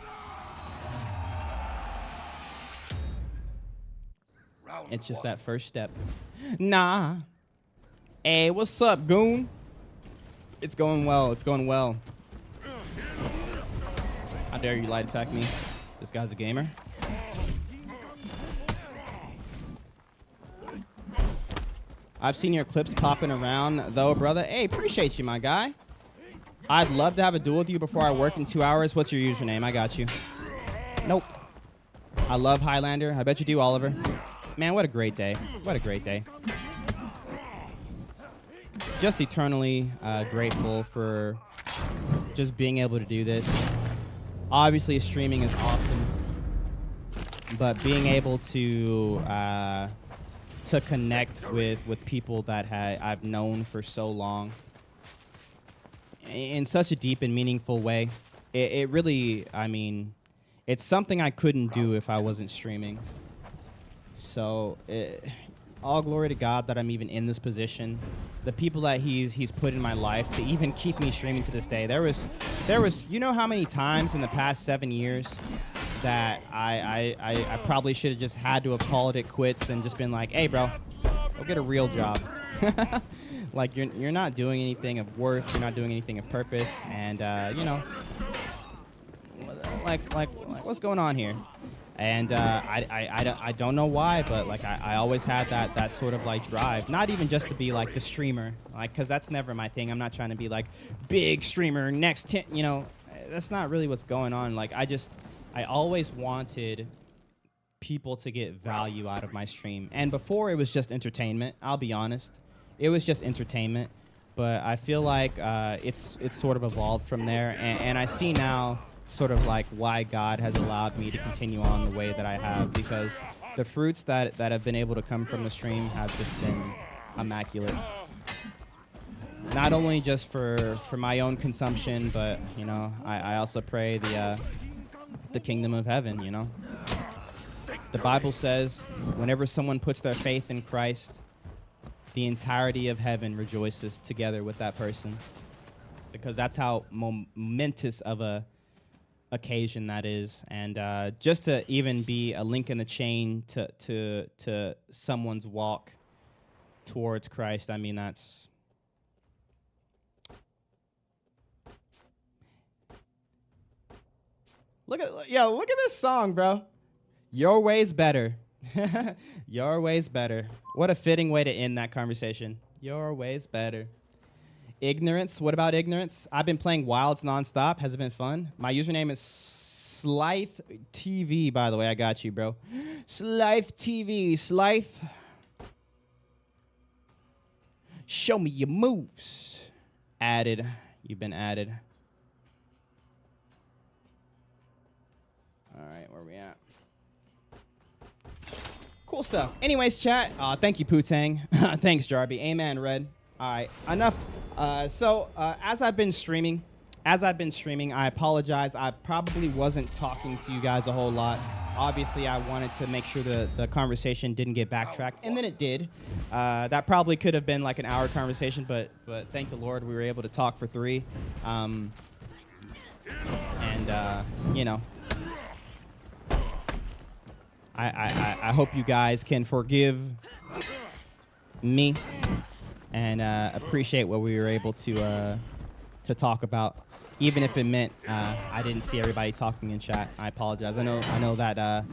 It's just that first step. Nah. Hey, what's up, goon? It's going well. It's going well. How dare you light attack me? This guy's a gamer. I've seen your clips popping around, though, brother. Hey, appreciate you, my guy. I'd love to have a duel with you before I work in 2 hours. What's your username? I got you. Nope. I love Highlander. I bet you do, Oliver. Man, what a great day. What a great day. Just eternally grateful for just being able to do this. Obviously, streaming is awesome. But being able to connect with people that I've known for so long in such a deep and meaningful way, it really, I mean, it's something I couldn't do if I wasn't streaming. So all glory to God that I'm even in this position. The people that he's put in my life to even keep me streaming to this day. There was you know how many times in the past 7 years that I probably should have just had to have called it quits and just been like, hey, bro, go get a real job. Like, you're not doing anything of worth. You're not doing anything of purpose. And, you know, like what's going on here? And I don't know why, but, like, I always had that sort of, like, drive. Not even just to be, like, the streamer, like, because that's never my thing. I'm not trying to be, like, big streamer, next 10, you know. That's not really what's going on. Like, I always wanted people to get value out of my stream. And before, it was just entertainment, I'll be honest. It was just entertainment. But I feel like it's sort of evolved from there. And I see now sort of like why God has allowed me to continue on the way that I have, because the fruits that have been able to come from the stream have just been immaculate. Not only just for my own consumption, but, you know, I also pray the kingdom of heaven, you know. The Bible says whenever someone puts their faith in Christ, the entirety of heaven rejoices together with that person, because that's how momentous of a occasion that is. And just to even be a link in the chain to someone's walk towards Christ, I mean, that's... Look at this song, bro. Your way's better. Your way's better. What a fitting way to end that conversation. Your way's better. Ignorance. What about ignorance? I've been playing Wilds nonstop. Has it been fun? My username is Slythe TV, by the way. I got you, bro. Slythe TV. Slythe. Show me your moves. Added. You've been added. All right, where are we at? Cool stuff. Anyways, chat. Thank you, Poo-Tang. Thanks, Jarby. Amen, Red. All right, enough. So as I've been streaming, I apologize. I probably wasn't talking to you guys a whole lot. Obviously, I wanted to make sure the conversation didn't get backtracked, and then it did. That probably could have been like an hour conversation, but thank the Lord we were able to talk for 3. And And you know, I hope you guys can forgive me and appreciate what we were able to talk about, even if it meant I didn't see everybody talking in chat. I apologize. I know that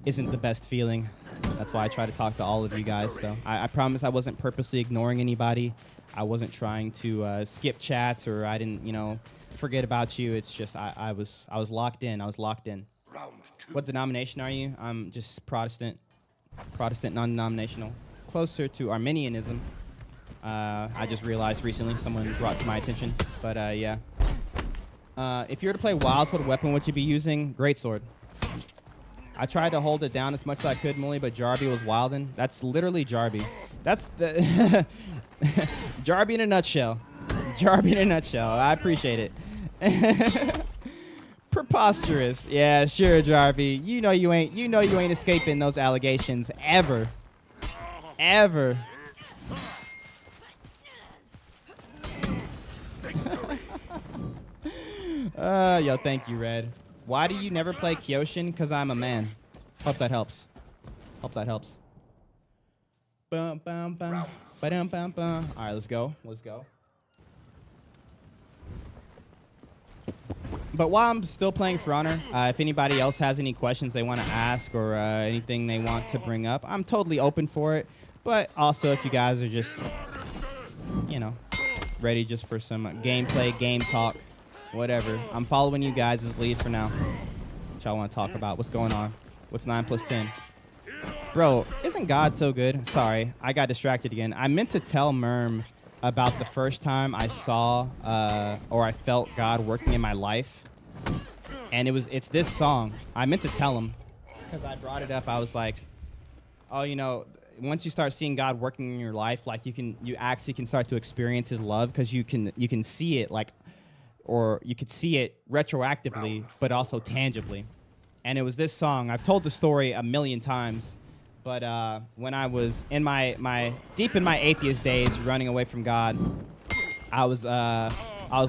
isn't the best feeling. That's why I try to talk to all of you guys. So I promise I wasn't purposely ignoring anybody. I wasn't trying to skip chats, or I didn't, you know, forget about you. It's just I was locked in. I was locked in. Round 2. What denomination are you? I'm just Protestant, non-denominational, closer to Arminianism. I just realized recently, someone brought to my attention. But yeah. If you were to play wild, what weapon would you be using? Greatsword. I tried to hold it down as much as I could, Mully, but Jarby was wildin'. That's literally Jarby. That's the Jarby in a nutshell. Jarby in a nutshell. I appreciate it. Preposterous. Yeah, sure, Jarby. You know you ain't escaping those allegations ever. Ever. Yo, thank you, Red. Why do you never play Kyoshin? Because I'm a man. Hope that helps. Hope that helps. Bum, bum, bum. Ba-dum, bum, bum. All right, let's go. Let's go. But while I'm still playing For Honor, if anybody else has any questions they want to ask or anything they want to bring up, I'm totally open for it. But also, if you guys are just, you know, ready just for some gameplay, game talk, whatever. I'm following you guys' lead for now. What y'all want to talk about? What's going on? What's 9 plus 10? Bro, isn't God so good? Sorry, I got distracted again. I meant to tell Merm about the first time I saw or I felt God working in my life. And it's this song. I meant to tell him because I brought it up. I was like, oh, you know, once you start seeing God working in your life, like you actually can start to experience his love because you can see it like, or you could see it retroactively, but also tangibly. And it was this song. I've told the story a million times, but when I was in my deep in my atheist days, running away from God, I was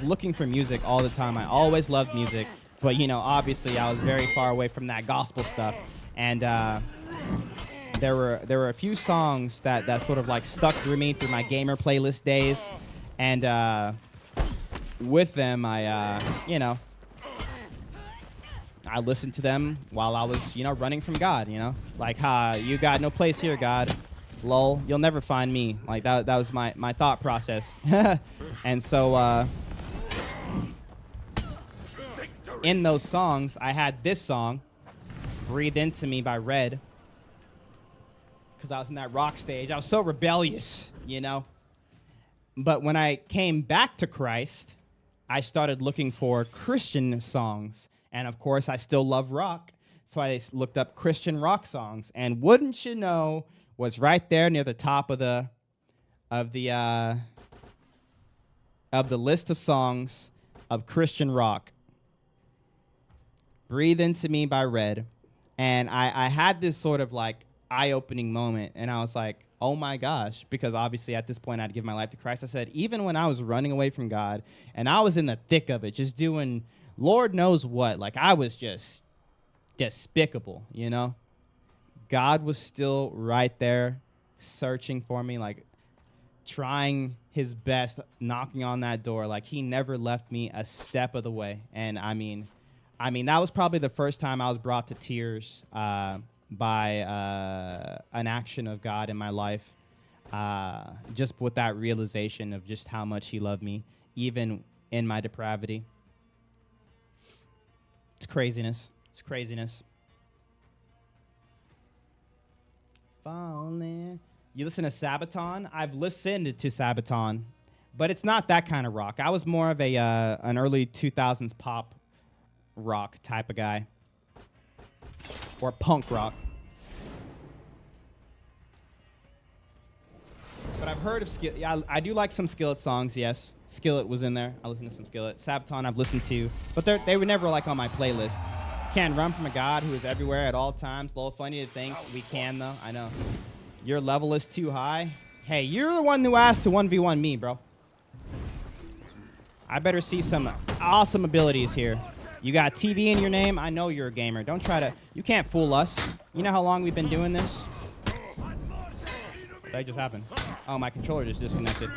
looking for music all the time. I always loved music, but you know, obviously, I was very far away from that gospel stuff. And there were a few songs that sort of like stuck through me through my gamer playlist days, and with them, I listened to them while I was, you know, running from God, you know? Like, you got no place here, God. Lol, you'll never find me. Like, that was my thought process. And so, in those songs, I had this song, Breathe Into Me by Red, because I was in that rock stage. I was so rebellious, you know? But when I came back to Christ, I started looking for Christian songs. And of course, I still love rock. So I looked up Christian rock songs. And wouldn't you know, was right there near the top of the list of songs of Christian rock. Breathe Into Me by Red. And I had this sort of like eye-opening moment. And I was like, oh my gosh, because obviously at this point I'd give my life to Christ. I said, even when I was running away from God and I was in the thick of it, just doing Lord knows what, like I was just despicable, you know? God was still right there searching for me, like trying his best, knocking on that door. Like he never left me a step of the way. And I mean, that was probably the first time I was brought to tears by an action of God in my life, just with that realization of just how much he loved me, even in my depravity. It's craziness. It's craziness. Falling. You listen to Sabaton? I've listened to Sabaton, but it's not that kind of rock. I was more of an early 2000s pop rock type of guy. Or punk rock. But I've heard of Skillet. Yeah, I do like some Skillet songs, yes. Skillet was in there. I listened to some Skillet. Sabaton I've listened to. But they were never like on my playlist. Can't run from a God who is everywhere at all times. A little funny to think. We can, though. I know. Your level is too high. Hey, you're the one who asked to 1v1 me, bro. I better see some awesome abilities here. You got TV in your name. I know you're a gamer. Don't try to. You can't fool us. You know how long we've been doing this? That just happened. Oh, my controller just disconnected.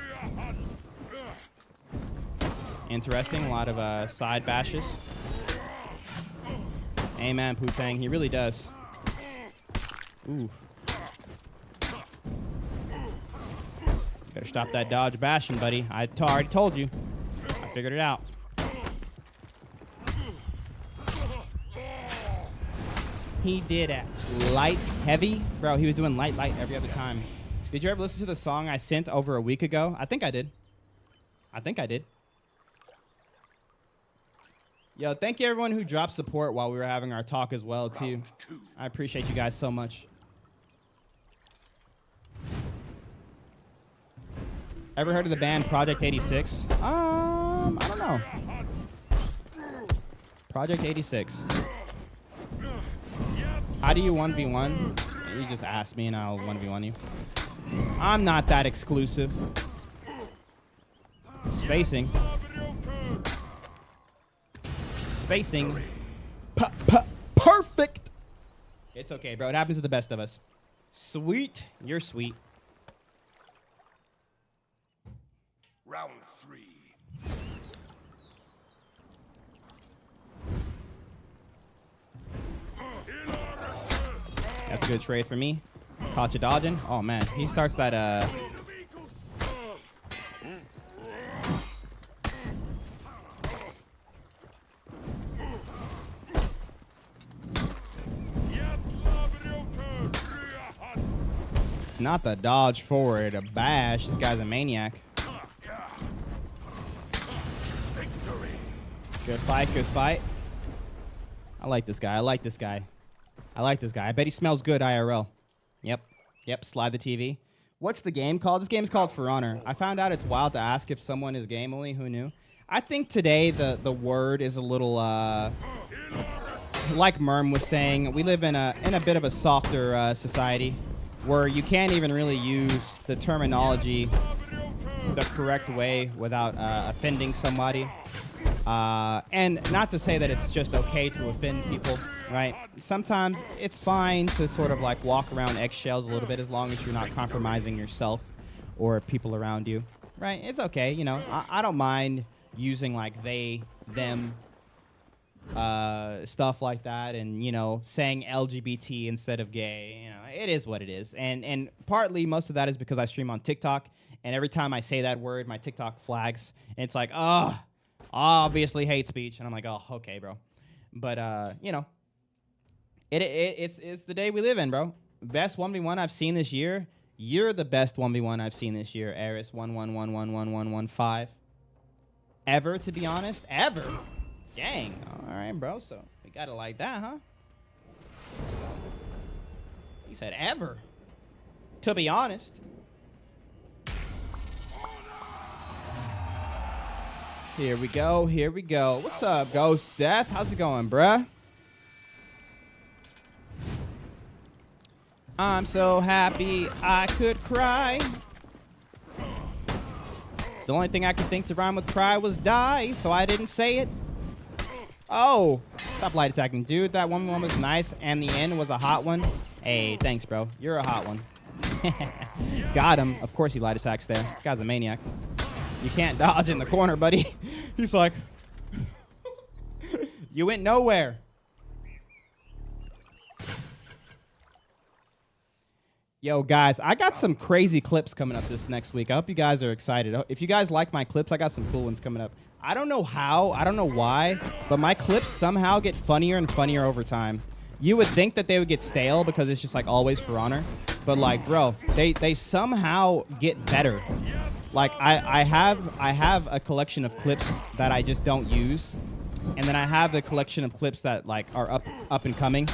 Interesting. A lot of side bashes. Amen, Putang. He really does. Ooh. Better stop that dodge bashing, buddy. I already told you. I figured it out. He did it light, heavy. Bro, he was doing light, light every other time. Did you ever listen to the song I sent over a week ago? I think I did. Yo, thank you everyone who dropped support while we were having our talk as well, too. I appreciate you guys so much. Ever heard of the band Project 86? I don't know. Project 86. How do you 1v1? You just ask me and I'll 1v1 you. I'm not that exclusive. Spacing. Perfect. It's okay, bro. It happens to the best of us. Sweet. You're sweet. Round 3. That's a good trade for me. Caught you dodging. Oh, man. He starts that, not the dodge forward, a bash. This guy's a maniac. Good fight, good fight. I like this guy. I bet he smells good IRL. Yep, slide the TV. What's the game called? This game's called For Honor. I found out it's wild to ask if someone is game only. Who knew? I think today the word is a little, like Merm was saying, we live in a bit of a softer society where you can't even really use the terminology the correct way without offending somebody. And not to say that it's just okay to offend people, right? Sometimes it's fine to sort of like walk around eggshells a little bit as long as you're not compromising yourself or people around you, right? It's okay, you know. I don't mind using like they, them, stuff like that, and you know, saying LGBT instead of gay. You know, it is what it is, and partly most of that is because I stream on TikTok, and every time I say that word, my TikTok flags, and it's like, oh, obviously hate speech, and I'm like, oh, okay, bro. But you know, it's the day we live in, bro. Best 1v1 I've seen this year. You're the best 1v1 I've seen this year, Eris. 1-1-1-1-1-1-1-5. Ever, to be honest, ever. Dang. All right, bro. So we got it like that, huh? He said ever. To be honest. Here we go. Here we go. What's up, Ghost Death? How's it going, bruh? I'm so happy I could cry. The only thing I could think to rhyme with cry was die, so I didn't say it. Oh, stop light attacking. Dude, that one was nice, and the end was a hot one. Hey, thanks, bro. You're a hot one. Got him. Of course he light attacks there. This guy's a maniac. You can't dodge in the corner, buddy. He's like, you went nowhere. Yo, guys, I got some crazy clips coming up this next week. I hope you guys are excited. If you guys like my clips, I got some cool ones coming up. I don't know how, I don't know why, but my clips somehow get funnier and funnier over time. You would think that they would get stale because it's just like always For Honor. But like, bro, they somehow get better. Like I have a collection of clips that I just don't use. And then I have a collection of clips that like are up and coming.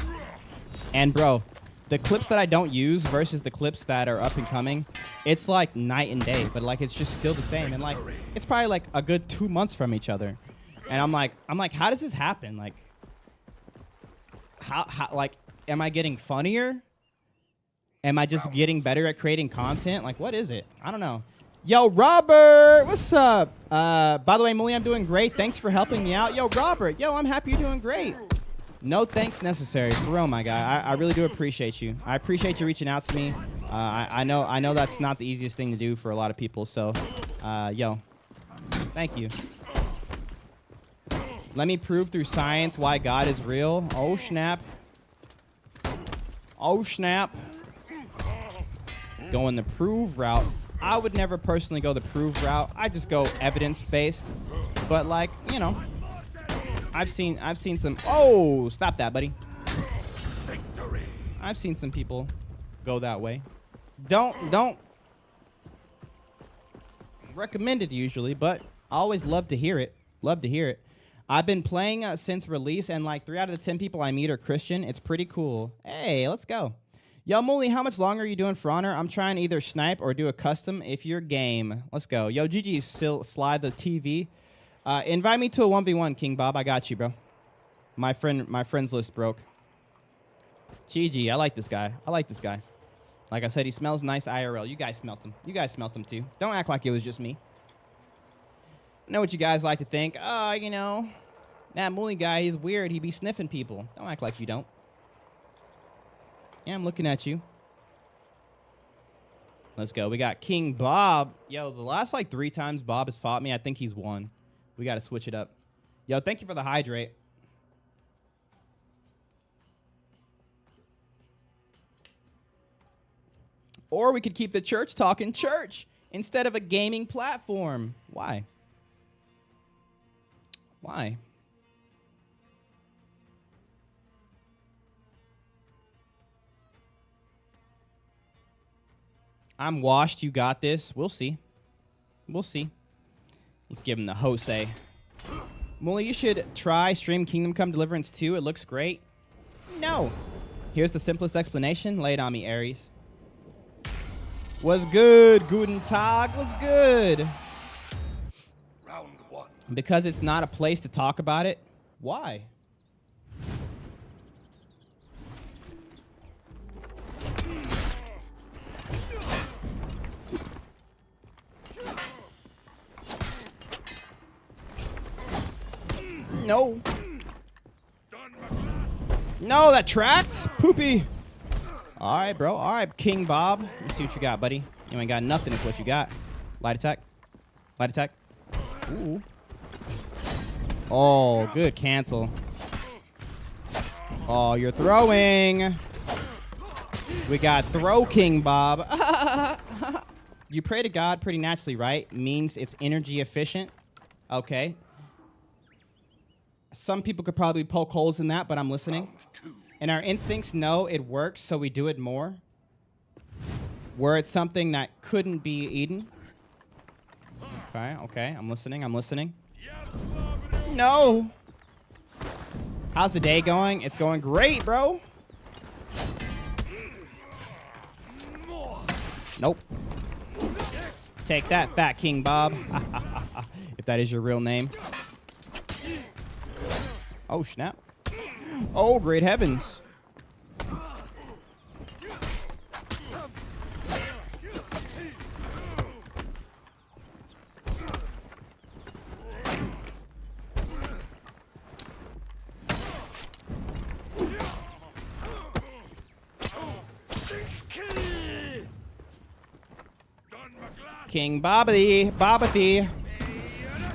And bro, the clips that I don't use versus the clips that are up and coming, it's like night and day, but like it's just still the same. And like it's probably like a good 2 months from each other. And I'm like, how does this happen? Like how like am I getting funnier? Am I just getting better at creating content? Like what is it? I don't know. Yo, Robert, what's up? By the way, Muli, I'm doing great. Thanks for helping me out. Yo, Robert, yo, I'm happy you're doing great. No thanks necessary, for real, my guy. I really do appreciate you. I appreciate you reaching out to me. I know that's not the easiest thing to do for a lot of people. So, yo, thank you. Let me prove through science why God is real. Oh snap! Oh snap! Going the prove route. I would never personally go the prove route. I just go evidence-based. But like, you know, I've seen some. Oh, stop that, buddy. I've seen some people go that way. Don't recommend it usually, but I always love to hear it. Love to hear it. I've been playing since release, and like 3 out of the 10 people I meet are Christian. It's pretty cool. Hey, let's go. Yo, Muli, how much longer are you doing For Honor? I'm trying to either snipe or do a custom if you're game. Let's go. Yo, GG, still slide the TV. Invite me to a 1v1, King Bob. I got you, bro. My friends list broke. GG, I like this guy. I like this guy. Like I said, he smells nice IRL. You guys smelt him. You guys smelt him too. Don't act like it was just me. I know what you guys like to think. Oh, you know, that Muli guy, he's weird. He be sniffing people. Don't act like you don't. Yeah, I'm looking at you. Let's go. We got King Bob. Yo, the last like 3 times Bob has fought me, I think he's won. We got to switch it up. Yo, thank you for the hydrate. Or we could keep the church talking church instead of a gaming platform. Why? Why? I'm washed. You got this. We'll see. We'll see. Let's give him the Jose. Muli, you should try stream Kingdom Come Deliverance 2. It looks great. No. Here's the simplest explanation. Lay it on me, Aries. Was good. Guten Tag was good. Round 1. Because it's not a place to talk about it. Why? No. No, that tracked. Poopy. All right, bro. All right, King Bob. Let me see what you got, buddy. You ain't got nothing is what you got. Light attack. Light attack. Ooh. Oh, good cancel. Oh, you're throwing. We got throw King Bob. You pray to God pretty naturally, right? Means it's energy efficient. Okay. Some people could probably poke holes in that, but I'm listening. And our instincts know it works, so we do it more. Where it's something that couldn't be eaten. Okay, okay. I'm listening. I'm listening. No. How's the day going? It's going great, bro. Nope. Take that, Fat King Bob. If that is your real name. Oh, snap. Oh, great heavens. King Bobathy.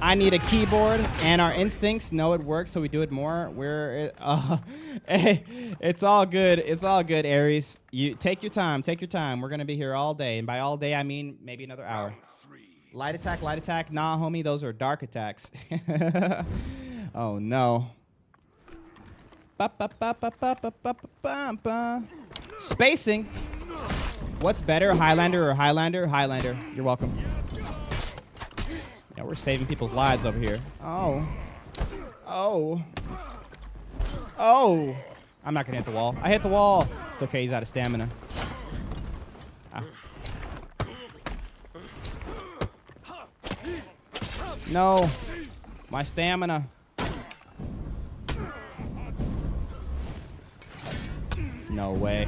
I need a keyboard, and our instincts know it works, so we do it more. It's all good. It's all good, Aries. You take your time. Take your time. We're gonna be here all day, and by all day I mean maybe another hour. Light attack, light attack. Nah, homie, those are dark attacks. Oh no. Spacing. What's better, Highlander or Highlander? Highlander. You're welcome. Yeah, we're saving people's lives over here. Oh. Oh. Oh. I'm not going to hit the wall. I hit the wall. It's okay. He's out of stamina. Ah. No. My stamina. No way.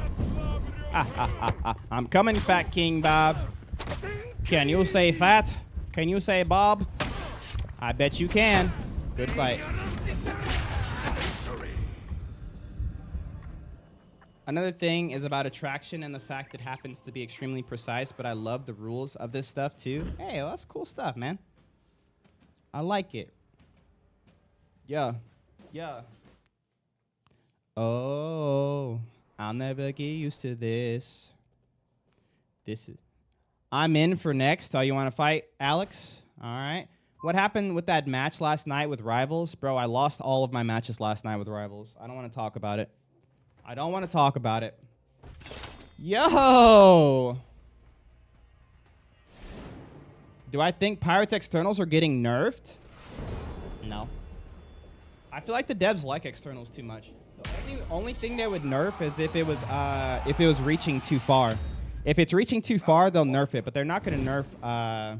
I'm coming, Fat King Bob. Can you say fat? Can you say Bob? I bet you can. Good fight. Another thing is about attraction and the fact it happens to be extremely precise, but I love the rules of this stuff too. Hey, well, that's cool stuff, man. I like it. Yeah. Yeah. Oh, I'll never get used to this. I'm in for next. Oh, you want to fight, Alex? All right. What happened with that match last night with Rivals? Bro, I lost all of my matches last night with Rivals. I don't want to talk about it. I don't want to talk about it. Yo! Do I think Pirates externals are getting nerfed? No. I feel like the devs like externals too much. The only thing they would nerf is if it was reaching too far. If it's reaching too far, they'll nerf it, but they're not going to nerf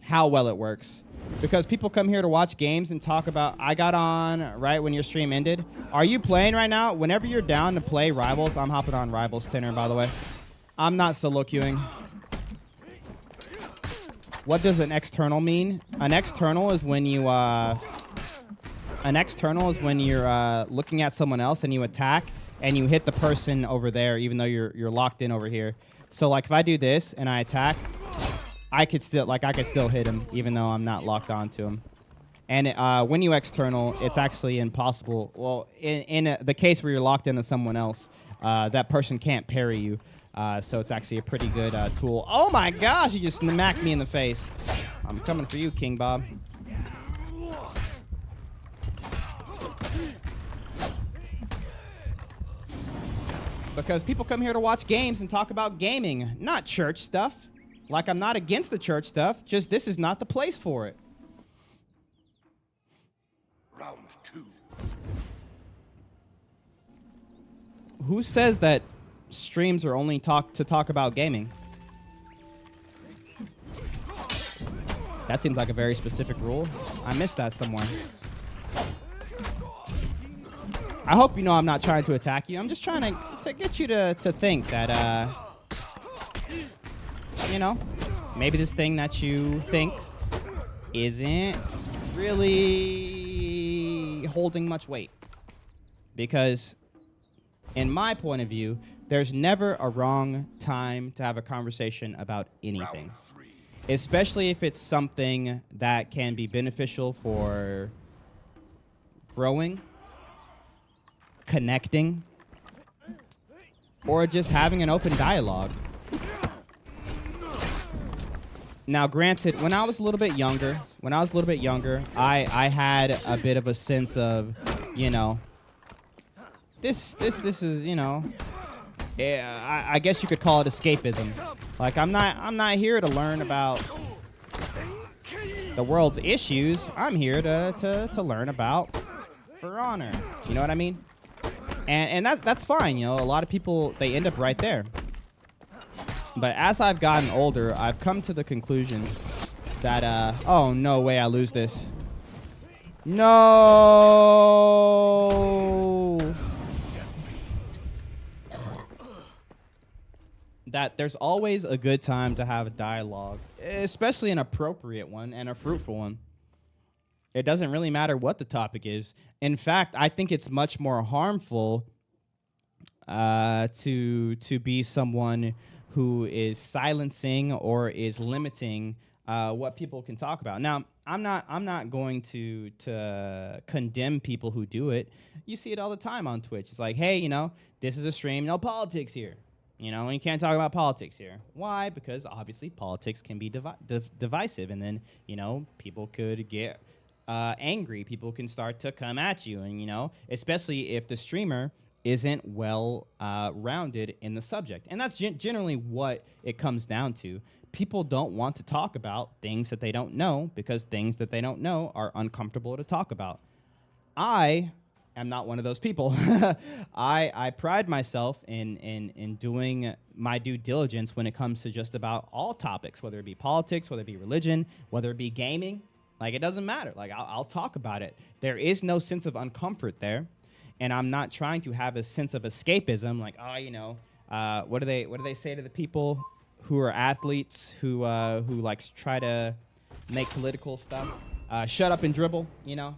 how well it works. Because people come here to watch games and talk about, I got on right when your stream ended. Are you playing right now? Whenever you're down to play Rivals, I'm hopping on Rivals Tenor, by the way. I'm not solo queuing. What does an external mean? An external is when you looking at someone else and you attack and you hit the person over there even though you're locked in over here. So like if I do this and I attack, I could still hit him even though I'm not locked onto him. And when you external, it's actually impossible. Well, in the case where you're locked into someone else, that person can't parry you. So it's actually a pretty good tool. Oh my gosh, you just smacked me in the face. I'm coming for you, King Bob. Because people come here to watch games and talk about gaming, not church stuff. Like, I'm not against the church stuff, just this is not the place for it. Round 2. Who says that streams are only to talk about gaming? That seems like a very specific rule. I missed that somewhere. I hope you know I'm not trying to attack you. I'm just trying to get you to think that, you know, maybe this thing that you think isn't really holding much weight. Because in my point of view, there's never a wrong time to have a conversation about anything. Especially if it's something that can be beneficial for growing, connecting, or just having an open dialogue. Now, granted, when I was a little bit younger, I had a bit of a sense of, you know, this is, you know, I guess you could call it escapism. Like, I'm not here to learn about the world's issues. I'm here to learn about For Honor. You know what I mean? And that's fine, you know. A lot of people, they end up right there. But as I've gotten older, I've come to the conclusion that, oh, no way I lose this. No! That there's always a good time to have a dialogue, especially an appropriate one and a fruitful one. It doesn't really matter what the topic is. In fact, I think it's much more harmful to be someone who is silencing or is limiting what people can talk about. Now, I'm not going to condemn people who do it. You see it all the time on Twitch. It's like, hey, you know, this is a stream, no politics here. You know, and you can't talk about politics here. Why? Because obviously politics can be divisive, and then, you know, people could get angry. People can start to come at you, and, you know, especially if the streamer isn't well rounded in the subject. And that's generally what it comes down to. People don't want to talk about things that they don't know because things that they don't know are uncomfortable to talk about. I am not one of those people. I pride myself in doing my due diligence when it comes to just about all topics, whether it be politics, whether it be religion, whether it be gaming. Like, it doesn't matter. Like, I'll talk about it. There is no sense of uncomfort there. And I'm not trying to have a sense of escapism, like, oh, you know, what do they say to the people who are athletes who like try to make political stuff. Shut up and dribble, you know.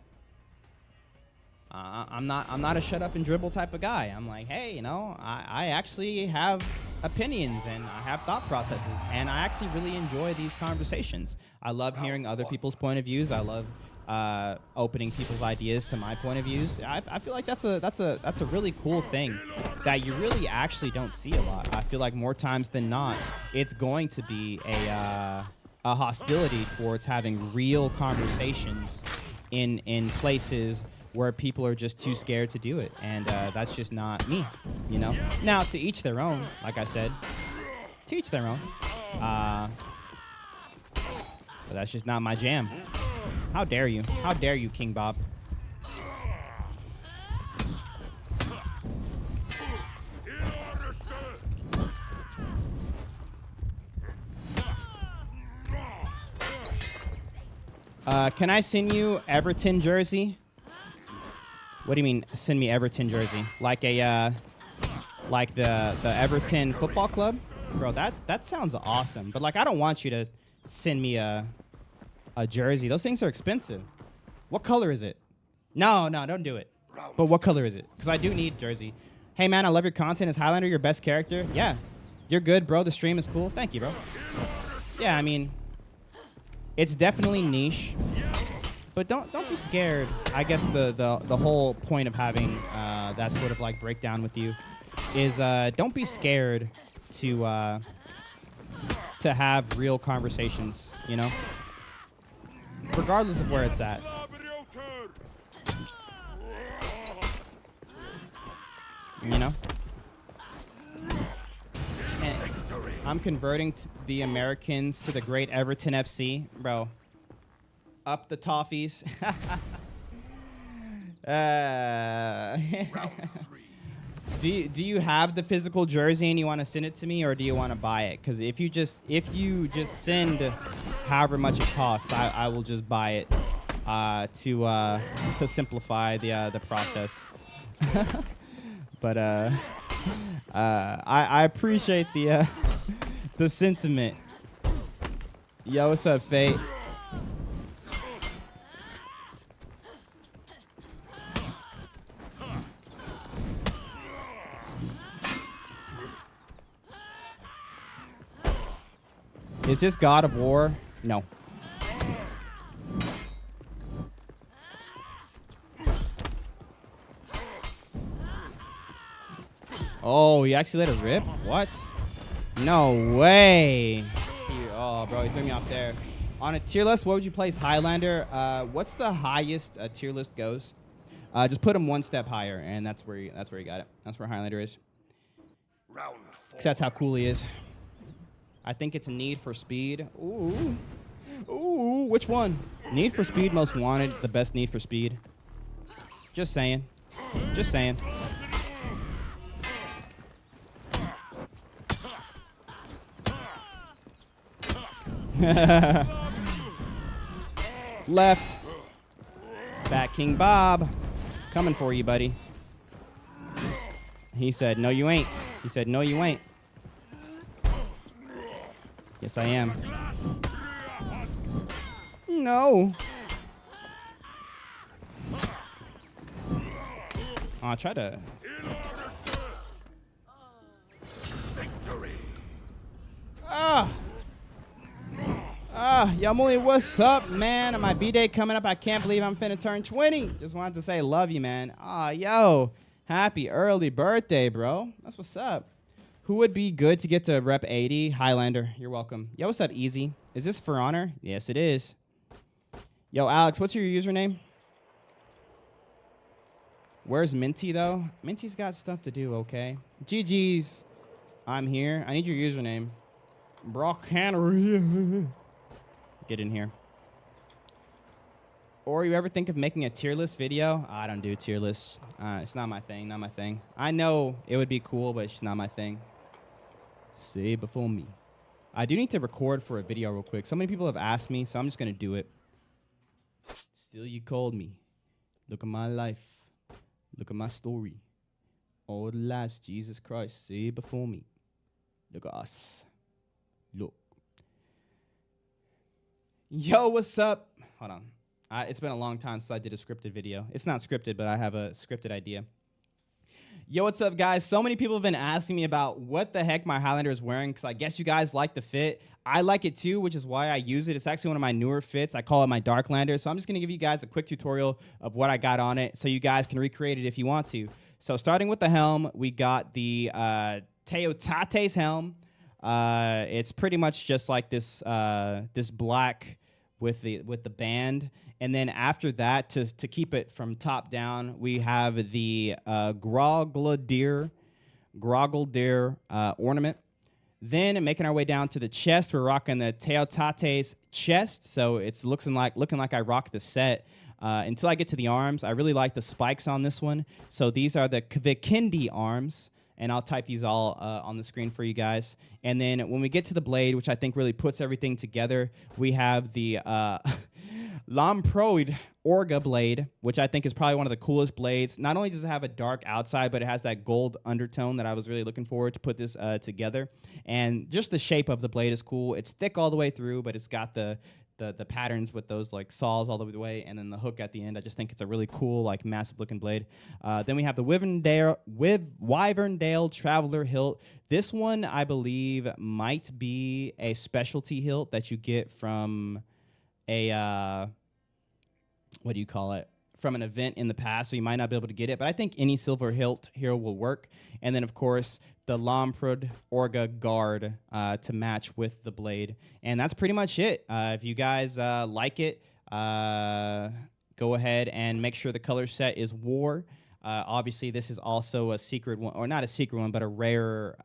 I'm not a shut up and dribble type of guy. I'm like, hey, you know, I actually have opinions and I have thought processes, and I actually really enjoy these conversations. I love hearing other people's point of views. I love opening people's ideas to my point of views. I feel like that's a really cool thing that you really actually don't see a lot. I feel like more times than not, it's going to be a hostility towards having real conversations in places where people are just too scared to do it, and that's just not me, you know. Now, to each their own, like I said, to each their own. But that's just not my jam. How dare you? How dare you, King Bob? Can I send you Everton jersey? What do you mean, send me Everton jersey? Like a, like the Everton Football Club? Bro, that sounds awesome. But like, I don't want you to send me a jersey. Those things are expensive. What color is it? No, don't do it. But what color is it? Because I do need jersey. Hey man, I love your content. Is Highlander your best character? Yeah. You're good, bro. The stream is cool. Thank you, bro. Yeah, I mean, it's definitely niche. But don't be scared. I guess the whole point of having that sort of like breakdown with you is don't be scared to have real conversations, you know? Regardless of where it's at. You know? And I'm converting the Americans to the great Everton FC, bro. Up the toffees. Do you have the physical jersey and you want to send it to me, or do you want to buy it? Because if you just send however much it costs, I will just buy it to simplify the process. But I appreciate the sentiment. Yo, what's up, Fate? Is this God of War? No. Oh, he actually let it rip? What? No way. Oh, bro, he threw me off there. On a tier list, what would you place Highlander? What's the highest a tier list goes? Just put him one step higher, and that's where you got it. That's where Highlander is. Round 4. 'Cause that's how cool he is. I think it's Need for Speed. Ooh. Ooh, which one? Need for Speed Most Wanted, the best Need for Speed. Just saying. Just saying. Left. Back King Bob. Coming for you, buddy. He said, no, you ain't. He said, no, you ain't. Yes, I am. No. Oh, I tried to. Yamuli, what's up, man? On my B-Day coming up, I can't believe I'm finna turn 20. Just wanted to say love you, man. Yo, happy early birthday, bro. That's what's up. Who would be good to get to rep 80? Highlander, you're welcome. Yo, what's up, Easy? Is this For Honor? Yes, it is. Yo, Alex, what's your username? Where's Minty, though? Minty's got stuff to do, okay? GG's. I'm here. I need your username. Brock Hanner. Get in here. Or you ever think of making a tier list video? I don't do tier lists. It's not my thing, not my thing. I know it would be cool, but it's not my thing. Say before me. I do need to record for a video real quick. So many people have asked me, so I'm just going to do it. Still you called me. Look at my life. Look at my story. All the lives, Jesus Christ, say before me. Look at us. Look. Yo, what's up? Hold on. It's been a long time since I did a scripted video. It's not scripted, but I have a scripted idea. Yo, what's up, guys? So many people have been asking me about what the heck my Highlander is wearing, because I guess you guys like the fit. I like it too, which is why I use it. It's actually one of my newer fits. I call it my Darklander. So I'm just going to give you guys a quick tutorial of what I got on it so you guys can recreate it if you want to. So starting with the helm, we got the Teotates helm. It's pretty much just like this this black with the band, and then after that, to keep it from top down, we have the Groggledeer ornament. Then making our way down to the chest, we're rocking the Teotates chest, so it's looking like I rock the set. Until I get to the arms, I really like the spikes on this one. So these are the Kvikindi arms. And I'll type these all on the screen for you guys. And then when we get to the blade, which I think really puts everything together, we have the Lamproid Orga blade, which I think is probably one of the coolest blades. Not only does it have a dark outside, but it has that gold undertone that I was really looking forward to put this together. And just the shape of the blade is cool. It's thick all the way through, but it's got the patterns with those like saws all the way, and then the hook at the end. I just think it's a really cool, like massive looking blade. Then we have the Wyverndale Traveler hilt. This one, I believe, might be a specialty hilt that you get from a what do you call it? From an event in the past, so you might not be able to get it, but I think any silver hilt here will work. And then, of course, the Lamprod Orga guard to match with the blade. And that's pretty much it. If you guys like it, go ahead and make sure the color set is War. Obviously, this is also a secret one, or not a secret one, but a rare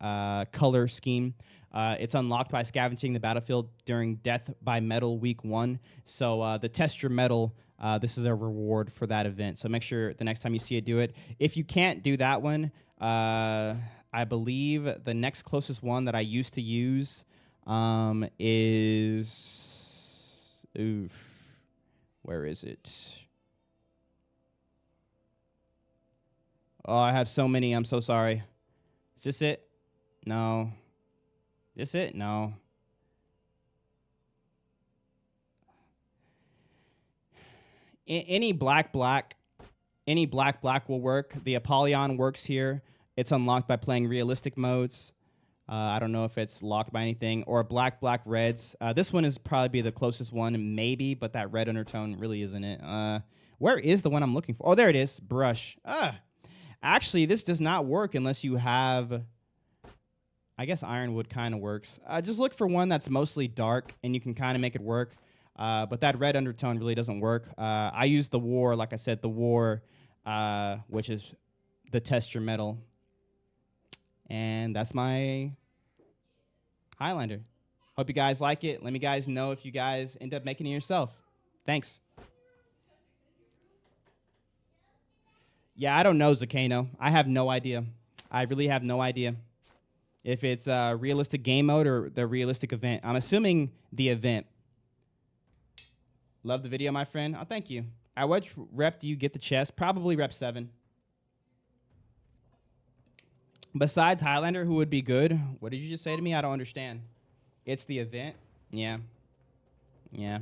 color scheme. It's unlocked by scavenging the battlefield during Death by Metal Week 1. So the Test Your Metal, this is a reward for that event. So make sure the next time you see it, do it. If you can't do that one, I believe the next closest one that I used to use is... Oof. Where is it? Oh, I have so many. I'm so sorry. Is this it? No. This it? No. Any black will work. The Apollyon works here. It's unlocked by playing realistic modes. I don't know if it's locked by anything. Or black reds. This one is probably be the closest one, maybe, but that red undertone really isn't it. Where is the one I'm looking for? Oh, there it is. Brush. Actually, this does not work unless you have... I guess Ironwood kind of works. Just look for one that's mostly dark, and you can kind of make it work. But that red undertone really doesn't work. I use the War, like I said, the War, which is the Test Your Metal. And that's my Highlander. Hope you guys like it. Let me guys know if you guys end up making it yourself. Thanks. Yeah, I don't know, Zacano. I have no idea. I really have no idea if it's realistic game mode or the realistic event. I'm assuming the event. Love the video, my friend. Oh, thank you. At what rep do you get the chest? Probably rep 7. Besides Highlander, who would be good? What did you just say to me? I don't understand. It's the event? Yeah. Yeah.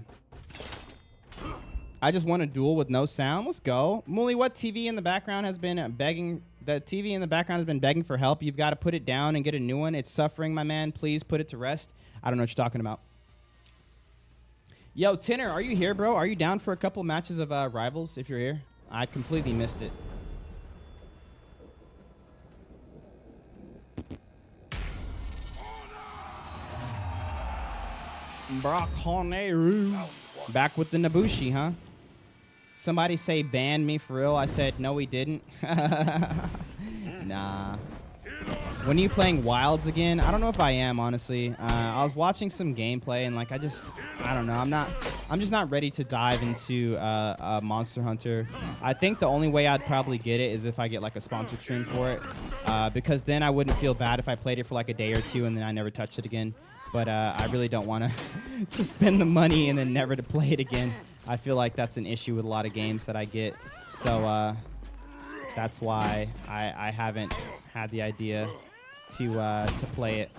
I just won a duel with no sound. Let's go. Muli, what TV in the background has been begging? The TV in the background has been begging for help. You've got to put it down and get a new one. It's suffering, my man. Please put it to rest. I don't know what you're talking about. Yo, Tinner, are you here, bro? Are you down for a couple matches of Rivals if you're here? I completely missed it. Braconeru. Back with the Nabushi, huh? Somebody say ban me for real. I said no, he didn't. Nah. When are you playing Wilds again? I don't know if I am, honestly. I was watching some gameplay and like I don't know. I'm just not ready to dive into Monster Hunter. I think the only way I'd probably get it is if I get like a sponsored stream for it, because then I wouldn't feel bad if I played it for like a day or two and then I never touched it again. But I really don't want to spend the money and then never to play it again. I feel like that's an issue with a lot of games that I get. So that's why I haven't had the idea to play it.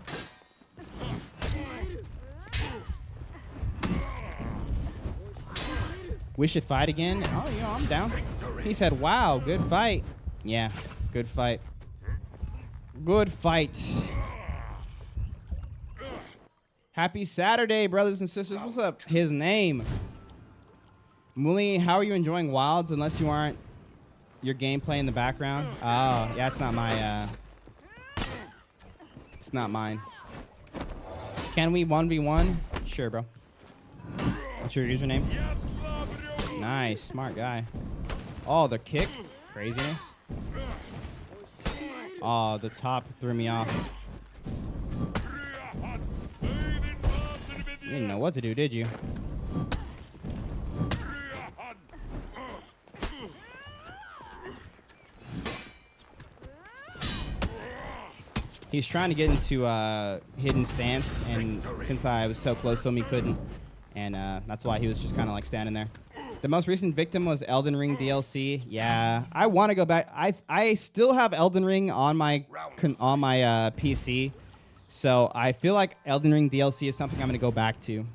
We should fight again. Oh, you know, I'm down. He said, wow, good fight. Yeah, good fight. Good fight. Happy Saturday, brothers and sisters. What's up? His name. Muli, how are you enjoying Wilds unless you aren't your gameplay in the background? Oh, yeah, it's not my, it's not mine. Can we 1v1? Sure, bro. What's your username? Nice, smart guy. Oh, the kick. Craziness. Oh, the top threw me off. You didn't know what to do, did you? He's trying to get into hidden stance, and since I was so close to him, he couldn't. And that's why he was just kind of like standing there. The most recent victim was Elden Ring DLC. Yeah, I want to go back. I still have Elden Ring on my PC, so I feel like Elden Ring DLC is something I'm gonna go back to.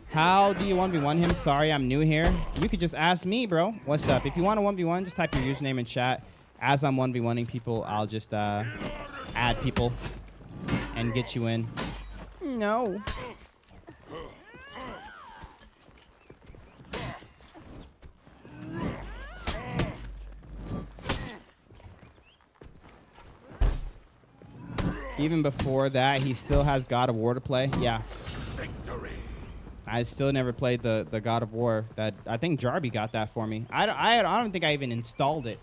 How do you 1v1 him? Sorry, I'm new here. You could just ask me, bro. What's up? If you want to 1v1, just type your username in chat. As I'm 1v1ing people, I'll just add people and get you in. No. Even before that, he still has God of War to play. Yeah. I still never played the God of War. That I think Jarby got that for me. I don't think I even installed it.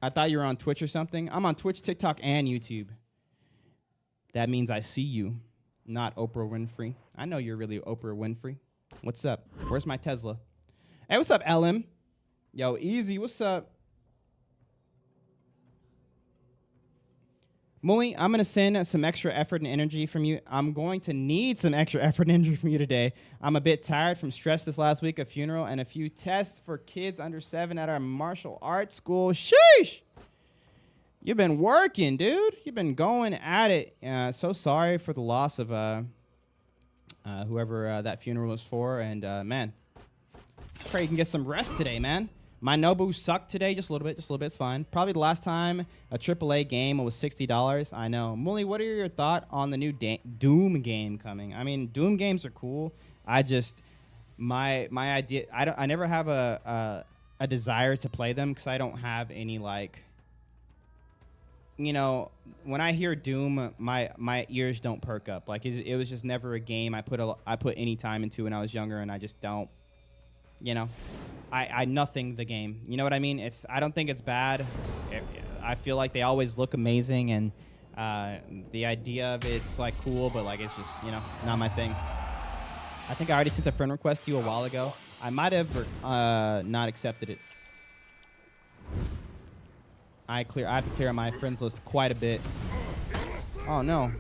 I thought you were on Twitch or something. I'm on Twitch, TikTok, and YouTube. That means I see you, not Oprah Winfrey. I know you're really Oprah Winfrey. What's up? Where's my Tesla? Hey, what's up, LM? Yo, Easy, what's up? Muli, I'm going to send some extra effort and energy from you. I'm going to need some extra effort and energy from you today. I'm a bit tired from stress this last week, a funeral, and a few tests for kids under 7 at our martial arts school. Sheesh! You've been working, dude. You've been going at it. So sorry for the loss of whoever that funeral was for. And, man, pray you can get some rest today, man. My Nobu sucked today, just a little bit, it's fine. Probably the last time a AAA game was $60. I know. Muli, what are your thoughts on the new Doom game coming? I mean, Doom games are cool. I just, my idea, I never have a desire to play them because I don't have any, like, you know, when I hear Doom, my ears don't perk up. Like, it was just never a game I put any time into when I was younger, and I just don't, you know. I nothing the game. You know what I mean? I don't think it's bad. I feel like they always look amazing, and the idea of it's like cool, but like it's just, you know, not my thing. I think I already sent a friend request to you a while ago. I might have not accepted it. I have to clear my friends list quite a bit. Oh no.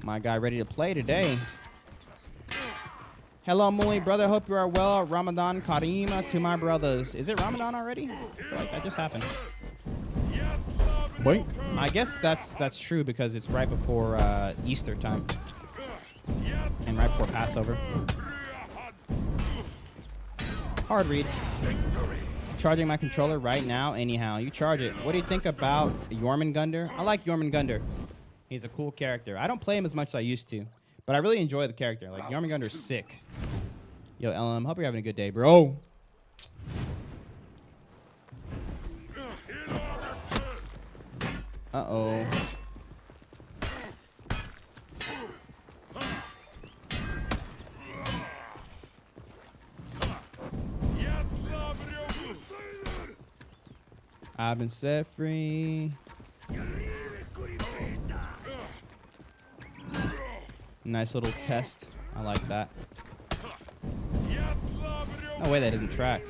My guy ready to play today. Hello, Muli, brother. Hope you are well. Ramadan Kareem to my brothers. Is it Ramadan already? I feel like that just happened. Boink. I guess that's true because it's right before Easter time. And right before Passover. Hard read. Charging my controller right now. Anyhow, you charge it. What do you think about Jormungandr? I like Jormungandr. He's a cool character. I don't play him as much as I used to. But I really enjoy the character. Like, Jormungandr's sick. Yo, LM, hope you're having a good day, bro. Uh-oh. I've been set free. Nice little test. I like that. No way that didn't track.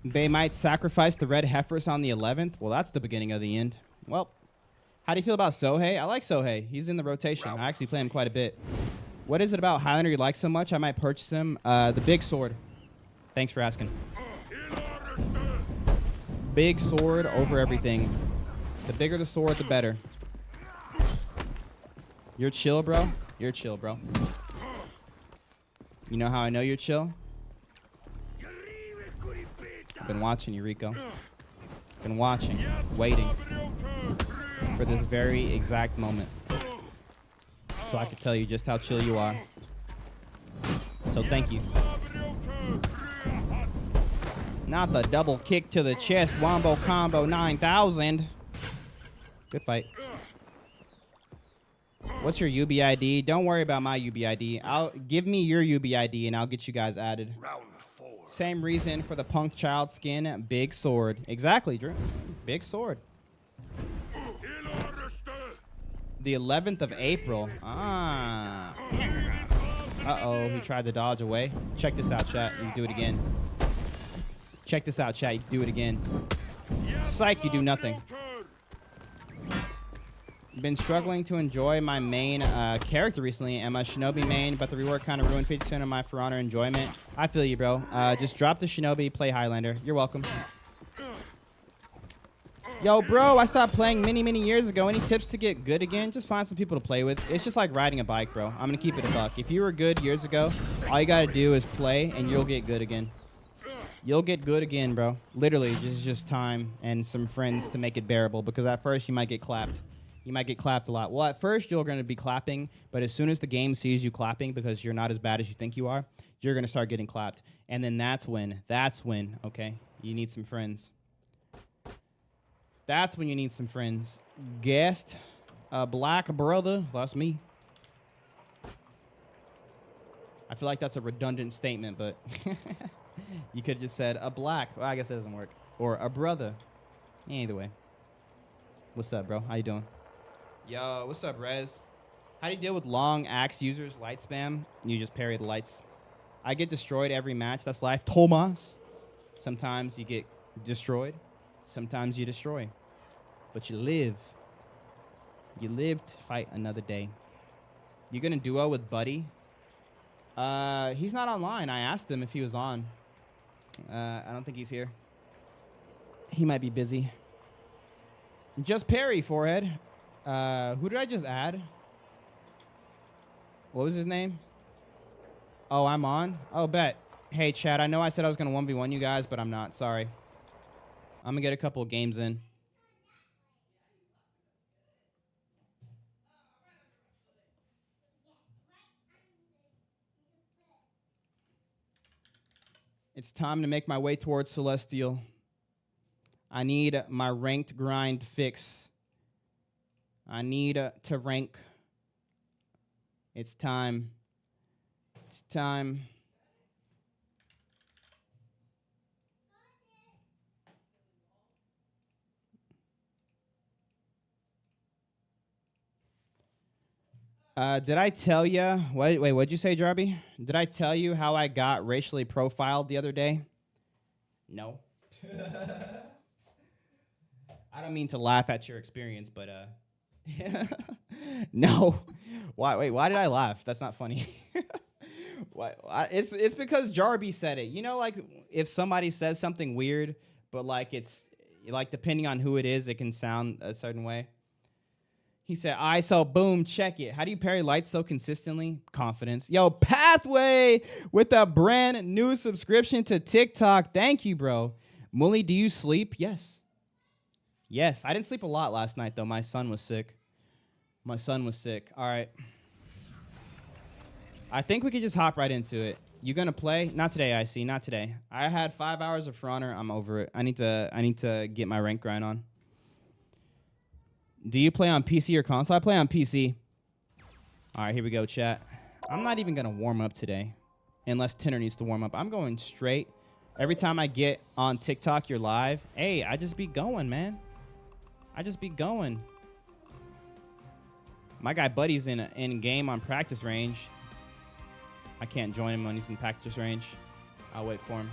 They might sacrifice the red heifers on the 11th. Well, that's the beginning of the end. Well, how do you feel about Sohei? I like Sohei. He's in the rotation. I actually play him quite a bit. What is it about Highlander you like so much? I might purchase him. The big sword. Thanks for asking. Big sword over everything. The bigger the sword, the better. You're chill, bro? You're chill, bro. You know how I know you're chill? I've been watching you, Rico. Been watching, waiting for this very exact moment. So I can tell you just how chill you are. So thank you. Not the double kick to the chest, wombo combo 9,000. Good fight. What's your UBID? Don't worry about my UBID. Give me your UBID and I'll get you guys added. Round 4. Same reason for the punk child skin, big sword. Exactly, Drew. Big sword. The 11th of April. Ah. Uh-oh, he tried to dodge away. Check this out, chat. You can do it again. Check this out, chat. You can do it again. Psych, you do nothing. Been struggling to enjoy my main character recently. I'm a Shinobi main, but the rework kind of ruined 50% of my For Honor enjoyment. I feel you, bro. Just drop the Shinobi, play Highlander. You're welcome. Yo, bro, I stopped playing many years ago. Any tips to get good again? Just find some people to play with. It's just like riding a bike, bro. I'm going to keep it a buck. If you were good years ago, all you got to do is play, and you'll get good again. You'll get good again, bro. Literally, just time and some friends to make it bearable, because at first you might get clapped. You might get clapped a lot. Well, at first you're going to be clapping, but as soon as the game sees you clapping because you're not as bad as you think you are, you're going to start getting clapped. And then that's when, okay, you need some friends. That's when you need some friends. Guest, a black brother, that's me. I feel like that's a redundant statement, but you could have just said a black. Well, I guess that doesn't work. Or a brother. Either way. What's up, bro? How you doing? Yo, what's up, Rez? How do you deal with long axe users, light spam? You just parry the lights. I get destroyed every match. That's life. Thomas. Sometimes you get destroyed. Sometimes you destroy. But you live. You live to fight another day. You gonna duo with Buddy? He's not online. I asked him if he was on. I don't think he's here. He might be busy. Just parry, forehead. Who did I just add? What was his name? Oh, I'm on? Oh, bet. Hey, chat, I know I said I was going to 1v1 you guys, but I'm not. Sorry. I'm going to get a couple of games in. It's time to make my way towards Celestial. I need my ranked grind fix. I need to rank. It's time. It's time. Did I tell you? Wait, what'd you say, Jarby? Did I tell you how I got racially profiled the other day? No. I don't mean to laugh at your experience, but no. Why did I laugh? That's not funny. Why? It's because Jarby said it. You know, like if somebody says something weird, but like it's like depending on who it is, it can sound a certain way. He said, so boom, check it. How do you parry lights so consistently? Confidence. Yo, Pathway with a brand new subscription to TikTok. Thank you, bro. Mully, do you sleep? Yes. Yes. I didn't sleep a lot last night, though. My son was sick. All right. I think we could just hop right into it. You gonna play? Not today, I see. Not today. I had 5 hours of For Honor. I'm over it. I need to get my rank grind on. Do you play on PC or console? I play on PC. All right, here we go, chat. I'm not even going to warm up today unless Tinner needs to warm up. I'm going straight. Every time I get on TikTok, you're live. Hey, I just be going, man. I just be going. My guy Buddy's in game on practice range. I can't join him when he's in practice range. I'll wait for him.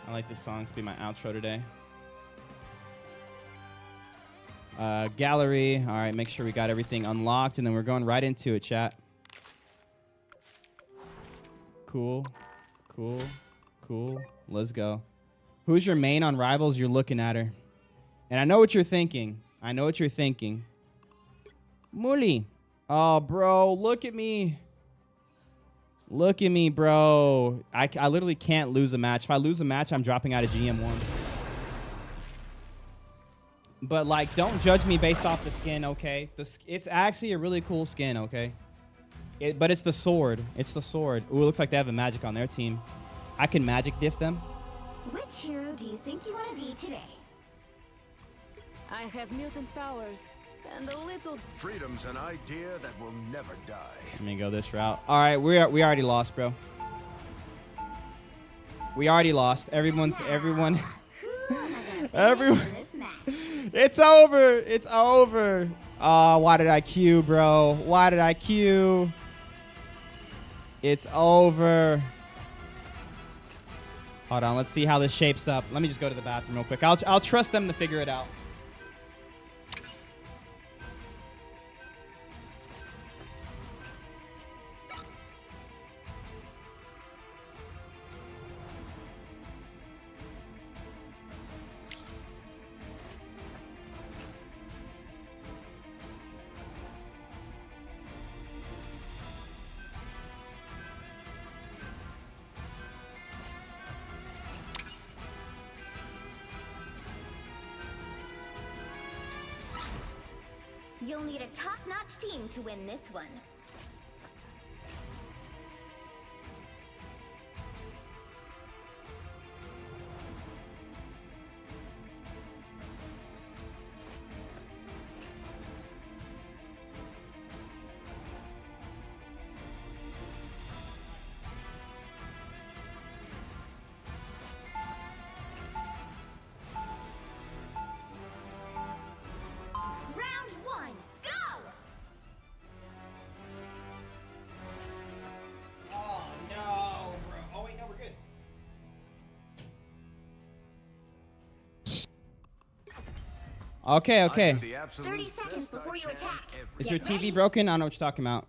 I like this song to be my outro today. Gallery. All right, make sure we got everything unlocked, and then we're going right into it, chat. Cool. Let's go. Who's your main on Rivals? You're looking at her. And I know what you're thinking. Muli. Oh, bro. Look at me. Bro. I literally can't lose a match. If I lose a match, I'm dropping out of GM1. But, like, don't judge me based off the skin, okay? It's actually a really cool skin, okay? But it's the sword. Ooh, it looks like they have a magic on their team. I can magic diff them. Which hero do you think you want to be today? I have mutant powers and a little. Freedom's an idea that will never die. Let me go this route. All right, we already lost, bro. We already lost. Everyone. Everyone. This match. It's over. Oh, why did I queue, bro? It's over. Hold on, let's see how this shapes up. Let me just go to the bathroom real quick. I'll trust them to figure it out. You'll need a top-notch team to win this one. Okay. 30 seconds before you attack. Is your TV broken? I don't know what you're talking about.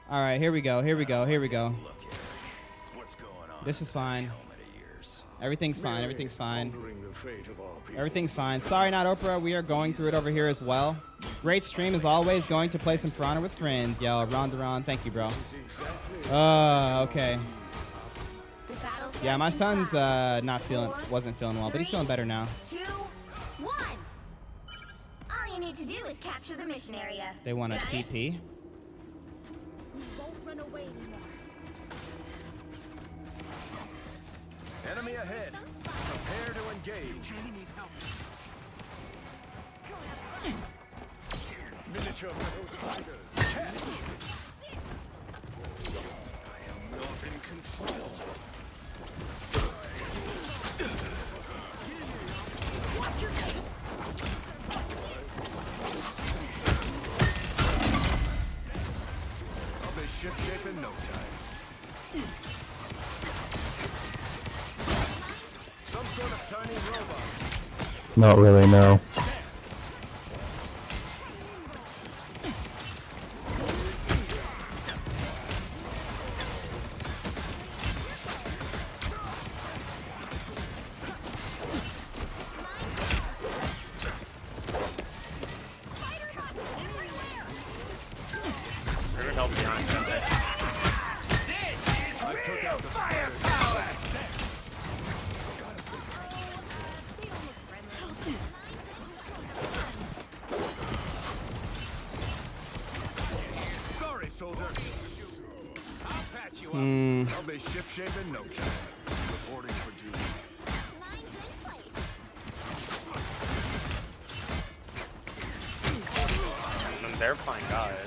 All right, here we go. This is fine. Everything's fine. Sorry, not Oprah. We are going through it over here as well. Great stream as always. Going to play some For Honor with friends. Yo, Ron. Thank you, bro. Okay. Yeah, my son's wasn't feeling well, but he's feeling better now. 2, 1. All you need to do is capture the mission area. They want a TP. Won't run away anymore. Enemy ahead. Prepare to engage. Miniature metal spiders. Catch. I am not in control. Watch your tail. I'll be ship-shape in no time. Some sort of tiny robot. Not really, no. I'll be ship-shape in no time. Reporting for duty. They're fine guys.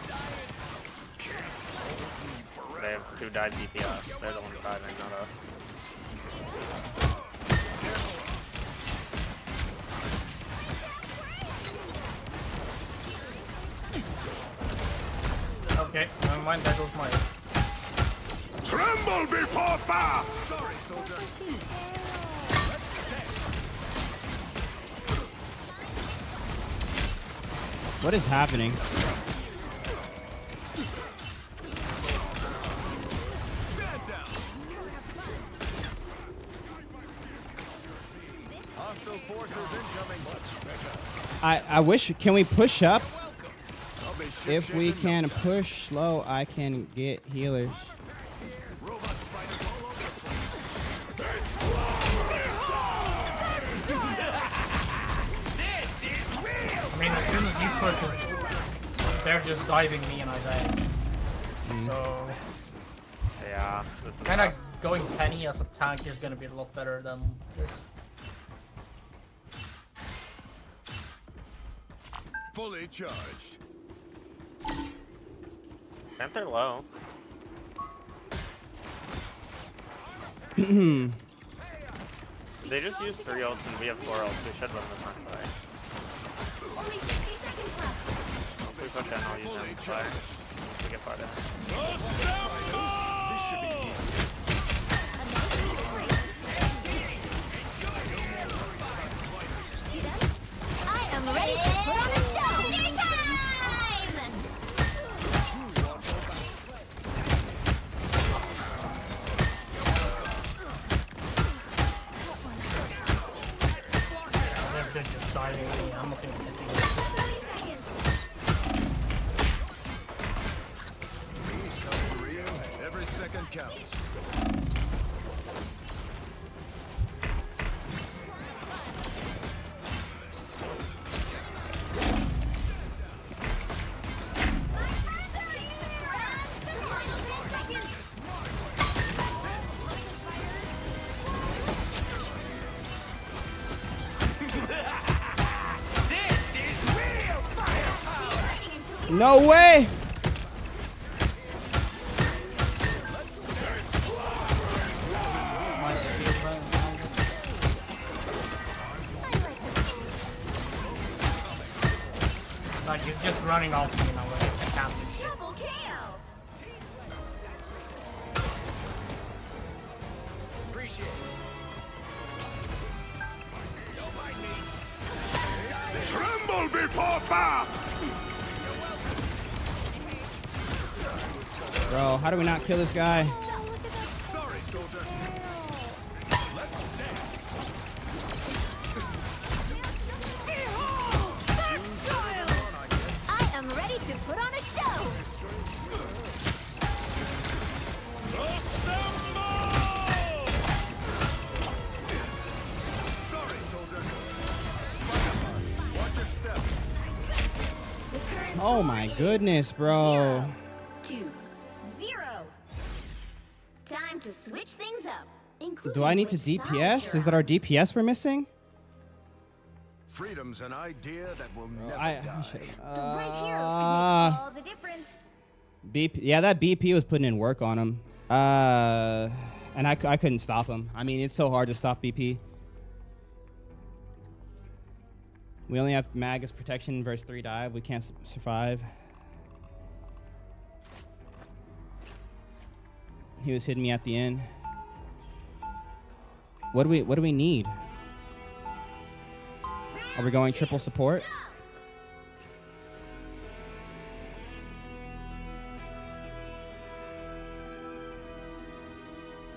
They have 2 died DPS. They're the ones diving, not us. Okay, never mind, that goes mine. Tremble before fast! Sorry, soldier. What is happening? I wish. Can we push up? I'll be ship If we shaping can no time. push slow, I can get healers. Robot spiders all over the I mean, as soon as you push, they're just diving me and I die. So, Yeah. This is kind of going Penny as a tank is gonna be a lot better than this. fully charged. Panther low. They just used 3 ults and we have 4 ults. We should run this on fire. Only 60 seconds left. If we push in, I'll use him fire. Once we get far down. This should be easy. A nice easy break. See that? I am ready to put on a show. Dinner time! They're just diving me. I'm not even hitting them. 30 seconds. Please come for real. Every second counts. Final 10 seconds. No way! Like, he's just running off me now. I can't do shit. Double KO. Tremble before fast! Bro, how do we not kill this guy? Sorry, soldier. I am ready to put on a show. Sorry, soldier. Spider-Bots, watch your step. The current Oh my goodness, bro. 2-0. Time to switch things up. Do I need to DPS? Is that our DPS we're missing? Freedom's an idea that will never I die. should. The right heroes can make all the difference. BP, yeah, that BP was putting in work on him. And I couldn't stop him. I mean, it's so hard to stop BP. We only have Magus protection versus 3 dive. We can't survive. He was hitting me at the end. What do we need? Are we going triple support?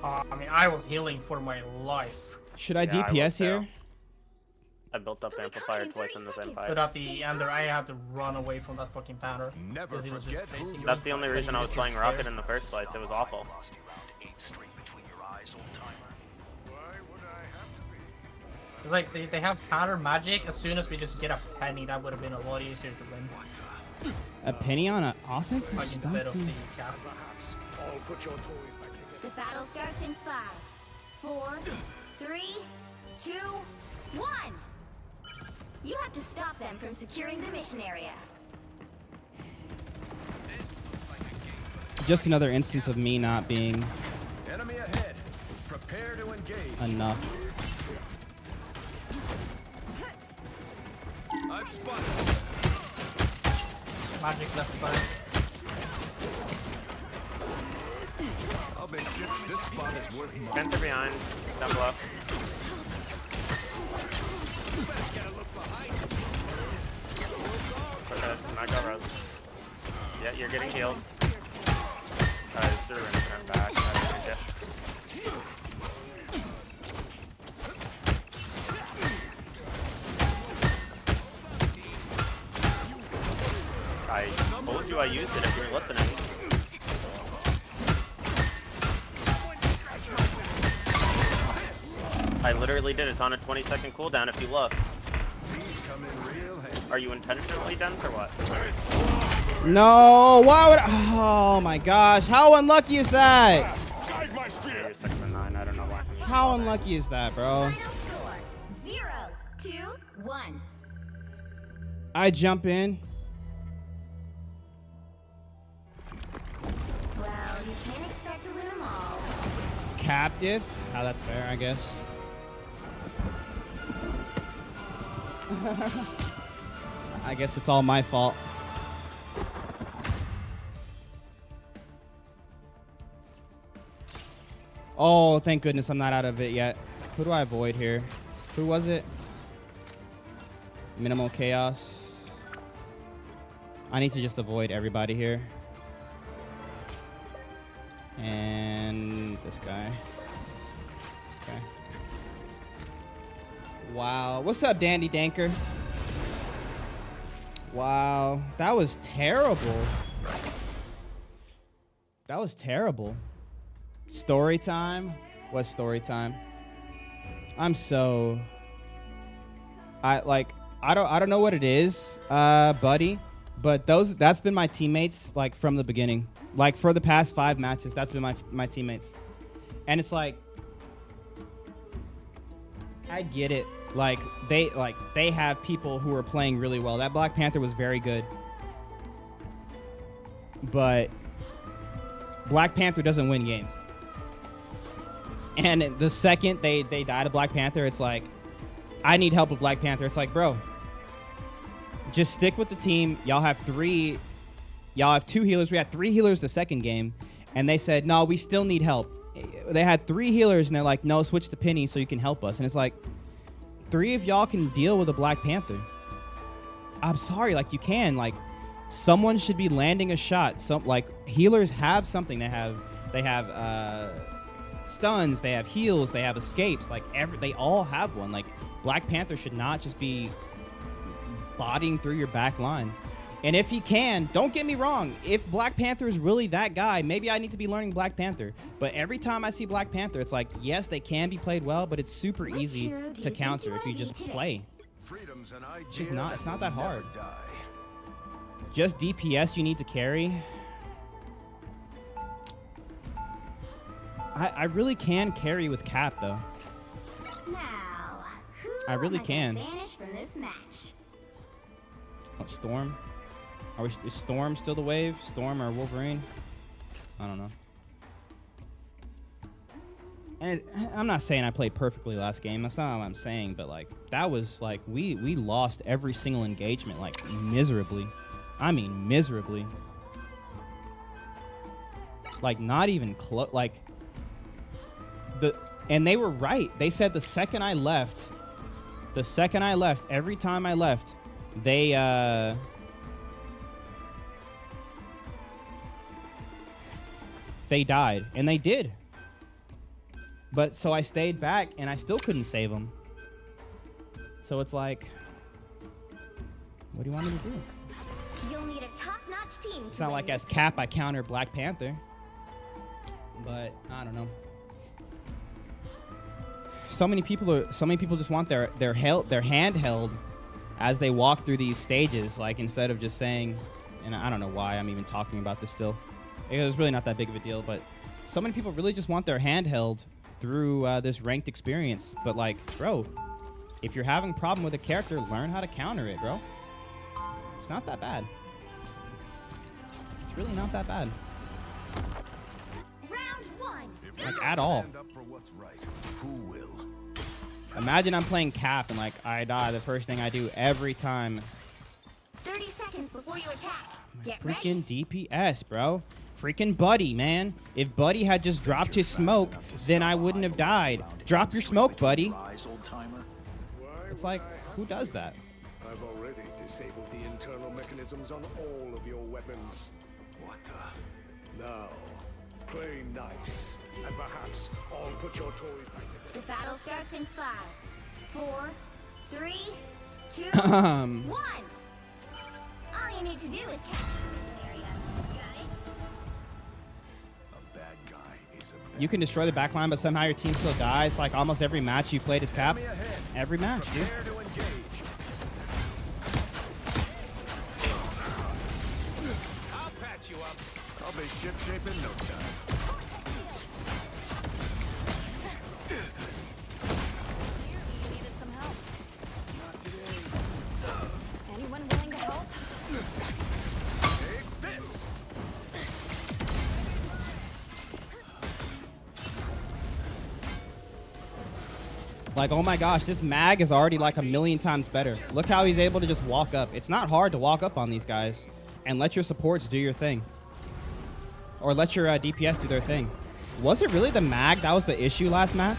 I mean, I was healing for my life. Should I Yeah, I DPS would too. here? I built up amplifier twice in the same fight. But at the end there, I had to run away from that fucking Panther. Never Because he was forget just who chasing you- That's me. the only But reason he I was just playing scared. Rocket in the first place. It was awful. Like, they have counter magic. As soon as we just get a penny, that would have been a lot easier to win. A penny on an offense? Like, That instead of the seems- cap. The battle starts in 5, 4, 3, 2, 1. You have to stop them from securing the mission area. Just another instance of me not being Enemy ahead. Prepare to engage. enough. I've spotted. Magic left side. I'll be shipped. This spot is worth more. Panther behind. Down below. Okay, not go Rose. Yeah, you're getting healed. He's through and turn back. I think, I told you I used it if you're listening. I literally did. It's on a 20-second cooldown if you look. These come in real handy. Are you intentionally dense or what? No, why would oh my gosh, how unlucky is that? Guide my Yeah, spear. you're 6 and 9. I don't know why. How unlucky is that, bro? Final score 0, 2, 1. I jump in. Well, you can't expect to win them all. Captive. Oh, that's fair, I guess. I guess it's all my fault. Oh, thank goodness I'm not out of it yet. Who do I avoid here? Who was it? Minimal chaos. I need to just avoid everybody here. And this guy. Okay. Wow. What's up, Dandy Danker? Wow. That was terrible. That was terrible. Story time? What story time? I'm so... I don't know what it is, buddy, but that's been my teammates like from the beginning. Like for the past 5 matches, that's been my teammates. And it's like I get it. Like they have people who are playing really well. That Black Panther was very good. But Black Panther doesn't win games. And the second they die to Black Panther, it's like I need help with Black Panther. It's like, bro, just stick with the team. Y'all have 2 healers. We had 3 healers the second game, and they said, no, we still need help. They had 3 healers, and they're like, no, switch to Penny so you can help us. And it's like, 3 of y'all can deal with a Black Panther. I'm sorry, like you can. Like someone should be landing a shot. Some like healers have something. They have stuns. They have heals. They have escapes. Like they all have one. Like Black Panther should not just be botting through your back line. And if he can, don't get me wrong, if Black Panther is really that guy, maybe I need to be learning Black Panther. But every time I see Black Panther, it's like, yes, they can be played well, but it's super Which easy hero do to you counter think if you you wanna just be today? play. Freedom's an idea It's just not- it's not will that hard. never die. Just DPS you need to carry. I really can carry with Cap, though. Now, who I really am gonna can. banish from this match? Oh, Storm? Is Storm still the wave? Storm or Wolverine? I don't know. And I'm not saying I played perfectly last game. That's not what I'm saying. But, like, that was, like, we lost every single engagement, like, miserably. I mean, miserably. Like, not even close. Like, and they were right. They said the second I left, every time I left, they died, and they did. But so I stayed back, and I still couldn't save them. So it's like, what do you want me to do? You'll need a top-notch team. It's to not win like this as Cap I counter Black Panther. But I don't know. So many people just want their hand held as they walk through these stages, like instead of just saying, and I don't know why I'm even talking about this still. It was really not that big of a deal, but so many people really just want their hand held through this ranked experience. But like, bro, if you're having a problem with a character, learn how to counter it, bro. It's not that bad. It's really not that bad. Round 1. If Like, we at don't all. stand up for what's right, who will? Imagine I'm playing Cap and like I die the first thing I do every time. 30 seconds before you attack. Get Freaking ready. DPS, bro. Freaking Buddy, man. If Buddy had just dropped his smoke, then I wouldn't have died. Drop your smoke, Buddy. It's like, who does that? I've already disabled the internal mechanisms on all of your weapons. What the? Now, play nice, and perhaps I'll put your toys back together. The battle starts in 5, 4, 3, 2, 1. Um, Are All you need to do is capture the mission area. Got it? A bad guy is a bad You can destroy the backline, but somehow your team still dies. Like almost every match you played as Cap. Enemy ahead. Every match, dude. Prepare to engage. I'll patch you up. I'll be ship-shape in no time. You needed some help. Anyone willing to help? Take this. Like, oh my gosh, this mag is already like a million times better. Look how he's able to just walk up. It's not hard to walk up on these guys and let your supports do your thing. Or let your DPS do their thing. Was it really the mag that was the issue last match?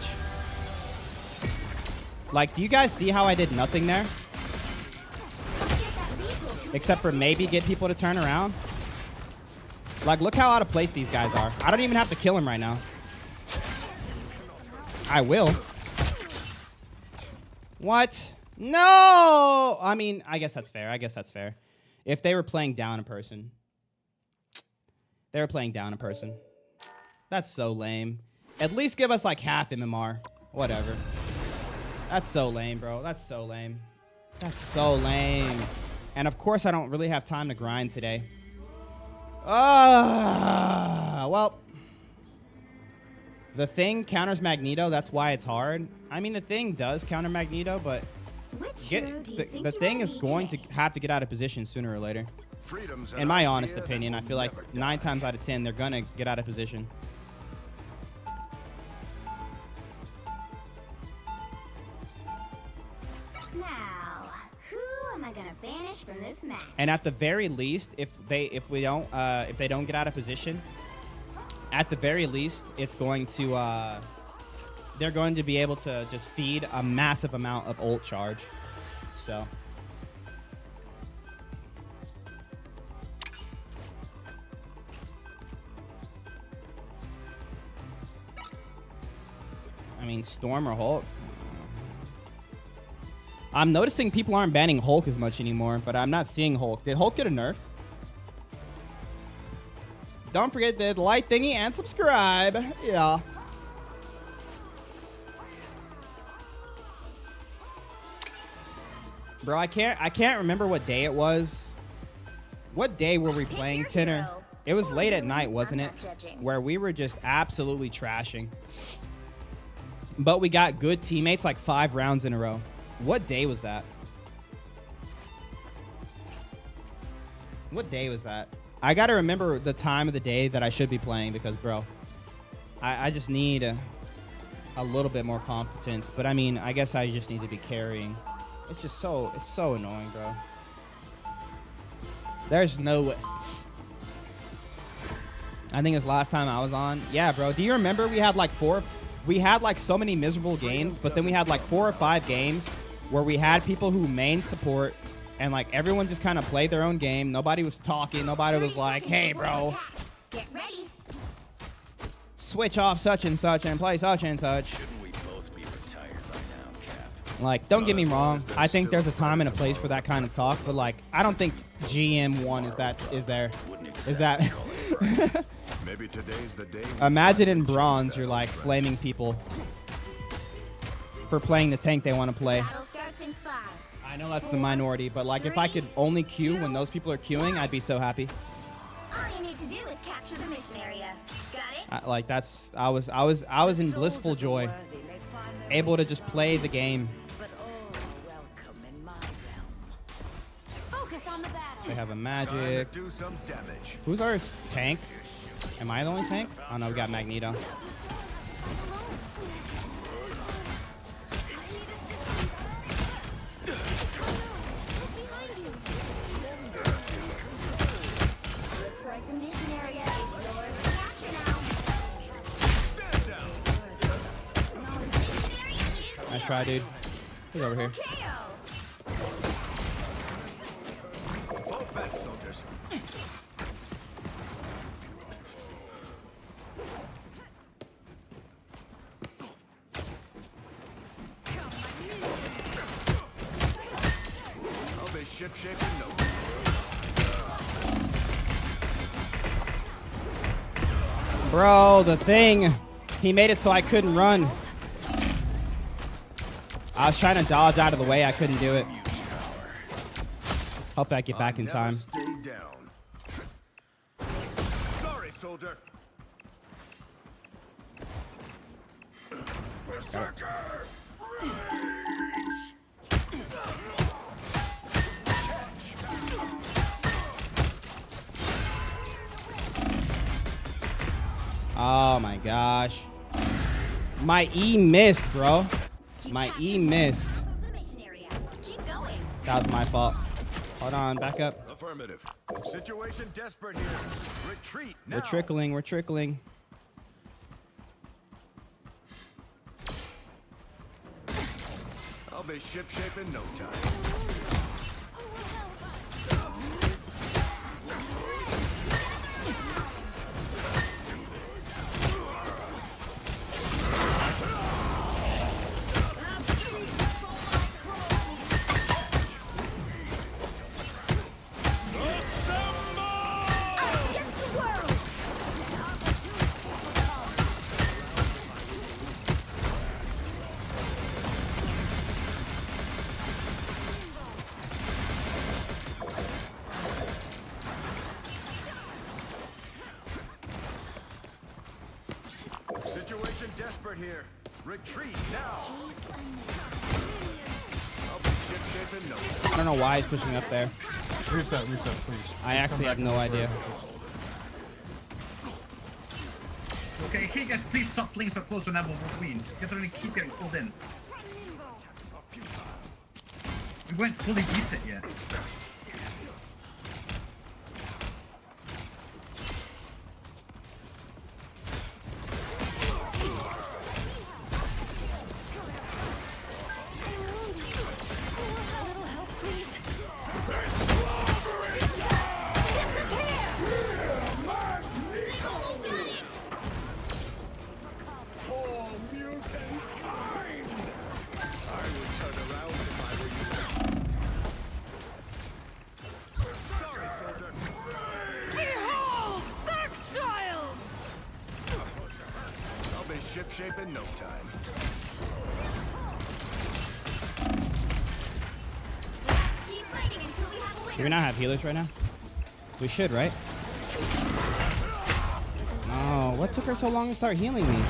Like, do you guys see how I did nothing there? Except for maybe get people to turn around. Like, look how out of place these guys are. I don't even have to kill him right now. I will. What? No! I mean, I guess that's fair. I guess that's fair. If they were playing down a person. They were playing down a person. That's so lame. At least give us like half MMR. Whatever. That's so lame, bro. That's so lame. That's so lame. And of course, I don't really have time to grind today. Well. The thing counters Magneto. That's why it's hard. I mean, the thing does counter Magneto, but Which hero do you think the you thing wanna is be going to today? have to get out of position sooner or later. Freedom's In an my idea honest that opinion, I will feel like never 9 die. times out of 10, they're going to get out of position. Now, who am I gonna banish from this match? And at the very least, if they don't get out of position, at the very least, it's going to they're going to be able to just feed a massive amount of ult charge. So I mean, Storm or Hulk. I'm noticing people aren't banning Hulk as much anymore, but I'm not seeing Hulk. Did Hulk get a nerf? Don't forget the like thingy and subscribe. Yeah. Bro, I can't remember what day it was. What day were we Pick playing, your Tinner? hero. It was Or late at villain, night, I'm wasn't it? not judging. Where we were just absolutely trashing. But we got good teammates like 5 rounds in a row. What day was that? What day was that? I got to remember the time of the day that I should be playing because, bro, I just need a little bit more competence. But, I mean, I guess I just need to be carrying. It's just so annoying, bro. There's no way. I think it's last time I was on. Yeah, bro. Do you remember we had like so many miserable games, but then we had like 4 or 5 games where we had people who main support and like everyone just kind of played their own game. Nobody was talking. Nobody was like, hey, bro, Get ready. switch off such and play such and such. Shouldn't we both be retired by now, Cap? Like, don't get me wrong. I think there's a time and a place for that kind of talk, but like, I don't think GM1 is that. Maybe today's the day. Imagine in bronze, you're like flaming people for playing the tank they want to play. Battle starts in 5. I know that's the minority, but like if I could only queue when those people are queuing, I'd be so happy. All you need to do is capture the mission area. Got it? Like that's I was in blissful joy, able to just play the game. But all are welcome in my realm. Focus on the battle. They have a Time magic. to do some damage. Who's our tank? Am I the only tank? Oh no, we got Magneto. Looks like the mission area is yours to capture now. Nice try, dude. Who's over here? KO. Fall back, soldiers. I'll be ship-shape in no time. Bro, the thing. He made it so I couldn't run. I was trying to dodge out of the way. I couldn't do it. Hope I get back in time. Stay down. Sorry, soldier. Berserker! Oh my gosh. My E missed, bro. My E missed. That was my fault. Hold on, back up. Affirmative. Situation desperate here. Retreat now. We're trickling, we're trickling. I'll be shipshape in no time. Situation desperate here. Retreat now. I'll be shipshape in no time. I don't know why he's pushing up there. Reset, please. I actually have no idea. Okay, can you guys please stop playing so close whenever we're queen? You have to keep getting pulled in. We weren't fully decent yet. Shipshape in no time. Do we not have healers right now? We should, right? No, what took her so long to start healing me?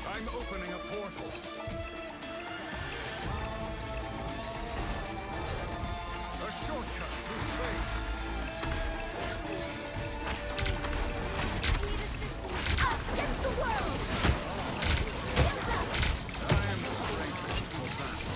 I'm opening a portal. A shortcut through space. Us against the world! I am strengthened for battle.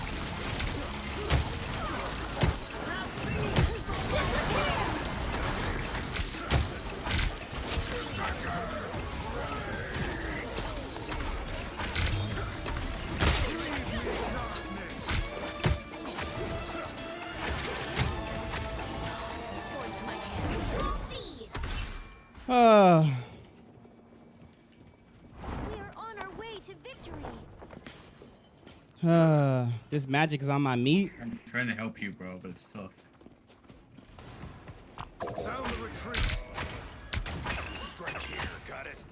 We are on our way to victory. This magic is on my meat. I'm trying to help you, bro, but it's tough. Sound the retreat. Strike here, got it.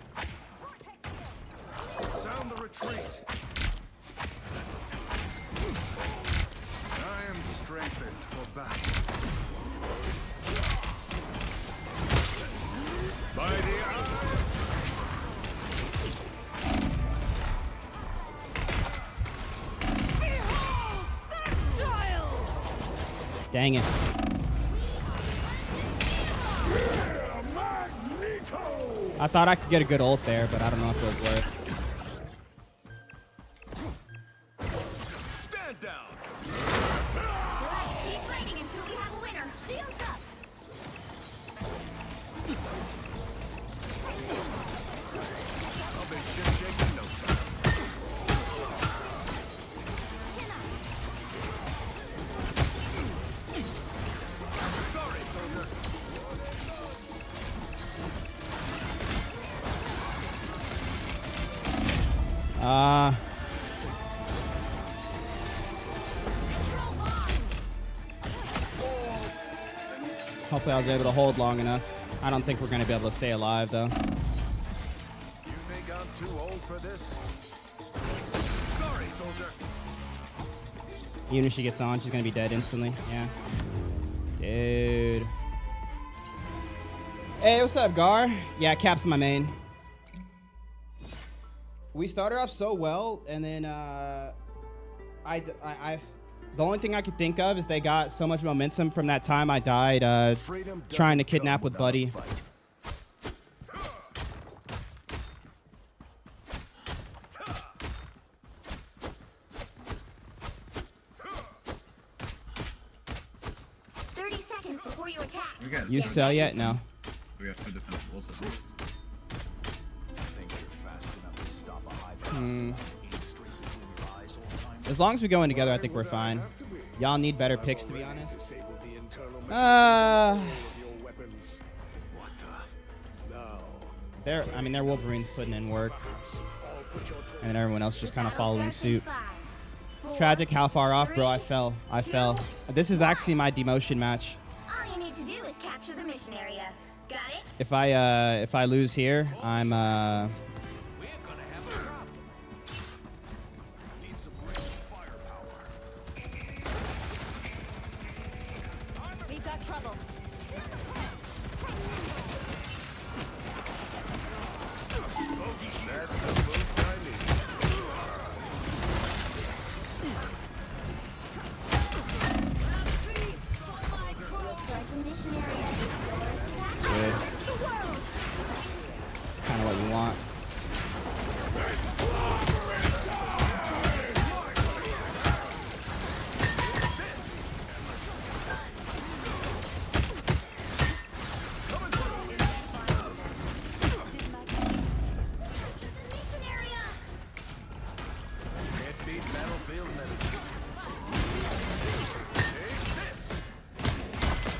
Sound the retreat. I am strengthened for battle. By the eye. Dang it. I thought I could get a good ult there, but I don't know if it was worth. Stand down. Let's keep fighting until we have a winner. Shields up! I'll be shipshape in no time. Chin up! Sorry, soldier. Hopefully I was able to hold long enough. I don't think we're going to be able to stay alive, though. You think I'm too old for this? Sorry, soldier. Even if she gets on, she's going to be dead instantly. Yeah. Dude. Hey, what's up, Gar? Yeah, Cap's my main. We started off so well, and then the only thing I could think of is they got so much momentum from that time I died trying to kidnap with Buddy. You sell yet? No. We have 2 defensive walls at least. As long as we go in together, I think we're fine. Y'all need better picks, to be honest. Their Wolverine's putting in work, and then everyone else just kind of following suit. Tragic, how far off, bro? I fell. This is actually my demotion match. All you need to do is capture the mission area. Got it? If I lose here, I'm We've got trouble. good. Kind of what you want.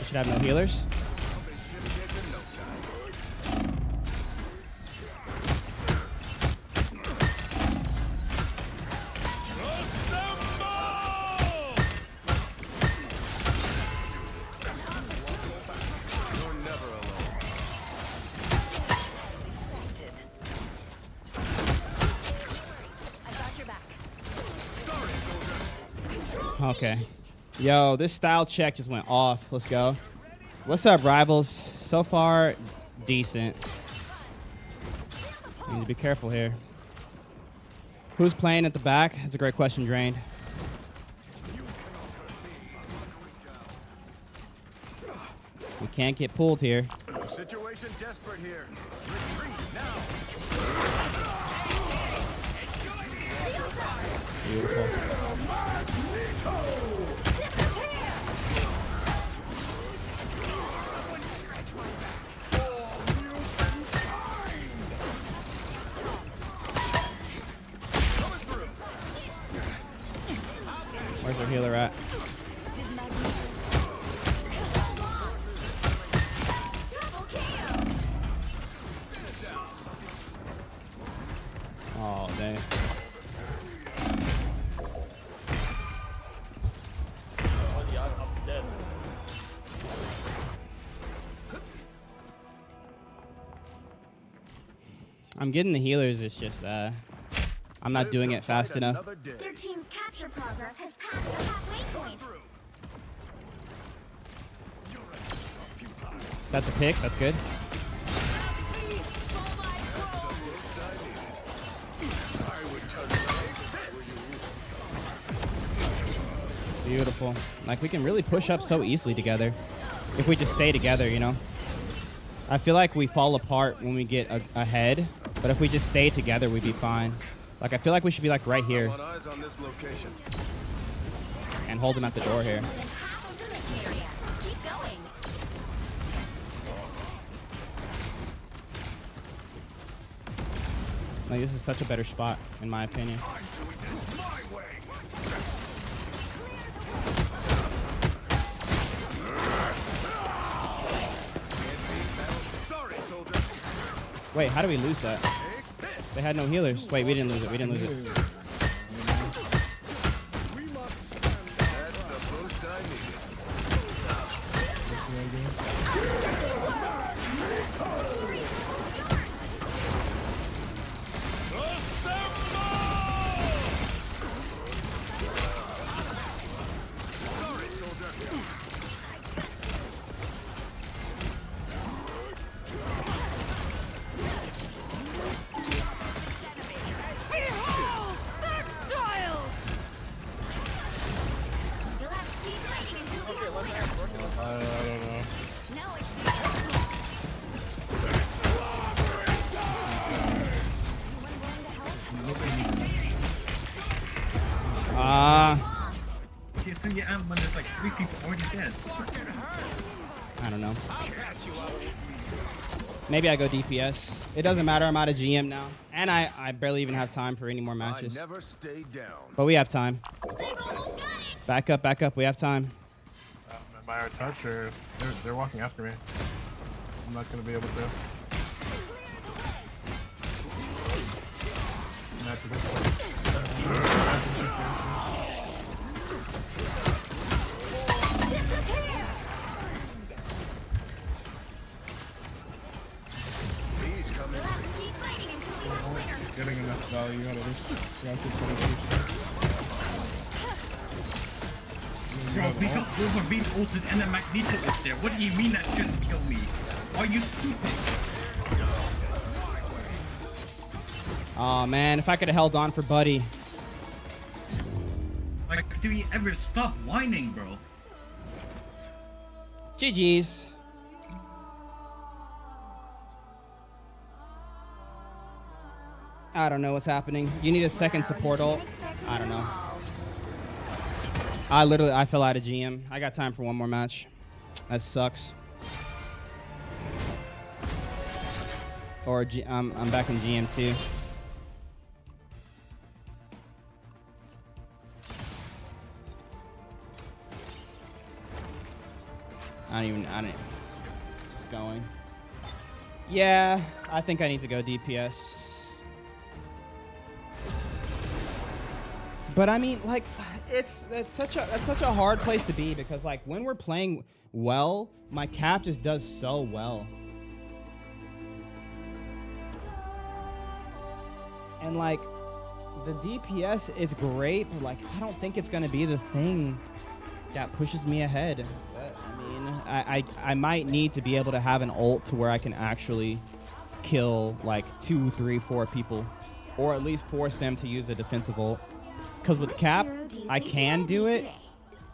Should have no healers. Okay. Yo, this style check just went off. Let's go. What's up, rivals? So far, decent. Need to be careful here. Who's playing at the back? That's a great question, Drained. We can't get pulled here. Situation desperate here. Retreat now. Beautiful. Where's our healer at? Oh, dang. I'm getting the healers, it's just I'm not doing it fast enough. Their team's capture progress has passed the halfway point. That's a pick, that's good. Beautiful. Like, we can really push up so easily together if we just stay together, you know? I feel like we fall apart when we get ahead, but if we just stay together, we'd be fine. Like, I feel like we should be, like, right here. And hold him at the door here. Like, this is such a better spot, in my opinion. Wait, how do we lose that? They had no healers. Wait, we didn't lose it. We didn't lose it. We must stand That's the boost I needed. Sorry, soldier. Behold! That child! You'll have to keep fighting until we have winner. I don't know. No, it's Okay, so yeah, when there's like 3 people already dead. I don't know. Maybe I go DPS. It doesn't matter. I'm out of GM now. And I barely even have time for any more I matches. never stay down. But we have time. they've almost got it. Back up, back up. We have time. Am I out of touch or they're walking after me? I'm not gonna be able to. Match it this way. He's coming. You'll have to keep fighting until we have winner. Getting enough value out of this. Bro, we got over being ulted and the Magneto is there. What do you mean that shouldn't kill me? Are you stupid? Oh man, if I could have held on for Buddy. Like, do you ever stop whining, bro? GG's. I don't know what's happening. You need a second support ult. I don't know. I fell out of GM. I got time for one more match. That sucks. Or I'm back in GM too. I don't. Just going. Yeah, I think I need to go DPS. But I mean, like, that's such a hard place to be because like when we're playing well, my cap just does so well. And like the DPS is great, but like I don't think it's gonna be the thing that pushes me ahead. But I mean, I might need to be able to have an ult to where I can actually kill like 2, 3, 4 people, or at least force them to use a defensive ult. Because with cap, I can do it.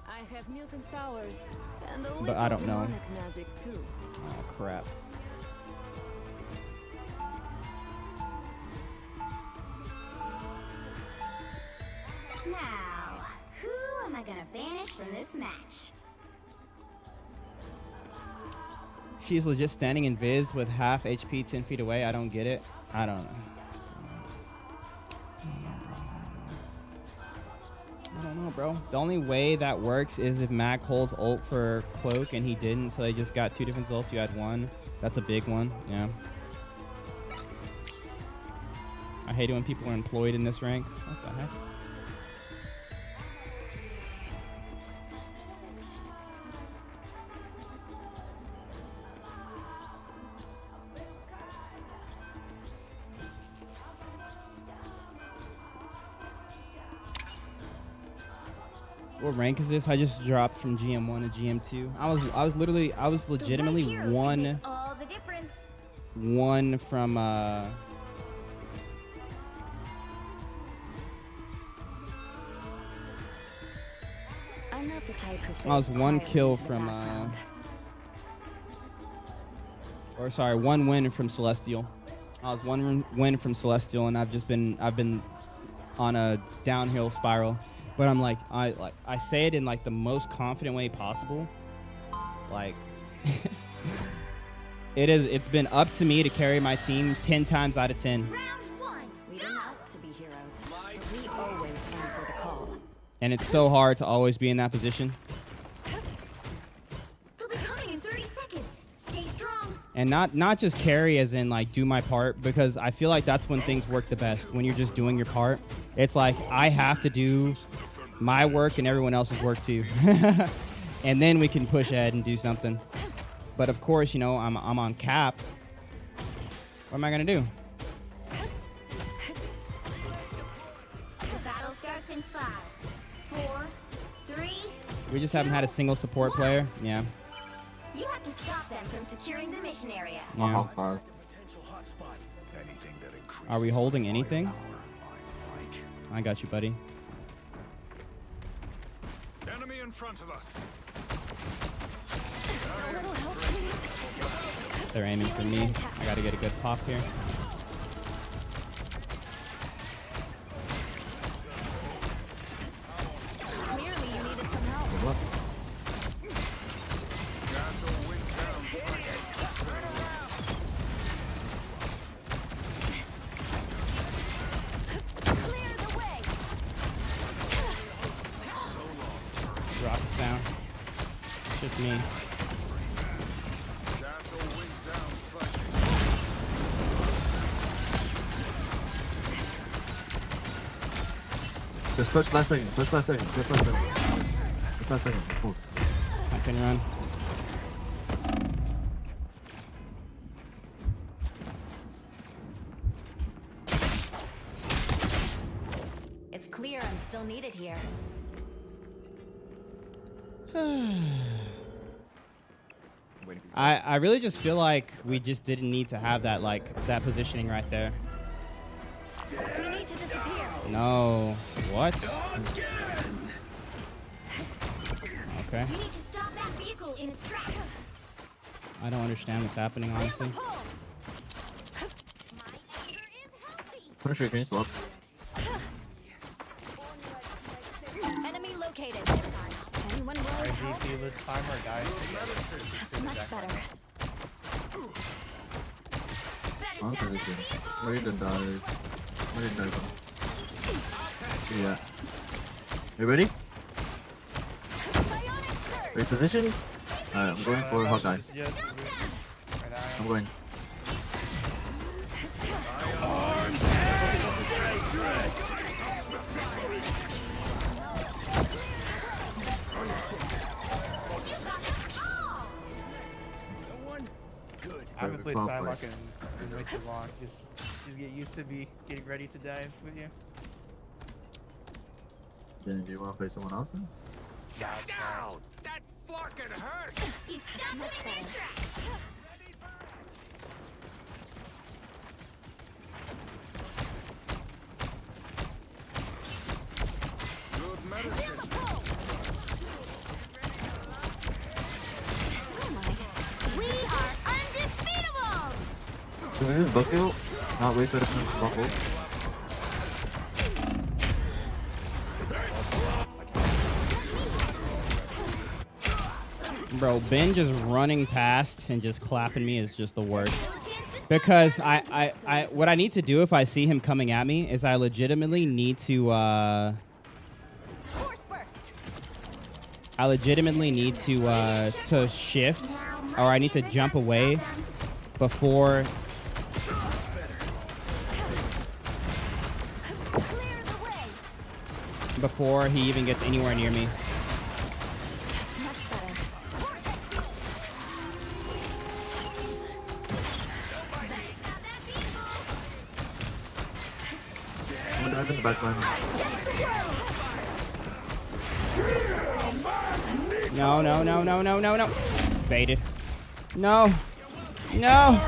I have mutant powers and a But I little don't know. demonic magic too. Oh crap. Now, who am I gonna banish from this match? She's legit standing in Viz with half HP 10 feet away. I don't get it. I don't know. I don't know, bro. The only way that works is if Mac holds ult for Cloak and he didn't, so they just got 2 different ults. You had 1. That's a big one. Yeah. I hate it when people are employed in this rank. What the heck? What rank is this? I just dropped from GM1 to GM2. I was legitimately The right heroes can one make all the difference. from I'm not the type who I was fades 1 quietly kill into the from background. or sorry, 1 win from Celestial. I was 1 win from Celestial, and I've been on a downhill spiral. But I'm like I say it in like the most confident way possible. Like it's been up to me to carry my team 10 times out of 10. Round 1. We didn't ask to be heroes, but we always answer the call. And it's so hard to always be in that position. They'll be coming in 30 seconds. Stay strong. And not just carry as in like do my part, because I feel like that's when things work the best, when you're just doing your part. It's like I have to do my work and everyone else's work too. And then we can push ahead and do something. But of course, you know, I'm on cap. What am I gonna do? The battle starts in 5, 4, 3. We just haven't had a single support player. Yeah. You have to stop them from securing the mission area. Yeah. Anything that increases Are we holding my anything? power, I like. I got you, buddy. Enemy in front of us. A little help, please. They're aiming for me. I gotta get a good pop here. Clearly, you needed some help. Castle wing down. Clear the way. Drop it down. It's just me. Castle wing down. Fighting. Just touch last second. Touch last second. Touch last second. Touch last second. Oh. I can run. It's clear I'm still needed here. I really just feel like we just didn't need to have that that positioning right there. We need to disappear. No. What? Okay. You need to stop that vehicle in its tracks. I don't understand what's happening, honestly. My anger is healthy. Pretty sure you can swap. Enemy located. Anyone willing to help? this timer, guys. That's much better. I don't think this is. Where did die? Where did die? Yeah. You ready? Ready position? Alright, I'm going for Hawkeye. I'm going. I haven't played Well Psylocke played. in way too long. Just get used to getting ready to dive with you. Then do you want to play someone else then? Down! That fucking hurt! He's stopped them in their tracks. Good medicine. We are undefeatable! Can we just buckle? Not wait for the to buckle. Bro, Ben just running past and just clapping me is just the worst. Because what I need to do if I see him coming at me is I legitimately need to Force burst. I legitimately need to shift, or I need to jump away before Clear the way. before he even gets anywhere near me. Much better. I'm gonna dive in the back line. No. Baited. No. No.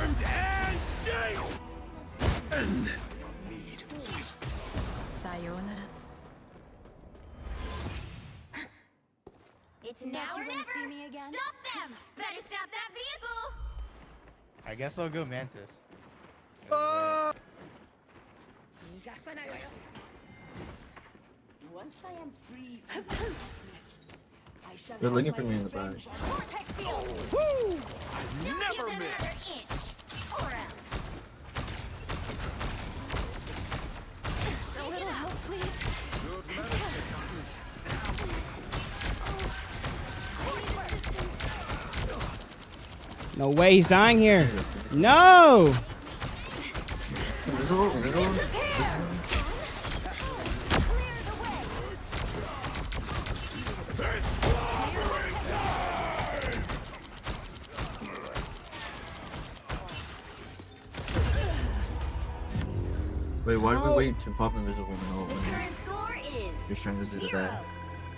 Sayonara. It's now Don't or you wanna see never. me again? Stop them! Better stop that vehicle! I guess I'll go Mantis. Once I am free from darkness, I shall They're have looking my for me in the back. revenge. Vortex field. Don't never give them miss. another inch! Or else. A little help, please. Good medicine. I need assistance. No way, he's dying here. No! Wait, why did we wait to pop invisible now when Current score is you're trying to do 0, that?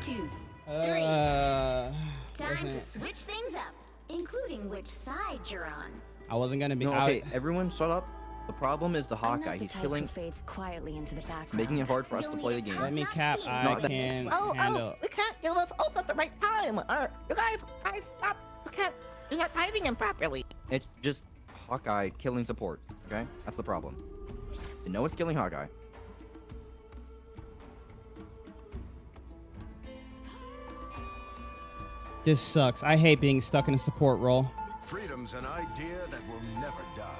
2, 3. Time to switch things up, including which side you're on. I wasn't gonna be No, out. okay, everyone shut up. The problem is the Hawkeye. He's killing, fades quietly into the background. making it hard for us to play the game. Let me cap. I not that- can handle. we can't do this all at the right time. You guys, stop. You're not timing him properly. It's just Hawkeye killing support. Okay, that's the problem. You know it's killing Hawkeye. This sucks. I hate being stuck in a support role. Freedom's an idea that will never die.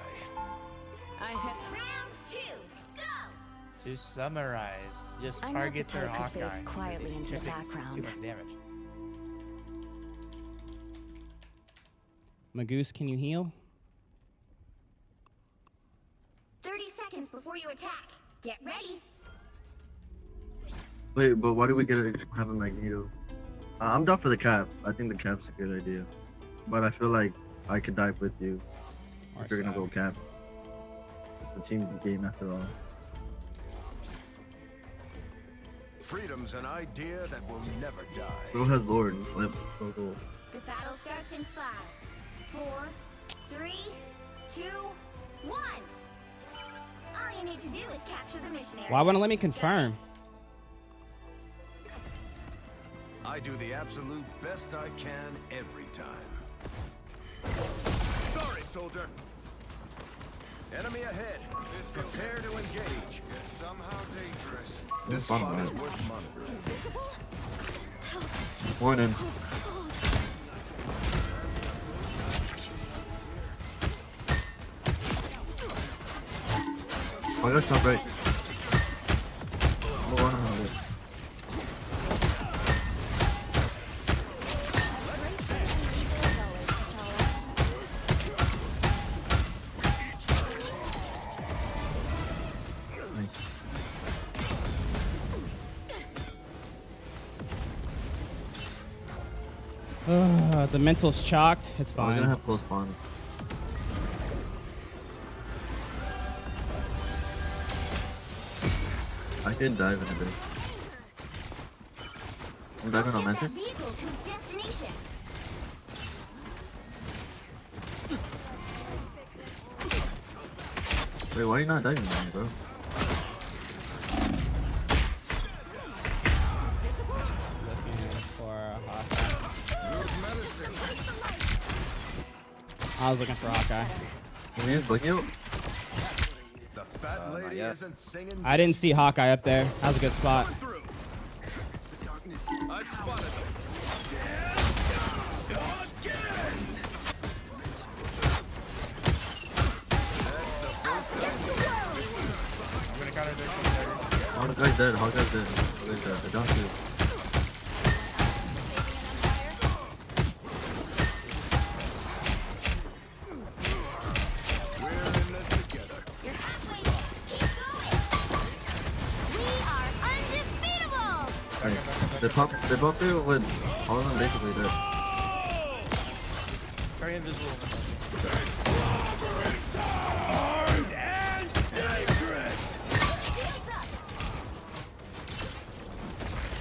I have Round 2, go! To summarize, just I know target the their type who Hawkeye. fades quietly into the background. Too much damage. Magoose, can you heal? 30 seconds before you attack. Get ready. Wait, but why do we have a Magneto? I'm down for the cap. I think the cap's a good idea. But I feel like I could dive with you if you're gonna go cap. It's a team game after all. Freedom's an idea that will never die. Bro has Lord. Let go. The battle starts in 5, 4, 3, 2, 1. All you need to do is capture the missionary. Why wouldn't let me confirm? I do the absolute best I can every time. Sorry, soldier. Enemy ahead. Prepare to engage. Somehow dangerous. This spot is worth monitoring. Morning. Oh, that's not right. Oh, no. The mental's chalked. It's We're fine. gonna have close spawns. I can dive in a bit. I'm diving on Get that Mantis. vehicle to its destination. Wait, why are you not diving on me, bro? I was looking for Hawkeye. Can we use Boogie out? The fat lady isn't singing. I didn't see Hawkeye up there. That was a good spot. I spotted them. I'm gonna counter their Hawkeye's dead. Hawkeye's dead. Hawkeye's dead. I don't shoot. They pop through with all of them basically dead. Very invisible.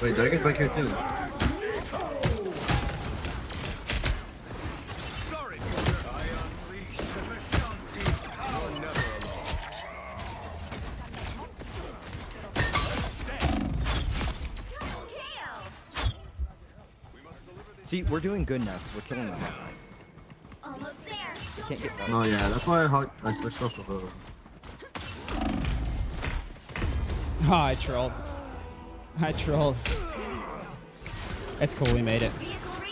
Wait, Dragon's back here too. Sorry, I unleash the Vishanti. You're never alone. See, we're doing good now because we're killing the Hawkeye. Almost there. Can't get that. No, yeah, that's why I switched off of Oh, I trolled. I trolled. It's cool. We made it.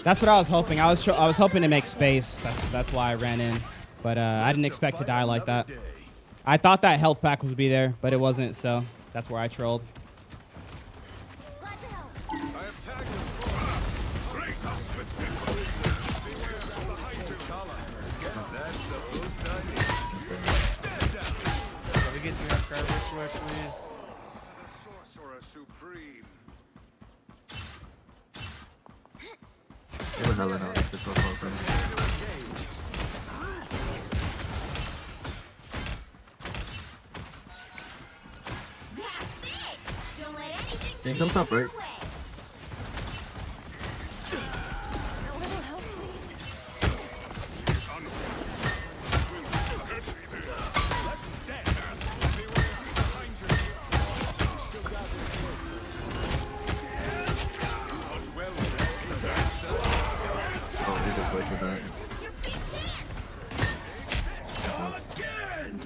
That's what I was hoping. I was hoping to make space. That's why I ran in. But I didn't expect to die like that. I thought that health pack would be there, but it wasn't. So that's where I trolled. Can we get through our garbage work, please? Sorcerer Supreme. What the hell I know? It's so far. That's it! Don't let anything Game comes up, right? A little help, please. Oh, we just wasted that. Your big chance! Again!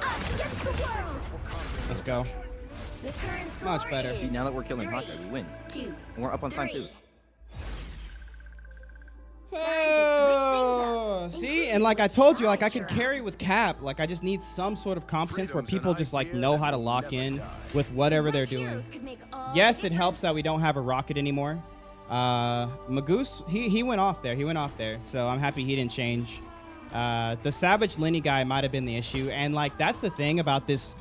Us against the world! Let's go. The current score Much better. is See, now that we're killing 3, Hawkeye, we win. 2, And we're up on time too. 3. Oh, see, and like I told you, like I can carry with Cap. Like I just need some sort of competence where people just like know how to lock in with whatever they're doing. Heroes could make all Yes, the it helps that we don't have a rocket anymore. Magoose, he went off there. He went off there, so I'm happy he didn't change. The Savage Lenny guy might have been the issue, and like that's the thing about this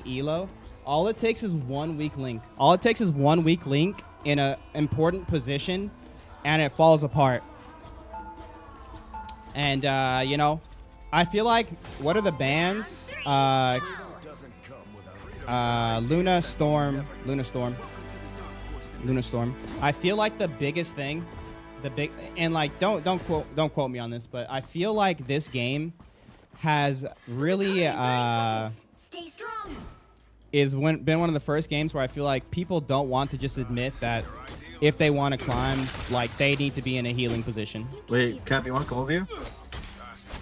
elo. All it takes is one weak link. All it takes is one weak link in a important position, and it falls apart. And you know, I feel like what are the bans? Luna Storm. I feel like the biggest thing, and like don't quote me on this, but I feel like this game has really Stay strong. been one of the first games where I feel like people don't want to just admit that if they want to climb, like they need to be in a healing position. Wait, Cap, you want to come over here?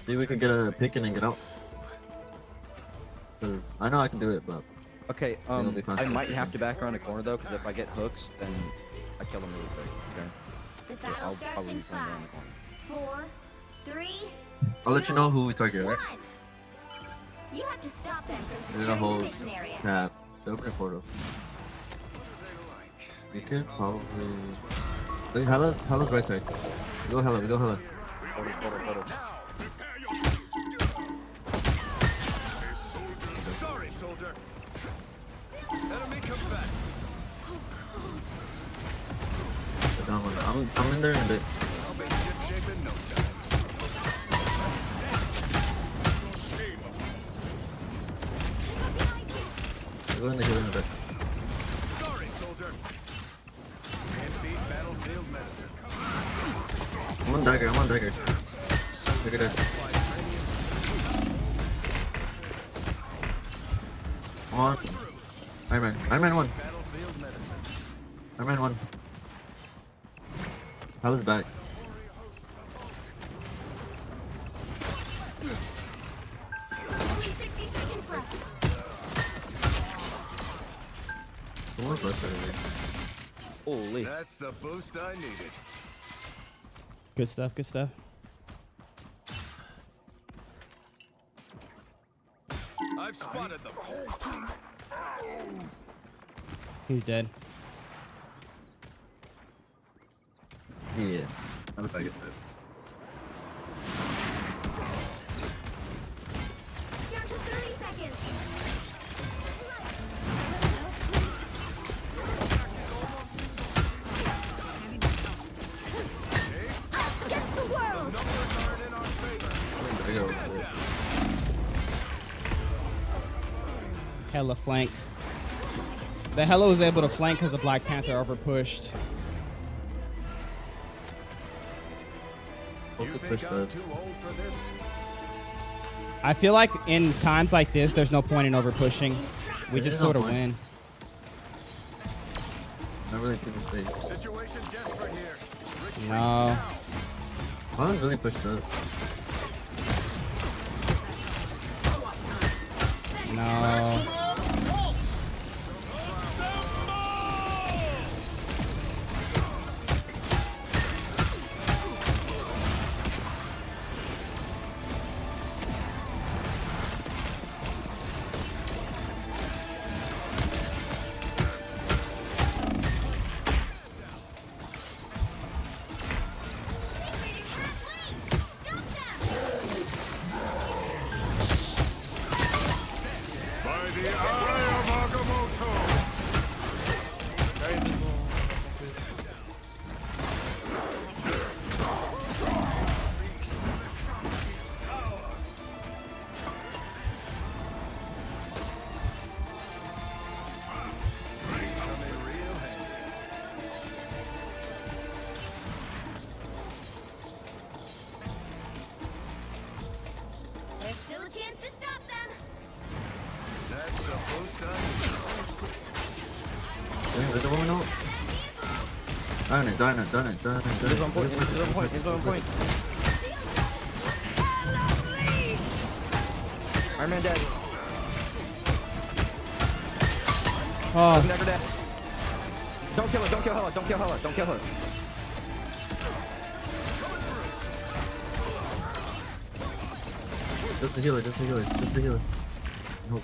See if we can get a pick and then get out. Cause I know I can do it, but Okay, it'll be fun. I might have to back around the corner though, because if I get hooks, then I kill them really quick. Okay. The battle I'll starts probably in be playing around 5, the corner. 4, 3, I'll let you know who we target, 1. right? You have to stop them from They're securing gonna the hold mission area. Cap. They open a portal. We could probably. Wait, Hella's right side. We go Hella. Photo. Sorry, soldier. Enemy combat. Down one. I'm in there in a bit. I'll be ship-shape in no time. We'll go in the hill in a bit. Sorry, soldier. Can't beat battlefield medicine. I'm on dagger. Look at that. Come on. Iron Man 1. Battlefield medicine. Iron Man 1. Hella's back. Only 60 seconds left. Someone's left side of it. Holy. That's the boost I needed. Good stuff. I've spotted them. He's dead. Yeah. How did I get that? Down to 30 seconds. Us against the world. Numbers aren't in our favor. There you go. Hella flank. The Hella was able to flank because the Black Panther overpushed. You Focus think push I'm that. too old for this? I feel like in times like this, there's no point in overpushing. We There just is no sort of point. win. Not really too much space. Situation desperate here. Retreat No. now. Holland's really pushed us. No. There's a woman out. Darn it. He's on point. He's on point. Iron Man dead. Oh. I'm never dead. Don't kill her. Don't kill her. Don't kill her. Just a healer. No.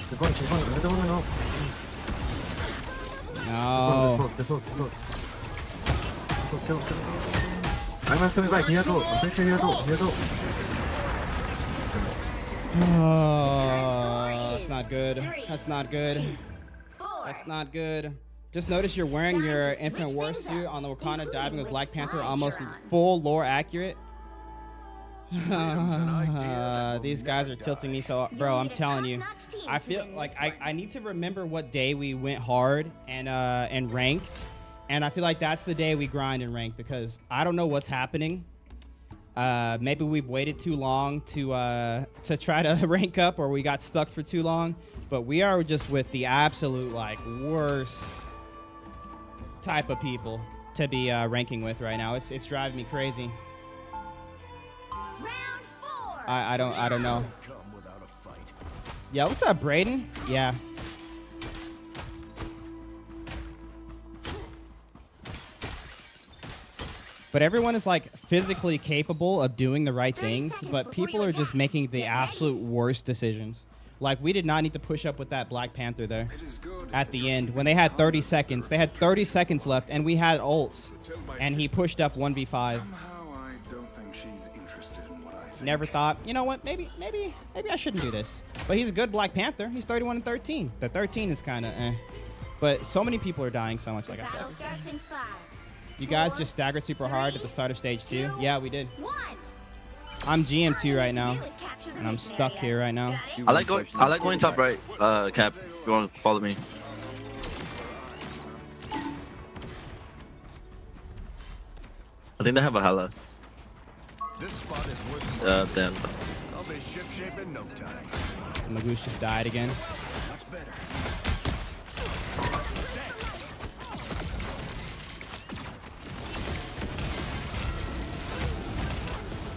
She's going. There's a woman out. No. This hook. Kill. Iron Man's coming back. He has ult. I'm pretty sure he has ult. Oh, that's not good. That's not good. Just notice you're wearing your Infinite War suit on the Wakanda diving with Black Panther, almost full lore accurate. These guys are tilting me so, bro. I'm telling you, I feel like I need to remember what day we went hard and ranked, and I feel like that's the day we grind and rank because I don't know what's happening. Maybe we've waited too long to try to rank up, or we got stuck for too long. But we are just with the absolute like worst type of people to be ranking with right now. It's driving me crazy. I don't know. Yeah, what's up, Brayden? Yeah. But everyone is like physically capable of doing the right things, but people are just making the absolute worst decisions. Like, we did not need to push up with that Black Panther there at the end when they had 30 seconds. They had 30 seconds left, and we had ults, and he pushed up 1v5. Somehow I don't think she's interested in what I think. Never thought, you know what, maybe I shouldn't do this. But he's a good Black Panther. He's 31 and 13. The 13 is kind of eh. But so many people are dying so much, like I said. You guys just staggered super hard at the start of stage 2. Yeah, we did. I'm GM2 right now, and I'm stuck here right now. I like going top right, Cap. If you want to follow me. I think they have a Hala. This spot is worth Damn. I'll be ship in no time. Magoosh just died again. Much better.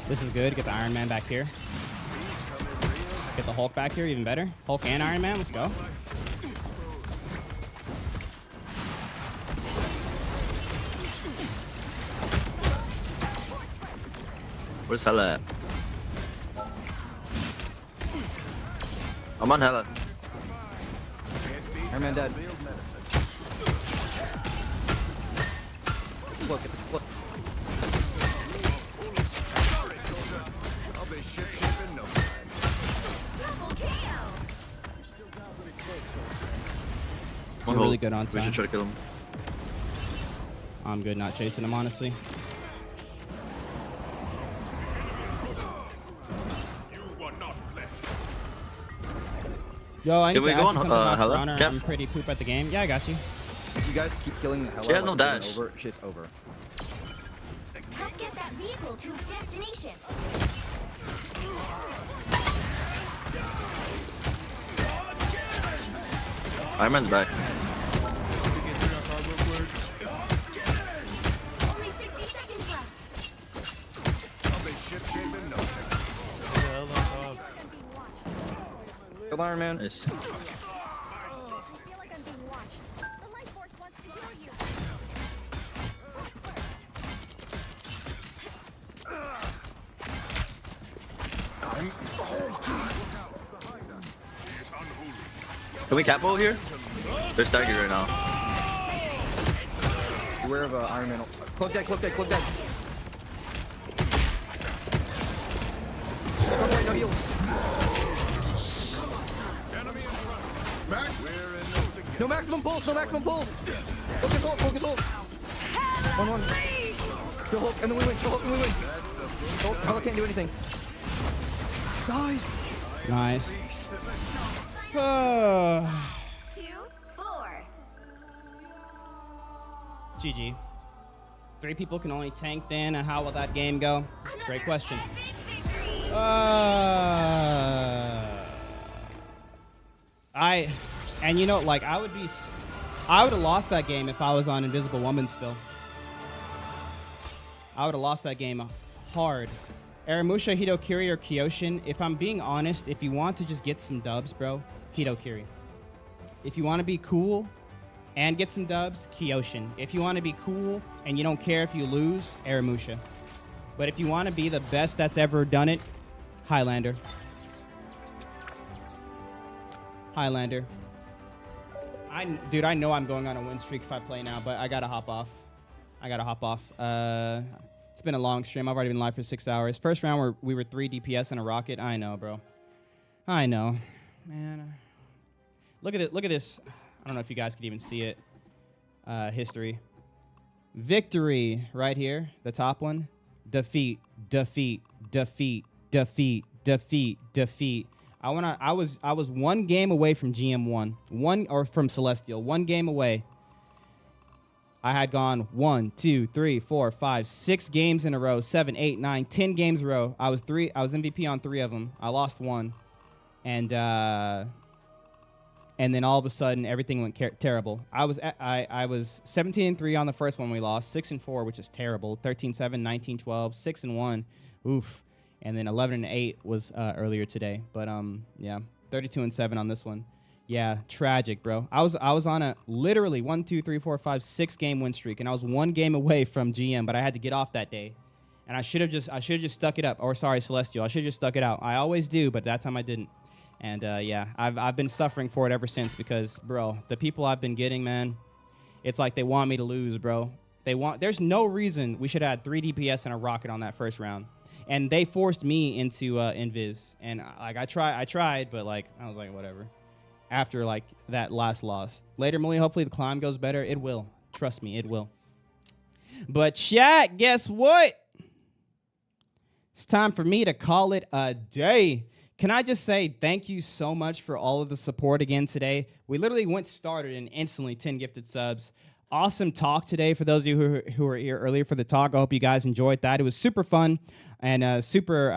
This is good. Get the Iron Man back here. Get the Hulk back here, even better. Hulk and Iron Man, let's go. Where's Hela at? I'm on Hela. Iron Man dead. Look at the flip. I'll be ship in no time. You're really good on time. We should try to kill him. I'm good not chasing him, honestly. Yo, I need to ask you something about Hela? Honor. Cap? I'm pretty poop at the game. Yeah, I got you. If you guys keep killing the Hela, She has no dash. Shit's over. Help get that vehicle to its destination. Iron Man's back. Only 60 seconds left. I'll be ship in no time. Kill Iron Man. Nice. Can we capo here? They're staggered right now. Beware of Iron Man. Cloak dead. Cloak dead. No heals. No maximum pulse. Focus ult. 1-1. Kill Hulk, and then we win. Hela can't do anything. Guys. Nice. 2, 4. GG. 3 people can only tank then, and how will that game go? It's a great question. And you know, like, I would have lost that game if I was on Invisible Woman still. I would have lost that game hard. Aramusha, Hitokiri, or Kyoshin. If I'm being honest, if you want to just get some dubs, bro, Hitokiri. If you want to be cool and get some dubs, Kyoshin. If you want to be cool and you don't care if you lose, Aramusha. But if you want to be the best that's ever done it, Highlander. Highlander. Dude, I know I'm going on a win streak if I play now, but I gotta hop off. It's been a long stream. I've already been live for 6 hours. First round, we were 3 DPS and a rocket. I know, bro. I know. Man. Look at it. Look at this. I don't know if you guys could even see it. History. Victory right here. The top one. Defeat. Defeat. Defeat. Defeat. Defeat. Defeat. I was 1 game away from GM1. Or from Celestial. 1 game away. I had gone 1, 2, 3, 4, 5, 6 games in a row, 7, 8, 9, 10 games in a row. I was MVP on 3 of them. I lost 1, and then all of a sudden everything went terrible. I was 17-3 on the first one we lost, 6-4, which is terrible. 13-7, 19-12, 6-1, oof, and then 11-8 was earlier today. But yeah, 32-7 on this one. Yeah, tragic, bro. I was on a literally 1, 2, 3, 4, 5, 6 game win streak, and I was 1 game away from GM, but I had to get off that day, and I should have just stuck it up. Or sorry, Celestial, I should have just stuck it out. I always do, but that time I didn't. And yeah, I've been suffering for it ever since because, bro, the people I've been getting, man, it's like they want me to lose, bro. There's no reason we should have had 3 DPS and a rocket on that first round, and they forced me into Invis, and like I tried, but like I was like whatever. After like that last loss. Later, Millie, hopefully the climb goes better. It will. Trust me, it will. But chat, guess what? It's time for me to call it a day. Can I just say thank you so much for all of the support again today. We literally started and instantly 10 gifted subs. Awesome talk today for those of you who were here earlier for the talk. I hope you guys enjoyed that. It was super fun and super,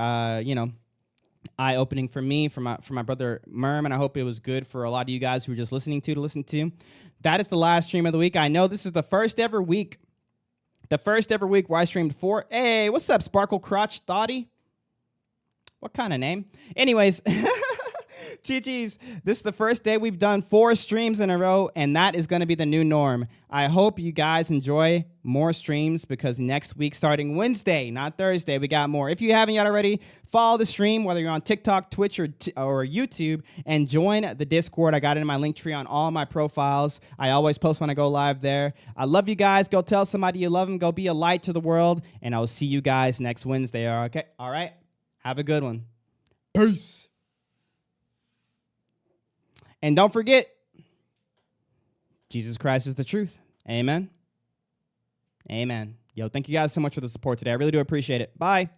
eye-opening for me, for my brother Merm, and I hope it was good for a lot of you guys who were just listening to. That is the last stream of the week. I know this is the first ever week where I streamed 4. Hey, what's up, Sparkle Crotch Thoughty? What kind of name? Anyways, GG's. This is the first day we've done 4 streams in a row, and that is going to be the new norm. I hope you guys enjoy more streams because next week, starting Wednesday, not Thursday, we got more. If you haven't yet already, follow the stream, whether you're on TikTok, Twitch, or YouTube, and join the Discord. I got it in my link tree on all my profiles. I always post when I go live there. I love you guys. Go tell somebody you love them. Go be a light to the world, and I will see you guys next Wednesday. Okay? All right? Have a good one. Peace. And don't forget, Jesus Christ is the truth. Amen. Amen. Yo, thank you guys so much for the support today. I really do appreciate it. Bye.